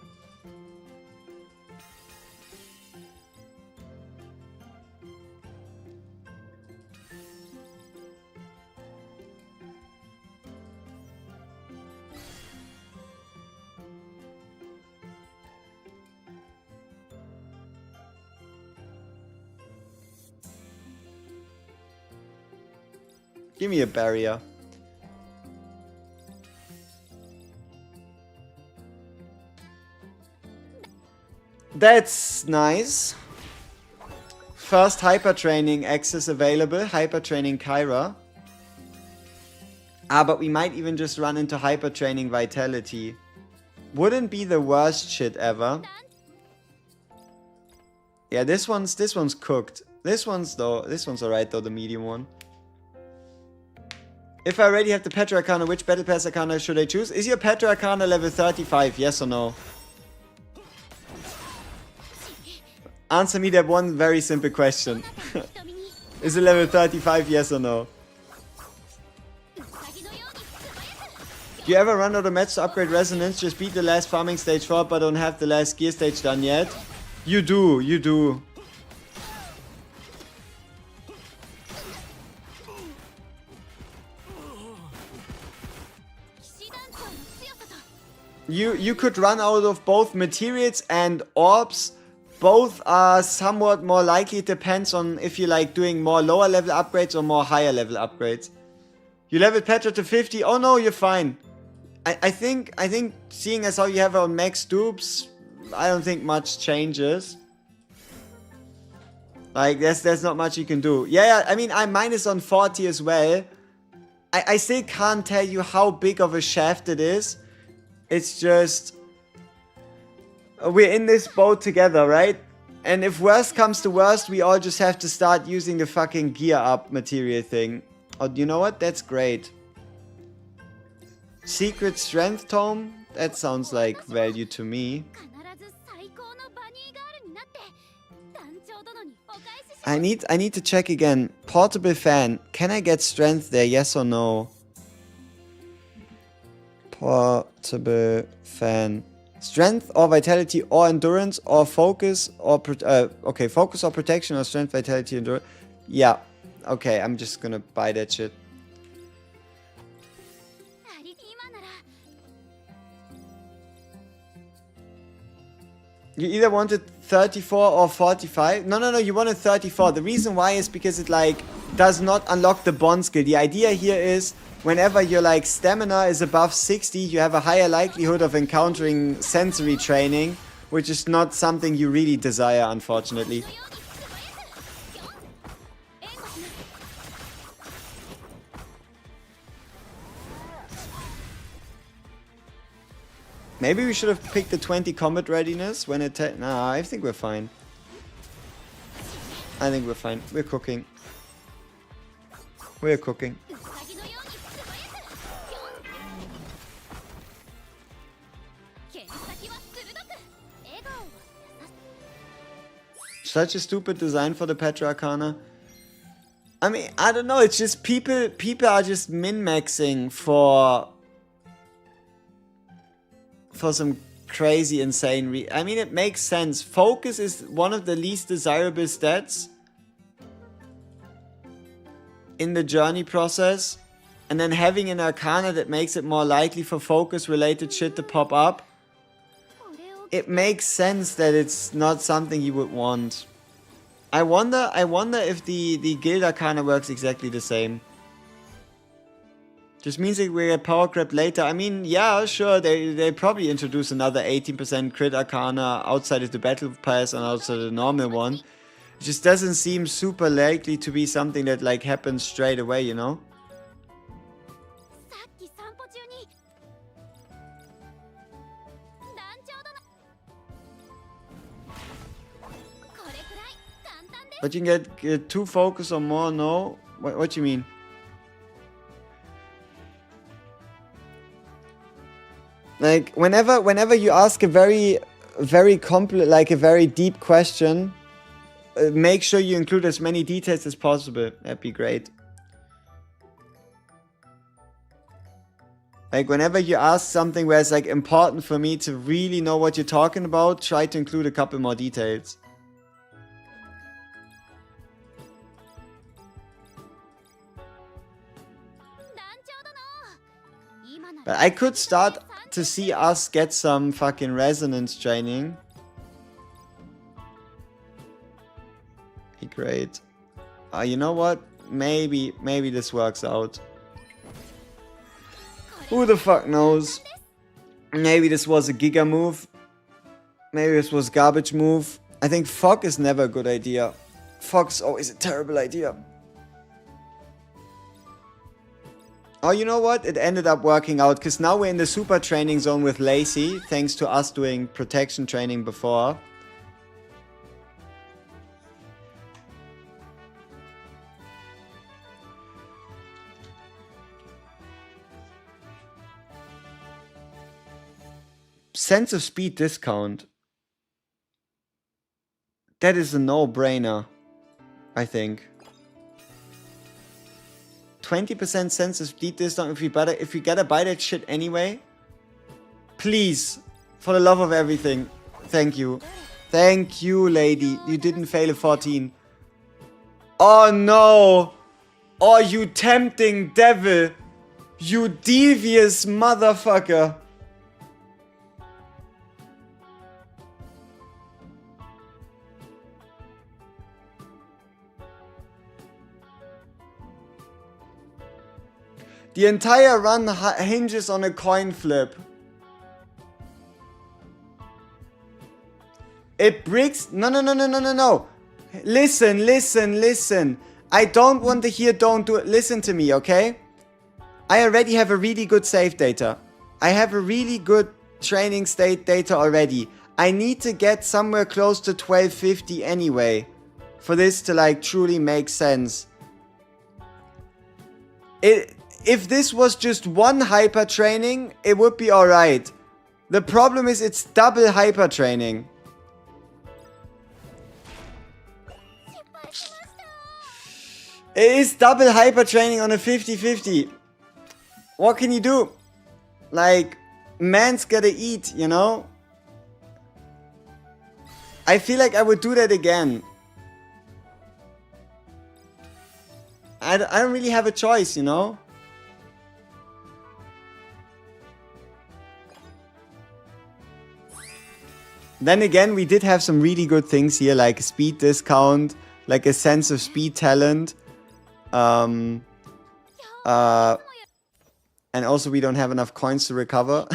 Give me a barrier. That's nice. First hyper training access available. Hyper training Kyra. But we might even just run into hyper training vitality. Wouldn't be the worst shit ever. Yeah, this one's cooked. This one's alright though, the medium one. If I already have the Petra Arcana, which Battle Pass Arcana should I choose? Is your Petra Arcana level 35? Yes or no? Answer me that one very simple question. Is it level 35? Yes or no? Do you ever run out of match to upgrade Resonance? Just beat the last farming stage 4 but don't have the last gear stage done yet? You do, you do. You could run out of both materials and orbs. Both are somewhat more likely. It depends on if you like doing more lower level upgrades or more higher level upgrades. You leveled Petra to 50. Oh no, you're fine. I think seeing as how you have her on max dupes, I don't think much changes. Like there's not much you can do. Yeah, I mean I'm minus on 40 as well. I still can't tell you how big of a shaft it is. It's just... we're in this boat together, right? And if worst comes to worst, we all just have to start using the fucking gear up material thing. Oh, you know what? That's great. Secret Strength Tome? That sounds like value to me. I need to check again. Portable fan. Can I get strength there? Yes or no? Portable fan. Strength or vitality or endurance or focus or okay, focus or protection or strength, vitality, endurance. Yeah. Okay, I'm just gonna buy that shit. You either wanted 34 or 45. No, you wanted 34. The reason why is because it like does not unlock the bond skill. The idea here is whenever your stamina is above 60, you have a higher likelihood of encountering sensory training, which is not something you really desire, unfortunately. Maybe we should have picked the 20 combat readiness when it... Nah, I think we're fine. I think we're fine. We're cooking. We're cooking. Such a stupid design for the Petra Arcana. I mean, I don't know. It's just people are just min-maxing for some crazy, insane I mean, it makes sense. Focus is one of the least desirable stats in the journey process. And then having an Arcana that makes it more likely for focus-related shit to pop up. It makes sense that it's not something you would want. I wonder if the Guild Arcana works exactly the same. Just means that we get power crept later. I mean, yeah, sure, they probably introduce another 18% crit Arcana outside of the Battle Pass and outside of the normal one. It just doesn't seem super likely to be something that like happens straight away, you know? But you can get 2 focus or more, no? What do you mean? Like, whenever you ask a very complex, like a very deep question, make sure you include as many details as possible. That'd be great. Like, whenever you ask something where it's like important for me to really know what you're talking about, try to include a couple more details. But I could start to see us get some fucking resonance training. Be great. You know what? Maybe this works out. Who the fuck knows? Maybe this was a giga move. Maybe this was garbage move. I think fog is never a good idea. Fog's always a terrible idea. Oh, you know what? It ended up working out, because now we're in the super training zone with Lacey, thanks to us doing protection training before. Sense of speed discount. That is a no-brainer, I think. 20% sense of speed discount if you gotta buy that shit anyway. Please, for the love of everything. Thank you. Thank you, lady. You didn't fail a 14. Oh no! Oh, you tempting devil! You devious motherfucker! The entire run hinges on a coin flip. It breaks. No. Listen. I don't want to hear don't do it. Listen to me, okay? I already have a really good save data. I have a really good training state data already. I need to get somewhere close to 1250 anyway. For this to like truly make sense. If this was just one hyper training, it would be alright. The problem is it's double hyper training. It is double hyper training on a 50-50. What can you do? Like, man's gotta eat, you know? I feel like I would do that again. I don't really have a choice, you know? Then again, we did have some really good things here, like a speed discount, like a sense of speed talent. And also we don't have enough coins to recover.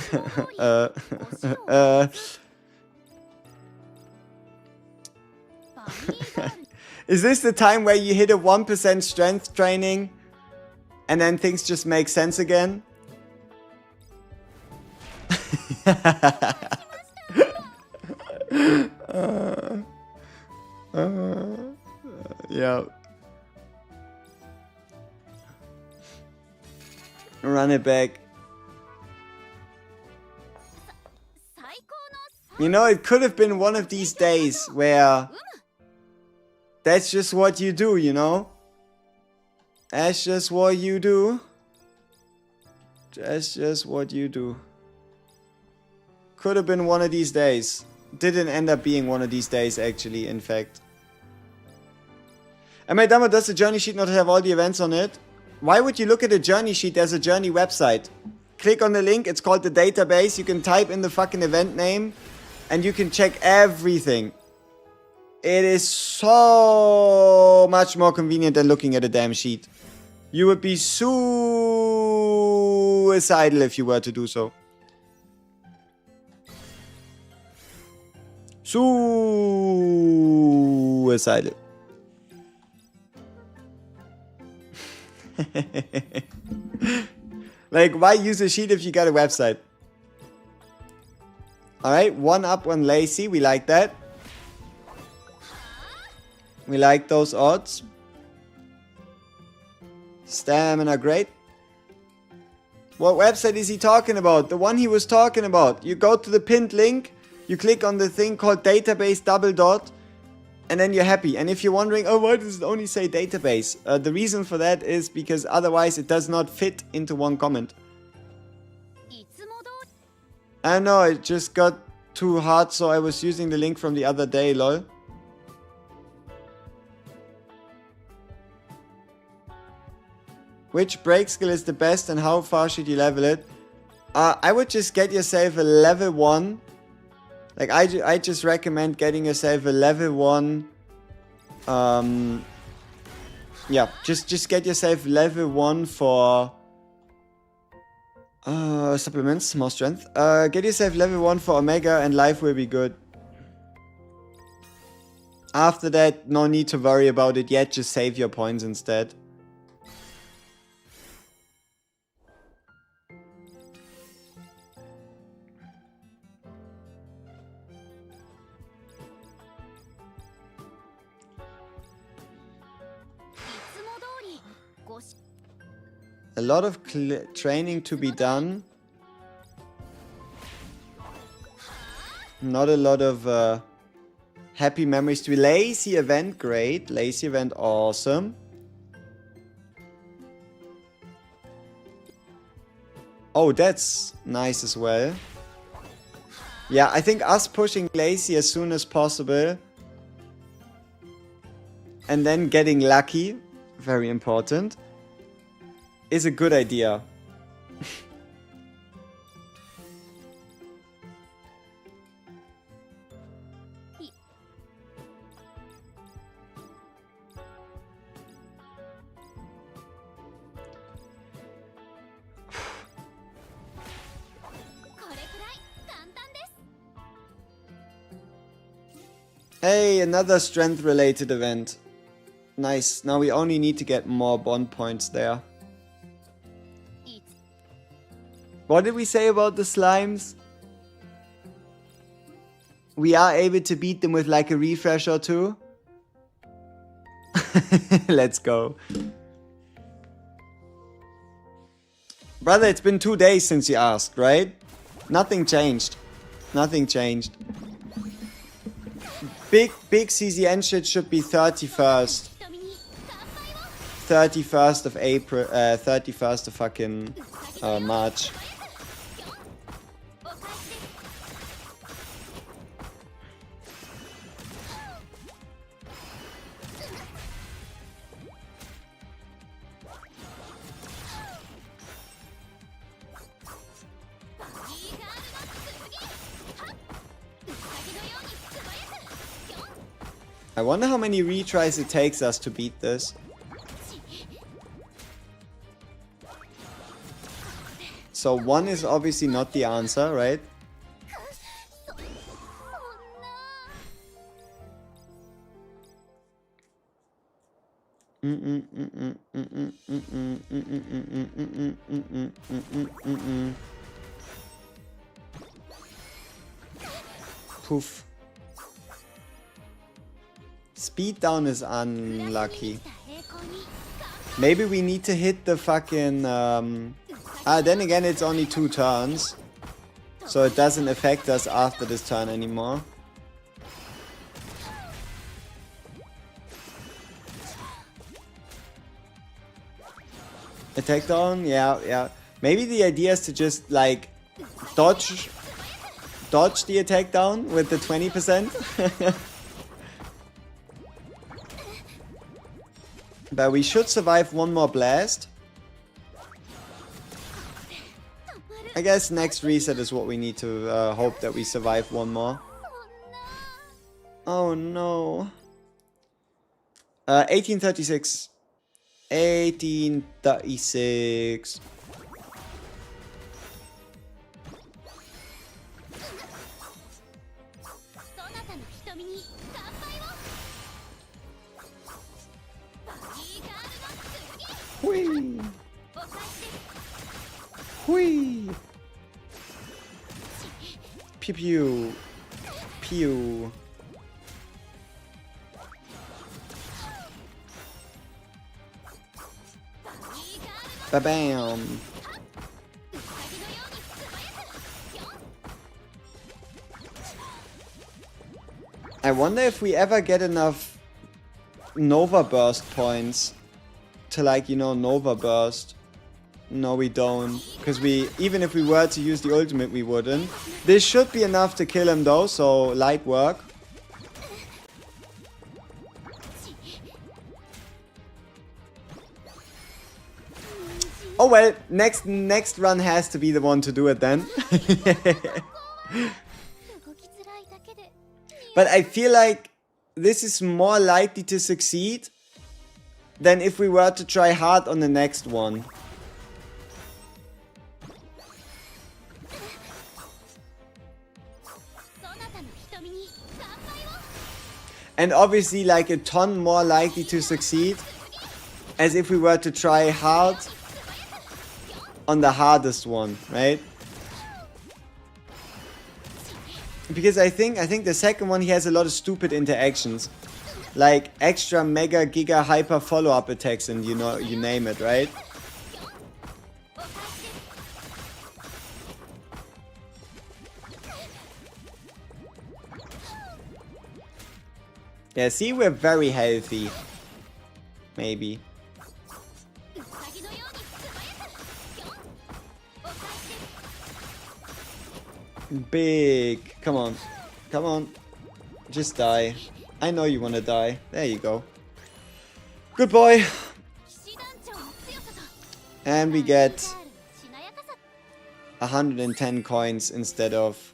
Is this the time where you hit a 1% strength training and then things just make sense again? Yeah. Run it back. You know, it could have been one of these days where that's just what you do, you know? That's just what you do. That's just what you do. Could have been one of these days. Didn't end up being one of these days, actually, in fact. And my demo, does the journey sheet not have all the events on it? Why would you look at a journey sheet? There's a journey website. Click on the link. It's called the database. You can type in the fucking event name and you can check everything. It is so much more convenient than looking at a damn sheet. You would be suicidal if you were to do so. Suicidal. Like, why use a sheet if you got a website? Alright, one up, one lazy. We like that. We like those odds. Stamina, great. What website is he talking about? The one he was talking about. You go to the pinned link. You click on the thing called database double dot. And then you're happy. And if you're wondering, oh, why does it only say database? The reason for that is because otherwise it does not fit into one comment. I know, it just got too hard, so I was using the link from the other day, lol. Which break skill is the best and how far should you level it? I would just get yourself a level 1. Like, I just recommend getting yourself a level 1. Yeah, just get yourself level 1 for supplements, more strength. Get yourself level 1 for Omega and life will be good. After that, no need to worry about it yet, just save your points instead. A lot of training to be done. Not a lot of happy memories to be. Lazy event, great. Lazy event, awesome. Oh, that's nice as well. Yeah, I think us pushing lazy as soon as possible. And then getting lucky, very important, is a good idea. Hey, another strength related event. Nice. Now we only need to get more bond points there. What did we say about the slimes? We are able to beat them with like a refresh or two. Let's go. Brother, it's been 2 days since you asked, right? Nothing changed. Nothing changed. Big CZN shit should be 31st. 31st of April, 31st of fucking March. I wonder how many retries it takes us to beat this. So 1 is obviously not the answer, right? Poof. Speed down is unlucky. Maybe we need to hit the fucking... then again, it's only 2 turns. So it doesn't affect us after this turn anymore. Attack down? Yeah. Maybe the idea is to just, like, dodge the attack down with the 20%. But we should survive one more blast. I guess next reset is what we need to hope that we survive one more. Oh no. 1836. 1836. Whee! Whee! Pew pew. Pew. Ba-bam. I wonder if we ever get enough Nova Burst points to, like, you know, Nova Burst. No, we don't. Because even if we were to use the ultimate, we wouldn't. This should be enough to kill him though, so light work. Oh well, next run has to be the one to do it then. But I feel like this is more likely to succeed than if we were to try hard on the next one. And obviously like a ton more likely to succeed as if we were to try hard on the hardest one, right? Because I think the second one, he has a lot of stupid interactions. Like extra mega giga hyper follow-up attacks and you know, you name it, right? Yeah, see, we're very healthy. Maybe. Big. Come on. Come on. Just die. I know you want to die. There you go. Good boy. And we get 110 coins instead of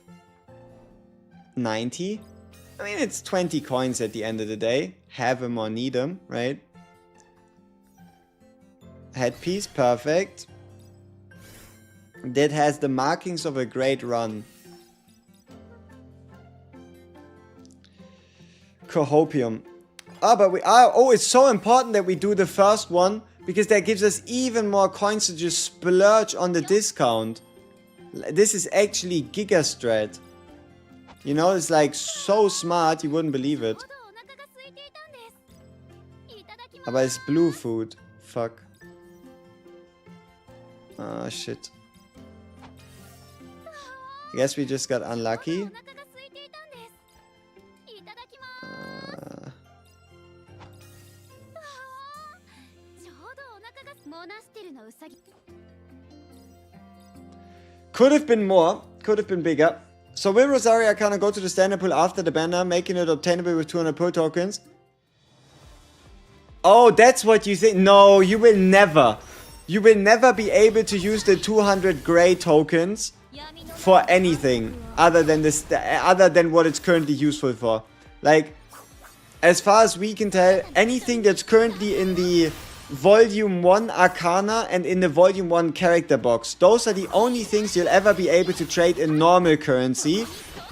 90. I mean, it's 20 coins at the end of the day. Have them or need them, right? Headpiece, perfect. That has the markings of a great run. Cohopium. But it's so important that we do the first one, because that gives us even more coins to just splurge on the discount. This is actually Giga Strat. You know, it's like so smart, you wouldn't believe it. But it's blue food. Fuck. Ah, shit. I guess we just got unlucky. Could have been more. Could have been bigger. So will Rosaria Arcana go to the standard pool after the banner, making it obtainable with 200 pull tokens? Oh, that's what you think? No, you will never. You will never be able to use the 200 gray tokens for anything other than this, other than what it's currently useful for. Like, as far as we can tell, anything that's currently in the Volume 1 Arcana and in the Volume 1 character box, those are the only things you'll ever be able to trade in normal currency.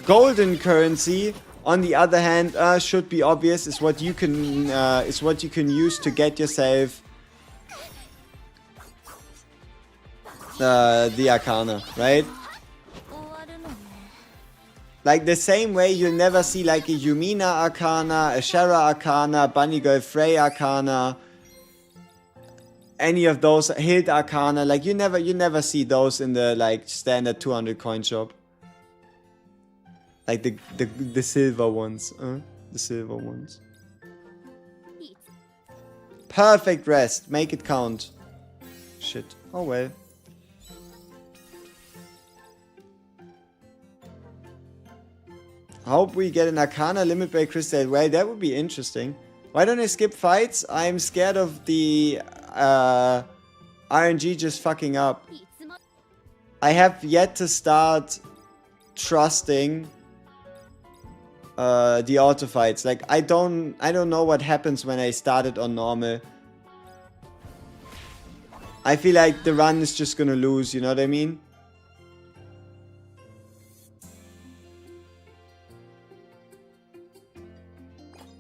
Golden currency, on the other hand, should be obvious, is what you can use to get yourself the Arcana, right? Like the same way you'll never see like a Yumina Arcana, a Shara Arcana, Bunny Girl Frey Arcana, any of those Hild Arcana. Like you never see those in the like standard 200 coin shop. Like the silver ones, the silver ones. Perfect rest, make it count. Shit. Oh well. Hope we get an Arcana limit break crystal. Well, that would be interesting. Why don't I skip fights? I'm scared of the RNG just fucking up. I have yet to start trusting the auto fights. Like I don't know what happens when I start it on normal. I feel like the run is just gonna lose, you know what I mean?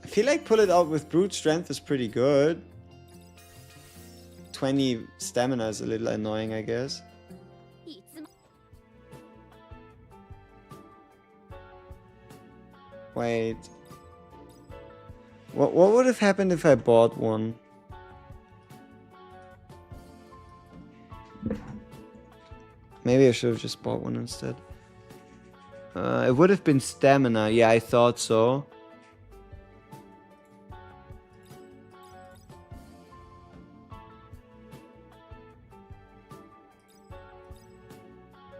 I feel like pull it out with brute strength is pretty good. 20 stamina is a little annoying, I guess. Wait. What would have happened if I bought one? Maybe I should have just bought one instead. It would have been stamina. Yeah, I thought so.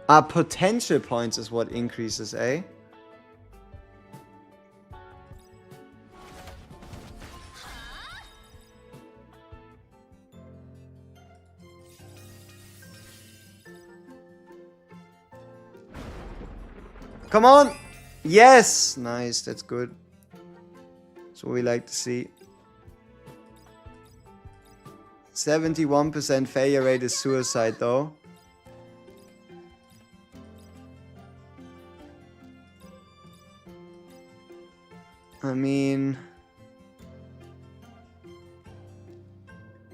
Potential points is what increases, eh? Come on! Yes! Nice, that's good. That's what we like to see. 71% failure rate is suicide though. I mean...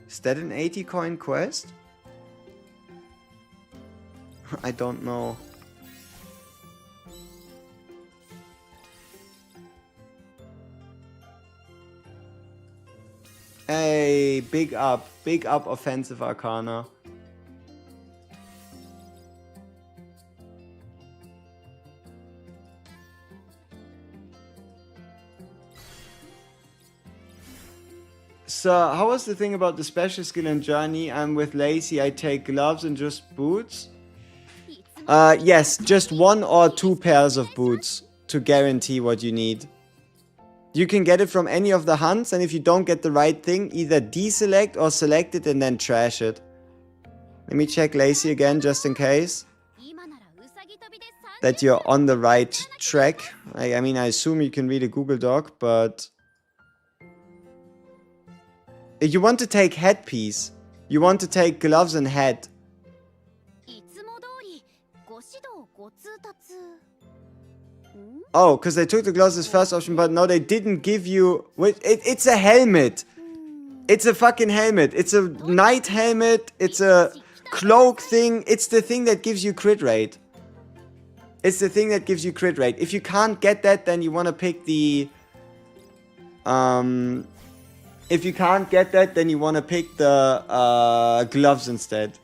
Is that an 80 coin quest? I don't know. Hey, big up offensive Arcana. So, how was the thing about the special skill in Journey? I'm with Lacey, I take gloves and just boots? Yes, just 1 or 2 pairs of boots to guarantee what you need. You can get it from any of the hunts, and if you don't get the right thing, either deselect or select it and then trash it. Let me check Lacey again, just in case. That you're on the right track. I mean, I assume you can read a Google Doc, but... You want to take headpiece. You want to take gloves and hat. Oh, because they took the gloves as first option, but no, they didn't give you... It's a helmet. It's a fucking helmet. It's a knight helmet. It's a cloak thing. It's the thing that gives you crit rate. It's the thing that gives you crit rate. If you can't get that, then you want to pick the... If you can't get that, then you want to pick the gloves instead.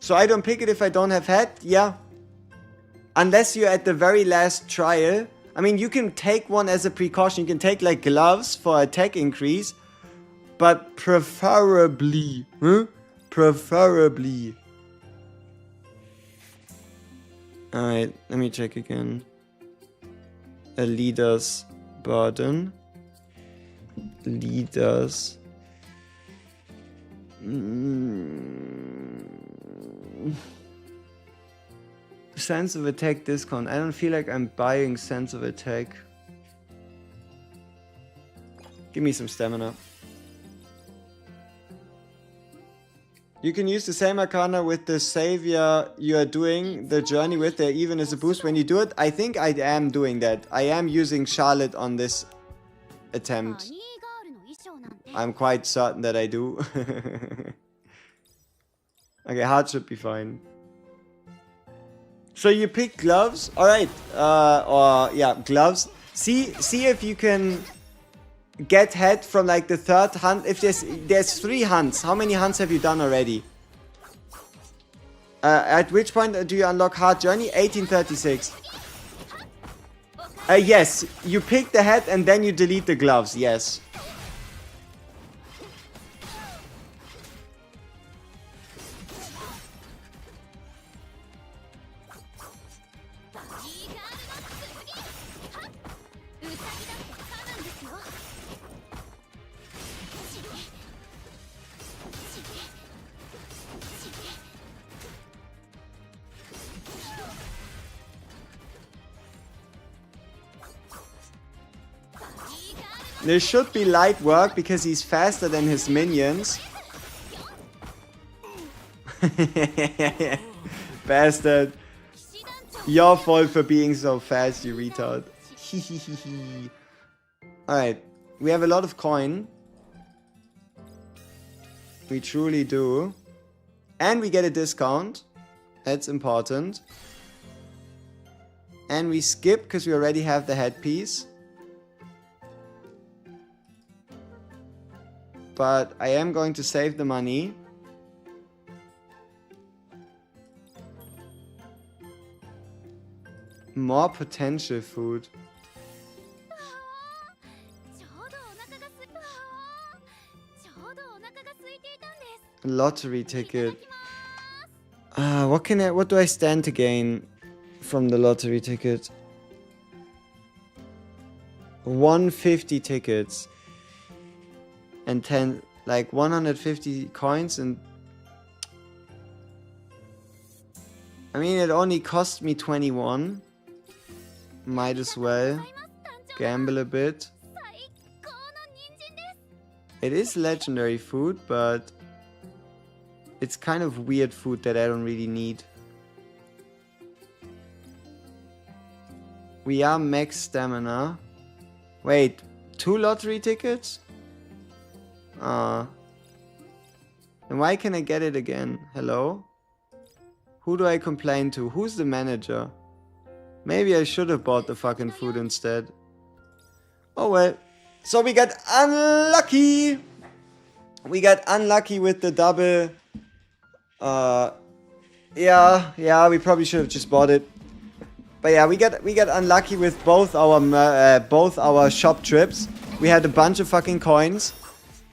So I don't pick it if I don't have hat? Yeah. Unless you're at the very last trial. I mean, you can take one as a precaution. You can take like gloves for attack increase. But preferably. Preferably. Alright, let me check again. A leader's burden. Leaders. Sense of attack discount. I don't feel like I'm buying sense of attack. Give me some stamina. You can use the same Arcana with the savior you are doing the journey with. There even is a boost when you do it. I think I am doing that. I am using Charlotte on this attempt. I'm quite certain that I do. Okay, hard should be fine. So you pick gloves, all right? Or yeah, gloves. See if you can get head from like the third hunt. If there's 3 hunts, how many hunts have you done already? At which point do you unlock hard journey? 1836. Yes, you pick the head and then you delete the gloves. Yes. This should be light work because he's faster than his minions. Bastard. Your fault for being so fast, you retard. Alright. We have a lot of coin. We truly do. And we get a discount. That's important. And we skip because we already have the headpiece. But I am going to save the money. More potential food. Lottery ticket. What do I stand to gain from the lottery ticket? 150 tickets. And 10, like 150 coins, and I mean, it only cost me 21. Might as well gamble a bit. It is legendary food, but it's kind of weird food that I don't really need. We are max stamina. Wait, 2 lottery tickets? And why can I get it again? Hello? Who do I complain to? Who's the manager? Maybe I should have bought the fucking food instead. Oh well. So we got unlucky. We got unlucky with the double. Yeah, we probably should have just bought it. But yeah, we got unlucky with both our shop trips. We had a bunch of fucking coins.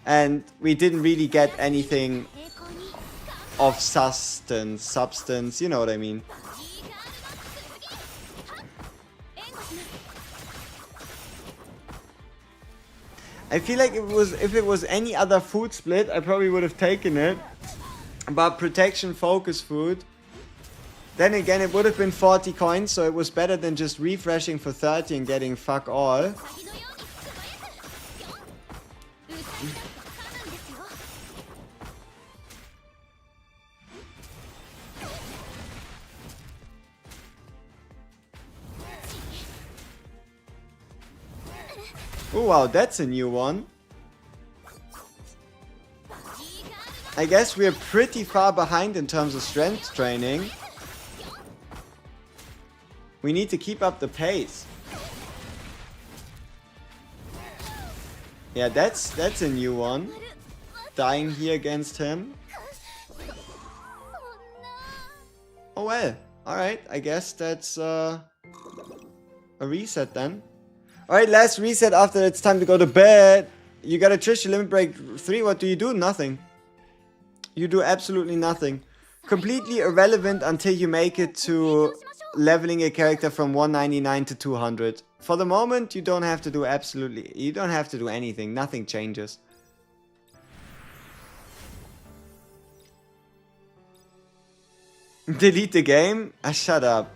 And we didn't really get anything of substance, you know what I mean. I feel like if it was any other food split, I probably would have taken it. But protection focus food, then again it would have been 40 coins, so it was better than just refreshing for 30 and getting fuck all. Oh wow, that's a new one. I guess we're pretty far behind in terms of strength training. We need to keep up the pace. Yeah, that's a new one. Dying here against him. Oh well, alright, I guess that's a reset then. Alright, last reset after it's time to go to bed. You got a Trish limit break 3, what do you do? Nothing. You do absolutely nothing. Completely irrelevant until you make it to leveling a character from 199 to 200. For the moment, you don't have to do anything. Nothing changes. Delete the game? Shut up.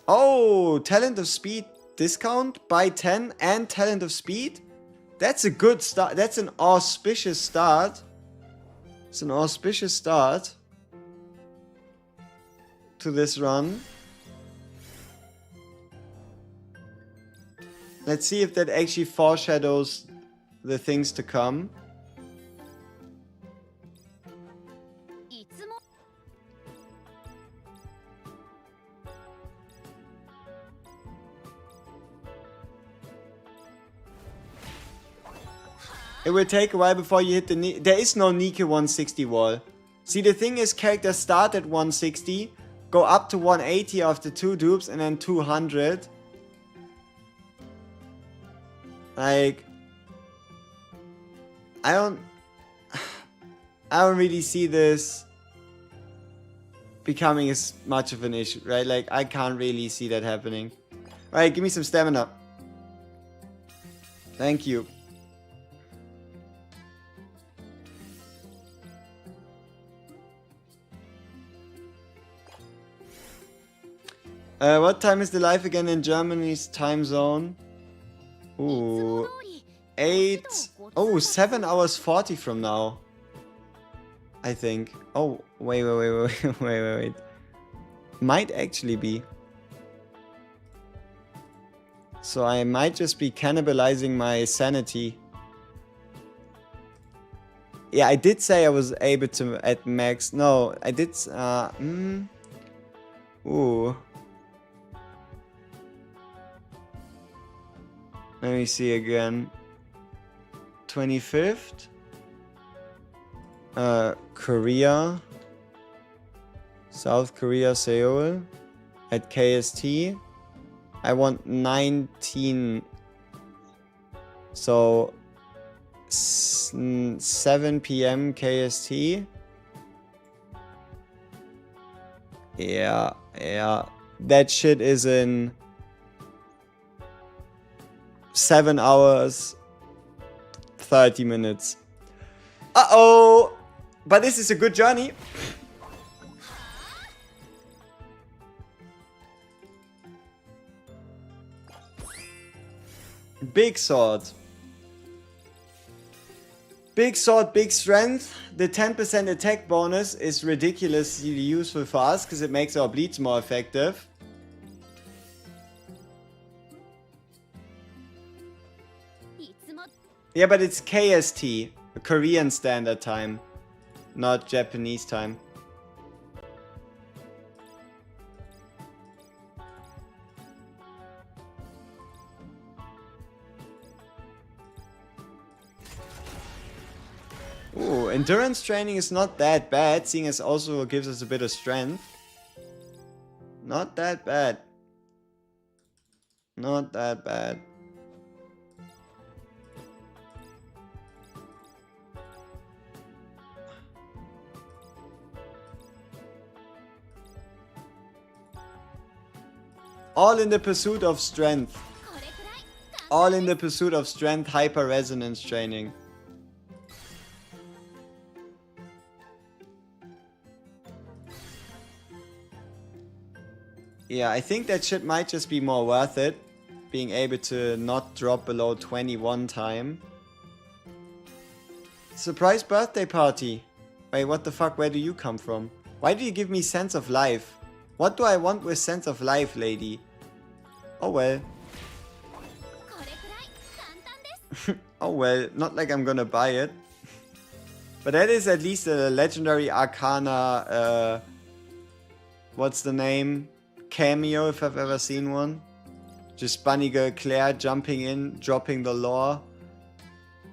Oh, Talent of Speed discount by 10 and Talent of Speed? That's a good start. That's an auspicious start. It's an auspicious start to this run. Let's see if that actually foreshadows the things to come. It will take a while before you hit the... There is no Nike 160 wall. See, the thing is, characters start at 160, go up to 180 after 2 dupes, and then 200. Like... I don't really see this becoming as much of an issue, right? Like, I can't really see that happening. Alright, give me some stamina. Thank you. What time is the live again in Germany's time zone? Ooh, 7 hours 40 from now. I think. Oh, wait. Might actually be. So I might just be cannibalizing my sanity. Yeah, I did say I was able to at max. No, I did. Ooh. Let me see again. 25th. Korea. South Korea, Seoul. At KST. I want 19. So 7 p.m. KST. Yeah. That shit is in 7 hours 30 minutes. Uh-oh! But this is a good journey. Big sword. Big sword, big strength. The 10% attack bonus is ridiculously useful for us because it makes our bleeds more effective. Yeah, but it's KST, Korean Standard Time, not Japanese time. Ooh, endurance training is not that bad, seeing as also gives us a bit of strength. Not that bad. Not that bad. All in the pursuit of strength. All in the pursuit of strength, hyper resonance training. Yeah, I think that shit might just be more worth it. Being able to not drop below 21 time. Surprise birthday party. Wait, what the fuck? Where do you come from? Why do you give me sense of life? What do I want with sense of life, lady? Oh well. Oh well, not like I'm gonna buy it. But that is at least a legendary arcana, what's the name? Cameo, if I've ever seen one. Just Bunny Girl Claire jumping in, dropping the lore.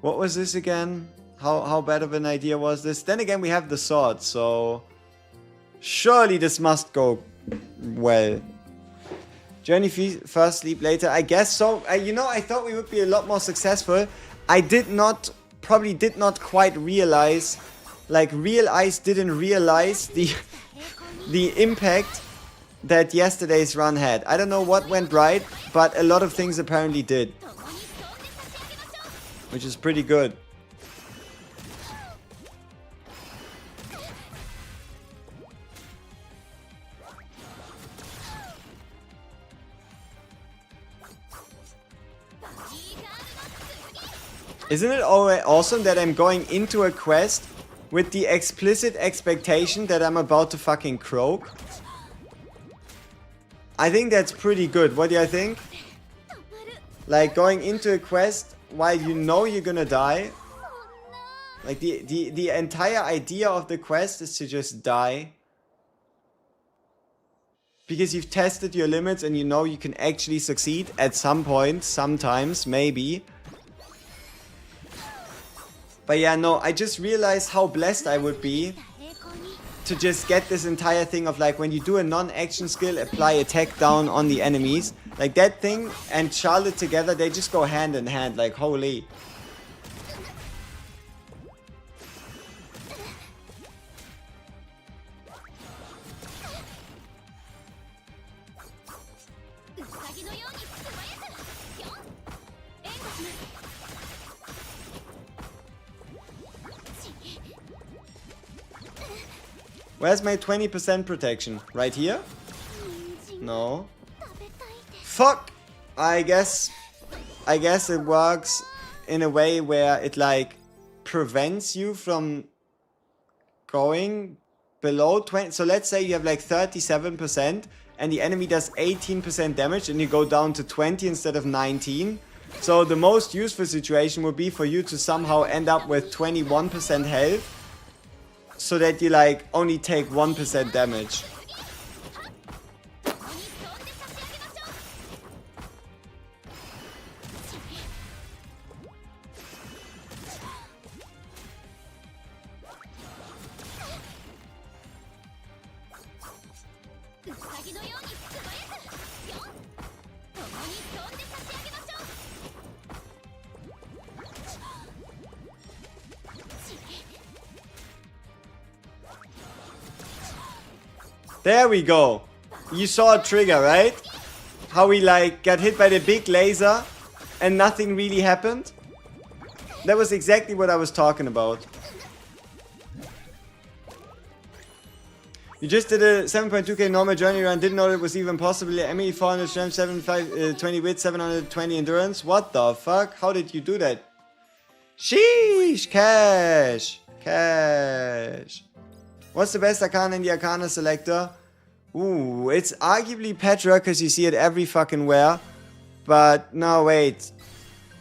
What was this again? How bad of an idea was this? Then again, we have the sword, so... Surely this must go well. Journey first, sleep later. I guess so. You know, I thought we would be a lot more successful. I probably did not quite realize, like Real Eyes didn't realize the impact that yesterday's run had. I don't know what went right, but a lot of things apparently did. Which is pretty good. Isn't it awesome that I'm going into a quest with the explicit expectation that I'm about to fucking croak? I think that's pretty good. What do you think? Like going into a quest while you know you're gonna die. Like the entire idea of the quest is to just die. Because you've tested your limits and you know you can actually succeed at some point, sometimes, maybe. But yeah, no, I just realized how blessed I would be to just get this entire thing of like when you do a non-action skill, apply attack down on the enemies. Like that thing and Charlotte together, they just go hand in hand, like holy. Where's my 20% protection? Right here? No. Fuck! I guess it works in a way where it like prevents you from going below 20. So let's say you have like 37% and the enemy does 18% damage and you go down to 20 instead of 19. So the most useful situation would be for you to somehow end up with 21% health. So that you like only take 1% damage. There we go. You saw a trigger, right? How we like got hit by the big laser and nothing really happened. That was exactly what I was talking about. You just did a 7.2k normal journey run, didn't know it was even possible. ME 400 strength, 720 width, 720 endurance. What the fuck? How did you do that? Sheesh! Cash! Cash! What's the best Arcana in the Arcana selector? Ooh, it's arguably Petra, because you see it every fucking where. But, no, wait.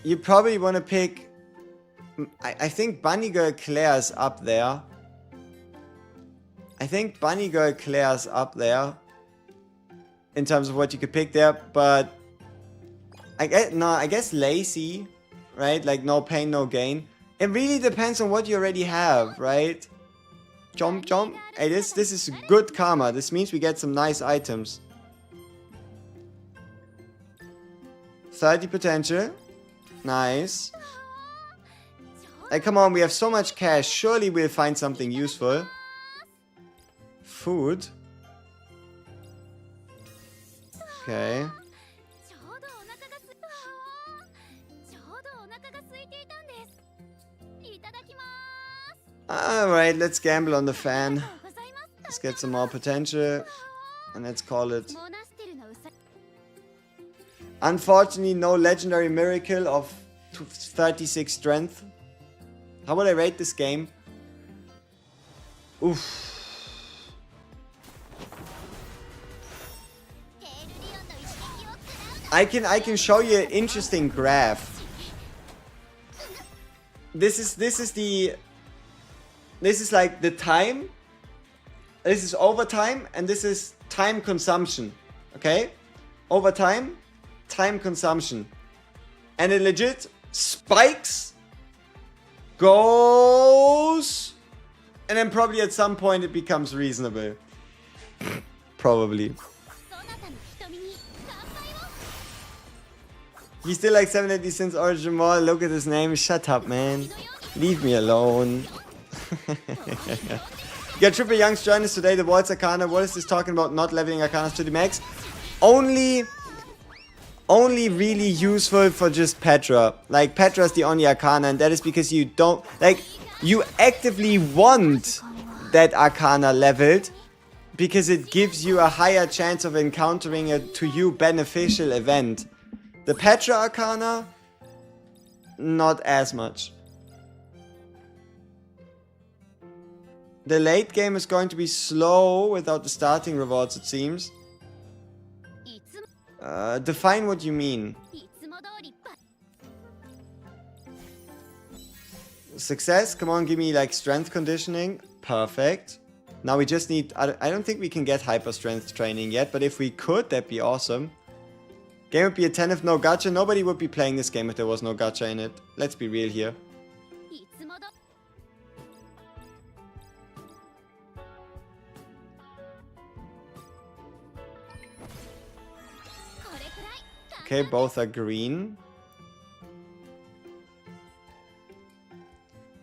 You probably want to pick... I think Bunny Girl Claire's up there. I think Bunny Girl Claire's up there. In terms of what you could pick there, but... I guess Lacey, right? Like, no pain, no gain. It really depends on what you already have, right? Jump, jump. Hey, this is good karma. This means we get some nice items. 30 potential. Nice. Hey, come on. We have so much cash. Surely we'll find something useful. Food. Okay. Alright, let's gamble on the fan. Let's get some more potential. And let's call it. Unfortunately, no legendary miracle of 36 strength. How would I rate this game? Oof. I can show you an interesting graph. This is like the time. This is overtime, and this is time consumption. Okay? Overtime, time consumption. And it legit spikes, goes, and then probably at some point it becomes reasonable. Probably. He's still like 780 since Origin Mall. Look at his name. Shut up, man. Leave me alone. Yeah, Triple Young's join us today. The Voids Arcana. What is this talking about? Not leveling Arcanas to the max. Only really useful for just Petra. Like, Petra's the only Arcana, and that is because you don't... Like, you actively want that Arcana leveled because it gives you a higher chance of encountering a to you beneficial event. The Petra Arcana, not as much. The late game is going to be slow without the starting rewards, it seems. Define what you mean. Success. Come on, give me like strength conditioning. Perfect. Now we just need... I don't think we can get hyper strength training yet, but if we could, that'd be awesome. Game would be a 10 if no gacha. Nobody would be playing this game if there was no gacha in it. Let's be real here. Okay, both are green.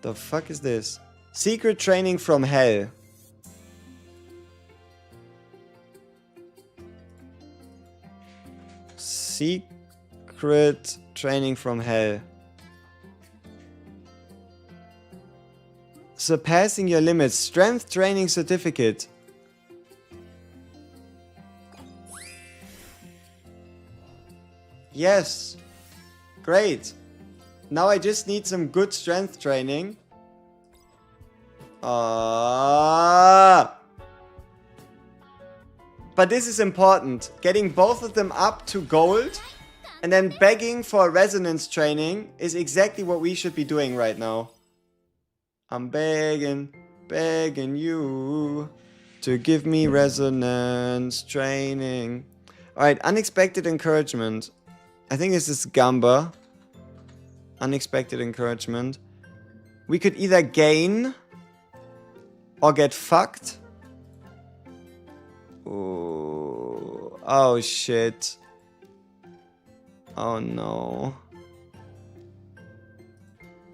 The fuck is this? Secret training from hell. Secret training from hell. Surpassing your limits. Strength training certificate. Yes. Great. Now I just need some good strength training. But this is important. Getting both of them up to gold and then begging for resonance training is exactly what we should be doing right now. I'm begging you to give me resonance training. Alright, unexpected encouragement. I think this is Gamba. Unexpected encouragement. We could either gain or get fucked. Ooh. Oh shit. Oh no.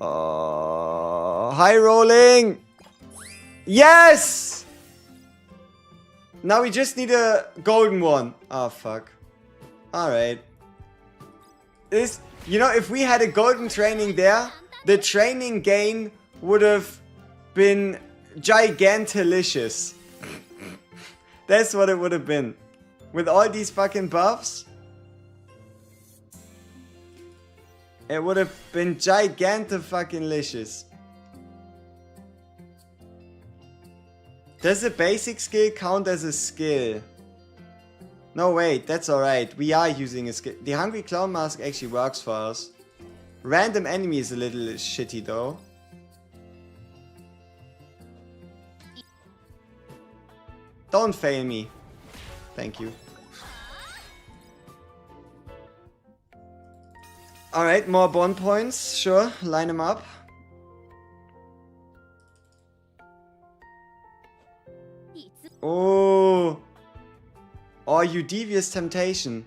Oh, high rolling. Yes! Now we just need a golden one. Oh fuck. Alright. This, you know, if we had a golden training there, the training gain would have been gigantilicious. That's what it would have been. With all these fucking buffs, it would have been giganti-fucking-licious. Does a basic skill count as a skill? No, wait, that's alright. We are using a skill. The Hungry Clown Mask actually works for us. Random enemy is a little shitty though. Don't fail me. Thank you. Alright, more bond points. Sure, line them up. Oh. Oh, you devious temptation.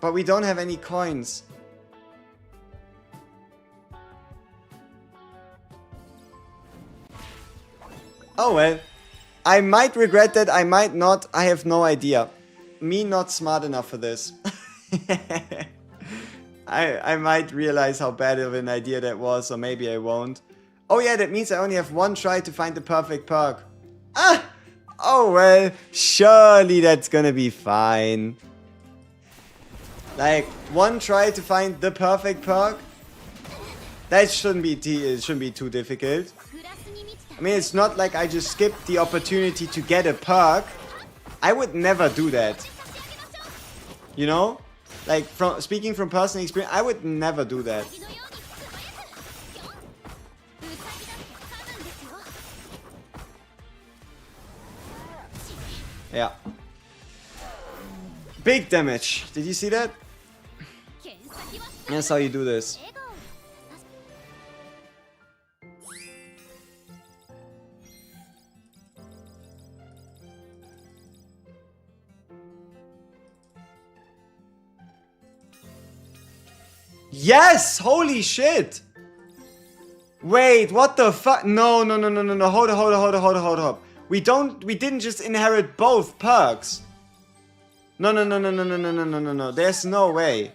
But we don't have any coins. Oh well. I might regret that, I might not, I have no idea. Me not smart enough for this. I might realize how bad of an idea that was, or maybe I won't. Oh yeah, that means I only have one try to find the perfect perk. Ah! Oh well, surely that's gonna be fine. Like, one try to find the perfect perk? That shouldn't be too difficult. I mean, it's not like I just skipped the opportunity to get a perk. I would never do that. You know? Like, speaking from personal experience, I would never do that. Yeah. Big damage. Did you see that? That's how you do this. Yes! Holy shit! Wait, what the fuck? No. Hold up. We didn't just inherit both perks. No. There's no way.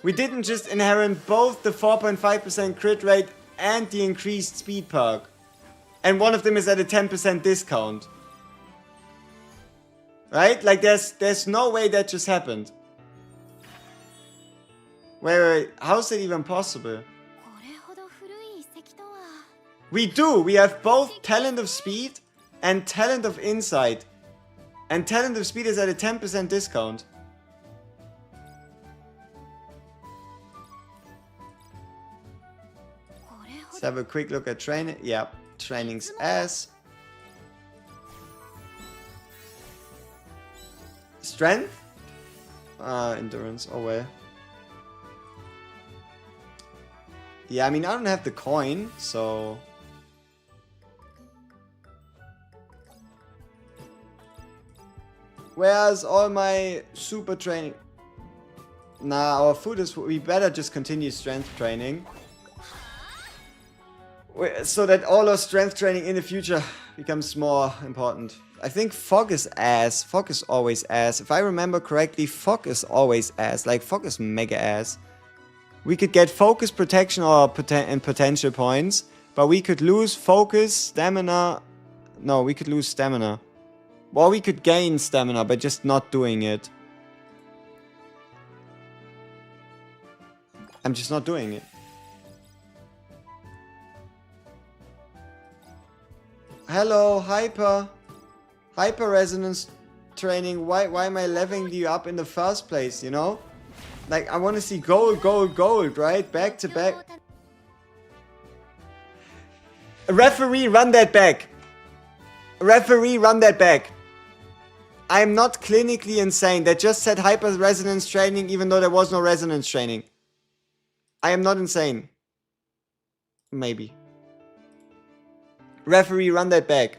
We didn't just inherit both the 4.5% crit rate and the increased speed perk. And one of them is at a 10% discount. Right? Like, there's no way that just happened. Wait. How's it even possible? We do. We have both Talent of Speed and Talent of Insight. And Talent of Speed is at a 10% discount. have a quick look at training. Yeah, training's ass. Strength? Endurance. Oh well. Yeah, I mean, I don't have the coin, so... Where's all my super training? Nah, our food is... We better just continue strength training. So that all our strength training in the future becomes more important. I think fog is ass. Fog is always ass. If I remember correctly, fog is always ass. Like, fog is mega ass. We could get focus, protection, or and potential points. But we could lose focus, stamina... No, we could lose stamina. Well, we could gain stamina by just not doing it. I'm just not doing it. Hello, Hyper. Hyper resonance training. Why am I leveling you up in the first place, you know? Like, I want to see gold, gold, gold, right? Back to back. Referee, run that back. Referee, run that back. I am not clinically insane. That just said hyper resonance training even though there was no resonance training. I am not insane. Maybe. Referee, run that back.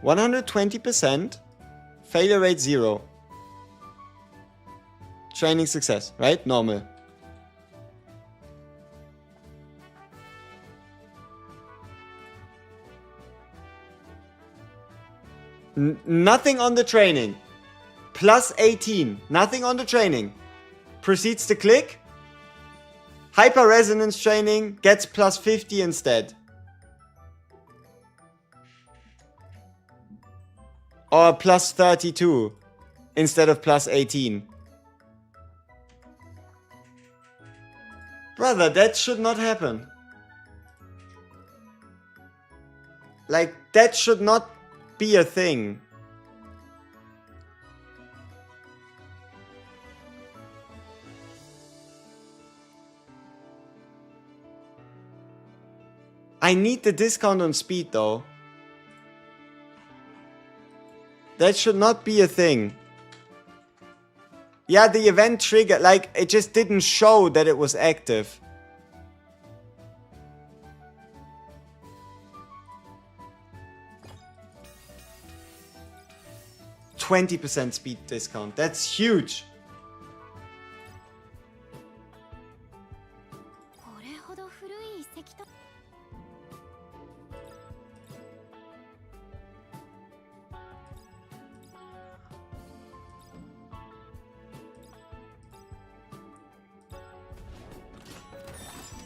%120%. Failure rate 0. Training success, right? Normal. Nothing on the training. Plus 18. Nothing on the training. Proceeds to click. Hyper resonance training gets plus 50 instead. Or plus 32 instead of plus 18. Brother, that should not happen. Like, that should not be a thing. I need the discount on speed though. That should not be a thing. Yeah, the event trigger, like, it just didn't show that it was active. %20 speed discount. That's huge.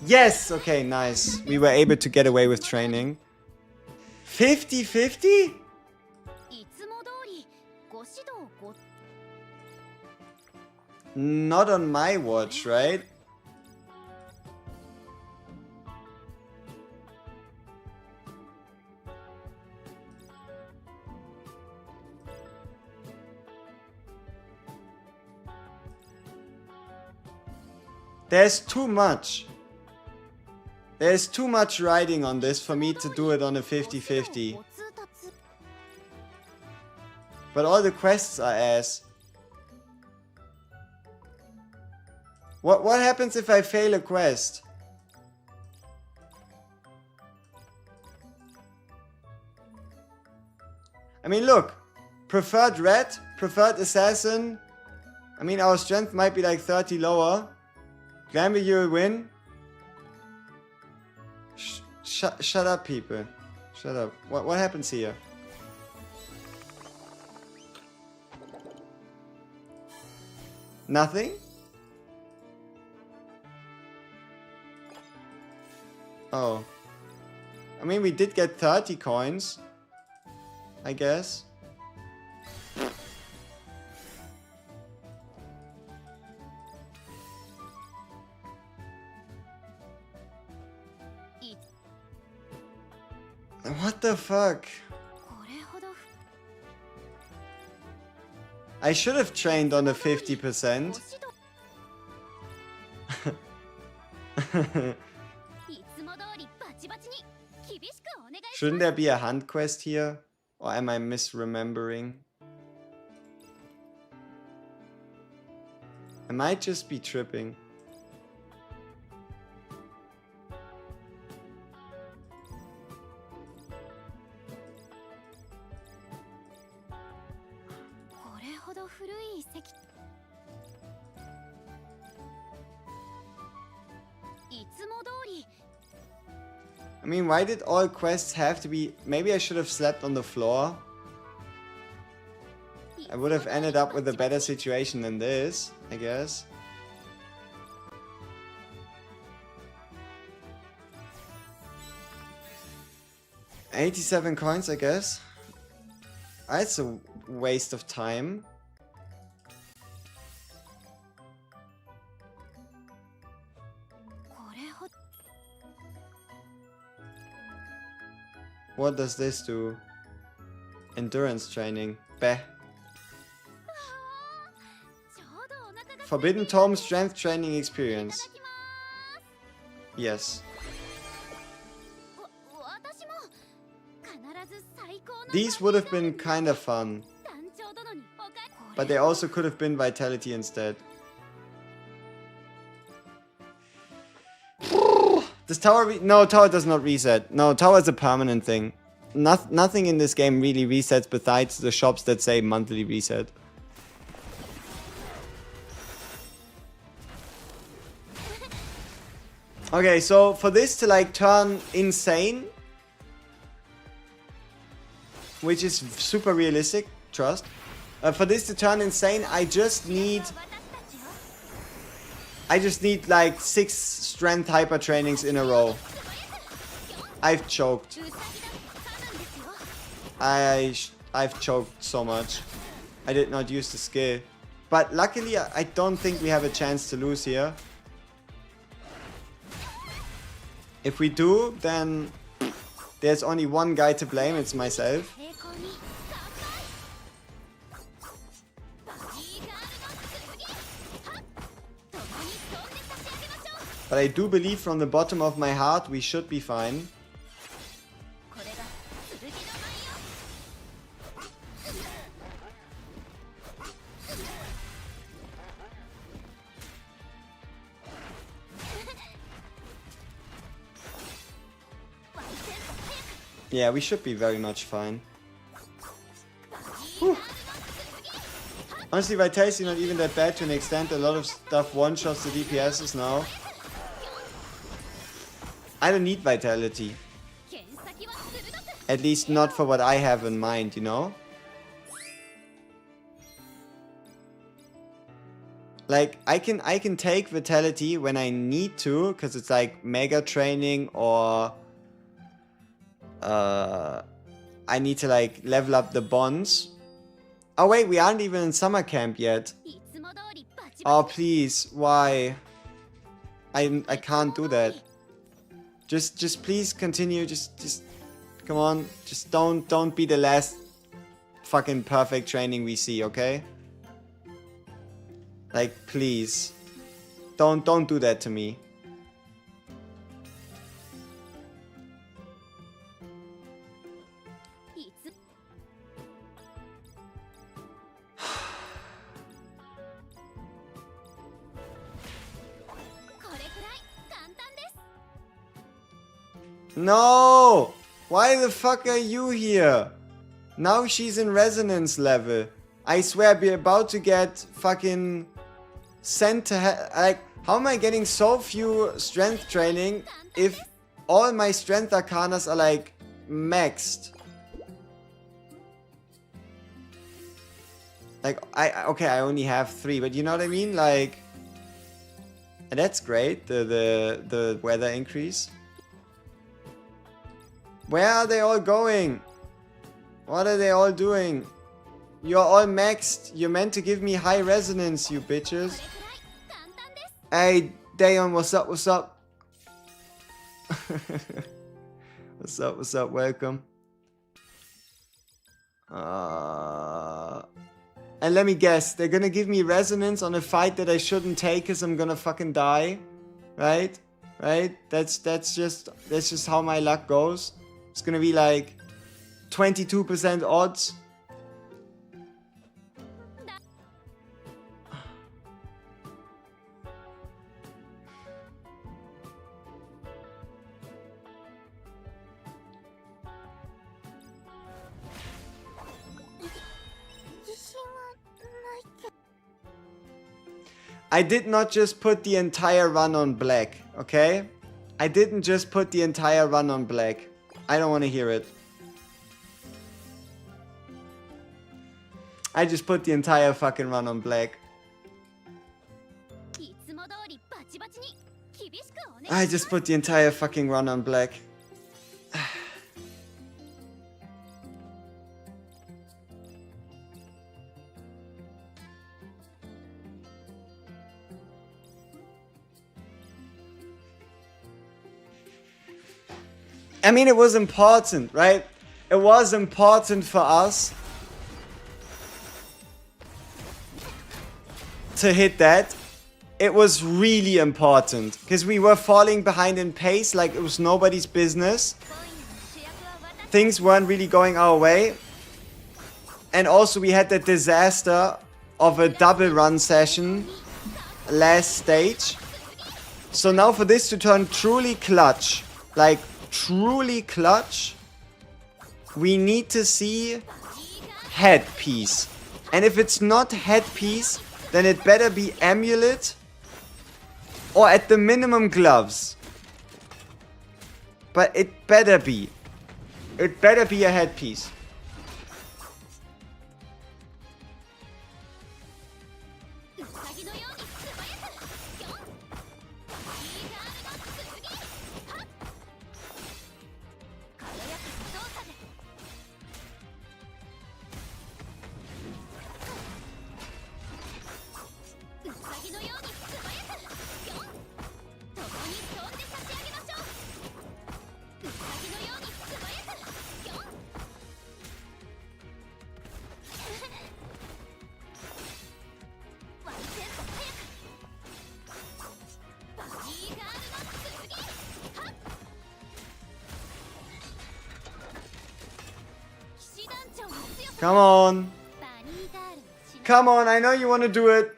Yes! Okay, nice. We were able to get away with training. 50-50? Not on my watch, right? There's too much. There's too much riding on this for me to do it on a 50-50. But all the quests are ass. What happens if I fail a quest? I mean, look. Preferred red, preferred assassin. I mean, our strength might be like 30 lower. Glamby, you'll win. Shut up, people. Shut up. What happens here? Nothing? Oh. I mean, we did get 30 coins. I guess. What the fuck? I should have trained on the 50%. Shouldn't there be a hunt quest here? Or am I misremembering? I might just be tripping. I mean, why did all quests have to be... Maybe I should have slept on the floor. I would have ended up with a better situation than this, I guess. $87 coins, I guess. That's a waste of time. What does this do? Endurance training. Beh. Forbidden Tome strength training experience. Yes. These would have been kind of fun. But they also could have been vitality instead. Does tower no, tower does not reset. No, tower is a permanent thing. Nothing in this game really resets besides the shops that say monthly reset. Okay, so for this to like turn insane, which is super realistic, trust. For this to turn insane, I just need like 6 strength hyper trainings in a row. I've choked. I've choked so much. I did not use the skill. But luckily, I don't think we have a chance to lose here. If we do, then there's only one guy to blame, it's myself. But I do believe from the bottom of my heart we should be fine. Yeah, we should be very much fine. Whew. Honestly, vitality not even that bad to an extent. A lot of stuff one-shots the DPSs now. I don't need vitality. At least not for what I have in mind, you know? Like, I can take vitality when I need to, because it's like mega training or... I need to like level up the bonds. Oh wait, we aren't even in summer camp yet. Oh please, why? I can't do that. Just please continue. Just come on. Just don't be the last fucking perfect training we see, okay? Like please, don't do that to me. No! Why the fuck are you here? Now she's in resonance level. I swear, be about to get fucking sent to like, how am I getting so few strength training if all my strength arcanas are like maxed? Like, okay, I only have 3, but you know what I mean? Like, and that's great, the weather increase. Where are they all going? What are they all doing? You're all maxed. You're meant to give me high resonance, you bitches. Hey, Dayon, what's up? What's up? What's up? What's up? Welcome. And let me guess, they're gonna give me resonance on a fight that I shouldn't take because I'm gonna fucking die, right? Right? That's just how my luck goes. It's gonna be like 22% odds. I did not just put the entire run on black, okay? I didn't just put the entire run on black. I don't want to hear it. I just put the entire fucking run on black. I just put the entire fucking run on black. I mean, it was important, right? It was important for us to hit that. It was really important because we were falling behind in pace like it was nobody's business. Things weren't really going our way. And also we had that disaster of a double run session last stage. So now for this to turn truly clutch, like truly clutch, we need to see headpiece. And if it's not headpiece, then it better be amulet or at the minimum gloves. But it better be. It better be a headpiece. Come on. Come on, I know you want to do it.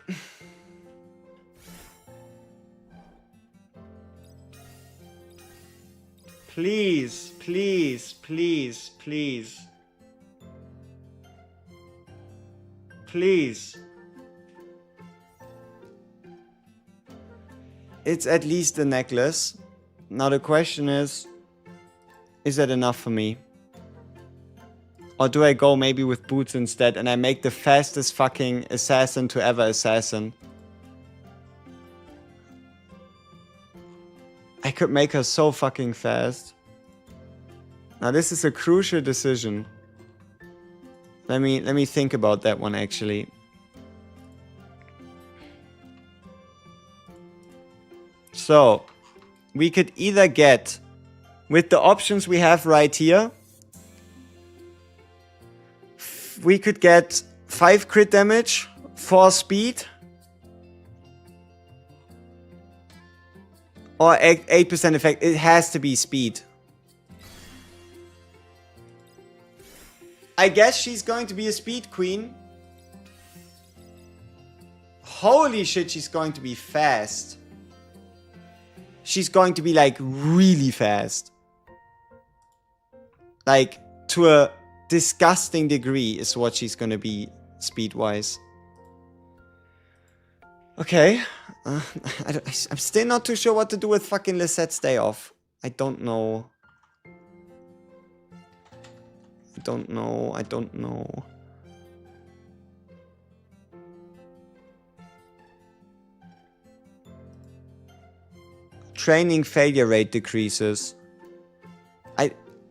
Please, please, please, please. Please. It's at least a necklace. Now the question is that enough for me? Or do I go maybe with boots instead and I make the fastest fucking assassin to ever assassin? I could make her so fucking fast. Now this is a crucial decision. Let me think about that one actually. So, we could either get, with the options we have right here, we could get 5 crit damage, 4 speed, or 8% effect. It has to be speed. I guess she's going to be a speed queen. Holy shit, she's going to be fast. She's going to be like really fast. Like to a disgusting degree is what she's gonna be speed-wise. Okay. I'm still not too sure what to do with fucking Lisette's day off. I don't know. I don't know. Training failure rate decreases.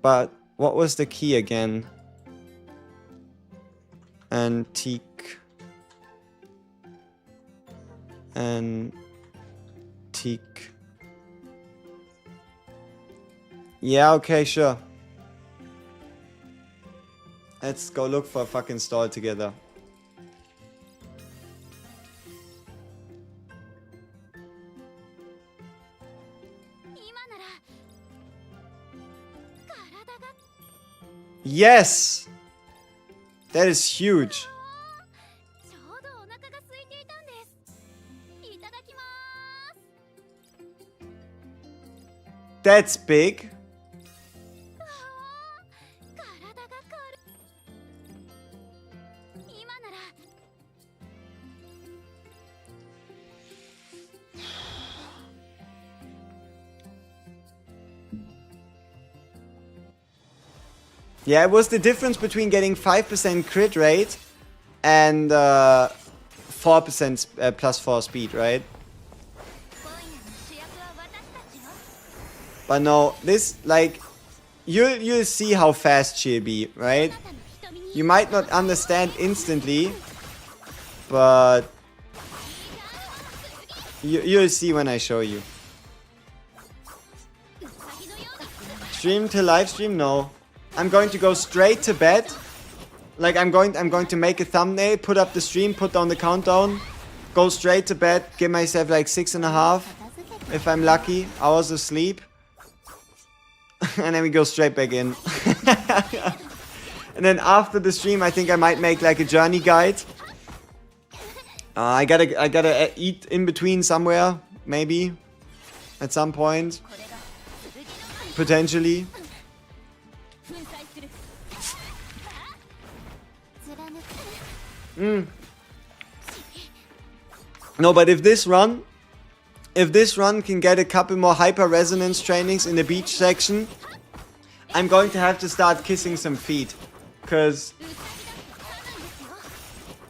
But what was the key again? Antique. Yeah, okay, sure. Let's go look for a fucking stall together. Yes! That is huge. That's big. Yeah, it was the difference between getting 5% crit rate and 4% plus 4 speed, right? But no, this, like, you'll see how fast she'll be, right? You might not understand instantly, but you'll see when I show you. Stream till live stream? No. I'm going to go straight to bed. Like, I'm going to make a thumbnail, put up the stream, put down the countdown, go straight to bed, give myself like 6.5, if I'm lucky, hours of sleep. And then we go straight back in. And then after the stream, I think I might make like a journey guide. I gotta eat in between somewhere, maybe, at some point, potentially. No, but if this run can get a couple more hyper resonance trainings in the beach section, I'm going to have to start kissing some feet. Cause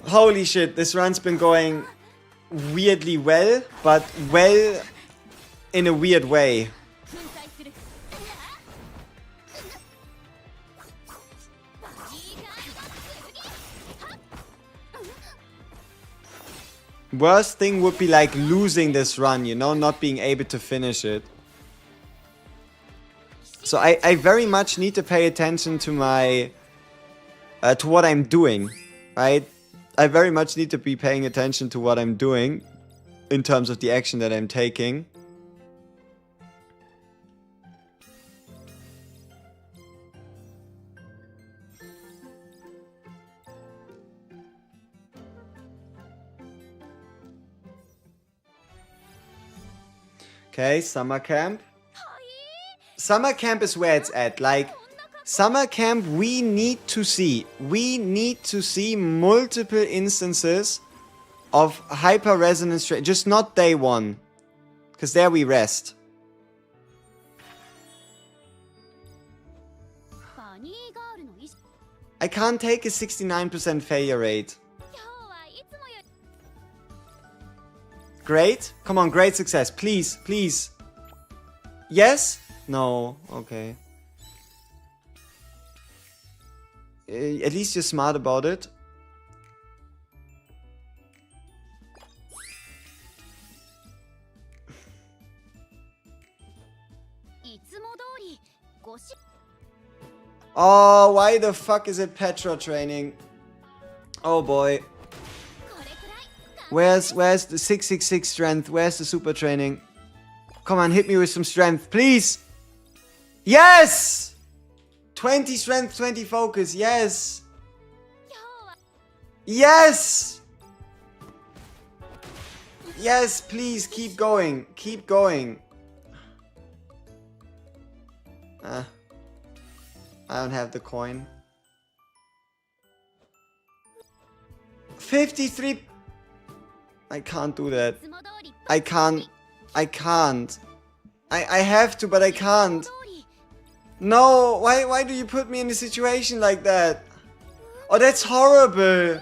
holy shit, this run's been going weirdly well, but well in a weird way. Worst thing would be like losing this run, you know, not being able to finish it. So I very much need to pay attention to my, to what I'm doing, right? I very much need to be paying attention to what I'm doing in terms of the action that I'm taking. Okay, summer camp. Summer camp is where it's at. Like, summer camp, we need to see multiple instances of hyper resonance, just not day one. Because there we rest. I can't take a 69% failure rate. Great. Come on, great success. Please, please. Yes? No. Okay. At least you're smart about it. Oh, why the fuck is it Petra training? Oh boy. Where's the 666 strength? Where's the super training? Come on, hit me with some strength, please! Yes! 20 strength, 20 focus, yes! Yes! Yes, please, keep going, keep going. I don't have the coin. 53... I can't do that. I can't. I can't. I have to, but I can't. No, why do you put me in a situation like that? Oh, that's horrible.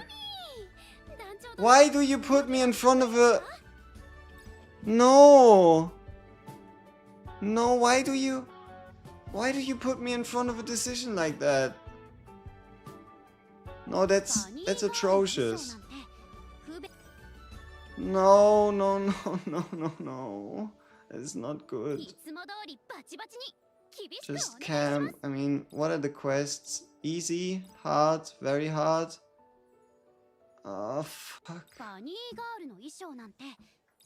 Why do you put me in front of a... No. No, why do you put me in front of a decision like that? No, that's atrocious. No. It's not good. Just camp. I mean, what are the quests? Easy, hard, very hard. Oh, fuck. バニーガールの衣装なんて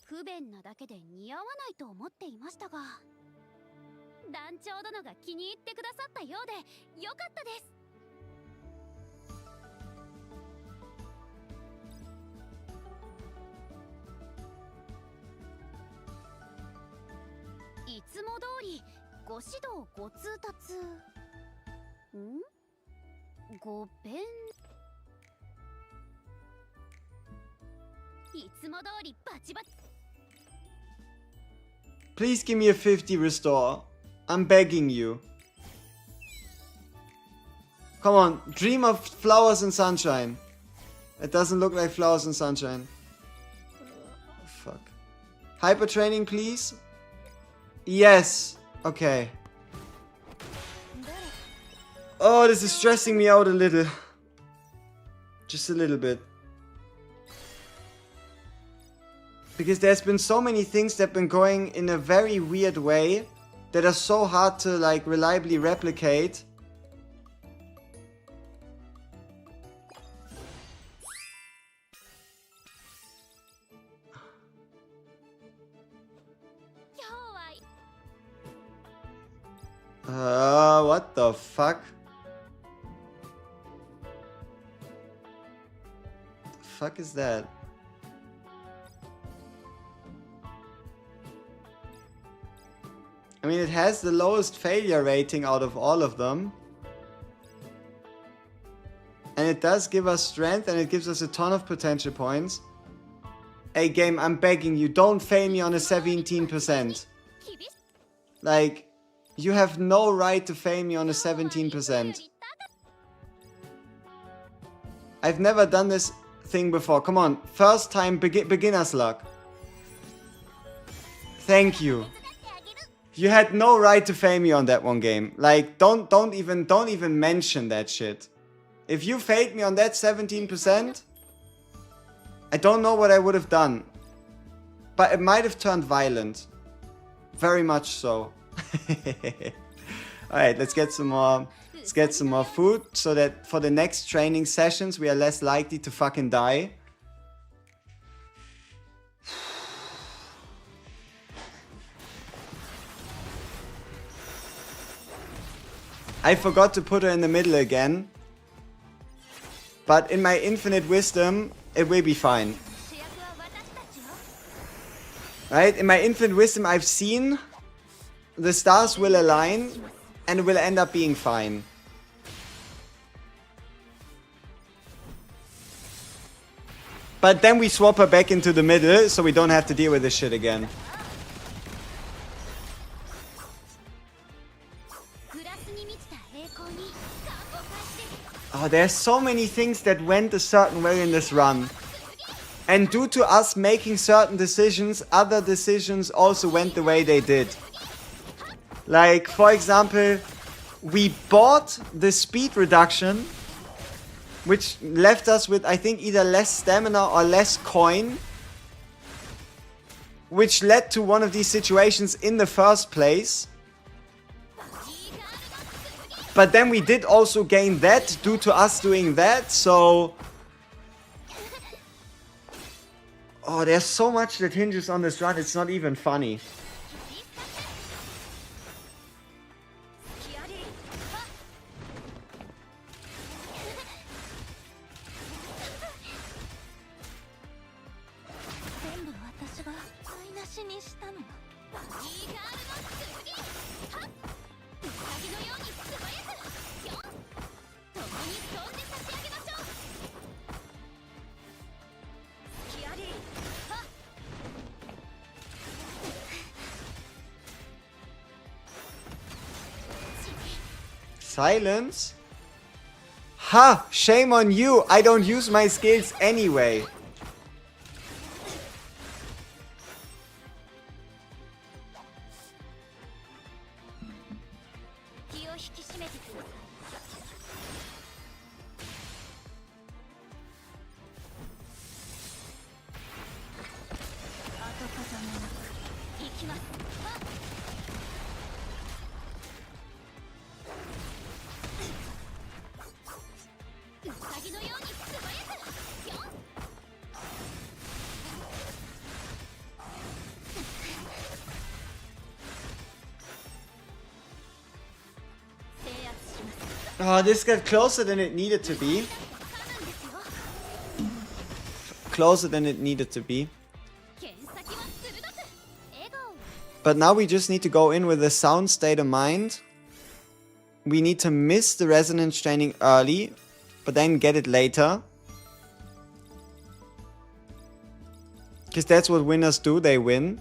不便なだけで似合わないと思っていましたが、団長殿が気に入ってくださったようでよかったです。いつも通りご指導ご通達。ご弁。いつも通りバチバチ。 Please give me a 50 restore. I'm begging you. Come on, dream of flowers and sunshine. It doesn't look like flowers and sunshine. Fuck. Hyper training, please. Yes. Okay. Oh, this is stressing me out a little. Just a little bit. Because there's been so many things that have been going in a very weird way that are so hard to like reliably replicate. What the fuck? The fuck is that? I mean, it has the lowest failure rating out of all of them. And it does give us strength and it gives us a ton of potential points. Hey game, I'm begging you, don't fail me on a 17%. Like, you have no right to fail me on a 17%. I've never done this thing before. Come on, first time beginner's luck. Thank you. You had no right to fail me on that one game. Like, don't even mention that shit. If you failed me on that 17%, I don't know what I would have done. But it might have turned violent. Very much so. Alright, let's get some more food so that for the next training sessions we are less likely to fucking die. I forgot to put her in the middle again. But in my infinite wisdom, it will be fine. Right? In my infinite wisdom, I've seen the stars will align and it will end up being fine. But then we swap her back into the middle so we don't have to deal with this shit again. Oh, there's so many things that went a certain way in this run. And due to us making certain decisions, other decisions also went the way they did. Like, for example, we bought the speed reduction, which left us with, I think, either less stamina or less coin, which led to one of these situations in the first place. But then we did also gain that due to us doing that, so... Oh, there's so much that hinges on this run, it's not even funny. Silence? Ha! Shame on you! I don't use my skills anyway. Oh, this got closer than it needed to be. Closer than it needed to be. But now we just need to go in with a sound state of mind. We need to miss the resonance training early, but then get it later. Because that's what winners do, they win.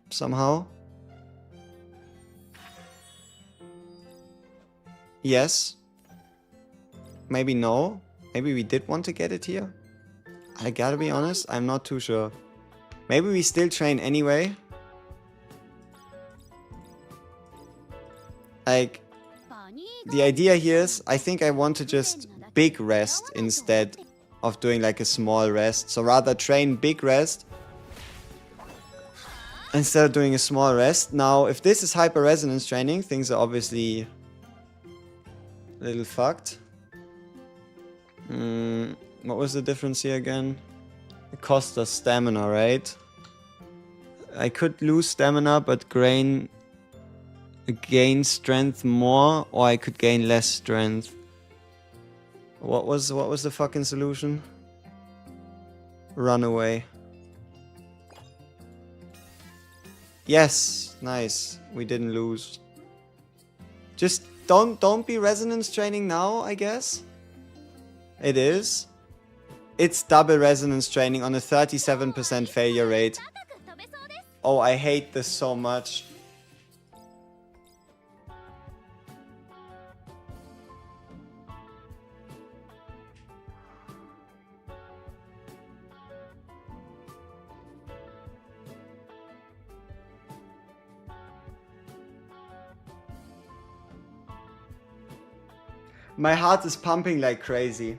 Somehow. Yes. Maybe no. Maybe we did want to get it here. I gotta be honest, I'm not too sure. Maybe we still train anyway. Like, the idea here is, I think I want to just big rest instead of doing like a small rest. So rather train big rest instead of doing a small rest. Now, if this is hyper resonance training, things are obviously a little fucked. What was the difference here again? It cost us stamina, right? I could lose stamina, but gain strength more, or I could gain less strength. What was the fucking solution? Run away. Yes, nice. We didn't lose. Just don't be resonance training now, I guess. It is. It's double resonance training on a 37% failure rate. Oh, I hate this so much. My heart is pumping like crazy.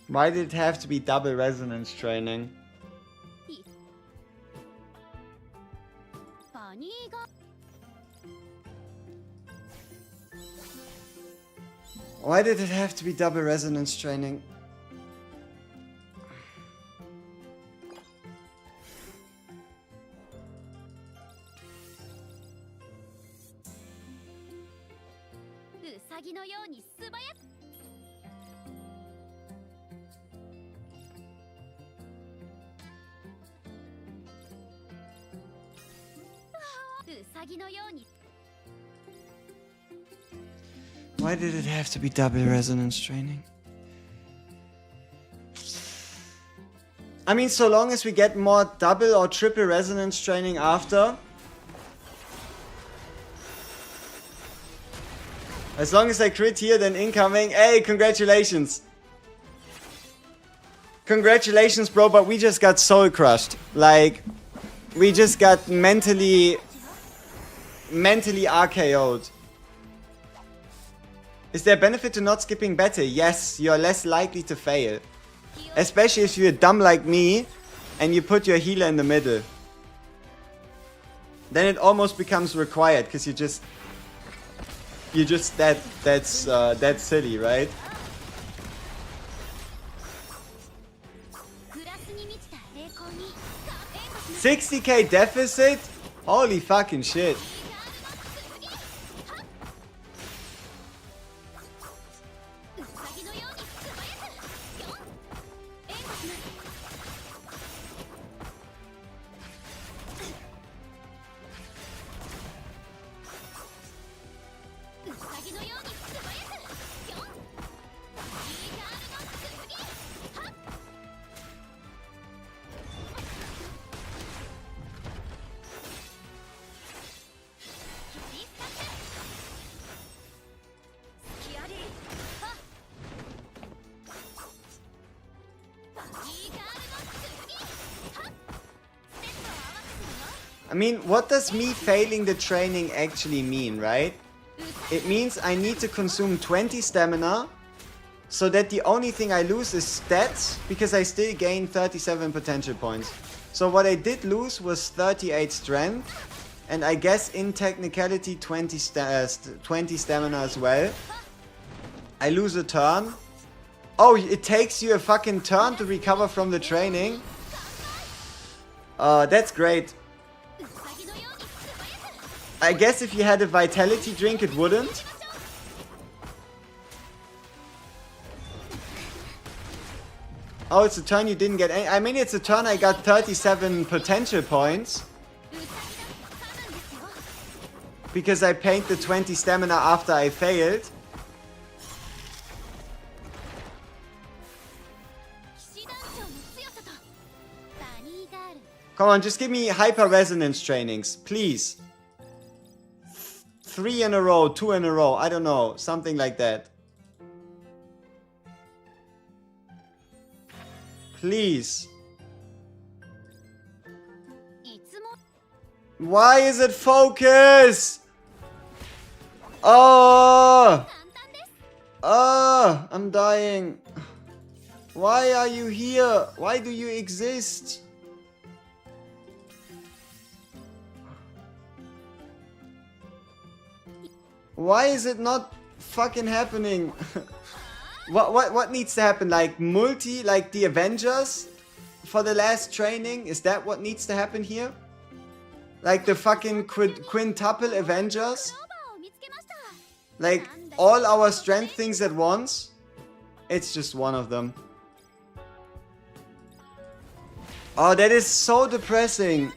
Why did it have to be double resonance training? Why did it have to be double resonance training? Why did it have to be double resonance training? I mean, so long as we get more double or triple resonance training after. As long as I crit here, then incoming. Hey, congratulations. Congratulations, bro, but we just got soul crushed. Like, we just got mentally RKO'd. Is there a benefit to not skipping battle? Yes, you're less likely to fail. Especially if you're dumb like me and you put your healer in the middle. Then it almost becomes required because you're just that's silly, right? 60k deficit? Holy fucking shit. I mean, what does me failing the training actually mean, right? It means I need to consume 20 stamina so that the only thing I lose is stats, because I still gain 37 potential points. So what I did lose was 38 strength, and I guess in technicality 20 stamina as well. I lose a turn. Oh, it takes you a fucking turn to recover from the training. That's great. I guess if you had a vitality drink, it wouldn't. Oh, it's a turn you didn't get any. I mean, it's a turn I got 37 potential points. Because I paid the 20 stamina after I failed. Come on, just give me hyper resonance trainings, please. 3 in a row, 2 in a row, I don't know, something like that. Please. Why is it focus? Oh! Oh, I'm dying. Why are you here? Why do you exist? Why is it not fucking happening? What needs to happen? Like like the Avengers for the last training? Is that what needs to happen here? Like the fucking quintuple Avengers? Like all our strength things at once? It's just one of them. Oh, that is so depressing.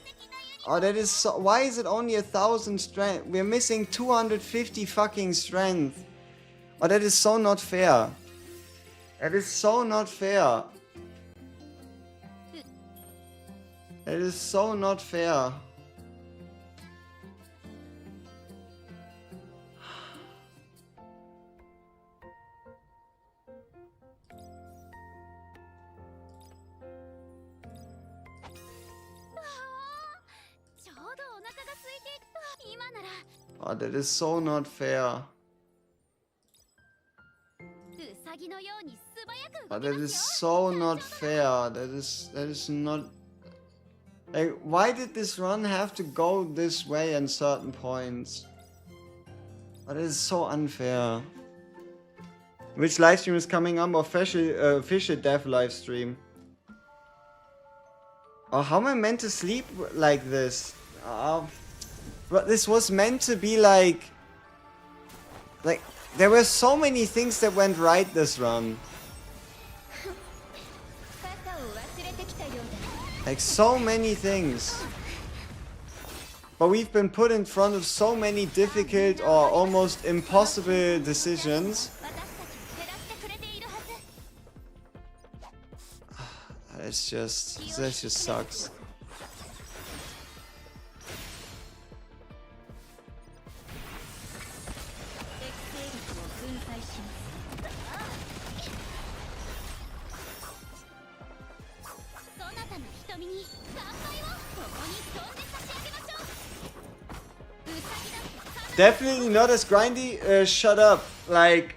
Oh, that is so... Why is it only 1,000 strength? We're missing 250 fucking strength. Oh, that is so not fair. That is so not fair. That is so not fair. Oh, that is so not fair. Oh, that is so not fair. That is not... Like, why did this run have to go this way in certain points? Oh, that is so unfair. Which livestream is coming up? Official death livestream. Oh, how am I meant to sleep like this? But this was meant to be like... there were so many things that went right this run. Like, so many things. But we've been put in front of so many difficult or almost impossible decisions. That just sucks. Definitely not as grindy. Shut up. Like,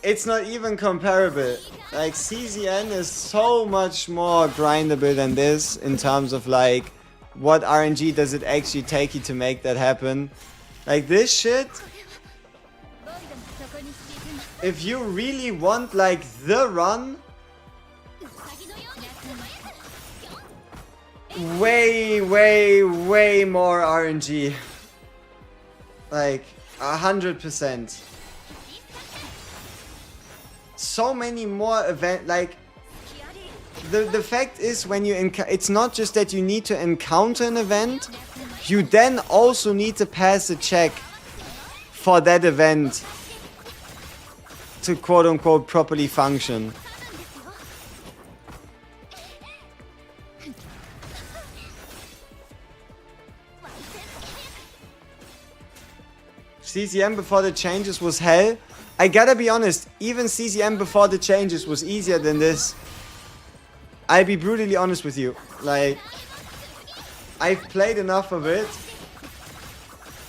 it's not even comparable. Like, CZN is so much more grindable than this in terms of like what RNG does it actually take you to make that happen. Like, this shit, if you really want like the run, way more RNG. Like 100%. So many more like the fact is, when you it's not just that you need to encounter an event, you then also need to pass a check for that event to quote unquote properly function. CCM before the changes was hell. I gotta be honest, even CCM before the changes was easier than this. I'll be brutally honest with you. Like, I've played enough of it.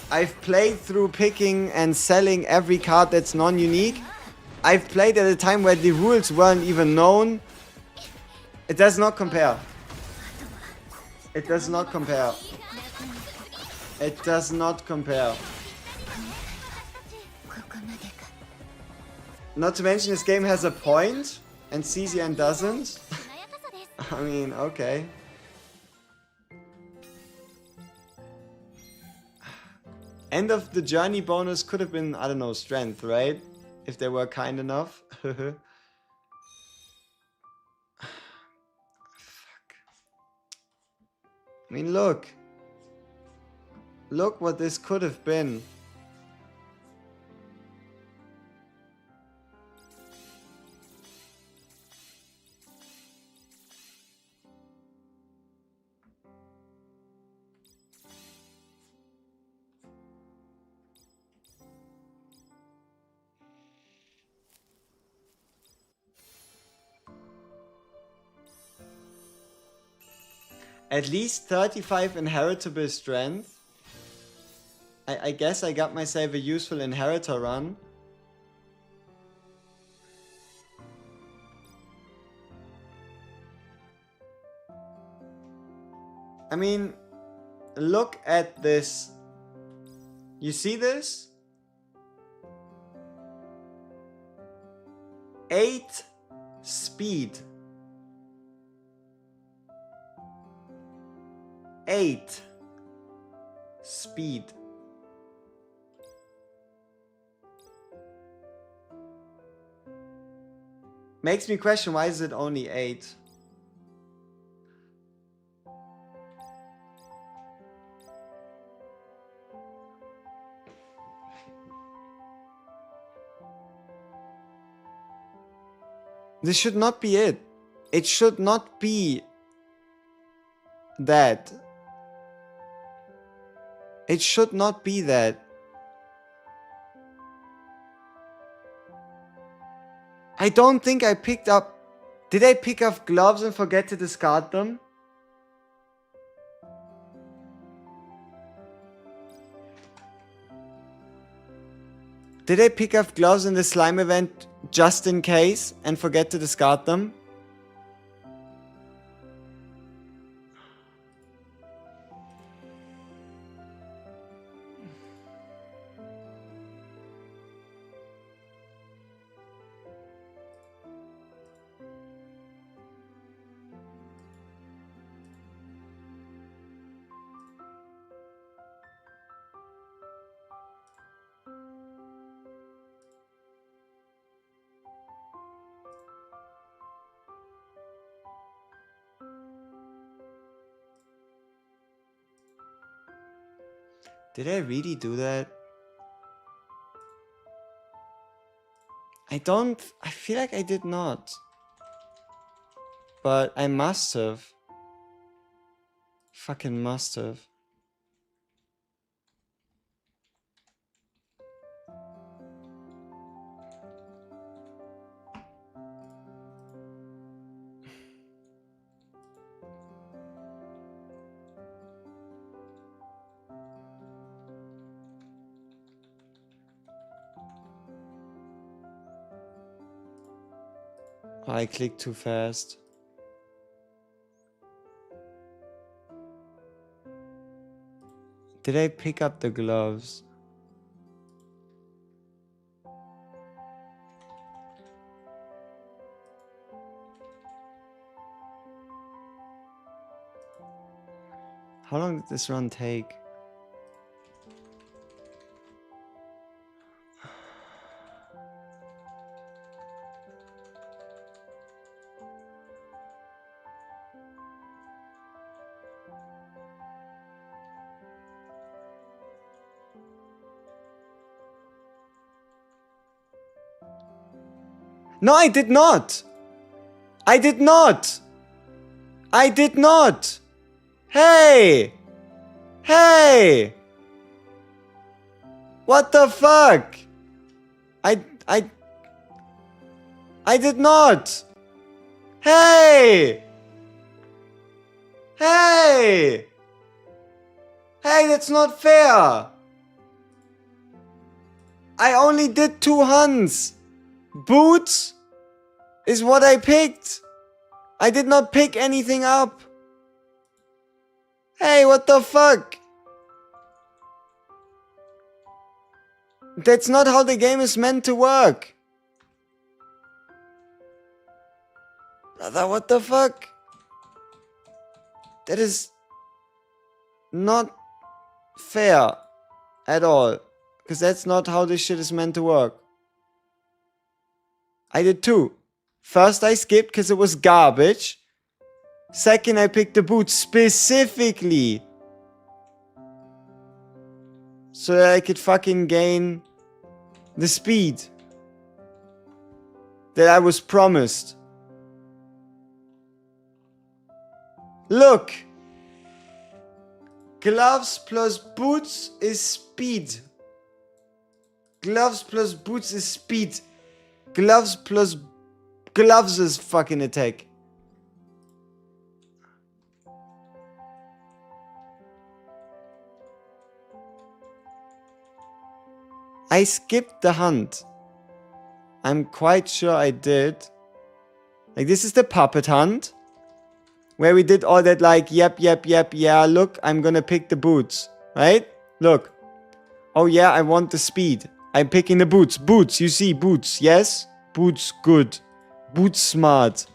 I've played through picking and selling every card that's non-unique. I've played at a time where the rules weren't even known. It does not compare. It does not compare. It does not compare. Not to mention this game has a point and CZN doesn't. I mean, okay. End of the journey bonus could have been, I don't know, strength, right? If they were kind enough. Fuck. I mean, look. Look what this could have been. At least 35 inheritable strength. I guess I got myself a useful inheritor run. I mean, look at this. You see this? 8 speed. 8 speed. Makes me question, why is it only 8? This should not be it. It should not be that. It should not be that. I don't think I picked up... Did I pick up gloves and forget to discard them? Did I pick up gloves in the slime event just in case and forget to discard them? Did I really do that? I feel like I did not. But I must have. Fucking must have. I clicked too fast. Did I pick up the gloves? How long did this run take? No, I did not! I did not! I did not! Hey! Hey! What the fuck? I did not! Hey! Hey! Hey, that's not fair! I only did 2 hunts! Boots is what I picked. I did not pick anything up. Hey, what the fuck? That's not how the game is meant to work. Brother, what the fuck? That is not fair at all. Because that's not how this shit is meant to work. I did two. First, I skipped because it was garbage. Second, I picked the boots specifically so that I could fucking gain the speed that I was promised. Look! Gloves plus boots is speed. Gloves plus boots is speed. Gloves plus gloves is fucking attack. I skipped the hunt. I'm quite sure I did. Like, this is the puppet hunt. Where we did all that, like, yep, yeah, look, I'm gonna pick the boots. Right? Look. Oh yeah, I want the speed. I'm picking the boots. Boots, you see, boots, yes? Boots, good. Boots, smart.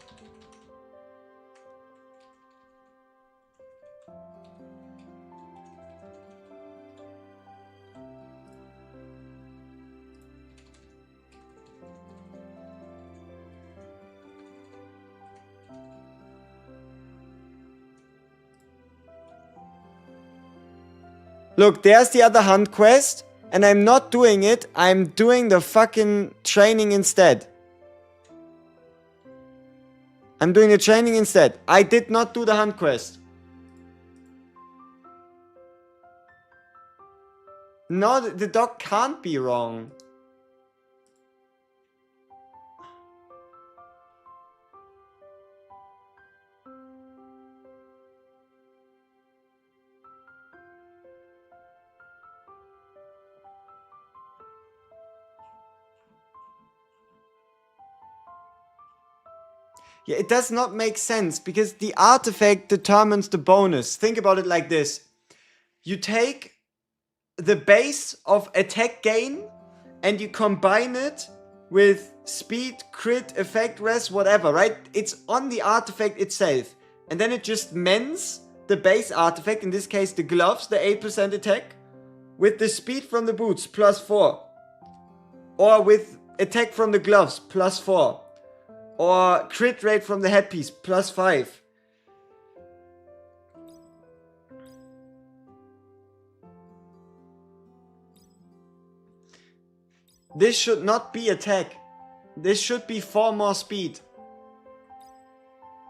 Look, there's the other hunt quest. And I'm not doing it. I'm doing the fucking training instead. I'm doing the training instead. I did not do the hunt quest. No, the dog can't be wrong. Yeah, it does not make sense because the artifact determines the bonus. Think about it like this. You take the base of attack gain and you combine it with speed, crit, effect, res, whatever, right? It's on the artifact itself. And then it just mends the base artifact, in this case the gloves, the 8% attack, with the speed from the boots, +4. Or with attack from the gloves, +4. Or crit rate from the headpiece, +5. This should not be attack. This should be 4 more speed.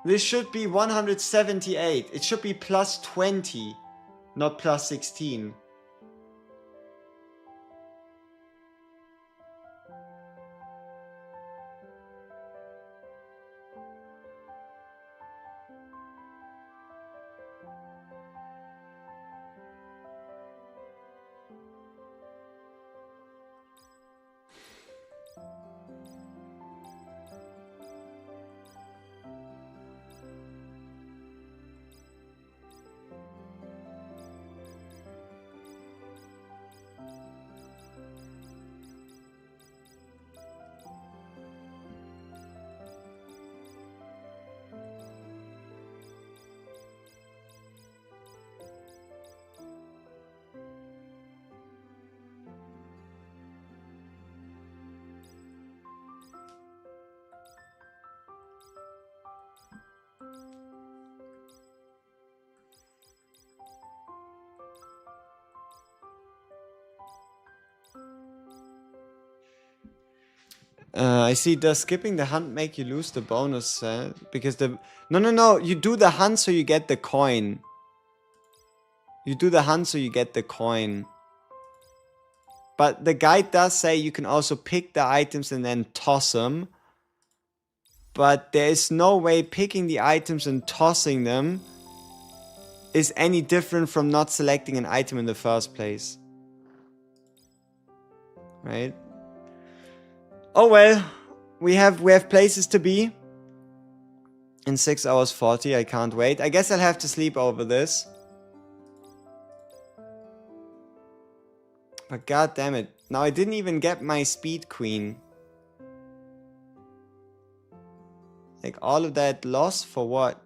This should be 178. It should be +20, not +16. I see. Does skipping the hunt make you lose the bonus? Because the... No. You do the hunt so you get the coin. You do the hunt so you get the coin. But the guide does say you can also pick the items and then toss them. But there is no way picking the items and tossing them is any different from not selecting an item in the first place. Right? Oh well. We have places to be. In 6 hours 40, I can't wait. I guess I'll have to sleep over this. But god damn it. Now I didn't even get my speed queen. Like all of that loss for what?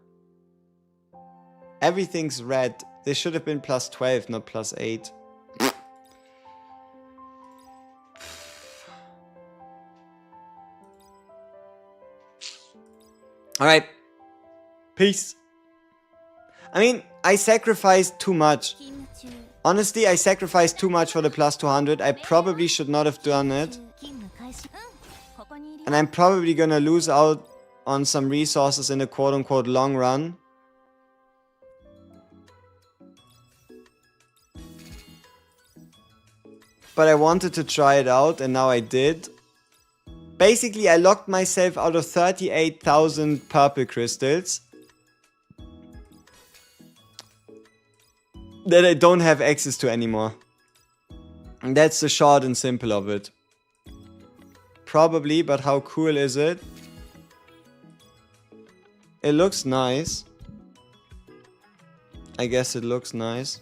Everything's red. This should have been plus 12, not plus 8. Alright. Peace. I mean, I sacrificed too much. Honestly, I sacrificed too much for the plus 200. I probably should not have done it. And I'm probably gonna lose out on some resources in the quote-unquote long run. But I wanted to try it out, and now I did. Basically, I locked myself out of 38,000 purple crystals that I don't have access to anymore. And that's the short and simple of it. Probably, but how cool is it? It looks nice. I guess it looks nice.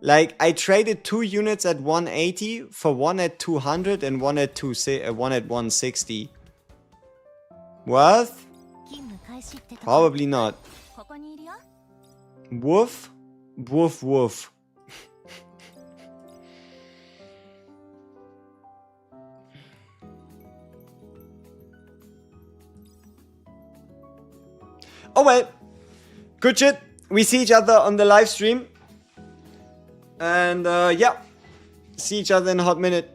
Like, I traded 2 units at 180 for one at 200 and one at 160. Worth? Probably not. Woof? Woof woof. Oh well. Good shit. We see each other on the live stream. And yeah, see each other in a hot minute.